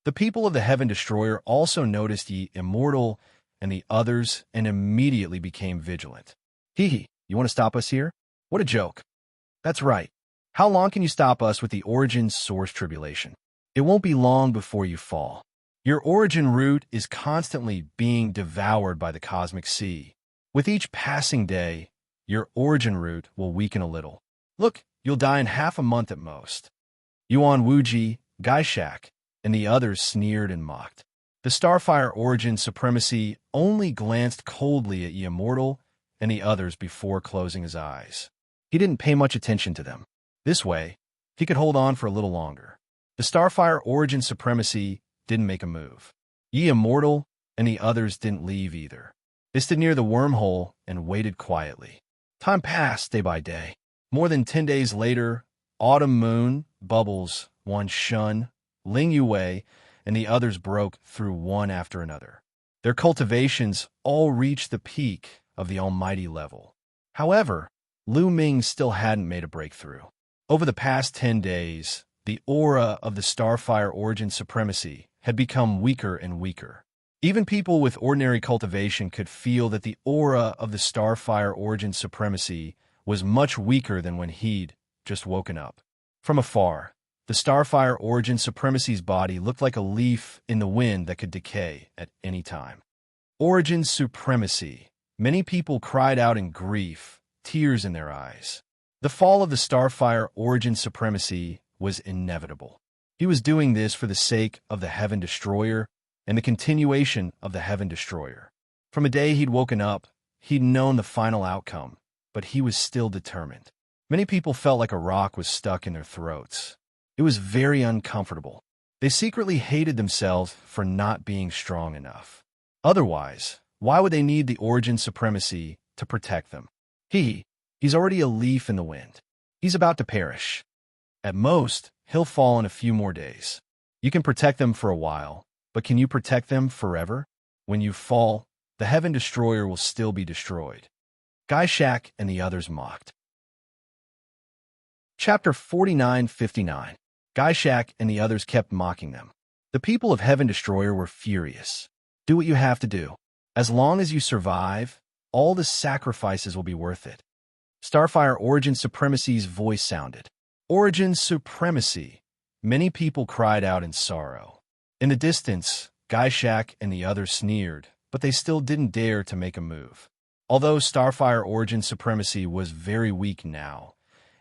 The people of the Heaven Destroyer also noticed Yi Immortal and the others and immediately became vigilant. Hee, you want to stop us here? What a joke. That's right. How long can you stop us with the origin source tribulation? It won't be long before you fall. Your origin root is constantly being devoured by the cosmic sea. With each passing day, your origin root will weaken a little. Look, you'll die in half a month at most. Yuan Wuji, Gaishak, and the others sneered and mocked. The Starfire Origin Supremacy only glanced coldly at Yi Immortal and the others before closing his eyes. He didn't pay much attention to them. This way, he could hold on for a little longer. The Starfire Origin Supremacy didn't make a move. Yi Immortal and the others didn't leave either. They stood near the wormhole and waited quietly. Time passed day by day. More than 10 days later, Autumn Moon, Bubbles, Wan Shun, Ling Yue, and the others broke through one after another. Their cultivations all reached the peak of the almighty level. However, Lu Ming still hadn't made a breakthrough. Over the past 10 days, the aura of the Starfire Origin Supremacy had become weaker and weaker. Even people with ordinary cultivation could feel that the aura of the Starfire Origin Supremacy was much weaker than when he'd just woken up. From afar, the Starfire Origin Supremacy's body looked like a leaf in the wind that could decay at any time. Origin Supremacy. Many people cried out in grief, tears in their eyes. The fall of the Starfire Origin Supremacy was inevitable. He was doing this for the sake of the Heaven Destroyer and the continuation of the Heaven Destroyer. From the day he'd woken up, he'd known the final outcome, but he was still determined. Many people felt like a rock was stuck in their throats. It was very uncomfortable. They secretly hated themselves for not being strong enough. Otherwise, why would they need the Origin Supremacy to protect them? He's already a leaf in the wind. He's about to perish. At most, he'll fall in a few more days. You can protect them for a while, but can you protect them forever? When you fall, the Heaven Destroyer will still be destroyed. Gaishak and the others mocked. Chapter 49-59. Gaishak and the others kept mocking them. The people of Heaven Destroyer were furious. Do what you have to do. As long as you survive, all the sacrifices will be worth it. Starfire Origin Supremacy's voice sounded. Origin Supremacy. Many people cried out in sorrow. In the distance, Gaishak and the others sneered, but they still didn't dare to make a move. Although Starfire Origin Supremacy was very weak now,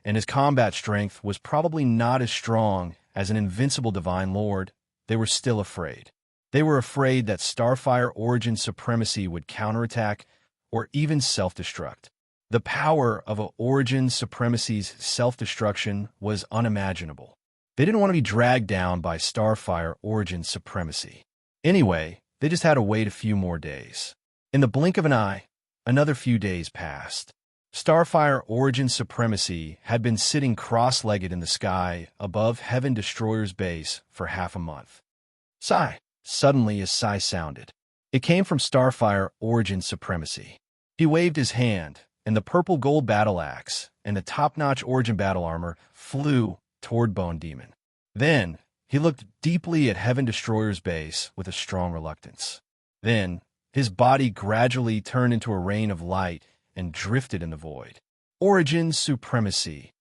and his combat strength was probably not as strong as an invincible Divine Lord, they were still afraid. They were afraid that Starfire Origin Supremacy would counterattack or even self-destruct. The power of Origin Supremacy's self-destruction was unimaginable. They didn't want to be dragged down by Starfire Origin Supremacy. Anyway, they just had to wait a few more days. In the blink of an eye, another few days passed. Starfire Origin Supremacy had been sitting cross-legged in the sky above Heaven Destroyer's base for half a month. Sigh. Suddenly a sigh sounded. It came from Starfire Origin Supremacy. He waved his hand, and the purple gold battle axe and the top-notch Origin battle armor flew toward Bone Demon. Then, he looked deeply at Heaven Destroyer's base with a strong reluctance. Then, his body gradually turned into a rain of light and drifted in the void. Origin Supremacy.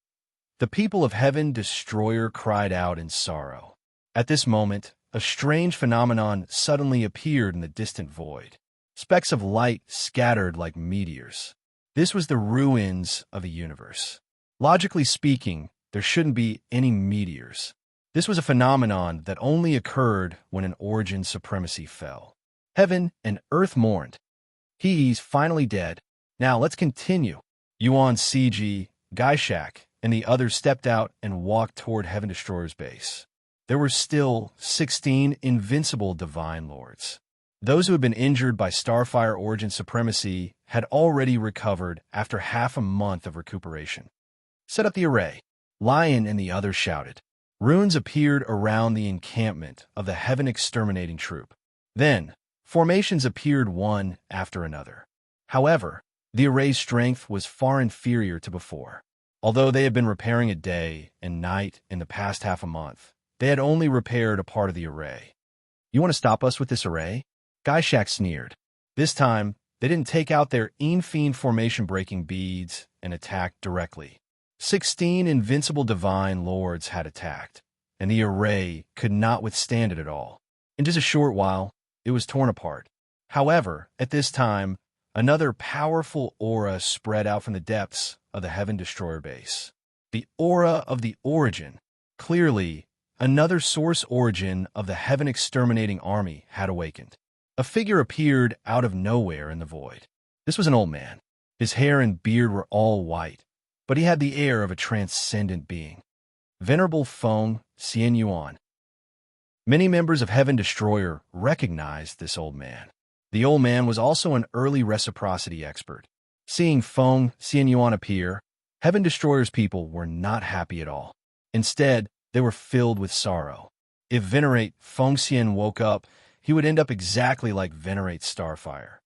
The people of Heaven Destroyer cried out in sorrow. At this moment, a strange phenomenon suddenly appeared in the distant void. Specks of light scattered like meteors. This was the ruins of a universe. Logically speaking, there shouldn't be any meteors. This was a phenomenon that only occurred when an Origin Supremacy fell. Heaven and Earth mourned. He's finally dead. Now let's continue. Yuan CG, Gaishak, and the others stepped out and walked toward Heaven Destroyer's base. There were still 16 invincible Divine Lords. Those who had been injured by Starfire Origin Supremacy had already recovered after half a month of recuperation. Set up the array. Lion and the others shouted. Runes appeared around the encampment of the Heaven Exterminating Troop. Then, formations appeared one after another. However, the array's strength was far inferior to before. Although they had been repairing it day and night in the past half a month, they had only repaired a part of the array. You want to stop us with this array? Gaishak sneered. This time, they didn't take out their Fiend formation-breaking beads and attack directly. 16 invincible Divine Lords had attacked, and the array could not withstand it at all. In just a short while, it was torn apart. However, at this time, another powerful aura spread out from the depths of the Heaven Destroyer base. The aura of the Origin. Clearly, another source origin of the Heaven Exterminating Army had awakened. A figure appeared out of nowhere in the void. This was an old man. His hair and beard were all white, but he had the air of a transcendent being. Venerable Feng Xianyuan. Many members of Heaven Destroyer recognized this old man. The old man was also an early reciprocity expert. Seeing Feng Xianyuan appear, Heaven Destroyer's people were not happy at all. Instead, they were filled with sorrow. If Venerate Feng Xian woke up, he would end up exactly like Venerate Starfire.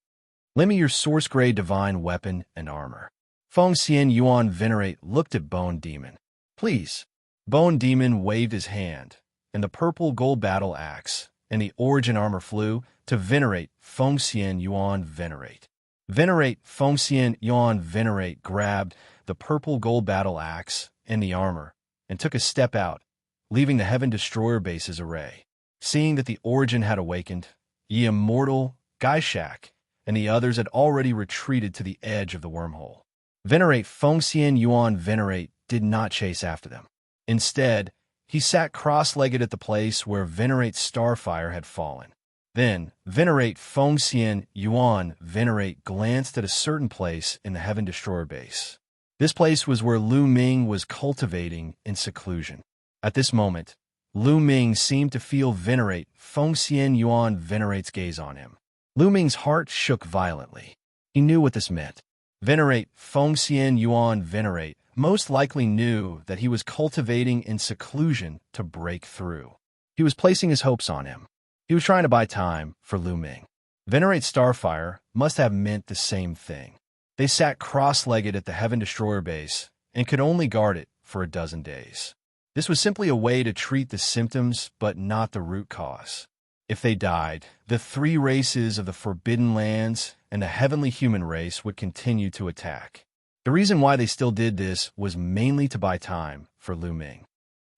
Lend me your source-grade divine weapon and armor. Feng Xianyuan Venerate looked at Bone Demon. Please. Bone Demon waved his hand, and the purple gold battle axe and the Origin armor flew to Venerate Feng Xianyuan Venerate. Venerate Feng Xianyuan Venerate grabbed the purple gold battle axe and the armor and took a step out, leaving the Heaven Destroyer base's array. Seeing that the Origin had awakened, the Immortal, Gaishak, and the others had already retreated to the edge of the wormhole. Venerate Feng Xianyuan Venerate did not chase after them. Instead, he sat cross-legged at the place where Venerate Starfire had fallen. Then, Venerate Feng Xianyuan Venerate glanced at a certain place in the Heaven Destroyer base. This place was where Lu Ming was cultivating in seclusion. At this moment, Lu Ming seemed to feel Venerate Feng Xianyuan Venerate's gaze on him. Lu Ming's heart shook violently. He knew what this meant. Venerate Feng Xianyuan Venerate most likely knew that he was cultivating in seclusion to break through. He was placing his hopes on him. He was trying to buy time for Lu Ming. Venerate Starfire must have meant the same thing. They sat cross-legged at the Heaven Destroyer base and could only guard it for a dozen days. This was simply a way to treat the symptoms but not the root cause. If they died, the three races of the Forbidden Lands and the heavenly human race would continue to attack. The reason why they still did this was mainly to buy time for Lu Ming.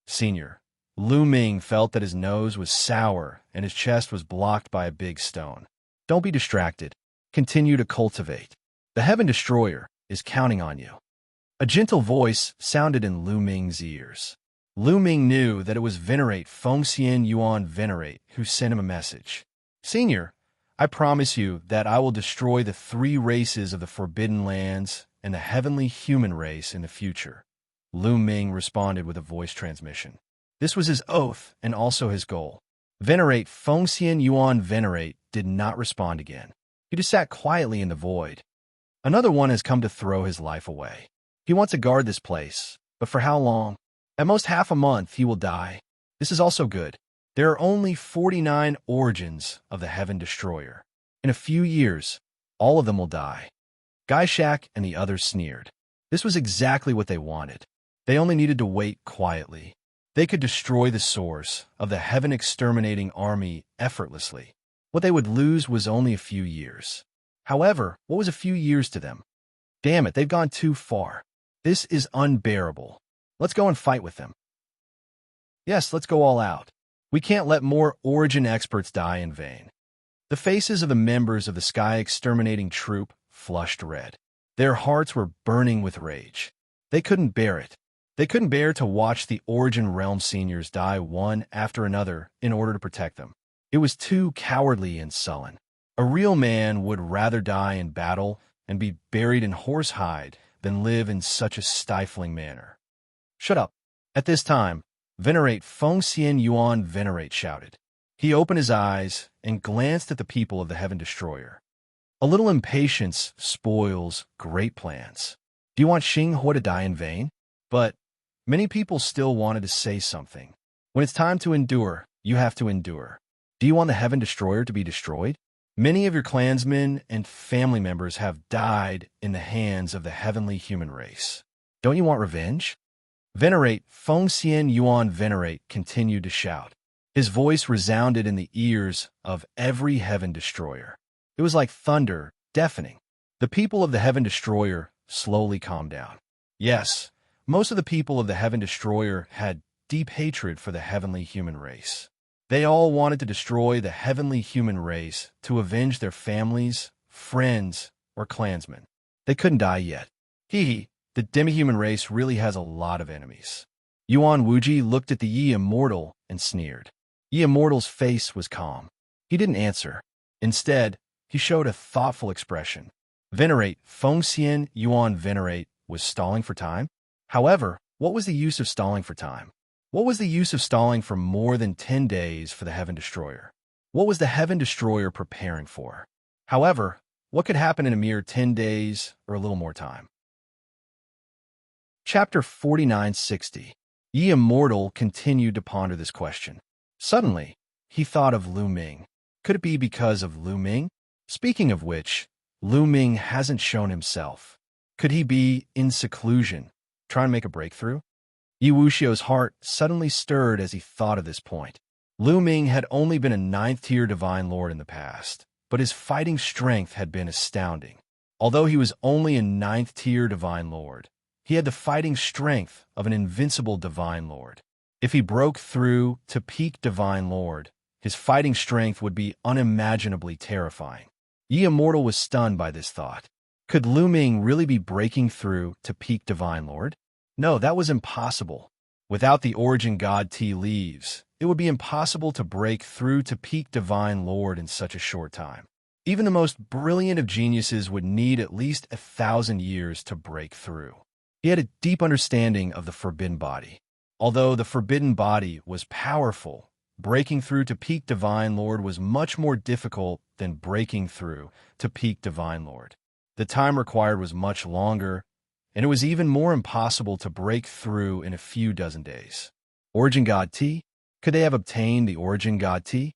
Senior, Lu Ming felt that his nose was sour and his chest was blocked by a big stone. Don't be distracted. Continue to cultivate. The Heaven Destroyer is counting on you. A gentle voice sounded in Lu Ming's ears. Lu Ming knew that it was Venerate Feng Xianyuan Venerate who sent him a message. Senior, I promise you that I will destroy the three races of the Forbidden Lands and the heavenly human race in the future. Lu Ming responded with a voice transmission. This was his oath and also his goal. Venerate Feng Xianyuan Venerate did not respond again. He just sat quietly in the void. Another one has come to throw his life away. He wants to guard this place, but for how long? At most half a month, he will die. This is also good. There are only 49 origins of the Heaven Destroyer. In a few years, all of them will die. Gaishak and the others sneered. This was exactly what they wanted. They only needed to wait quietly. They could destroy the source of the heaven-exterminating army effortlessly. What they would lose was only a few years. However, what was a few years to them? Damn it, they've gone too far. This is unbearable. Let's go and fight with them. Yes, let's go all out. We can't let more origin experts die in vain. The faces of the members of the Sky Exterminating Troop flushed red. Their hearts were burning with rage. They couldn't bear it. They couldn't bear to watch the Origin Realm seniors die one after another in order to protect them. It was too cowardly and sullen. A real man would rather die in battle and be buried in horsehide than live in such a stifling manner. Shut up. At this time, Venerate Feng Xian Yuan Venerate shouted. He opened his eyes and glanced at the people of the Heaven Destroyer. A little impatience spoils great plans. Do you want Xinghua to die in vain? But many people still wanted to say something. When it's time to endure, you have to endure. Do you want the Heaven Destroyer to be destroyed? Many of your clansmen and family members have died in the hands of the heavenly human race. Don't you want revenge? Venerate Feng Xian Yuan Venerate continued to shout. His voice resounded in the ears of every Heaven Destroyer. It was like thunder, deafening. The people of the Heaven Destroyer slowly calmed down. Yes, most of the people of the Heaven Destroyer had deep hatred for the heavenly human race. They all wanted to destroy the heavenly human race to avenge their families, friends, or clansmen. They couldn't die yet. The demi-human race really has a lot of enemies. Yuan Wuji looked at the Yi Immortal and sneered. Yi Immortal's face was calm. He didn't answer. Instead, he showed a thoughtful expression. Venerate Feng Xian Yuan Venerate was stalling for time. However, what was the use of stalling for time? What was the use of stalling for more than 10 days for the Heaven Destroyer? What was the Heaven Destroyer preparing for? However, what could happen in a mere 10 days or a little more time? Chapter 4960. Yi Immortal continued to ponder this question. Suddenly, he thought of Lu Ming. Could it be because of Lu Ming? Speaking of which, Lu Ming hasn't shown himself. Could he be in seclusion, trying to make a breakthrough? Yi Wuxia's heart suddenly stirred as he thought of this point. Lu Ming had only been a 9th-tier Divine Lord in the past, but his fighting strength had been astounding. Although he was only a 9th-tier Divine Lord, he had the fighting strength of an invincible Divine Lord. If he broke through to peak Divine Lord, his fighting strength would be unimaginably terrifying. Yi Immortal was stunned by this thought. Could Lu Ming really be breaking through to peak Divine Lord? No, that was impossible. Without the Origin God Tea leaves, it would be impossible to break through to peak Divine Lord in such a short time. Even the most brilliant of geniuses would need at least 1,000 years to break through. He had a deep understanding of the Forbidden Body. Although the Forbidden Body was powerful, breaking through to peak Divine Lord was much more difficult than breaking through to peak Divine Lord. The time required was much longer, and it was even more impossible to break through in a few dozen days. Origin God Tea? Could they have obtained the Origin God Tea?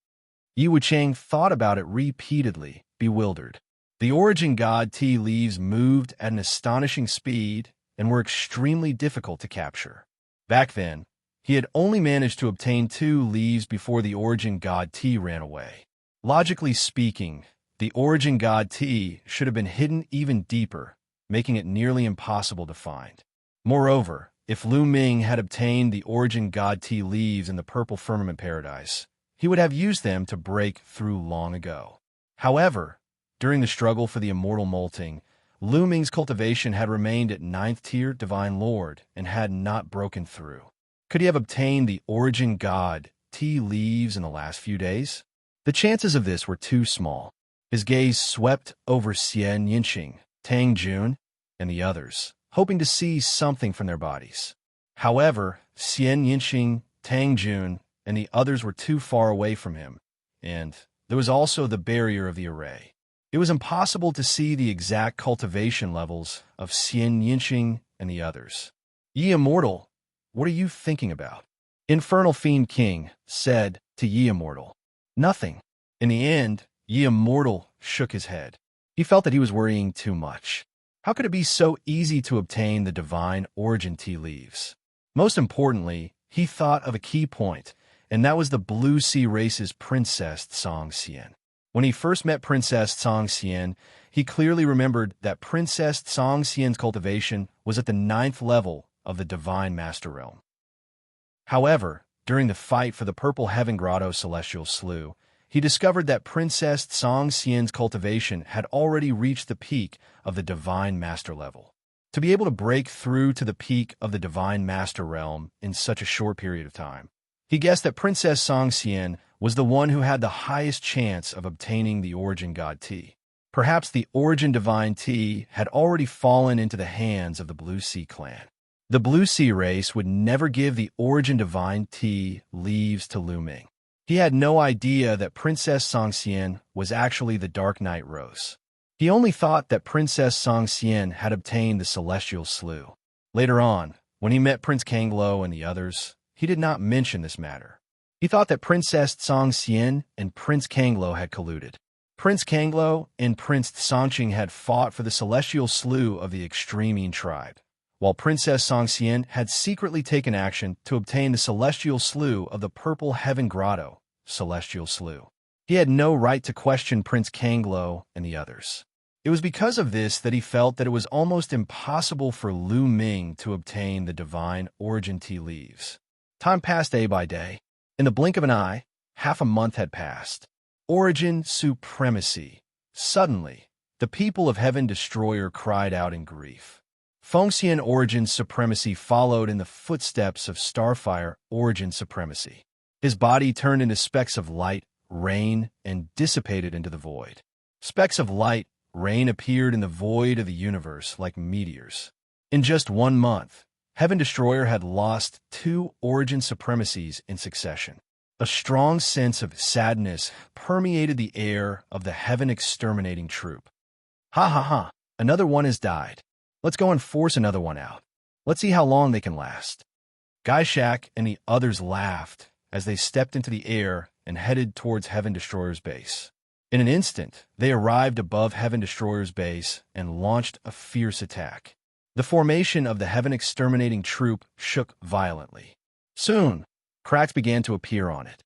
Yi Wuchang thought about it repeatedly, bewildered. The Origin God Tea leaves moved at an astonishing speed and were extremely difficult to capture. Back then, he had only managed to obtain 2 leaves before the Origin God Tea ran away. Logically speaking, the Origin God Tea should have been hidden even deeper, making it nearly impossible to find. Moreover, if Lu Ming had obtained the Origin God Tea leaves in the Purple Firmament Paradise, he would have used them to break through long ago. However, during the struggle for the Immortal Molting, Lu Ming's cultivation had remained at 9th-tier Divine Lord and had not broken through. Could he have obtained the Origin God Tea leaves in the last few days? The chances of this were too small. His gaze swept over Xianxia, Tang Jun, and the others, hoping to see something from their bodies. However, Xianxia, Tang Jun, and the others were too far away from him, and there was also the barrier of the array. It was impossible to see the exact cultivation levels of Xianxia and the others. Ye Immortal, what are you thinking about? Infernal Fiend King said to Ye Immortal. Nothing. In the end, Ye Immortal shook his head. He felt that he was worrying too much. How could it be so easy to obtain the divine origin tea leaves? Most importantly, he thought of a key point, and that was the Blue Sea race's Princess Xianxia. When he first met Princess Xianxia, he clearly remembered that Princess Xianxia's cultivation was at the 9th level of the Divine Master Realm. However, during the fight for the Purple Heaven Grotto Celestial Slough, he discovered that Princess Xianxia's cultivation had already reached the peak of the Divine Master level. To be able to break through to the peak of the Divine Master Realm in such a short period of time, he guessed that Princess Xianxia was the one who had the highest chance of obtaining the Origin God Tea. Perhaps the Origin Divine Tea had already fallen into the hands of the Blue Sea clan. The Blue Sea race would never give the Origin Divine Tea leaves to Lu Ming. He had no idea that Princess Xianxia was actually the Dark Knight Rose. He only thought that Princess Xianxia had obtained the Celestial Slough. Later on, when he met Prince Kanglo and the others, he did not mention this matter. He thought that Princess Xianxia and Prince Kanglo had colluded. Prince Kanglo and Prince Xianxia had fought for the Celestial Slough of the Extreme tribe, while Princess Xianxia had secretly taken action to obtain the Celestial Slough of the Purple Heaven Grotto Celestial Slough. He had no right to question Prince Kanglo and the others. It was because of this that he felt that it was almost impossible for Lu Ming to obtain the divine origin tea leaves. Time passed day by day. In the blink of an eye, half a month had passed. Origin supremacy. Suddenly, the people of Heaven Destroyer cried out in grief. Fengxian origin supremacy followed in the footsteps of Starfire origin supremacy. His body turned into specks of light, rain, and dissipated into the void. Specks of light, rain appeared in the void of the universe like meteors. In just 1 month, Heaven Destroyer had lost 2 origin supremacies in succession. A strong sense of sadness permeated the air of the Heaven Exterminating Troop. Ha ha ha, another one has died. Let's go and force another one out. Let's see how long they can last. Gaishak and the others laughed as they stepped into the air and headed towards Heaven Destroyer's base. In an instant, they arrived above Heaven Destroyer's base and launched a fierce attack. The formation of the Heaven Exterminating Troop shook violently. Soon, cracks began to appear on it.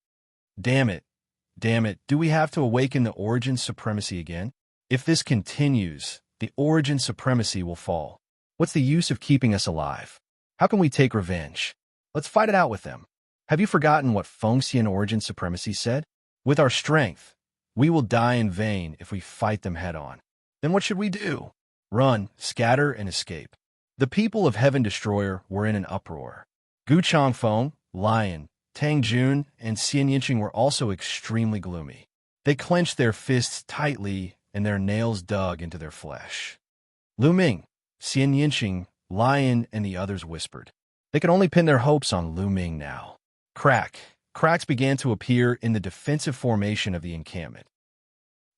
Damn it, do we have to awaken the Origin Supremacy again? If this continues, the Origin Supremacy will fall. What's the use of keeping us alive? How can we take revenge? Let's fight it out with them. Have you forgotten what Fengxian Origin Supremacy said? With our strength, we will die in vain if we fight them head-on. Then what should we do? Run, scatter, and escape. The people of Heaven Destroyer were in an uproar. Gu Changfeng, Lion, Tang Jun, and Xianxia were also extremely gloomy. They clenched their fists tightly and their nails dug into their flesh. Lu Ming, Xianxia, Lion, and the others whispered. They could only pin their hopes on Lu Ming now. Cracks began to appear in the defensive formation of the encampment.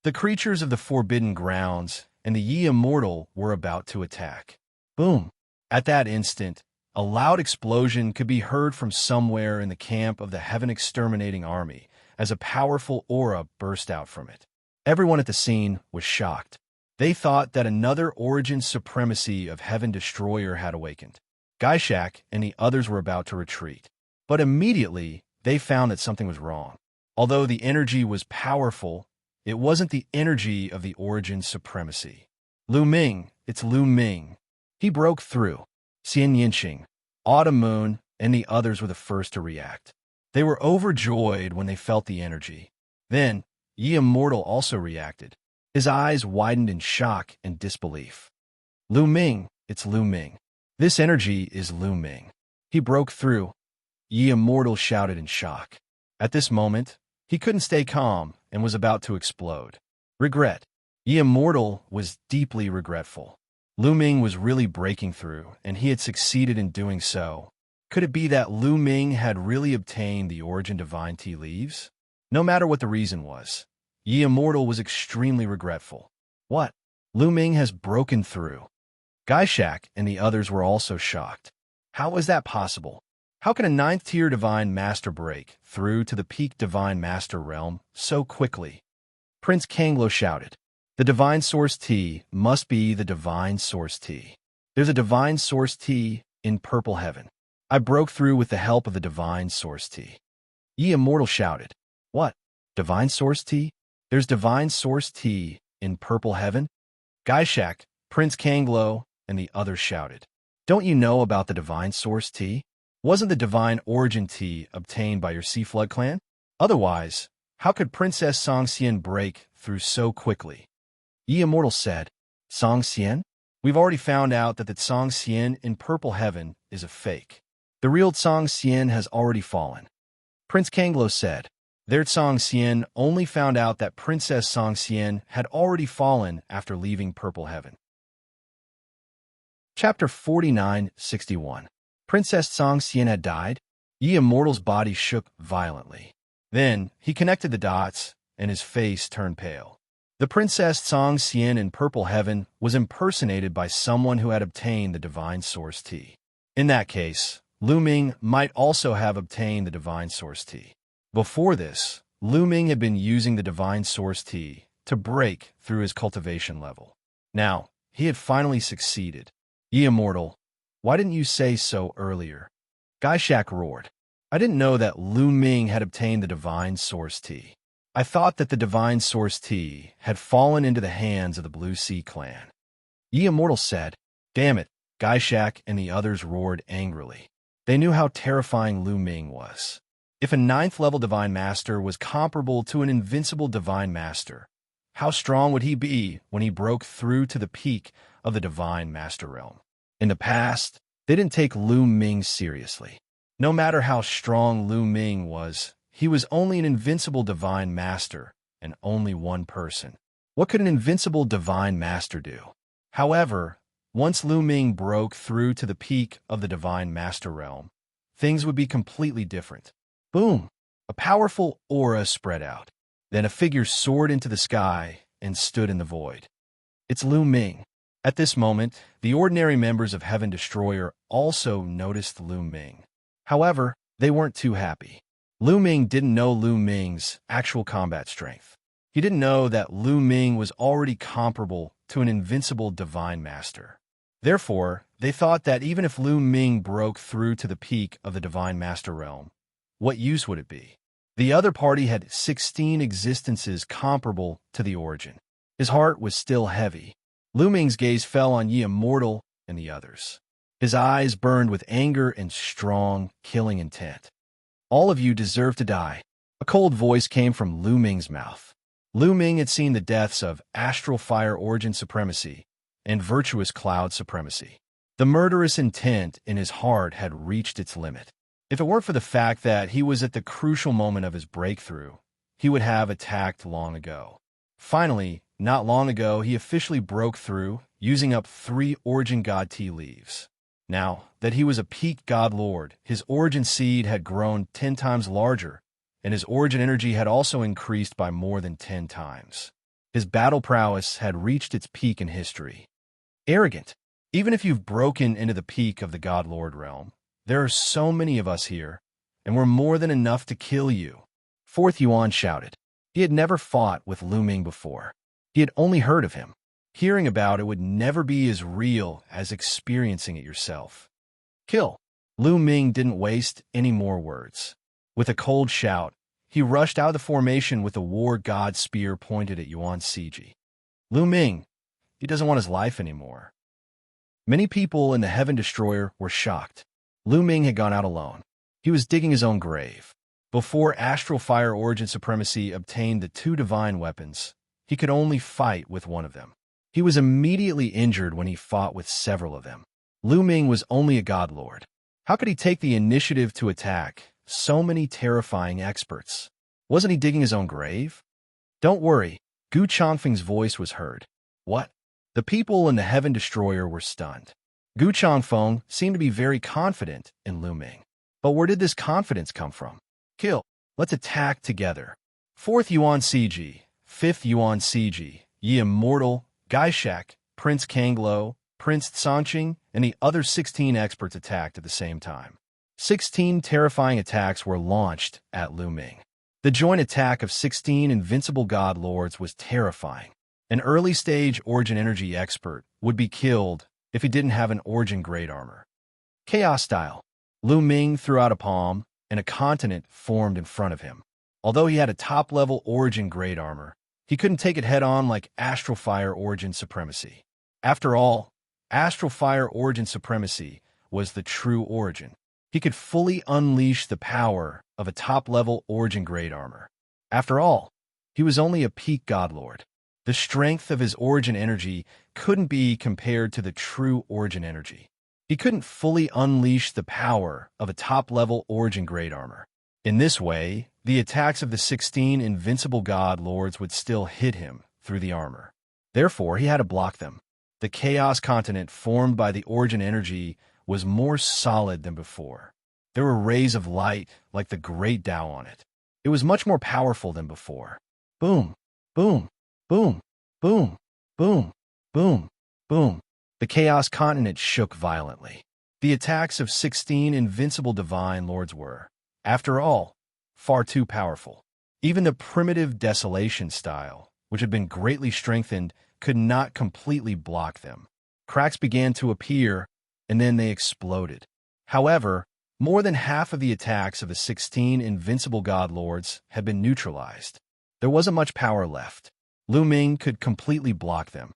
The creatures of the Forbidden Grounds and the Ye Immortal were about to attack. Boom! At that instant, a loud explosion could be heard from somewhere in the camp of the Heaven Exterminating Army as a powerful aura burst out from it. Everyone at the scene was shocked. They thought that another origin supremacy of Heaven Destroyer had awakened. Gaishak and the others were about to retreat. But immediately, they found that something was wrong. Although the energy was powerful, it wasn't the energy of the origin supremacy. Lu Ming, it's Lu Ming. He broke through. Xianxia, Autumn Moon, and the others were the first to react. They were overjoyed when they felt the energy. Then, Ye Immortal also reacted. His eyes widened in shock and disbelief. Lu Ming, it's Lu Ming. This energy is Lu Ming. He broke through. Ye Immortal shouted in shock. At this moment, he couldn't stay calm and was about to explode. Regret. Ye Immortal was deeply regretful. Lu Ming was really breaking through, and he had succeeded in doing so. Could it be that Lu Ming had really obtained the Origin Divine Tea leaves? No matter what the reason was, Ye Immortal was extremely regretful. What? Lu Ming has broken through. Gaishak and the others were also shocked. How was that possible? How can a ninth-tier Divine Master break through to the peak Divine Master realm so quickly? Prince Kanglo shouted. The Divine Source Tea must be the Divine Source Tea. There's a Divine Source Tea in Purple Heaven. I broke through with the help of the Divine Source Tea. Ye Immortal shouted. What? Divine Source Tea? There's Divine Source Tea in Purple Heaven? Gaishak, Prince Kanglo, and the others shouted. Don't you know about the Divine Source Tea? Wasn't the Divine Origin Tea obtained by your Sea Flood clan? Otherwise, how could Princess Xianxia break through so quickly? Ye Immortal said, Xianxia? We've already found out that the Xianxia in Purple Heaven is a fake. The real Xianxia has already fallen. Prince Kanglo said, their Xianxia only found out that Princess Xianxia had already fallen after leaving Purple Heaven. Chapter 49-61. Princess Xianxia had died? Ye Immortal's body shook violently. Then he connected the dots, and his face turned pale. The Princess Xianxia in Purple Heaven was impersonated by someone who had obtained the Divine Source Tea. In that case, Lu Ming might also have obtained the Divine Source Tea. Before this, Lu Ming had been using the Divine Source Tea to break through his cultivation level. Now, he had finally succeeded. Ye Immortal, why didn't you say so earlier? Gaishak roared. I didn't know that Lu Ming had obtained the Divine Source Tea. I thought that the Divine Source Tea had fallen into the hands of the Blue Sea clan. Ye Immortal said, damn it, Gaishak and the others roared angrily. They knew how terrifying Lu Ming was. If a ninth-level Divine Master was comparable to an invincible Divine Master, how strong would he be when he broke through to the peak of the Divine Master realm? In the past, they didn't take Lu Ming seriously. No matter how strong Lu Ming was, he was only an invincible Divine Master, and only one person. What could an invincible Divine Master do? However, once Lu Ming broke through to the peak of the Divine Master realm, things would be completely different. Boom! A powerful aura spread out. Then a figure soared into the sky and stood in the void. It's Lu Ming. At this moment, the ordinary members of Heaven Destroyer also noticed Lu Ming. However, they weren't too happy. Lu Ming didn't know Lu Ming's actual combat strength. He didn't know that Lu Ming was already comparable to an invincible Divine Master. Therefore, they thought that even if Lu Ming broke through to the peak of the Divine Master realm, what use would it be? The other party had 16 existences comparable to the origin. His heart was still heavy. Lu Ming's gaze fell on Ye Immortal and the others. His eyes burned with anger and strong, killing intent. All of you deserve to die. A cold voice came from Lu Ming's mouth. Lu Ming had seen the deaths of Astral Fire Origin Supremacy and Virtuous Cloud Supremacy. The murderous intent in his heart had reached its limit. If it weren't for the fact that he was at the crucial moment of his breakthrough, he would have attacked long ago. Finally, not long ago, he officially broke through, using up 3 Origin God Tea leaves. Now that he was a peak God Lord, his Origin Seed had grown 10 times larger, and his Origin Energy had also increased by more than 10 times. His battle prowess had reached its peak in history. Arrogant. Even if you've broken into the peak of the God Lord realm, there are so many of us here, and we're more than enough to kill you. Fourth Yuan shouted. He had never fought with Lu Ming before. He had only heard of him. Hearing about it would never be as real as experiencing it yourself. Kill. Lu Ming didn't waste any more words. With a cold shout, he rushed out of the formation with the War God Spear pointed at Yuan Siji. Lu Ming, he doesn't want his life anymore. Many people in the Heaven Destroyer were shocked. Lu Ming had gone out alone. He was digging his own grave. Before Astral Fire Origin Supremacy obtained the 2 divine weapons, he could only fight with one of them. He was immediately injured when he fought with several of them. Lu Ming was only a God Lord. How could he take the initiative to attack so many terrifying experts? Wasn't he digging his own grave? Don't worry, Gu Changfeng's voice was heard. What? The people in the Heaven Destroyer were stunned. Gu Changfeng seemed to be very confident in Lu Ming. But where did this confidence come from? Kill. Let's attack together. 4th Yuan Siji, 5th Yuan Siji, Ye Immortal, Gaishak, Prince Kanglo, Prince Xianxia, and the other 16 experts attacked at the same time. 16 terrifying attacks were launched at Lu Ming. The joint attack of 16 invincible god lords was terrifying. An early-stage Origin Energy expert would be killed if he didn't have an Origin Grade armor. Chaos style. Lu Ming threw out a palm, and a continent formed in front of him. Although he had a top-level Origin Grade armor, he couldn't take it head-on like Astral Fire Origin Supremacy. After all, Astral Fire Origin Supremacy was the true Origin. He could fully unleash the power of a top-level Origin Grade armor. After all, he was only a peak godlord. The strength of his Origin energy couldn't be compared to the true Origin energy. He couldn't fully unleash the power of a top-level Origin Grade armor. In this way, the attacks of the 16 invincible god lords would still hit him through the armor. Therefore, he had to block them. The Chaos Continent formed by the Origin energy was more solid than before. There were rays of light like the Great Tao on it. It was much more powerful than before. Boom, boom, boom, boom, boom, boom, boom. The Chaos Continent shook violently. The attacks of 16 invincible divine lords were, after all, far too powerful. Even the primitive Desolation style, which had been greatly strengthened, could not completely block them. Cracks began to appear, and then they exploded. However, more than half of the attacks of the 16 invincible god lords had been neutralized. There wasn't much power left. Lu Ming could completely block them.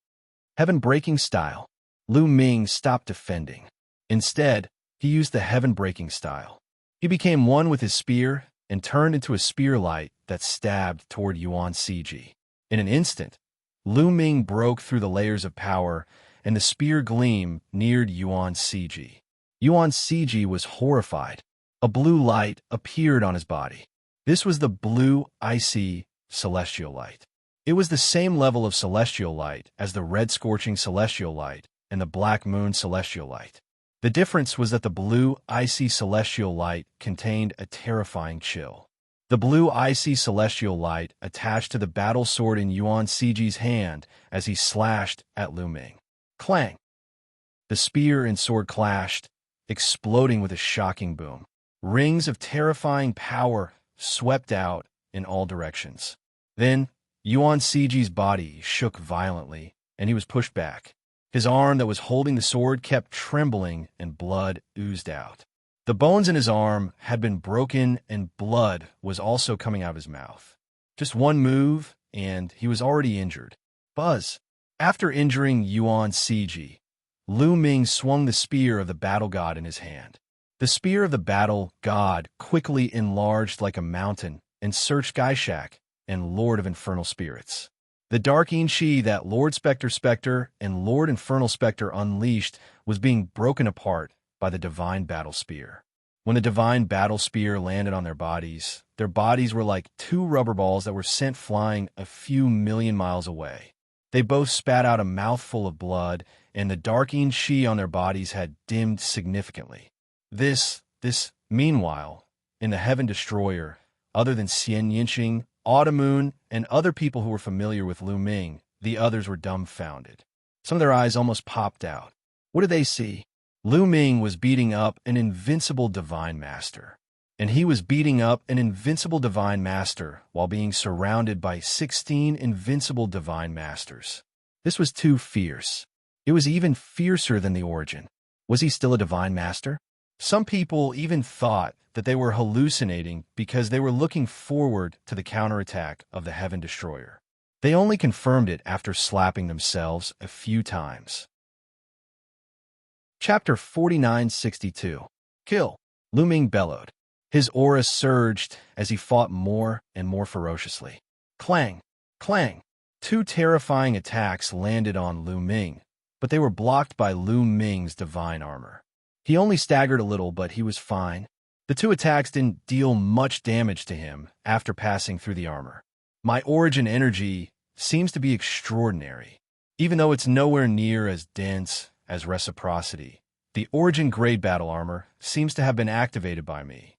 Heaven-breaking style. Lu Ming stopped defending. Instead, he used the heaven-breaking style. He became one with his spear and turned into a spear light that stabbed toward Yuan Ciji. In an instant, Lu Ming broke through the layers of power, and the spear gleam neared Yuan Ciji. Yuan Ciji was horrified. A blue light appeared on his body. This was the blue, icy, celestial light. It was the same level of celestial light as the red scorching celestial light and the black moon celestial light. The difference was that the blue, icy celestial light contained a terrifying chill. The blue, icy celestial light attached to the battle sword in Yuan Ciji's hand as he slashed at Lu Ming. Clang! The spear and sword clashed, exploding with a shocking boom. Rings of terrifying power swept out in all directions. Then, Yuan Ciji's body shook violently, and he was pushed back. His arm that was holding the sword kept trembling, and blood oozed out. The bones in his arm had been broken, and blood was also coming out of his mouth. Just one move, and he was already injured. Buzz! After injuring Yuan Ciji, Lu Ming swung the spear of the battle god in his hand. The spear of the battle god quickly enlarged like a mountain and searched Gaishak and Lord of Infernal Spirits. The dark Xianxia that Lord Spectre and Lord Infernal Spectre unleashed was being broken apart by the Divine Battle Spear. When the Divine Battle Spear landed on their bodies were like two rubber balls that were sent flying a few million miles away. They both spat out a mouthful of blood, and the dark Xianxia on their bodies had dimmed significantly. Meanwhile, in the Heaven Destroyer, other than Xianxia, Autumn, and other people who were familiar with Lu Ming, the others were dumbfounded. Some of their eyes almost popped out. What did they see? Lu Ming was beating up an invincible Divine Master. And he was beating up an invincible Divine Master while being surrounded by 16 invincible Divine Masters. This was too fierce. It was even fiercer than the Origin. Was he still a Divine Master? Some people even thought that they were hallucinating because they were looking forward to the counterattack of the Heaven Destroyer. They only confirmed it after slapping themselves a few times. Chapter 4962. Kill. Lu Ming bellowed. His aura surged as he fought more and more ferociously. Clang! Clang! Two terrifying attacks landed on Lu Ming, but they were blocked by Lu Ming's divine armor. He only staggered a little, but he was fine. The two attacks didn't deal much damage to him after passing through the armor. My Origin energy seems to be extraordinary. Even though it's nowhere near as dense as Reciprocity, the Origin Grade battle armor seems to have been activated by me.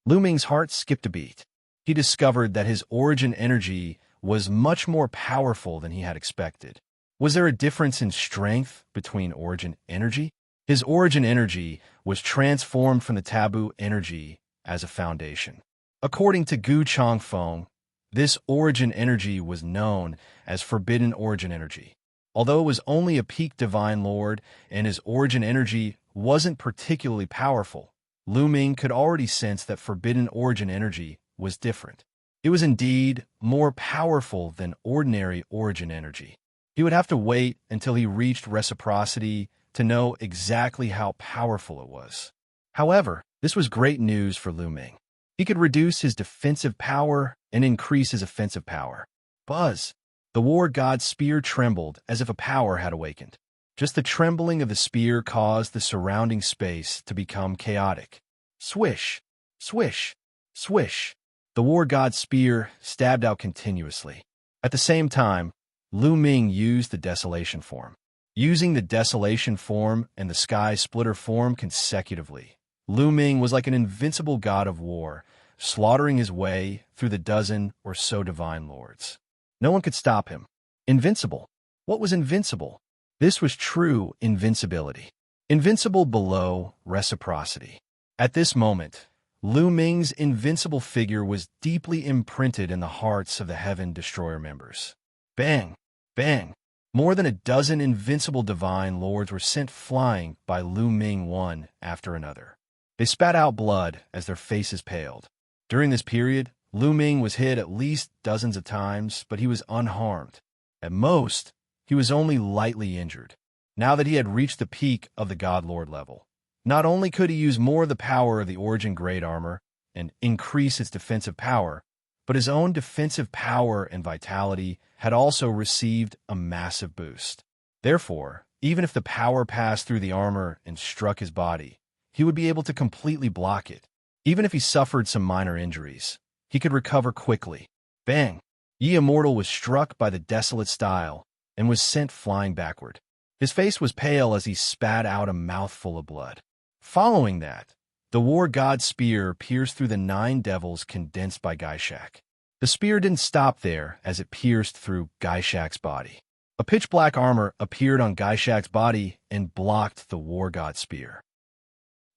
Lu Ming's heart skipped a beat. He discovered that his Origin energy was much more powerful than he had expected. Was there a difference in strength between origin energy? His origin energy was transformed from the taboo energy as a foundation. According to Gu Changfeng, this origin energy was known as forbidden origin energy. Although it was only a peak divine lord and his origin energy wasn't particularly powerful, Lu Ming could already sense that forbidden origin energy was different. It was indeed more powerful than ordinary origin energy. He would have to wait until he reached reciprocity to know exactly how powerful it was. However, this was great news for Lu Ming. He could reduce his defensive power and increase his offensive power. Buzz! The war god's spear trembled as if a power had awakened. Just the trembling of the spear caused the surrounding space to become chaotic. Swish! Swish! Swish! The war god's spear stabbed out continuously. At the same time, Lu Ming used the desolation form. Using the desolation form and the sky splitter form consecutively, Lu Ming was like an invincible god of war, slaughtering his way through the dozen or so divine lords. No one could stop him. Invincible. What was invincible? This was true invincibility. Invincible below reciprocity. At this moment, Lu Ming's invincible figure was deeply imprinted in the hearts of the Heaven Destroyer members. Bang! Bang! More than a dozen invincible divine lords were sent flying by Lu Ming one after another. They spat out blood as their faces paled. During this period, Lu Ming was hit at least dozens of times, but he was unharmed. At most, he was only lightly injured. Now that he had reached the peak of the God Lord level, not only could he use more of the power of the Origin Great Armor and increase its defensive power, but his own defensive power and vitality had also received a massive boost. Therefore, even if the power passed through the armor and struck his body, he would be able to completely block it. Even if he suffered some minor injuries, he could recover quickly. Bang! Yi Immortal was struck by the desolate style and was sent flying backward. His face was pale as he spat out a mouthful of blood. Following that, the war god's spear pierced through the 9 devils condensed by Gaishak. The spear didn't stop there as it pierced through Gaishak's body. A pitch-black armor appeared on Gaishak's body and blocked the war god's spear.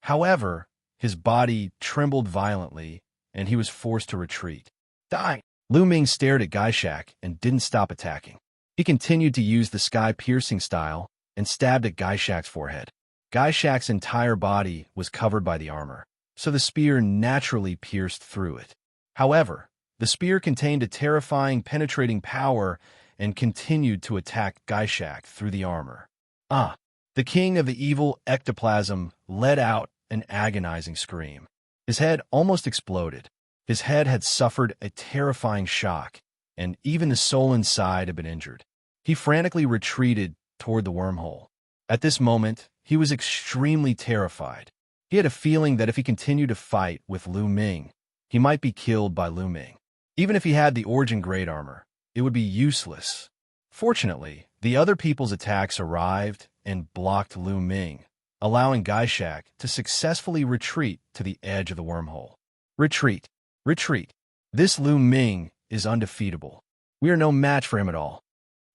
However, his body trembled violently, and he was forced to retreat. Die! Lu Ming stared at Gaishak and didn't stop attacking. He continued to use the sky-piercing style and stabbed at Gaishak's forehead. Gaishak's entire body was covered by the armor, so the spear naturally pierced through it. However, the spear contained a terrifying penetrating power and continued to attack Gaishak through the armor. The king of the evil ectoplasm let out an agonizing scream. His head almost exploded. His head had suffered a terrifying shock, and even the soul inside had been injured. He frantically retreated toward the wormhole. At this moment, he was extremely terrified. He had a feeling that if he continued to fight with Lu Ming, he might be killed by Lu Ming. Even if he had the Origin Great Armor, it would be useless. Fortunately, the other people's attacks arrived and blocked Lu Ming, allowing Gaishak to successfully retreat to the edge of the wormhole. Retreat! Retreat! This Lu Ming is undefeatable. We are no match for him at all.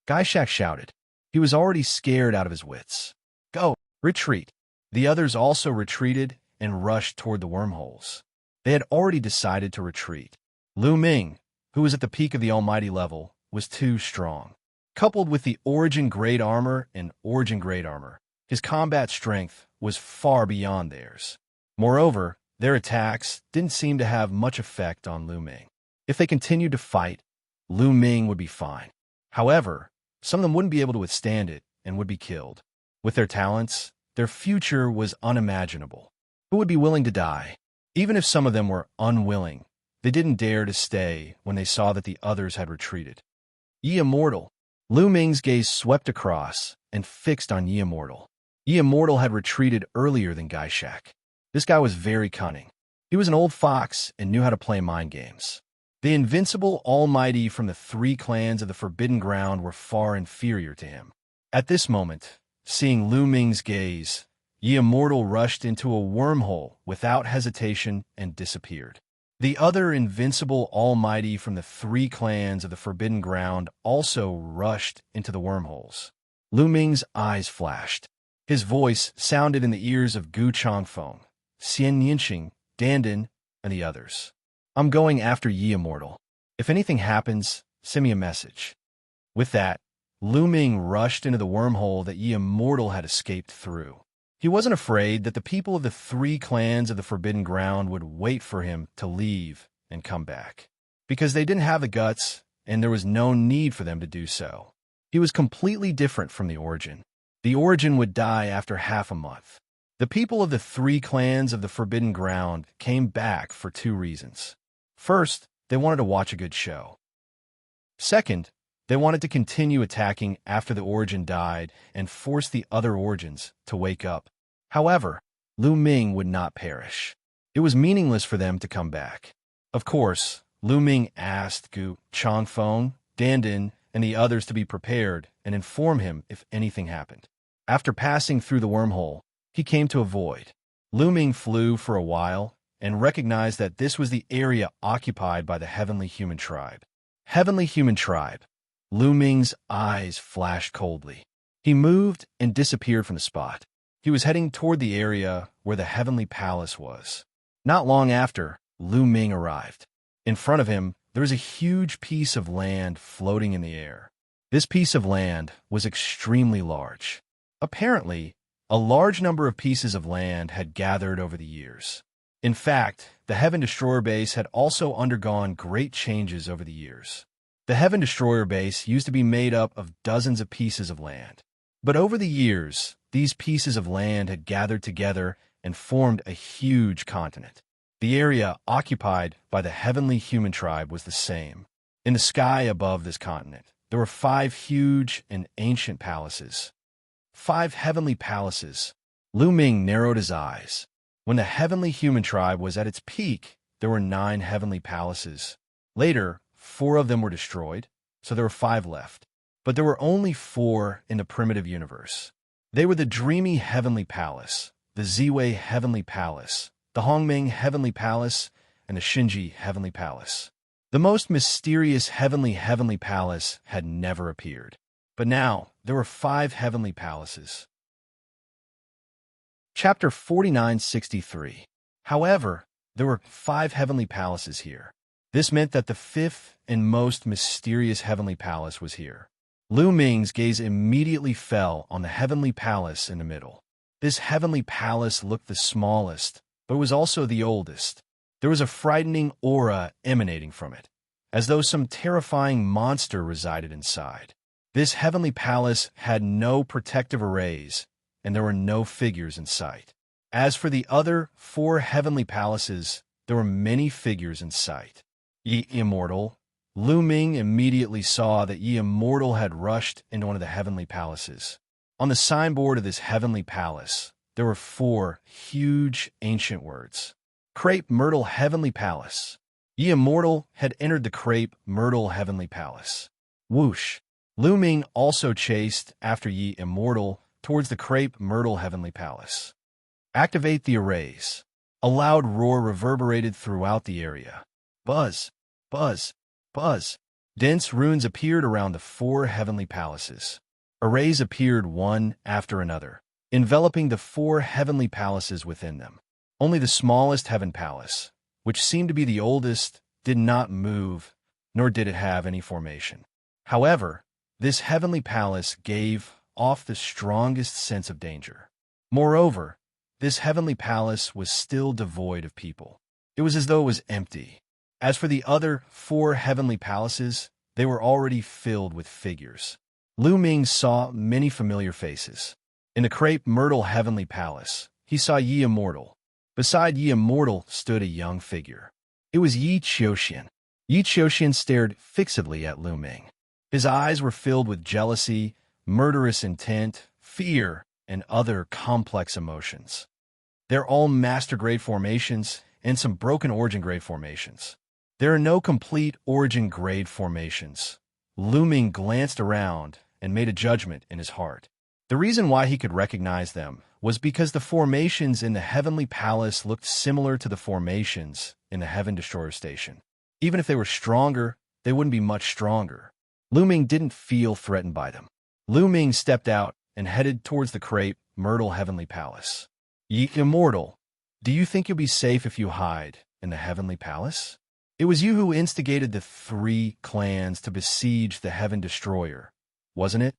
Gaishak shouted. He was already scared out of his wits. Go! Retreat! The others also retreated and rushed toward the wormholes. They had already decided to retreat. Lu Ming, who was at the peak of the almighty level, was too strong. Coupled with the Origin Great Armor and Origin Great Armor, his combat strength was far beyond theirs. Moreover, their attacks didn't seem to have much effect on Lu Ming. If they continued to fight, Lu Ming would be fine. However, some of them wouldn't be able to withstand it and would be killed. With their talents, their future was unimaginable. Who would be willing to die? Even if some of them were unwilling, they didn't dare to stay when they saw that the others had retreated. Yi Immortal! Lu Ming's gaze swept across and fixed on Yi Immortal. Yi Immortal had retreated earlier than Gaishak. This guy was very cunning. He was an old fox and knew how to play mind games. The invincible almighty from the 3 clans of the Forbidden Ground were far inferior to him. At this moment, seeing Lu Ming's gaze, Yi Immortal rushed into a wormhole without hesitation and disappeared. The other invincible almighty from the 3 clans of the Forbidden Ground also rushed into the wormholes. Lu Ming's eyes flashed. His voice sounded in the ears of Gu Changfeng, Xianxia, Dandan, and the others. I'm going after Yi Immortal. If anything happens, send me a message. With that, Lu Ming rushed into the wormhole that Yi Immortal had escaped through. He wasn't afraid that the people of the 3 clans of the Forbidden Ground would wait for him to leave and come back, because they didn't have the guts, and there was no need for them to do so. He was completely different from the Origin. The Origin would die after half a month. The people of the 3 clans of the Forbidden Ground came back for 2 reasons. First, they wanted to watch a good show. Second, they wanted to continue attacking after the Origin died and force the other Origins to wake up. However, Lu Ming would not perish. It was meaningless for them to come back. Of course, Lu Ming asked Gu Changfeng, Dandan, and the others to be prepared and inform him if anything happened. After passing through the wormhole, he came to a void. Lu Ming flew for a while and recognized that this was the area occupied by the Heavenly Human Tribe. Heavenly Human Tribe. Lu Ming's eyes flashed coldly. He moved and disappeared from the spot. He was heading toward the area where the Heavenly Palace was. Not long after, Lu Ming arrived. In front of him, there was a huge piece of land floating in the air. This piece of land was extremely large. Apparently, a large number of pieces of land had gathered over the years. In fact, the Heaven Destroyer base had also undergone great changes over the years. The Heaven Destroyer base used to be made up of dozens of pieces of land. But over the years, these pieces of land had gathered together and formed a huge continent. The area occupied by the Heavenly Human Tribe was the same. In the sky above this continent, there were 5 huge and ancient palaces. 5 heavenly palaces. Lu Ming narrowed his eyes. When the Heavenly Human Tribe was at its peak, there were 9 heavenly palaces. Later, 4 of them were destroyed, so there were 5 left. But there were only 4 in the primitive universe. They were the Dreamy Heavenly Palace, the Ziwei Heavenly Palace, the Hongming Heavenly Palace, and the Xinji Heavenly Palace. The most mysterious Heavenly Palace had never appeared. But now, there were 5 heavenly palaces. Chapter 4963. However, there were 5 heavenly palaces here. This meant that the 5th and most mysterious heavenly palace was here. Lu Ming's gaze immediately fell on the heavenly palace in the middle. This heavenly palace looked the smallest, but was also the oldest. There was a frightening aura emanating from it, as though some terrifying monster resided inside. This heavenly palace had no protective arrays, and there were no figures in sight. As for the other 4 heavenly palaces, there were many figures in sight. Yi Immortal. Lu Ming immediately saw that Yi Immortal had rushed into one of the heavenly palaces. On the signboard of this heavenly palace, there were 4 huge ancient words. Crepe Myrtle Heavenly Palace. Yi Immortal had entered the Crepe Myrtle Heavenly Palace. Whoosh! Lu Ming also chased after Yi Immortal towards the Crepe Myrtle Heavenly Palace. Activate the arrays. A loud roar reverberated throughout the area. Buzz! Buzz! Buzz! Dense runes appeared around the 4 heavenly palaces. Arrays appeared one after another, enveloping the 4 heavenly palaces within them. Only the smallest heaven palace, which seemed to be the oldest, did not move, nor did it have any formation. However, this heavenly palace gave off the strongest sense of danger. Moreover, this heavenly palace was still devoid of people. It was as though it was empty. As for the other 4 heavenly palaces, they were already filled with figures. Lu Ming saw many familiar faces. In the Crepe Myrtle Heavenly Palace, he saw Yi Immortal. Beside Yi Immortal stood a young figure. It was Yi Xiaoxian. Yi Xiaoxian stared fixedly at Lu Ming. His eyes were filled with jealousy, murderous intent, fear, and other complex emotions. They're all master-grade formations and some broken origin-grade formations. There are no complete origin-grade formations. Lu Ming glanced around and made a judgment in his heart. The reason why he could recognize them was because the formations in the Heavenly Palace looked similar to the formations in the Heaven Destroyer Station. Even if they were stronger, they wouldn't be much stronger. Lu Ming didn't feel threatened by them. Lu Ming stepped out and headed towards the crepe Myrtle Heavenly Palace. Ye Immortal, do you think you'll be safe if you hide in the Heavenly Palace? It was you who instigated the 3 clans to besiege the Heaven Destroyer, wasn't it?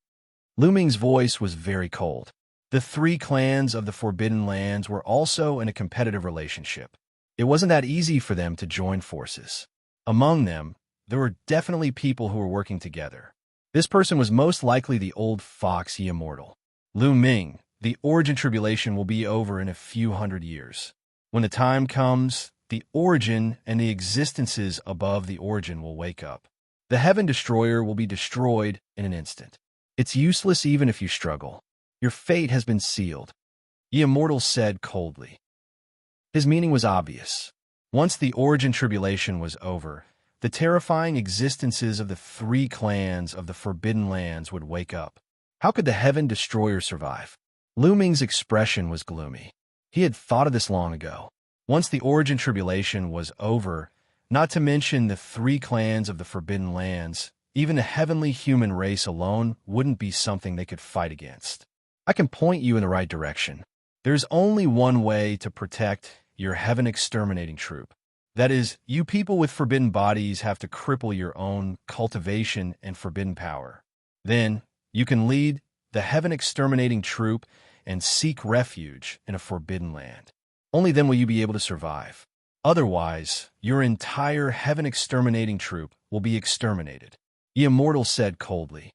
Lu Ming's voice was very cold. The 3 clans of the Forbidden Lands were also in a competitive relationship. It wasn't that easy for them to join forces. Among them, there were definitely people who were working together. This person was most likely the old fox Ye Immortal. Lu Ming, the origin tribulation will be over in a few hundred years. When the time comes, the origin and the existences above the origin will wake up. The Heaven Destroyer will be destroyed in an instant. It's useless even if you struggle. Your fate has been sealed, Ye Immortal said coldly. His meaning was obvious. Once the origin tribulation was over, the terrifying existences of the 3 clans of the Forbidden Lands would wake up. How could the Heaven Destroyer survive? Lu Ming's expression was gloomy. He had thought of this long ago. Once the origin tribulation was over, not to mention the 3 clans of the Forbidden Lands, even the heavenly human race alone wouldn't be something they could fight against. I can point you in the right direction. There's only one way to protect your heaven exterminating troop. That is, you people with forbidden bodies have to cripple your own cultivation and forbidden power. Then, you can lead the heaven exterminating troop and seek refuge in a forbidden land. Only then will you be able to survive. Otherwise, your entire heaven exterminating troop will be exterminated, the Immortal said coldly.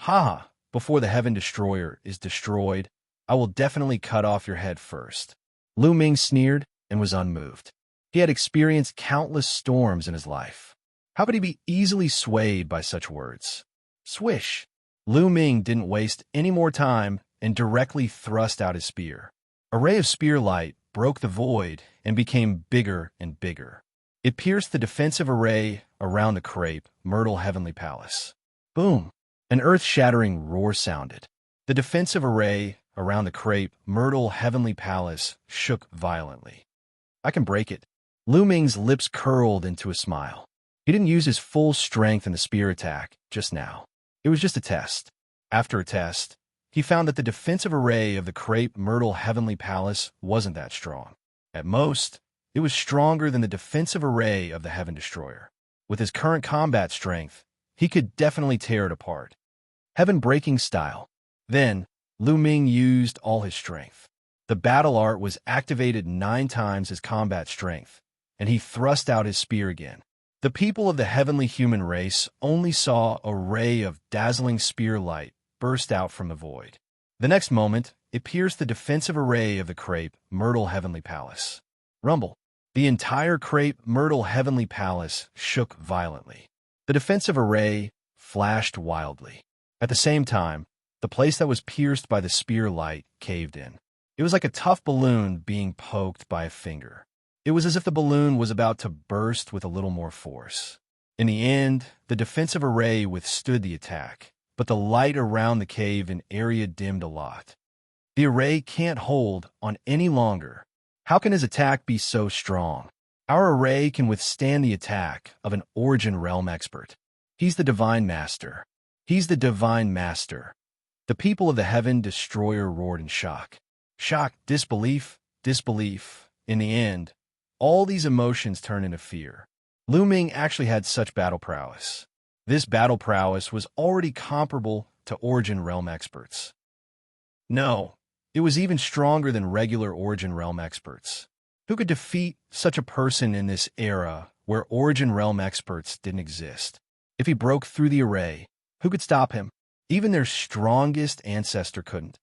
Ha! Before the Heaven Destroyer is destroyed, I will definitely cut off your head first. Lu Ming sneered and was unmoved. He had experienced countless storms in his life. How could he be easily swayed by such words? Swish! Lu Ming didn't waste any more time and directly thrust out his spear. A ray of spear light broke the void and became bigger and bigger. It pierced the defensive array around the crepe Myrtle Heavenly Palace. Boom! An earth-shattering roar sounded. The defensive array around the crepe Myrtle Heavenly Palace shook violently. I can break it. Lu Ming's lips curled into a smile. He didn't use his full strength in the spear attack just now. It was just a test. After a test, he found that the defensive array of the crepe Myrtle Heavenly Palace wasn't that strong. At most, it was stronger than the defensive array of the Heaven Destroyer. With his current combat strength, he could definitely tear it apart. Heaven-breaking style. Then, Lu Ming used all his strength. The battle art was activated 9 times his combat strength, and he thrust out his spear again. The people of the heavenly human race only saw a ray of dazzling spear light burst out from the void. The next moment, it pierced the defensive array of the crepe Myrtle Heavenly Palace. Rumble. The entire crepe Myrtle Heavenly Palace shook violently. The defensive array flashed wildly. At the same time, the place that was pierced by the spear light caved in. It was like a tough balloon being poked by a finger. It was as if the balloon was about to burst with a little more force. In the end, the defensive array withstood the attack, but the light around the cave and area dimmed a lot. The array can't hold on any longer. How can his attack be so strong? Our array can withstand the attack of an Origin Realm expert. He's the Divine Master. He's the Divine Master. The people of the Heaven Destroyer roared in shock. Shock, disbelief, disbelief. In the end, all these emotions turned into fear. Lu Ming actually had such battle prowess. This battle prowess was already comparable to Origin Realm experts. No, it was even stronger than regular Origin Realm experts. Who could defeat such a person in this era where Origin Realm experts didn't exist? If he broke through the array, who could stop him? Even their strongest ancestor couldn't,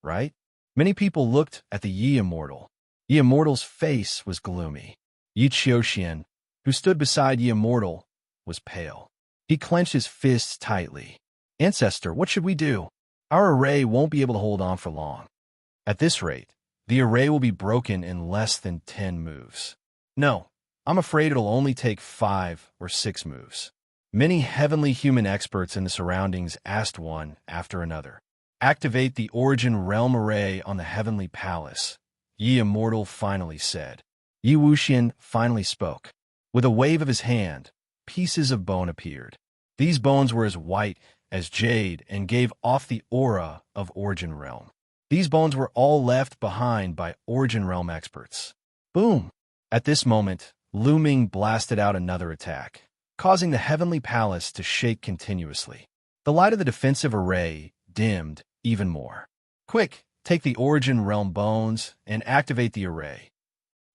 right? Many people looked at the Ye Immortal. Ye Immortal's face was gloomy. Xianxia, who stood beside Ye Immortal, was pale. He clenched his fists tightly. Ancestor, what should we do? Our array won't be able to hold on for long. At this rate, the array will be broken in less than 10 moves. No, I'm afraid it'll only take 5 or 6 moves. Many heavenly human experts in the surroundings asked one after another. Activate the Origin Realm array on the Heavenly Palace, Ye Immortal finally said. Ye Wuxia finally spoke. With a wave of his hand, pieces of bone appeared. These bones were as white as jade and gave off the aura of Origin Realm. These bones were all left behind by Origin Realm experts. Boom! At this moment, Lu Ming blasted out another attack, causing the Heavenly Palace to shake continuously. The light of the defensive array dimmed even more. Quick, take the Origin Realm bones and activate the array.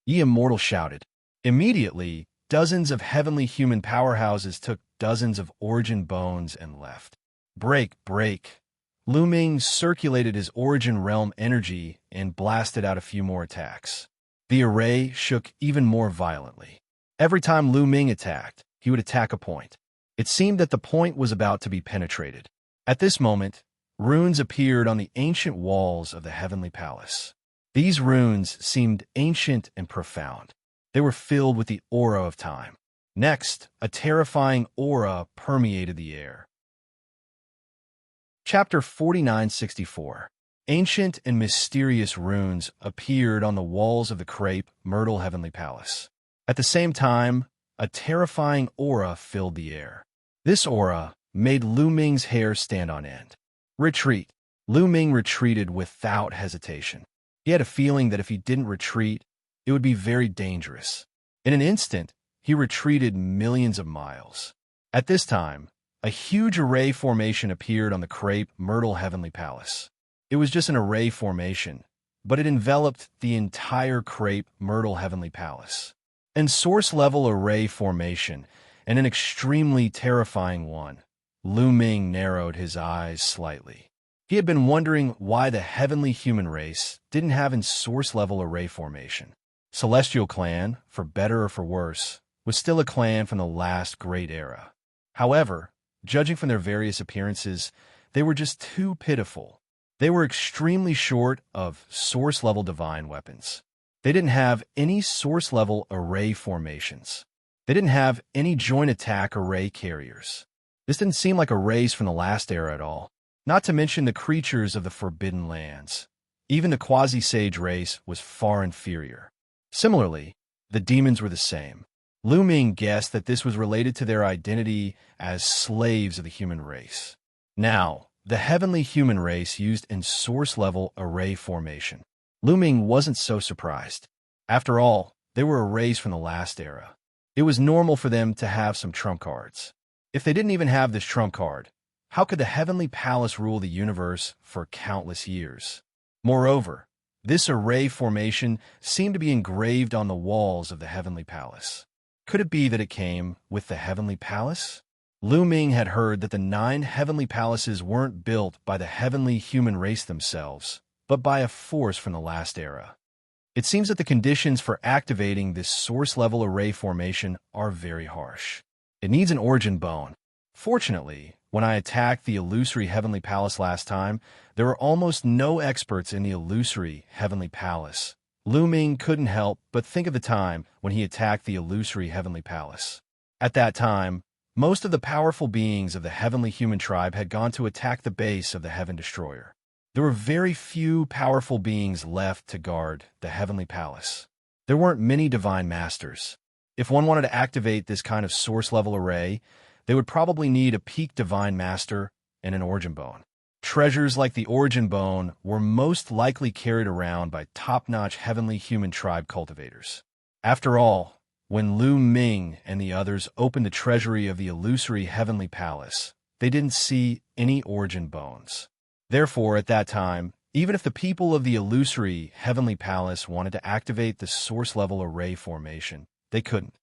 Ye Immortal shouted. Immediately, dozens of heavenly human powerhouses took dozens of Origin bones and left. Break, break. Lu Ming circulated his Origin Realm energy and blasted out a few more attacks. The array shook even more violently. Every time Lu Ming attacked, he would attack a point. It seemed that the point was about to be penetrated. At this moment, runes appeared on the ancient walls of the Heavenly Palace. These runes seemed ancient and profound. They were filled with the aura of time. Next, a terrifying aura permeated the air. Chapter 4964. Ancient and mysterious runes appeared on the walls of the crepe Myrtle Heavenly Palace. At the same time, a terrifying aura filled the air. This aura made Lu Ming's hair stand on end. Retreat. Lu Ming retreated without hesitation. He had a feeling that if he didn't retreat, it would be very dangerous. In an instant, he retreated millions of miles. At this time, a huge array formation appeared on the crepe Myrtle Heavenly Palace. It was just an array formation, but it enveloped the entire crepe Myrtle Heavenly Palace. An source-level array formation, and an extremely terrifying one. Lu Ming narrowed his eyes slightly. He had been wondering why the heavenly human race didn't have a source-level array formation. Celestial Clan, for better or for worse, was still a clan from the last great era. However, judging from their various appearances, they were just too pitiful. They were extremely short of source-level divine weapons. They didn't have any source-level array formations. They didn't have any joint attack array carriers. This didn't seem like a race from the last era at all, not to mention the creatures of the Forbidden Lands. Even the quasi-sage race was far inferior. Similarly, the demons were the same. Lu Ming guessed that this was related to their identity as slaves of the human race. Now, the heavenly human race used in source-level array formation. Lu Ming wasn't so surprised. After all, they were arrays from the last era. It was normal for them to have some trump cards. If they didn't even have this trump card, how could the Heavenly Palace rule the universe for countless years? Moreover, this array formation seemed to be engraved on the walls of the Heavenly Palace. Could it be that it came with the Heavenly Palace? Lu Ming had heard that the 9 heavenly palaces weren't built by the heavenly human race themselves, but by a force from the last era. It seems that the conditions for activating this source-level array formation are very harsh. It needs an origin bone. Fortunately, when I attacked the illusory Heavenly Palace last time, there were almost no experts in the illusory Heavenly Palace. Lu Ming couldn't help but think of the time when he attacked the illusory Heavenly Palace. At that time, most of the powerful beings of the heavenly human tribe had gone to attack the base of the Heaven Destroyer. There were very few powerful beings left to guard the Heavenly Palace. There weren't many divine masters. If one wanted to activate this kind of source-level array, they would probably need a peak divine master and an origin bone. Treasures like the origin bone were most likely carried around by top-notch heavenly human tribe cultivators. After all, when Lu Ming and the others opened the treasury of the illusory Heavenly Palace, they didn't see any origin bones. Therefore, at that time, even if the people of the illusory Heavenly Palace wanted to activate the source-level array formation, they couldn't.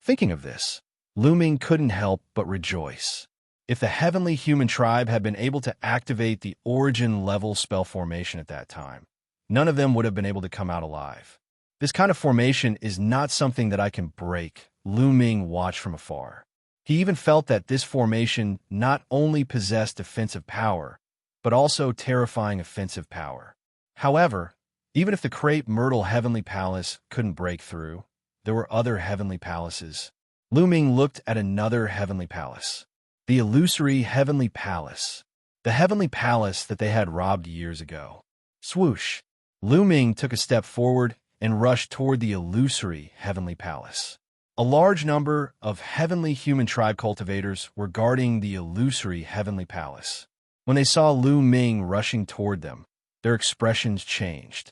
Thinking of this, Lu Ming couldn't help but rejoice. If the heavenly human tribe had been able to activate the origin-level spell formation at that time, none of them would have been able to come out alive. This kind of formation is not something that I can break, Lu Ming watched from afar. He even felt that this formation not only possessed defensive power, but also terrifying offensive power. However, even if the crepe Myrtle Heavenly Palace couldn't break through, there were other heavenly palaces. Lu Ming looked at another heavenly palace. The illusory Heavenly Palace. The Heavenly Palace that they had robbed years ago. Swoosh! Lu Ming took a step forward and rushed toward the illusory Heavenly Palace. A large number of heavenly human tribe cultivators were guarding the illusory heavenly palace. When they saw Lu Ming rushing toward them, their expressions changed.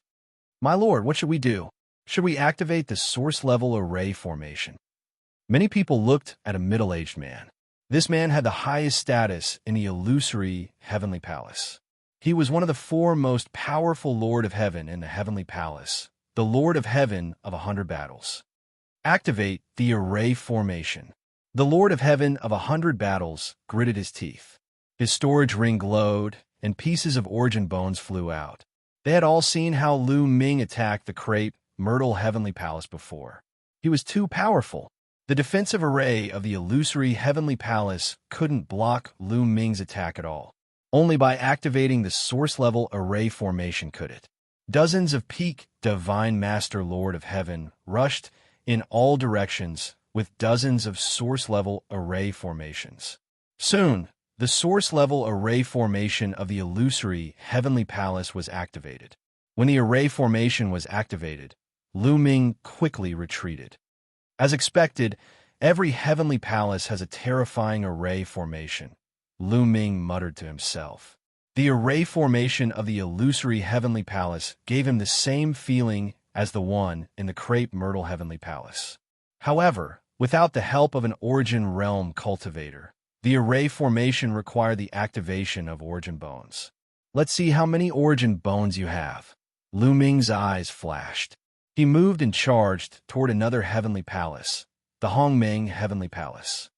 "My lord, what should we do? Should we activate the source-level array formation?" Many people looked at a middle-aged man. This man had the highest status in the illusory heavenly palace. He was one of the four most powerful Lord of Heaven in the heavenly palace, the Lord of Heaven of 100 battles. Activate the array formation. The Lord of Heaven of 100 battles gritted his teeth. His storage ring glowed, and pieces of origin bones flew out. They had all seen how Lu Ming attacked the crepe Myrtle Heavenly Palace before. He was too powerful. The defensive array of the illusory Heavenly Palace couldn't block Lu Ming's attack at all. Only by activating the source-level array formation could it. Dozens of peak Divine Master Lord of Heaven rushed in all directions with dozens of source-level array formations. Soon, the source-level array formation of the illusory Heavenly Palace was activated. When the array formation was activated, Lu Ming quickly retreated. As expected, every Heavenly Palace has a terrifying array formation, Lu Ming muttered to himself. The array formation of the illusory Heavenly Palace gave him the same feeling as the one in the crepe Myrtle Heavenly Palace. However, without the help of an Origin Realm cultivator, the array formation required the activation of Origin Bones. "Let's see how many Origin Bones you have." Lu Ming's eyes flashed. He moved and charged toward another Heavenly Palace, the Hongmeng Heavenly Palace.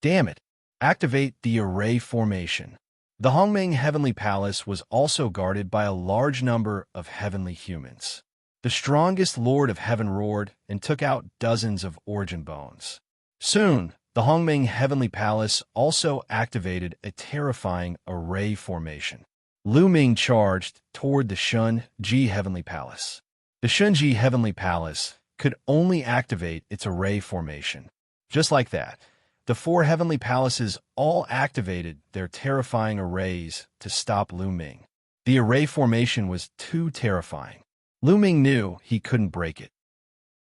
"Damn it! Activate the array formation." The Hongmeng Heavenly Palace was also guarded by a large number of heavenly humans. The strongest Lord of Heaven roared and took out dozens of Origin Bones. Soon, the Hongmeng Heavenly Palace also activated a terrifying array formation. Lu Ming charged toward the Xianxia Heavenly Palace. The Xianxia Heavenly Palace could only activate its array formation. Just like that, the four heavenly palaces all activated their terrifying arrays to stop Lu Ming. The array formation was too terrifying. Lu Ming knew he couldn't break it.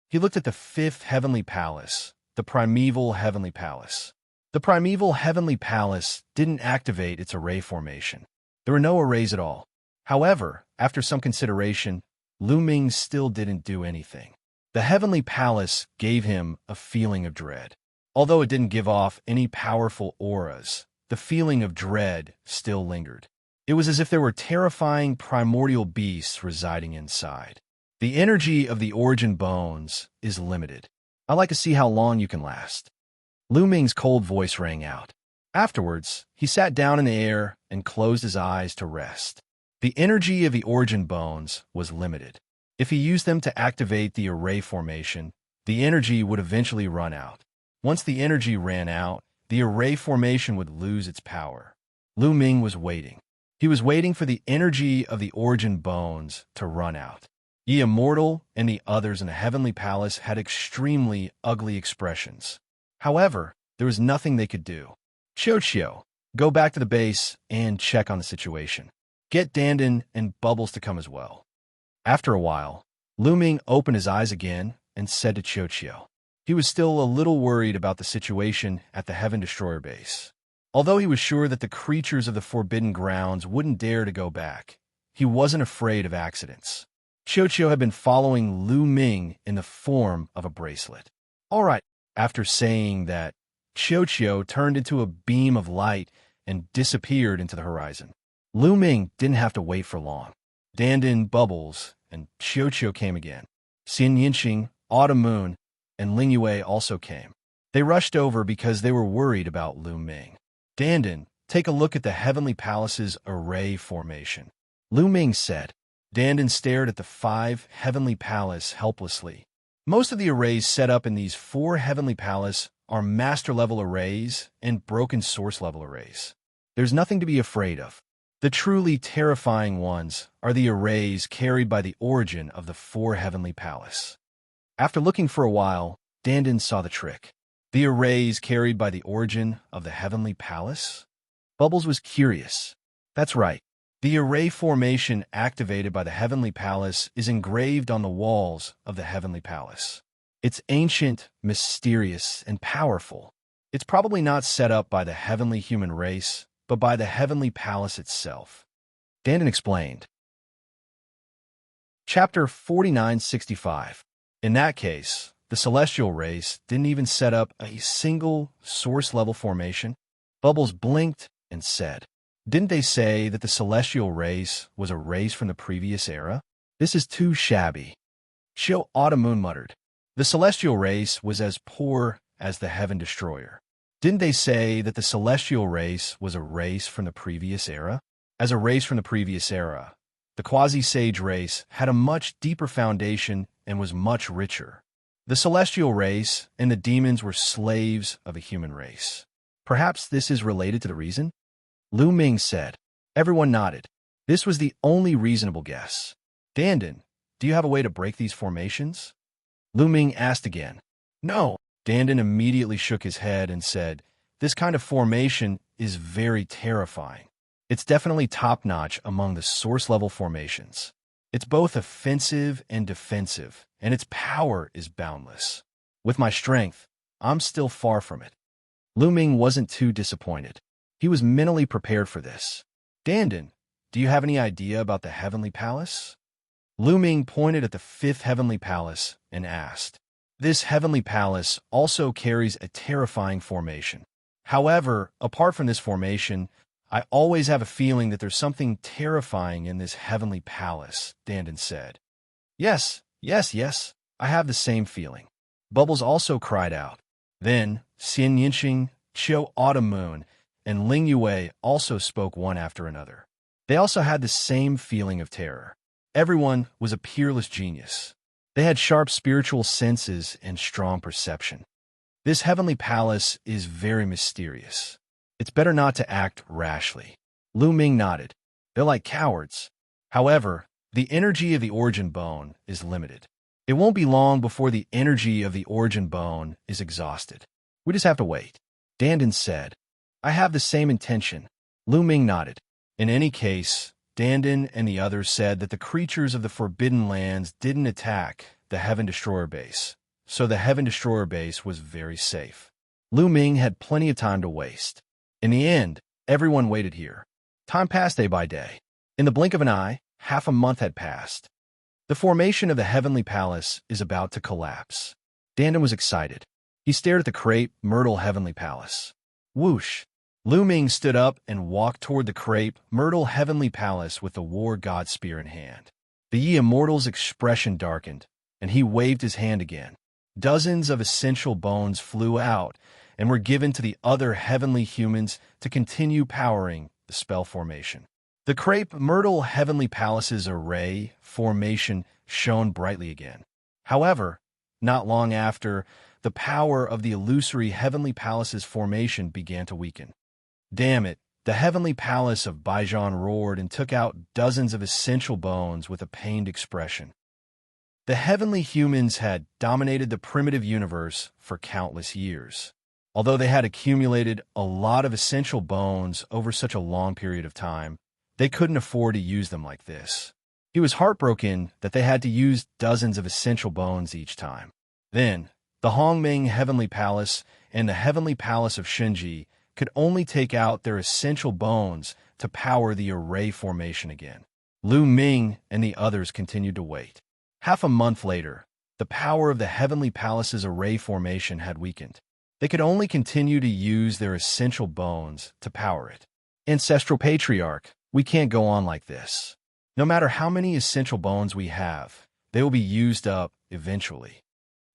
He looked at the fifth heavenly palace, the Primeval Heavenly Palace. The Primeval Heavenly Palace didn't activate its array formation. There were no arrays at all. However, after some consideration, Lu Ming still didn't do anything. The Heavenly Palace gave him a feeling of dread. Although it didn't give off any powerful auras, the feeling of dread still lingered. It was as if there were terrifying primordial beasts residing inside. The energy of the Origin Bones is limited. I'd like to see how long you can last. Lu Ming's cold voice rang out. Afterwards, he sat down in the air and closed his eyes to rest. The energy of the Origin Bones was limited. If he used them to activate the array formation, the energy would eventually run out. Once the energy ran out, the array formation would lose its power. Lu Ming was waiting. He was waiting for the energy of the Origin Bones to run out. The Immortal and the others in the Heavenly Palace had extremely ugly expressions. However, there was nothing they could do. "Xianxia, go back to the base and check on the situation. Get Dandan and Bubbles to come as well." After a while, Lu Ming opened his eyes again and said to Xianxia. He was still a little worried about the situation at the Heaven Destroyer base. Although he was sure that the creatures of the Forbidden Grounds wouldn't dare to go back, he wasn't afraid of accidents. Xianxia had been following Lu Ming in the form of a bracelet. "All right." After saying that, Xianxia turned into a beam of light and disappeared into the horizon. Lu Ming didn't have to wait for long. Dandan, Bubbles, and Xianxia came again. Xianxia, Autumn Moon, and Ling Yue also came. They rushed over because they were worried about Lu Ming. "Dandan, take a look at the Heavenly Palace's array formation," Lu Ming said. Dandan stared at the 5 Heavenly Palace helplessly. Most of the arrays set up in these 4 Heavenly Palace are master-level arrays and broken source-level arrays. There's nothing to be afraid of. The truly terrifying ones are the arrays carried by the origin of the 4 Heavenly Palace. After looking for a while, Dandan saw the trick. The arrays carried by the origin of the Heavenly Palace? Bubbles was curious. That's right. The array formation activated by the Heavenly Palace is engraved on the walls of the Heavenly Palace. It's ancient, mysterious, and powerful. It's probably not set up by the heavenly human race, but by the heavenly palace itself. Dandin explained. Chapter 4965. In that case, the celestial race didn't even set up a single source-level formation. Bubbles blinked and said, "Didn't they say that the celestial race was a race from the previous era? This is too shabby." Xianxia muttered. The celestial race was as poor as the Heaven Destroyer. Didn't they say that the celestial race was a race from the previous era? As a race from the previous era, the quasi-sage race had a much deeper foundation and was much richer. The celestial race and the demons were slaves of a human race. Perhaps this is related to the reason? Lu Ming said. Everyone nodded. This was the only reasonable guess. Dandin, do you have a way to break these formations? Lu Ming asked again. No. Dandin immediately shook his head and said, this kind of formation is very terrifying. It's definitely top-notch among the source-level formations. It's both offensive and defensive, and its power is boundless. With my strength, I'm still far from it. Lu Ming wasn't too disappointed. He was mentally prepared for this. Dandin, do you have any idea about the Heavenly Palace? Lu Ming pointed at the fifth Heavenly Palace and asked. This Heavenly Palace also carries a terrifying formation. However, apart from this formation, I always have a feeling that there's something terrifying in this Heavenly Palace, Dandin said. Yes, I have the same feeling. Bubbles also cried out. Then, Xianxia, Xianxia, and Ling Yue also spoke one after another. They also had the same feeling of terror. Everyone was a peerless genius. They had sharp spiritual senses and strong perception. This Heavenly Palace is very mysterious. It's better not to act rashly. Lu Ming nodded. They're like cowards. However, the energy of the origin bone is limited. It won't be long before the energy of the origin bone is exhausted. We just have to wait. Dandin said. I have the same intention. Lu Ming nodded. In any case, Dandin and the others said that the creatures of the Forbidden Lands didn't attack the Heaven Destroyer base, so the Heaven Destroyer base was very safe. Lu Ming had plenty of time to waste. In the end, everyone waited here. Time passed day by day. In the blink of an eye, half a month had passed. The formation of the Heavenly Palace is about to collapse. Dandin was excited. He stared at the crepe Myrtle Heavenly Palace. Whoosh! Lu Ming stood up and walked toward the crepe Myrtle Heavenly Palace with the War God Spear in hand. The Ye Immortal's expression darkened, and he waved his hand again. Dozens of essential bones flew out and were given to the other heavenly humans to continue powering the spell formation. The crepe Myrtle Heavenly Palace's array formation shone brightly again. However, not long after, the power of the illusory Heavenly Palace's formation began to weaken. Damn it, the Heavenly Palace of Baijian roared and took out dozens of essential bones with a pained expression. The heavenly humans had dominated the primitive universe for countless years. Although they had accumulated a lot of essential bones over such a long period of time, they couldn't afford to use them like this. He was heartbroken that they had to use dozens of essential bones each time. Then, the Hongming Heavenly Palace and the Heavenly Palace of Shenji could only take out their essential bones to power the array formation again. Lu Ming and the others continued to wait. Half a month later, the power of the Heavenly Palace's array formation had weakened. They could only continue to use their essential bones to power it. Ancestral Patriarch, we can't go on like this. No matter how many essential bones we have, they will be used up eventually.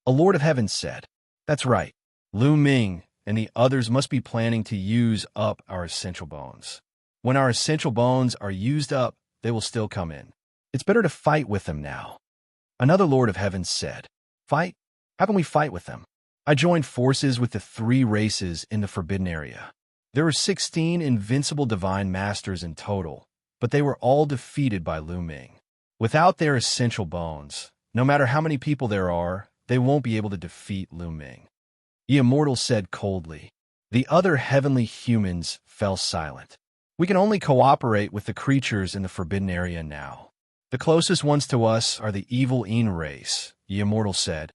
A Lord of Heaven said, That's right. Lu Ming and the others must be planning to use up our essential bones. When our essential bones are used up, they will still come in. It's better to fight with them now. Another Lord of Heaven said, Fight? How can we fight with them? I joined forces with the 3 races in the Forbidden Area. There were 16 invincible divine masters in total, but they were all defeated by Lu Ming. Without their essential bones, no matter how many people there are, they won't be able to defeat Lu Ming. The Immortal said coldly. The other heavenly humans fell silent. We can only cooperate with the creatures in the Forbidden Area now. The closest ones to us are the evil Yin race, the Immortal said.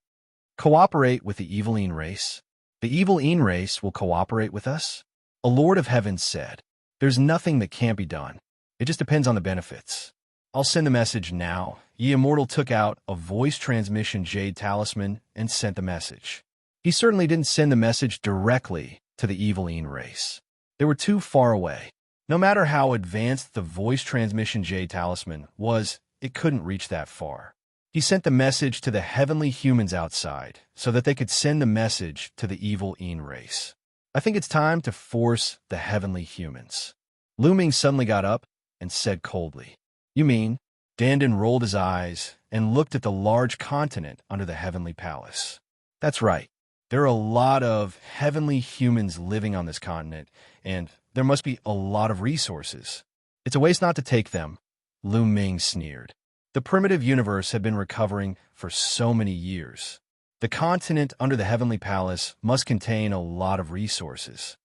Cooperate with the Eveline race? The Eveline race will cooperate with us? A Lord of Heaven said, "There's nothing that can't be done. It just depends on the benefits." "I'll send the message now." Ye Immortal took out a voice transmission jade talisman and sent the message. He certainly didn't send the message directly to the Eveline race. They were too far away. No matter how advanced the voice transmission jade talisman was, it couldn't reach that far. He sent the message to the heavenly humans outside so that they could send the message to the Eveline race. "I think it's time to force the heavenly humans." Lu Ming suddenly got up and said coldly, "You mean?" Dandan rolled his eyes and looked at the large continent under the heavenly palace. "That's right. There are a lot of heavenly humans living on this continent, and there must be a lot of resources. It's a waste not to take them." Lu Ming sneered. The primitive universe had been recovering for so many years. The continent under the heavenly palace must contain a lot of resources.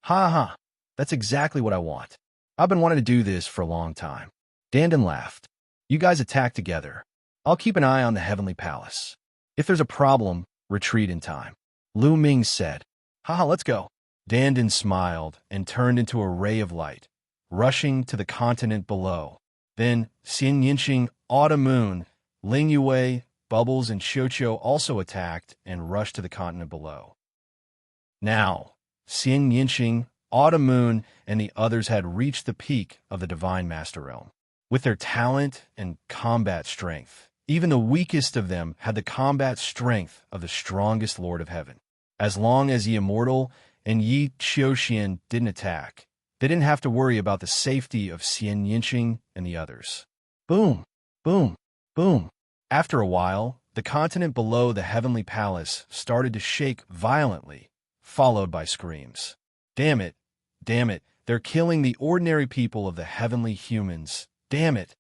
"Ha ha, that's exactly what I want. I've been wanting to do this for a long time." Dandan laughed. "You guys attack together. I'll keep an eye on the heavenly palace. If there's a problem, retreat in time." Lu Ming said, "Haha, let's go." Dandan smiled and turned into a ray of light, rushing to the continent below. Then Xianxia, Autumn Moon, Ling Yue, Bubbles, and Xiaoqiu also attacked and rushed to the continent below. Now, Xianxia, Autumn Moon, and the others had reached the peak of the Divine Master Realm. With their talent and combat strength, even the weakest of them had the combat strength of the strongest Lord of Heaven. As long as Ye Immortal and Yi Qiuxian didn't attack, they didn't have to worry about the safety of Xianxia and the others. Boom, boom, boom. After a while, the continent below the heavenly palace started to shake violently, followed by screams. Damn it, they're killing the ordinary people of the heavenly humans. Damn it.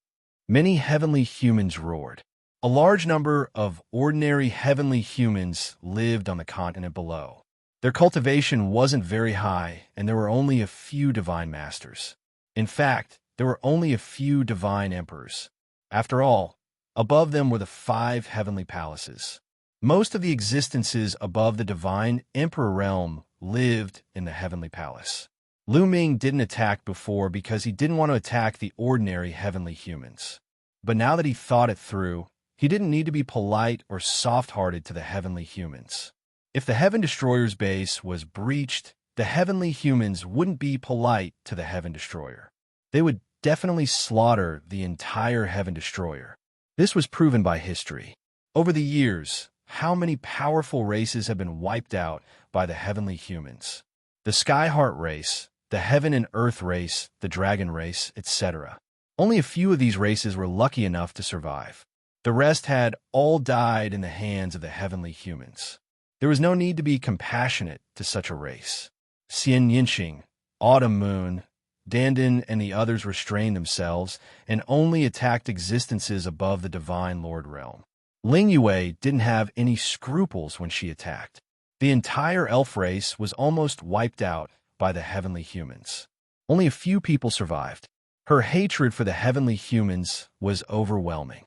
Many heavenly humans roared. A large number of ordinary heavenly humans lived on the continent below. Their cultivation wasn't very high, and there were only a few divine masters. In fact, there were only a few divine emperors. After all, above them were the 5 heavenly palaces. Most of the existences above the divine emperor realm lived in the heavenly palace. Lu Ming didn't attack before because he didn't want to attack the ordinary heavenly humans. But now that he thought it through, he didn't need to be polite or soft-hearted to the heavenly humans. If the Heaven Destroyer's base was breached, the heavenly humans wouldn't be polite to the Heaven Destroyer. They would definitely slaughter the entire Heaven Destroyer. This was proven by history. Over the years, how many powerful races have been wiped out by the heavenly humans? The Skyheart race, the Heaven and Earth race, the Dragon race, etc. Only a few of these races were lucky enough to survive. The rest had all died in the hands of the heavenly humans. There was no need to be compassionate to such a race. Xianxia, Autumn Moon, Dandan, and the others restrained themselves and only attacked existences above the Divine Lord realm. Ling Yue didn't have any scruples when she attacked. The entire elf race was almost wiped out by the heavenly humans. Only a few people survived. Her hatred for the heavenly humans was overwhelming.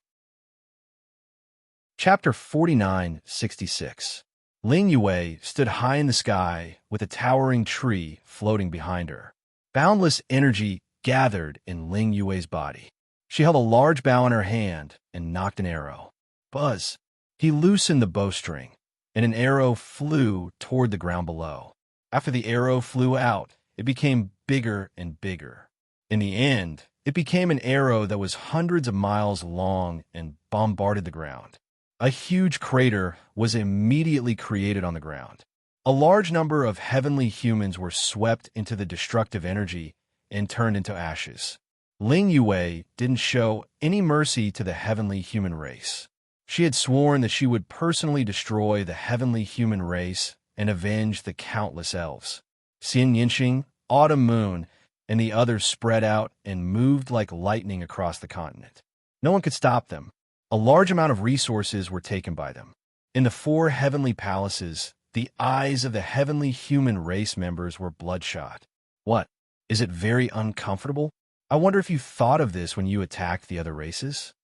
Chapter 49:66. Ling Yue stood high in the sky with a towering tree floating behind her. Boundless energy gathered in Ling Yue's body. She held a large bow in her hand and knocked an arrow. Buzz! He loosened the bowstring, and an arrow flew toward the ground below. After the arrow flew out, it became bigger and bigger. In the end, it became an arrow that was hundreds of miles long and bombarded the ground. A huge crater was immediately created on the ground. A large number of heavenly humans were swept into the destructive energy and turned into ashes. Ling Yue didn't show any mercy to the heavenly human race. She had sworn that she would personally destroy the heavenly human race and avenge the countless elves. Xianxia, Autumn Moon, and the others spread out and moved like lightning across the continent. No one could stop them. A large amount of resources were taken by them. In the 4 heavenly palaces, the eyes of the heavenly human race members were bloodshot. What? Is it very uncomfortable? I wonder if you thought of this when you attacked the other races?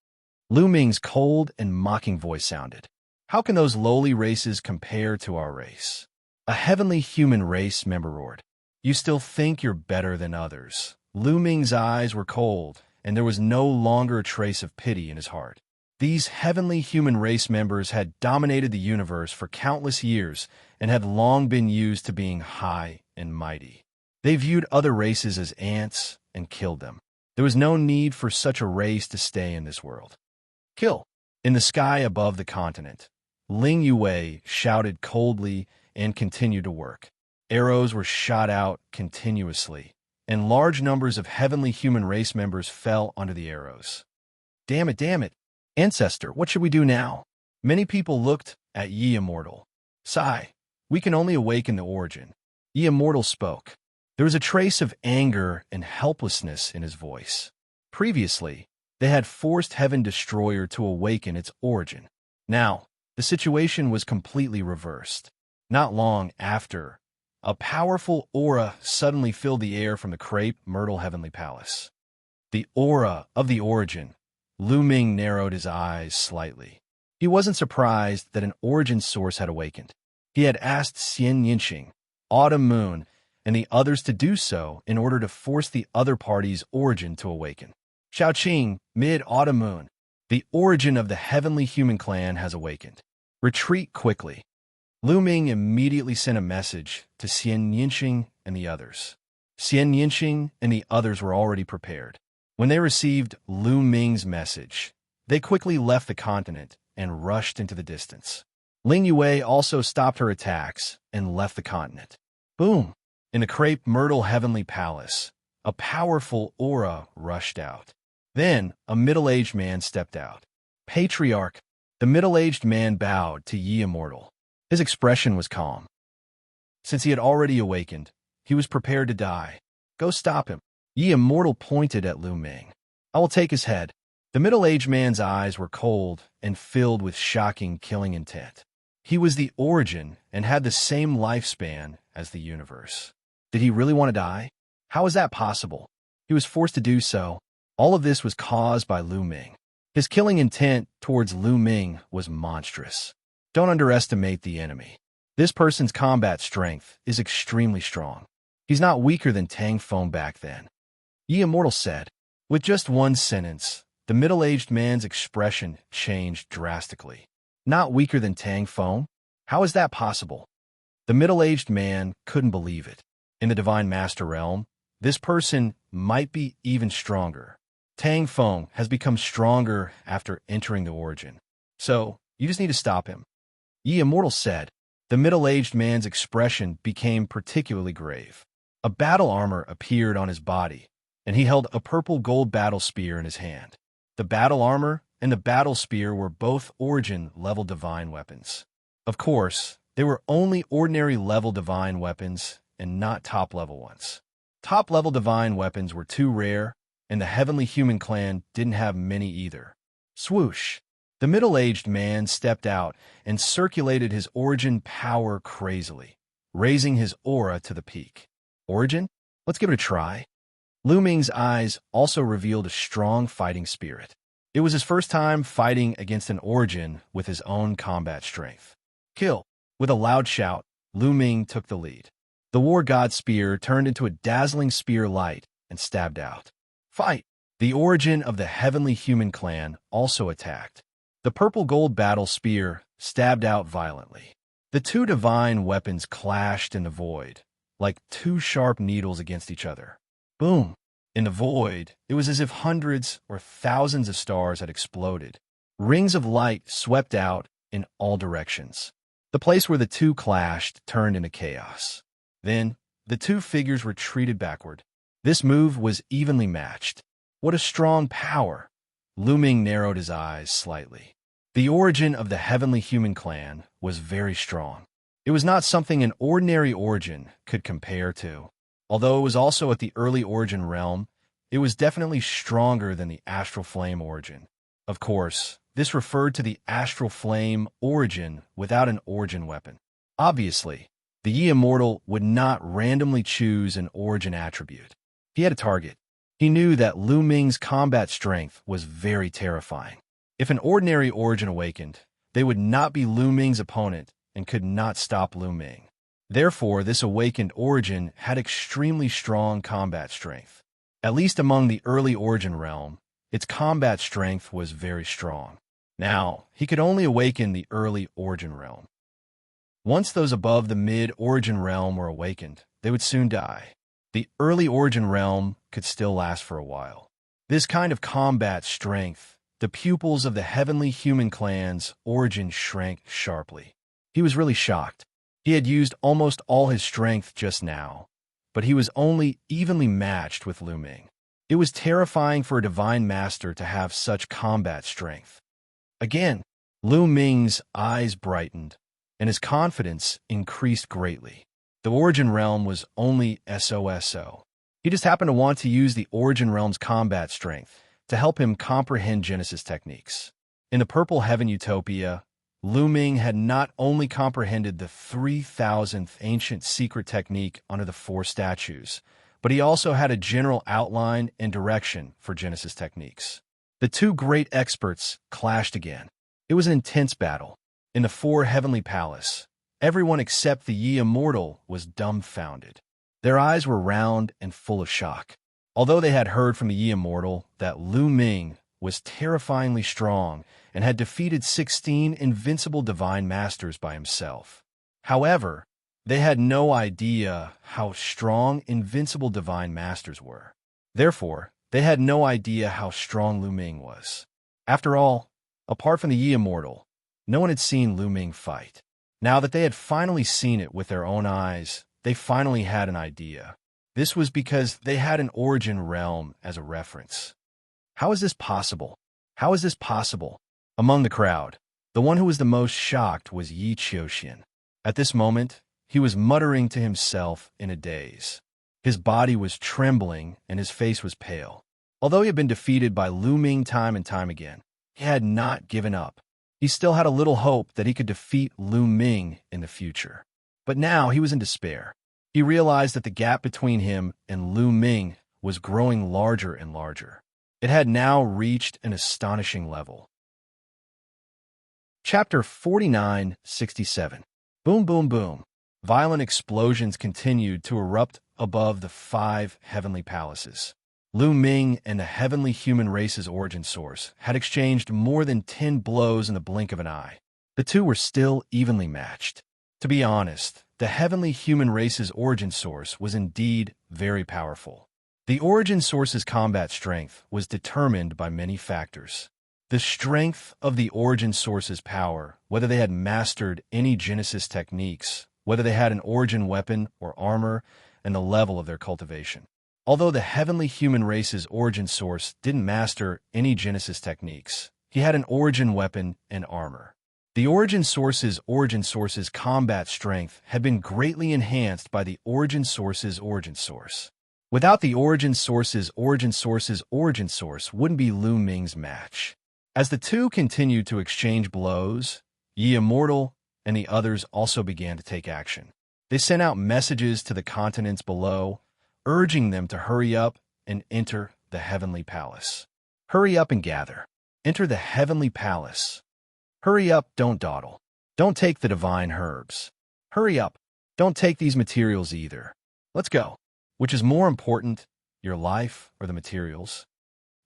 Lu Ming's cold and mocking voice sounded. How can those lowly races compare to our race? A heavenly human race member roared. You still think you're better than others. Lu Ming's eyes were cold, and there was no longer a trace of pity in his heart. These heavenly human race members had dominated the universe for countless years and had long been used to being high and mighty. They viewed other races as ants and killed them. There was no need for such a race to stay in this world. Kill! In the sky above the continent, Ling Yue shouted coldly and continued to work. Arrows were shot out continuously, and large numbers of heavenly human race members fell onto the arrows. Damn it! Ancestor, what should we do now? Many people looked at Ye Immortal. Sigh, we can only awaken the origin. Ye Immortal spoke. There was a trace of anger and helplessness in his voice. Previously, they had forced Heaven Destroyer to awaken its origin. Now, the situation was completely reversed. Not long after, a powerful aura suddenly filled the air from the Crepe Myrtle Heavenly Palace. The aura of the origin. Lu Ming narrowed his eyes slightly. He wasn't surprised that an origin source had awakened. He had asked Xianxia, Autumn Moon, and the others to do so in order to force the other party's origin to awaken. Xiaoqing, Mid-Autumn Moon, the origin of the heavenly human clan has awakened. Retreat quickly. Lu Ming immediately sent a message to Xianxia and the others. Xianxia and the others were already prepared. When they received Lu Ming's message, they quickly left the continent and rushed into the distance. Ling Yue also stopped her attacks and left the continent. Boom! In the Crepe Myrtle Heavenly Palace, a powerful aura rushed out. Then, a middle-aged man stepped out. Patriarch, the middle-aged man bowed to Ye Immortal. His expression was calm. Since he had already awakened, he was prepared to die. Go stop him. Ye Immortal pointed at Lu Ming. I will take his head. The middle-aged man's eyes were cold and filled with shocking killing intent. He was the origin and had the same lifespan as the universe. Did he really want to die? How was that possible? He was forced to do so. All of this was caused by Lu Ming. His killing intent towards Lu Ming was monstrous. Don't underestimate the enemy. This person's combat strength is extremely strong. He's not weaker than Tang Feng back then. Ye Immortal said. With just one sentence, the middle-aged man's expression changed drastically. Not weaker than Tang Feng? How is that possible? The middle-aged man couldn't believe it. In the Divine Master Realm, this person might be even stronger. Tang Feng has become stronger after entering the origin. So, you just need to stop him. Ye Immortal said. The middle-aged man's expression became particularly grave. A battle armor appeared on his body, and he held a purple gold battle spear in his hand. The battle armor and the battle spear were both origin-level divine weapons. Of course, they were only ordinary-level divine weapons and not top-level ones. Top-level divine weapons were too rare, and the heavenly human clan didn't have many either. Swoosh! The middle-aged man stepped out and circulated his origin power crazily, raising his aura to the peak. Origin? Let's give it a try. Lu Ming's eyes also revealed a strong fighting spirit. It was his first time fighting against an origin with his own combat strength. Kill! With a loud shout, Lu Ming took the lead. The war god spear turned into a dazzling spear light and stabbed out. Fight! The origin of the heavenly human clan also attacked. The purple gold battle spear stabbed out violently. The two divine weapons clashed in the void, like two sharp needles against each other. Boom! In the void, it was as if hundreds or thousands of stars had exploded. Rings of light swept out in all directions. The place where the two clashed turned into chaos. Then, the two figures retreated backward. This move was evenly matched. What a strong power! Lu Ming narrowed his eyes slightly. The origin of the heavenly human clan was very strong. It was not something an ordinary origin could compare to. Although it was also at the early origin realm, it was definitely stronger than the astral flame origin. Of course, this referred to the astral flame origin without an origin weapon. Obviously, the Ye Immortal would not randomly choose an origin attribute. He had a target. He knew that Lu Ming's combat strength was very terrifying. If an ordinary origin awakened, They would not be Lu Ming's opponent and could not stop Lu Ming. Therefore, this awakened origin had extremely strong combat strength. At least among the early origin realm, its combat strength was very strong. Now, he could only awaken the early origin realm. Once those above the mid-origin realm were awakened, they would soon die. The early origin realm could still last for a while. This kind of combat strength, the pupils of the heavenly human clan's origin shrank sharply. He was really shocked. He had used almost all his strength just now, but he was only evenly matched with Lu Ming. It was terrifying for a divine master to have such combat strength. Again, Lu Ming's eyes brightened, and his confidence increased greatly. The origin realm was only SOSO. He just happened to want to use the origin realm's combat strength to help him comprehend Genesis techniques. In the Purple Heaven Utopia, Lu Ming had not only comprehended the 3,000th ancient secret technique under the 4 statues, but he also had a general outline and direction for Genesis techniques. The 2 great experts clashed again. It was an intense battle. In the 4 Heavenly Palace, everyone except the Yi Immortal was dumbfounded. Their eyes were round and full of shock. Although they had heard from the Yi Immortal that Lu Ming was terrifyingly strong and had defeated 16 invincible divine masters by himself. However, they had no idea how strong invincible divine masters were. Therefore, they had no idea how strong Lu Ming was. After all, apart from the Yi Immortal, no one had seen Lu Ming fight. Now that they had finally seen it with their own eyes, they finally had an idea. This was because they had an origin realm as a reference. How is this possible? How is this possible? Among the crowd, the one who was the most shocked was Yi Qiuxian. At this moment, he was muttering to himself in a daze. His body was trembling and his face was pale. Although he had been defeated by Lu Ming time and time again, he had not given up. He still had a little hope that he could defeat Lu Ming in the future. But now he was in despair. He realized that the gap between him and Lu Ming was growing larger and larger. It had now reached an astonishing level. Chapter 49-67. Boom, boom, boom. Violent explosions continued to erupt above the 5 heavenly palaces. Lu Ming and the heavenly human race's origin source had exchanged more than 10 blows in the blink of an eye. The two were still evenly matched. To be honest, the heavenly human race's origin source was indeed very powerful. The origin source's combat strength was determined by many factors. The strength of the origin source's power, whether they had mastered any Genesis techniques, whether they had an origin weapon or armor, and the level of their cultivation. Although the heavenly human race's origin source didn't master any Genesis techniques, he had an origin weapon and armor. The origin source's combat strength had been greatly enhanced by the origin source's origin source. Without the origin source's origin source wouldn't be Lu Ming's match. As the two continued to exchange blows, Yi Immortal and the others also began to take action. They sent out messages to the continents below, urging them to hurry up and enter the heavenly palace. Hurry up and gather. Enter the heavenly palace. Hurry up, don't dawdle. Don't take the divine herbs. Hurry up. Don't take these materials either. Let's go. Which is more important, your life or the materials?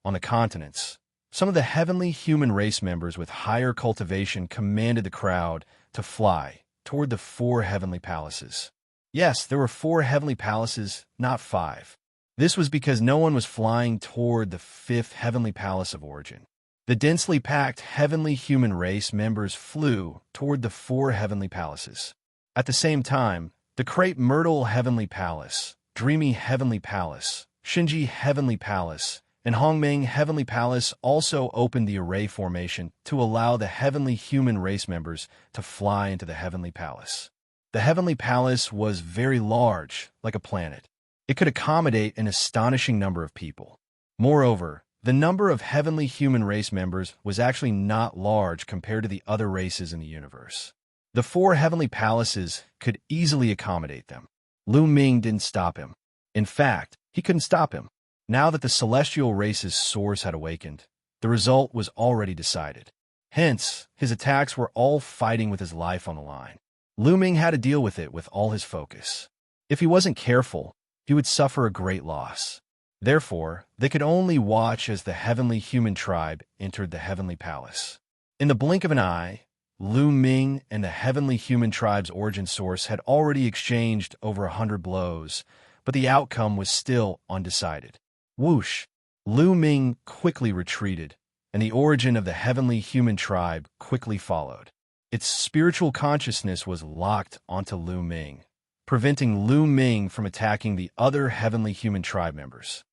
On the continents, some of the heavenly human race members with higher cultivation commanded the crowd to fly toward the 4 heavenly palaces. Yes, there were 4 heavenly palaces, not 5. This was because no one was flying toward the 5th heavenly palace of origin. The densely packed heavenly human race members flew toward the 4 heavenly palaces. At the same time, the Crepe Myrtle Heavenly Palace, Dreamy Heavenly Palace, Shinji Heavenly Palace, and Hongmeng Heavenly Palace also opened the array formation to allow the heavenly human race members to fly into the Heavenly Palace. The Heavenly Palace was very large, like a planet. It could accommodate an astonishing number of people. Moreover, the number of heavenly human race members was actually not large compared to the other races in the universe. The 4 heavenly palaces could easily accommodate them. Lu Ming didn't stop him. In fact, he couldn't stop him. Now that the celestial race's source had awakened, the result was already decided. Hence, his attacks were all fighting with his life on the line. Lu Ming had to deal with it with all his focus. If he wasn't careful, he would suffer a great loss. Therefore, they could only watch as the heavenly human tribe entered the heavenly palace. In the blink of an eye, Lu Ming and the heavenly human tribe's origin source had already exchanged over 100 blows, but the outcome was still undecided. Whoosh! Lu Ming quickly retreated, and the origin of the heavenly human tribe quickly followed. Its spiritual consciousness was locked onto Lu Ming, preventing Lu Ming from attacking the other heavenly human tribe members.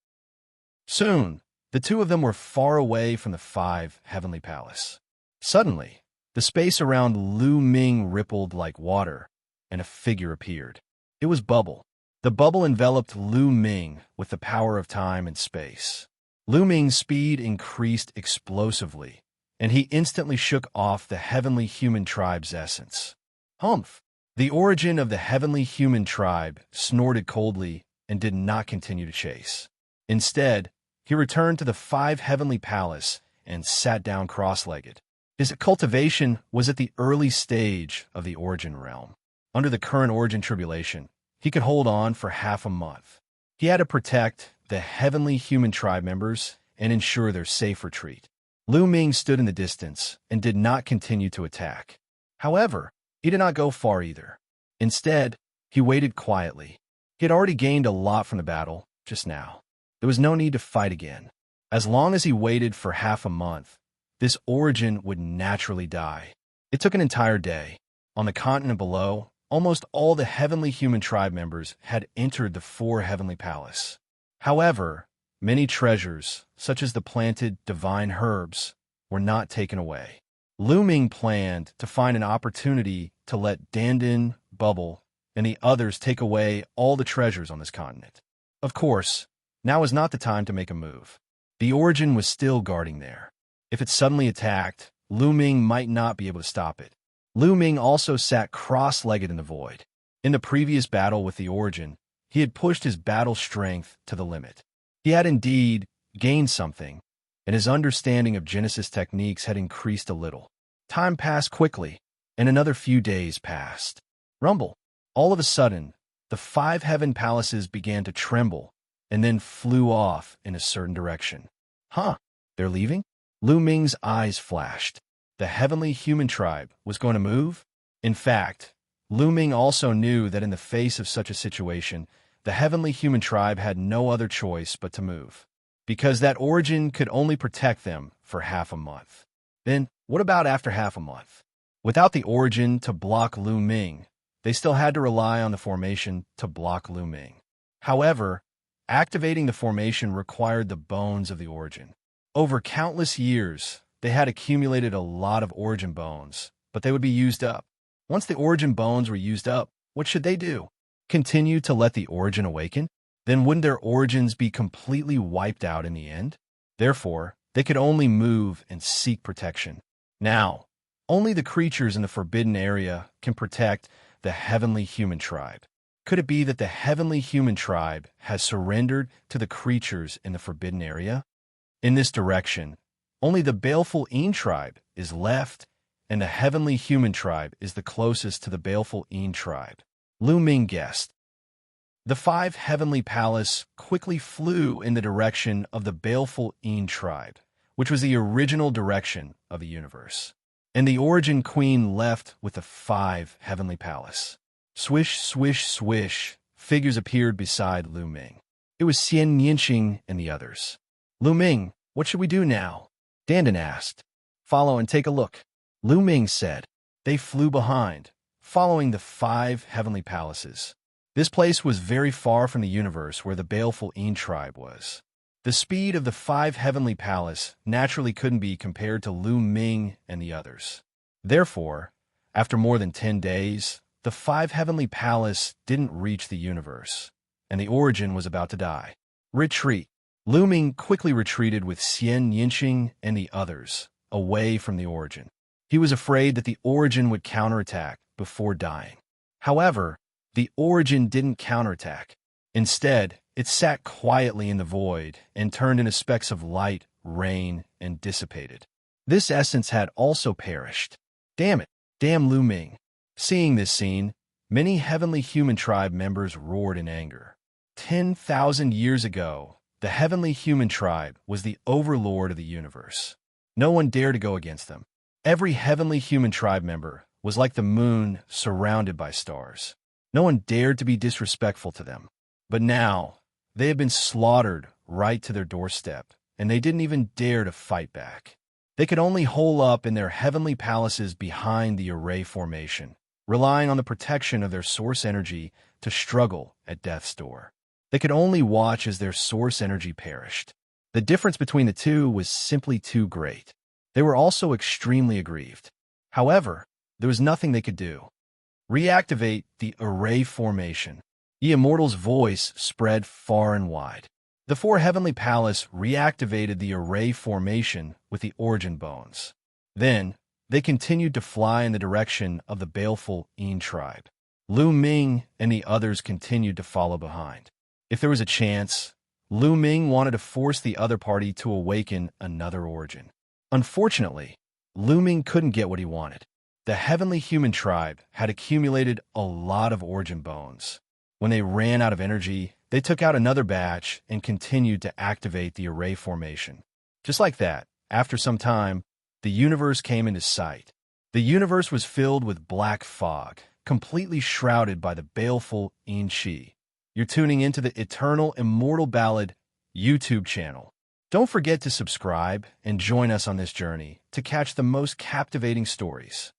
Soon, the two of them were far away from the 5 heavenly palace. Suddenly, the space around Lu Ming rippled like water, and a figure appeared. It was Bubble. The bubble enveloped Lu Ming with the power of time and space. Lu Ming's speed increased explosively, and he instantly shook off the heavenly human tribe's essence. Humph! The origin of the heavenly human tribe snorted coldly and did not continue to chase. Instead, he returned to the 5 heavenly palace and sat down cross-legged. His cultivation was at the early stage of the origin realm. Under the current origin tribulation, he could hold on for half a month. He had to protect the heavenly human tribe members and ensure their safe retreat. Lu Ming stood in the distance and did not continue to attack. However, he did not go far either. Instead, he waited quietly. He had already gained a lot from the battle just now. There was no need to fight again. As long as he waited for half a month, this origin would naturally die. It took an entire day. On the continent below, almost all the heavenly human tribe members had entered the 4 heavenly palace. However, many treasures, such as the planted divine herbs, were not taken away. Lu Ming planned to find an opportunity to let Dandan, Bubble, and the others take away all the treasures on this continent. Of course, now is not the time to make a move. The origin was still guarding there. If it suddenly attacked, Lu Ming might not be able to stop it. Lu Ming also sat cross-legged in the void. In the previous battle with the origin, he had pushed his battle strength to the limit. He had indeed gained something, and his understanding of Genesis techniques had increased a little. Time passed quickly, and another few days passed. Rumble! All of a sudden, the 5 heaven palaces began to tremble, and then flew off in a certain direction. Huh? They're leaving? Lu Ming's eyes flashed. The heavenly human tribe was going to move? In fact, Lu Ming also knew that in the face of such a situation, the heavenly human tribe had no other choice but to move, because that origin could only protect them for half a month. Then, what about after half a month? Without the origin to block Lu Ming, they still had to rely on the formation to block Lu Ming. However, activating the formation required the bones of the origin. Over countless years, they had accumulated a lot of origin bones, but they would be used up. Once the origin bones were used up, what should they do? Continue to let the origin awaken? Then wouldn't their origins be completely wiped out in the end? Therefore, they could only move and seek protection. Now, only the creatures in the forbidden area can protect the heavenly human tribe. Could it be that the heavenly human tribe has surrendered to the creatures in the forbidden area? In this direction, only the baleful Een tribe is left, and the heavenly human tribe is the closest to the baleful Een tribe. Lu Ming guessed. The 5 heavenly palace quickly flew in the direction of the baleful Een tribe, which was the original direction of the universe. And the origin queen left with the 5 heavenly palace. Swish, swish, swish, figures appeared beside Lu Ming. It was Xianxia and the others. Lu Ming, what should we do now? Dandan asked. Follow and take a look. Lu Ming said. They flew behind, following the 5 heavenly palaces. This place was very far from the universe where the baleful Een tribe was. The speed of the 5 heavenly palace naturally couldn't be compared to Lu Ming and the others. Therefore, after more than 10 days, the 5 heavenly palace didn't reach the universe, and the origin was about to die. Retreat. Lu Ming quickly retreated with Xianxia and the others, away from the origin. He was afraid that the origin would counterattack before dying. However, the origin didn't counterattack. Instead, it sat quietly in the void and turned into specks of light, rain, and dissipated. This essence had also perished. Damn it! Damn Lu Ming! Seeing this scene, many heavenly human tribe members roared in anger. 10,000 years ago, the heavenly human tribe was the overlord of the universe. No one dared to go against them. Every heavenly human tribe member was like the moon surrounded by stars. No one dared to be disrespectful to them. But now, they had been slaughtered right to their doorstep, and they didn't even dare to fight back. They could only hole up in their heavenly palaces behind the array formation, relying on the protection of their source energy to struggle at death's door. They could only watch as their source energy perished. The difference between the two was simply too great. They were also extremely aggrieved. However, there was nothing they could do. Reactivate the array formation. The Immortal's voice spread far and wide. The four heavenly palace reactivated the array formation with the origin bones. Then, they continued to fly in the direction of the baleful Yin tribe. Lu Ming and the others continued to follow behind. If there was a chance, Lu Ming wanted to force the other party to awaken another origin. Unfortunately, Lu Ming couldn't get what he wanted. The heavenly human tribe had accumulated a lot of origin bones. When they ran out of energy, they took out another batch and continued to activate the array formation. Just like that, after some time, the universe came into sight. The universe was filled with black fog, completely shrouded by the baleful Xianxia. You're tuning into the Eternal Immortal Ballad YouTube channel. Don't forget to subscribe and join us on this journey to catch the most captivating stories.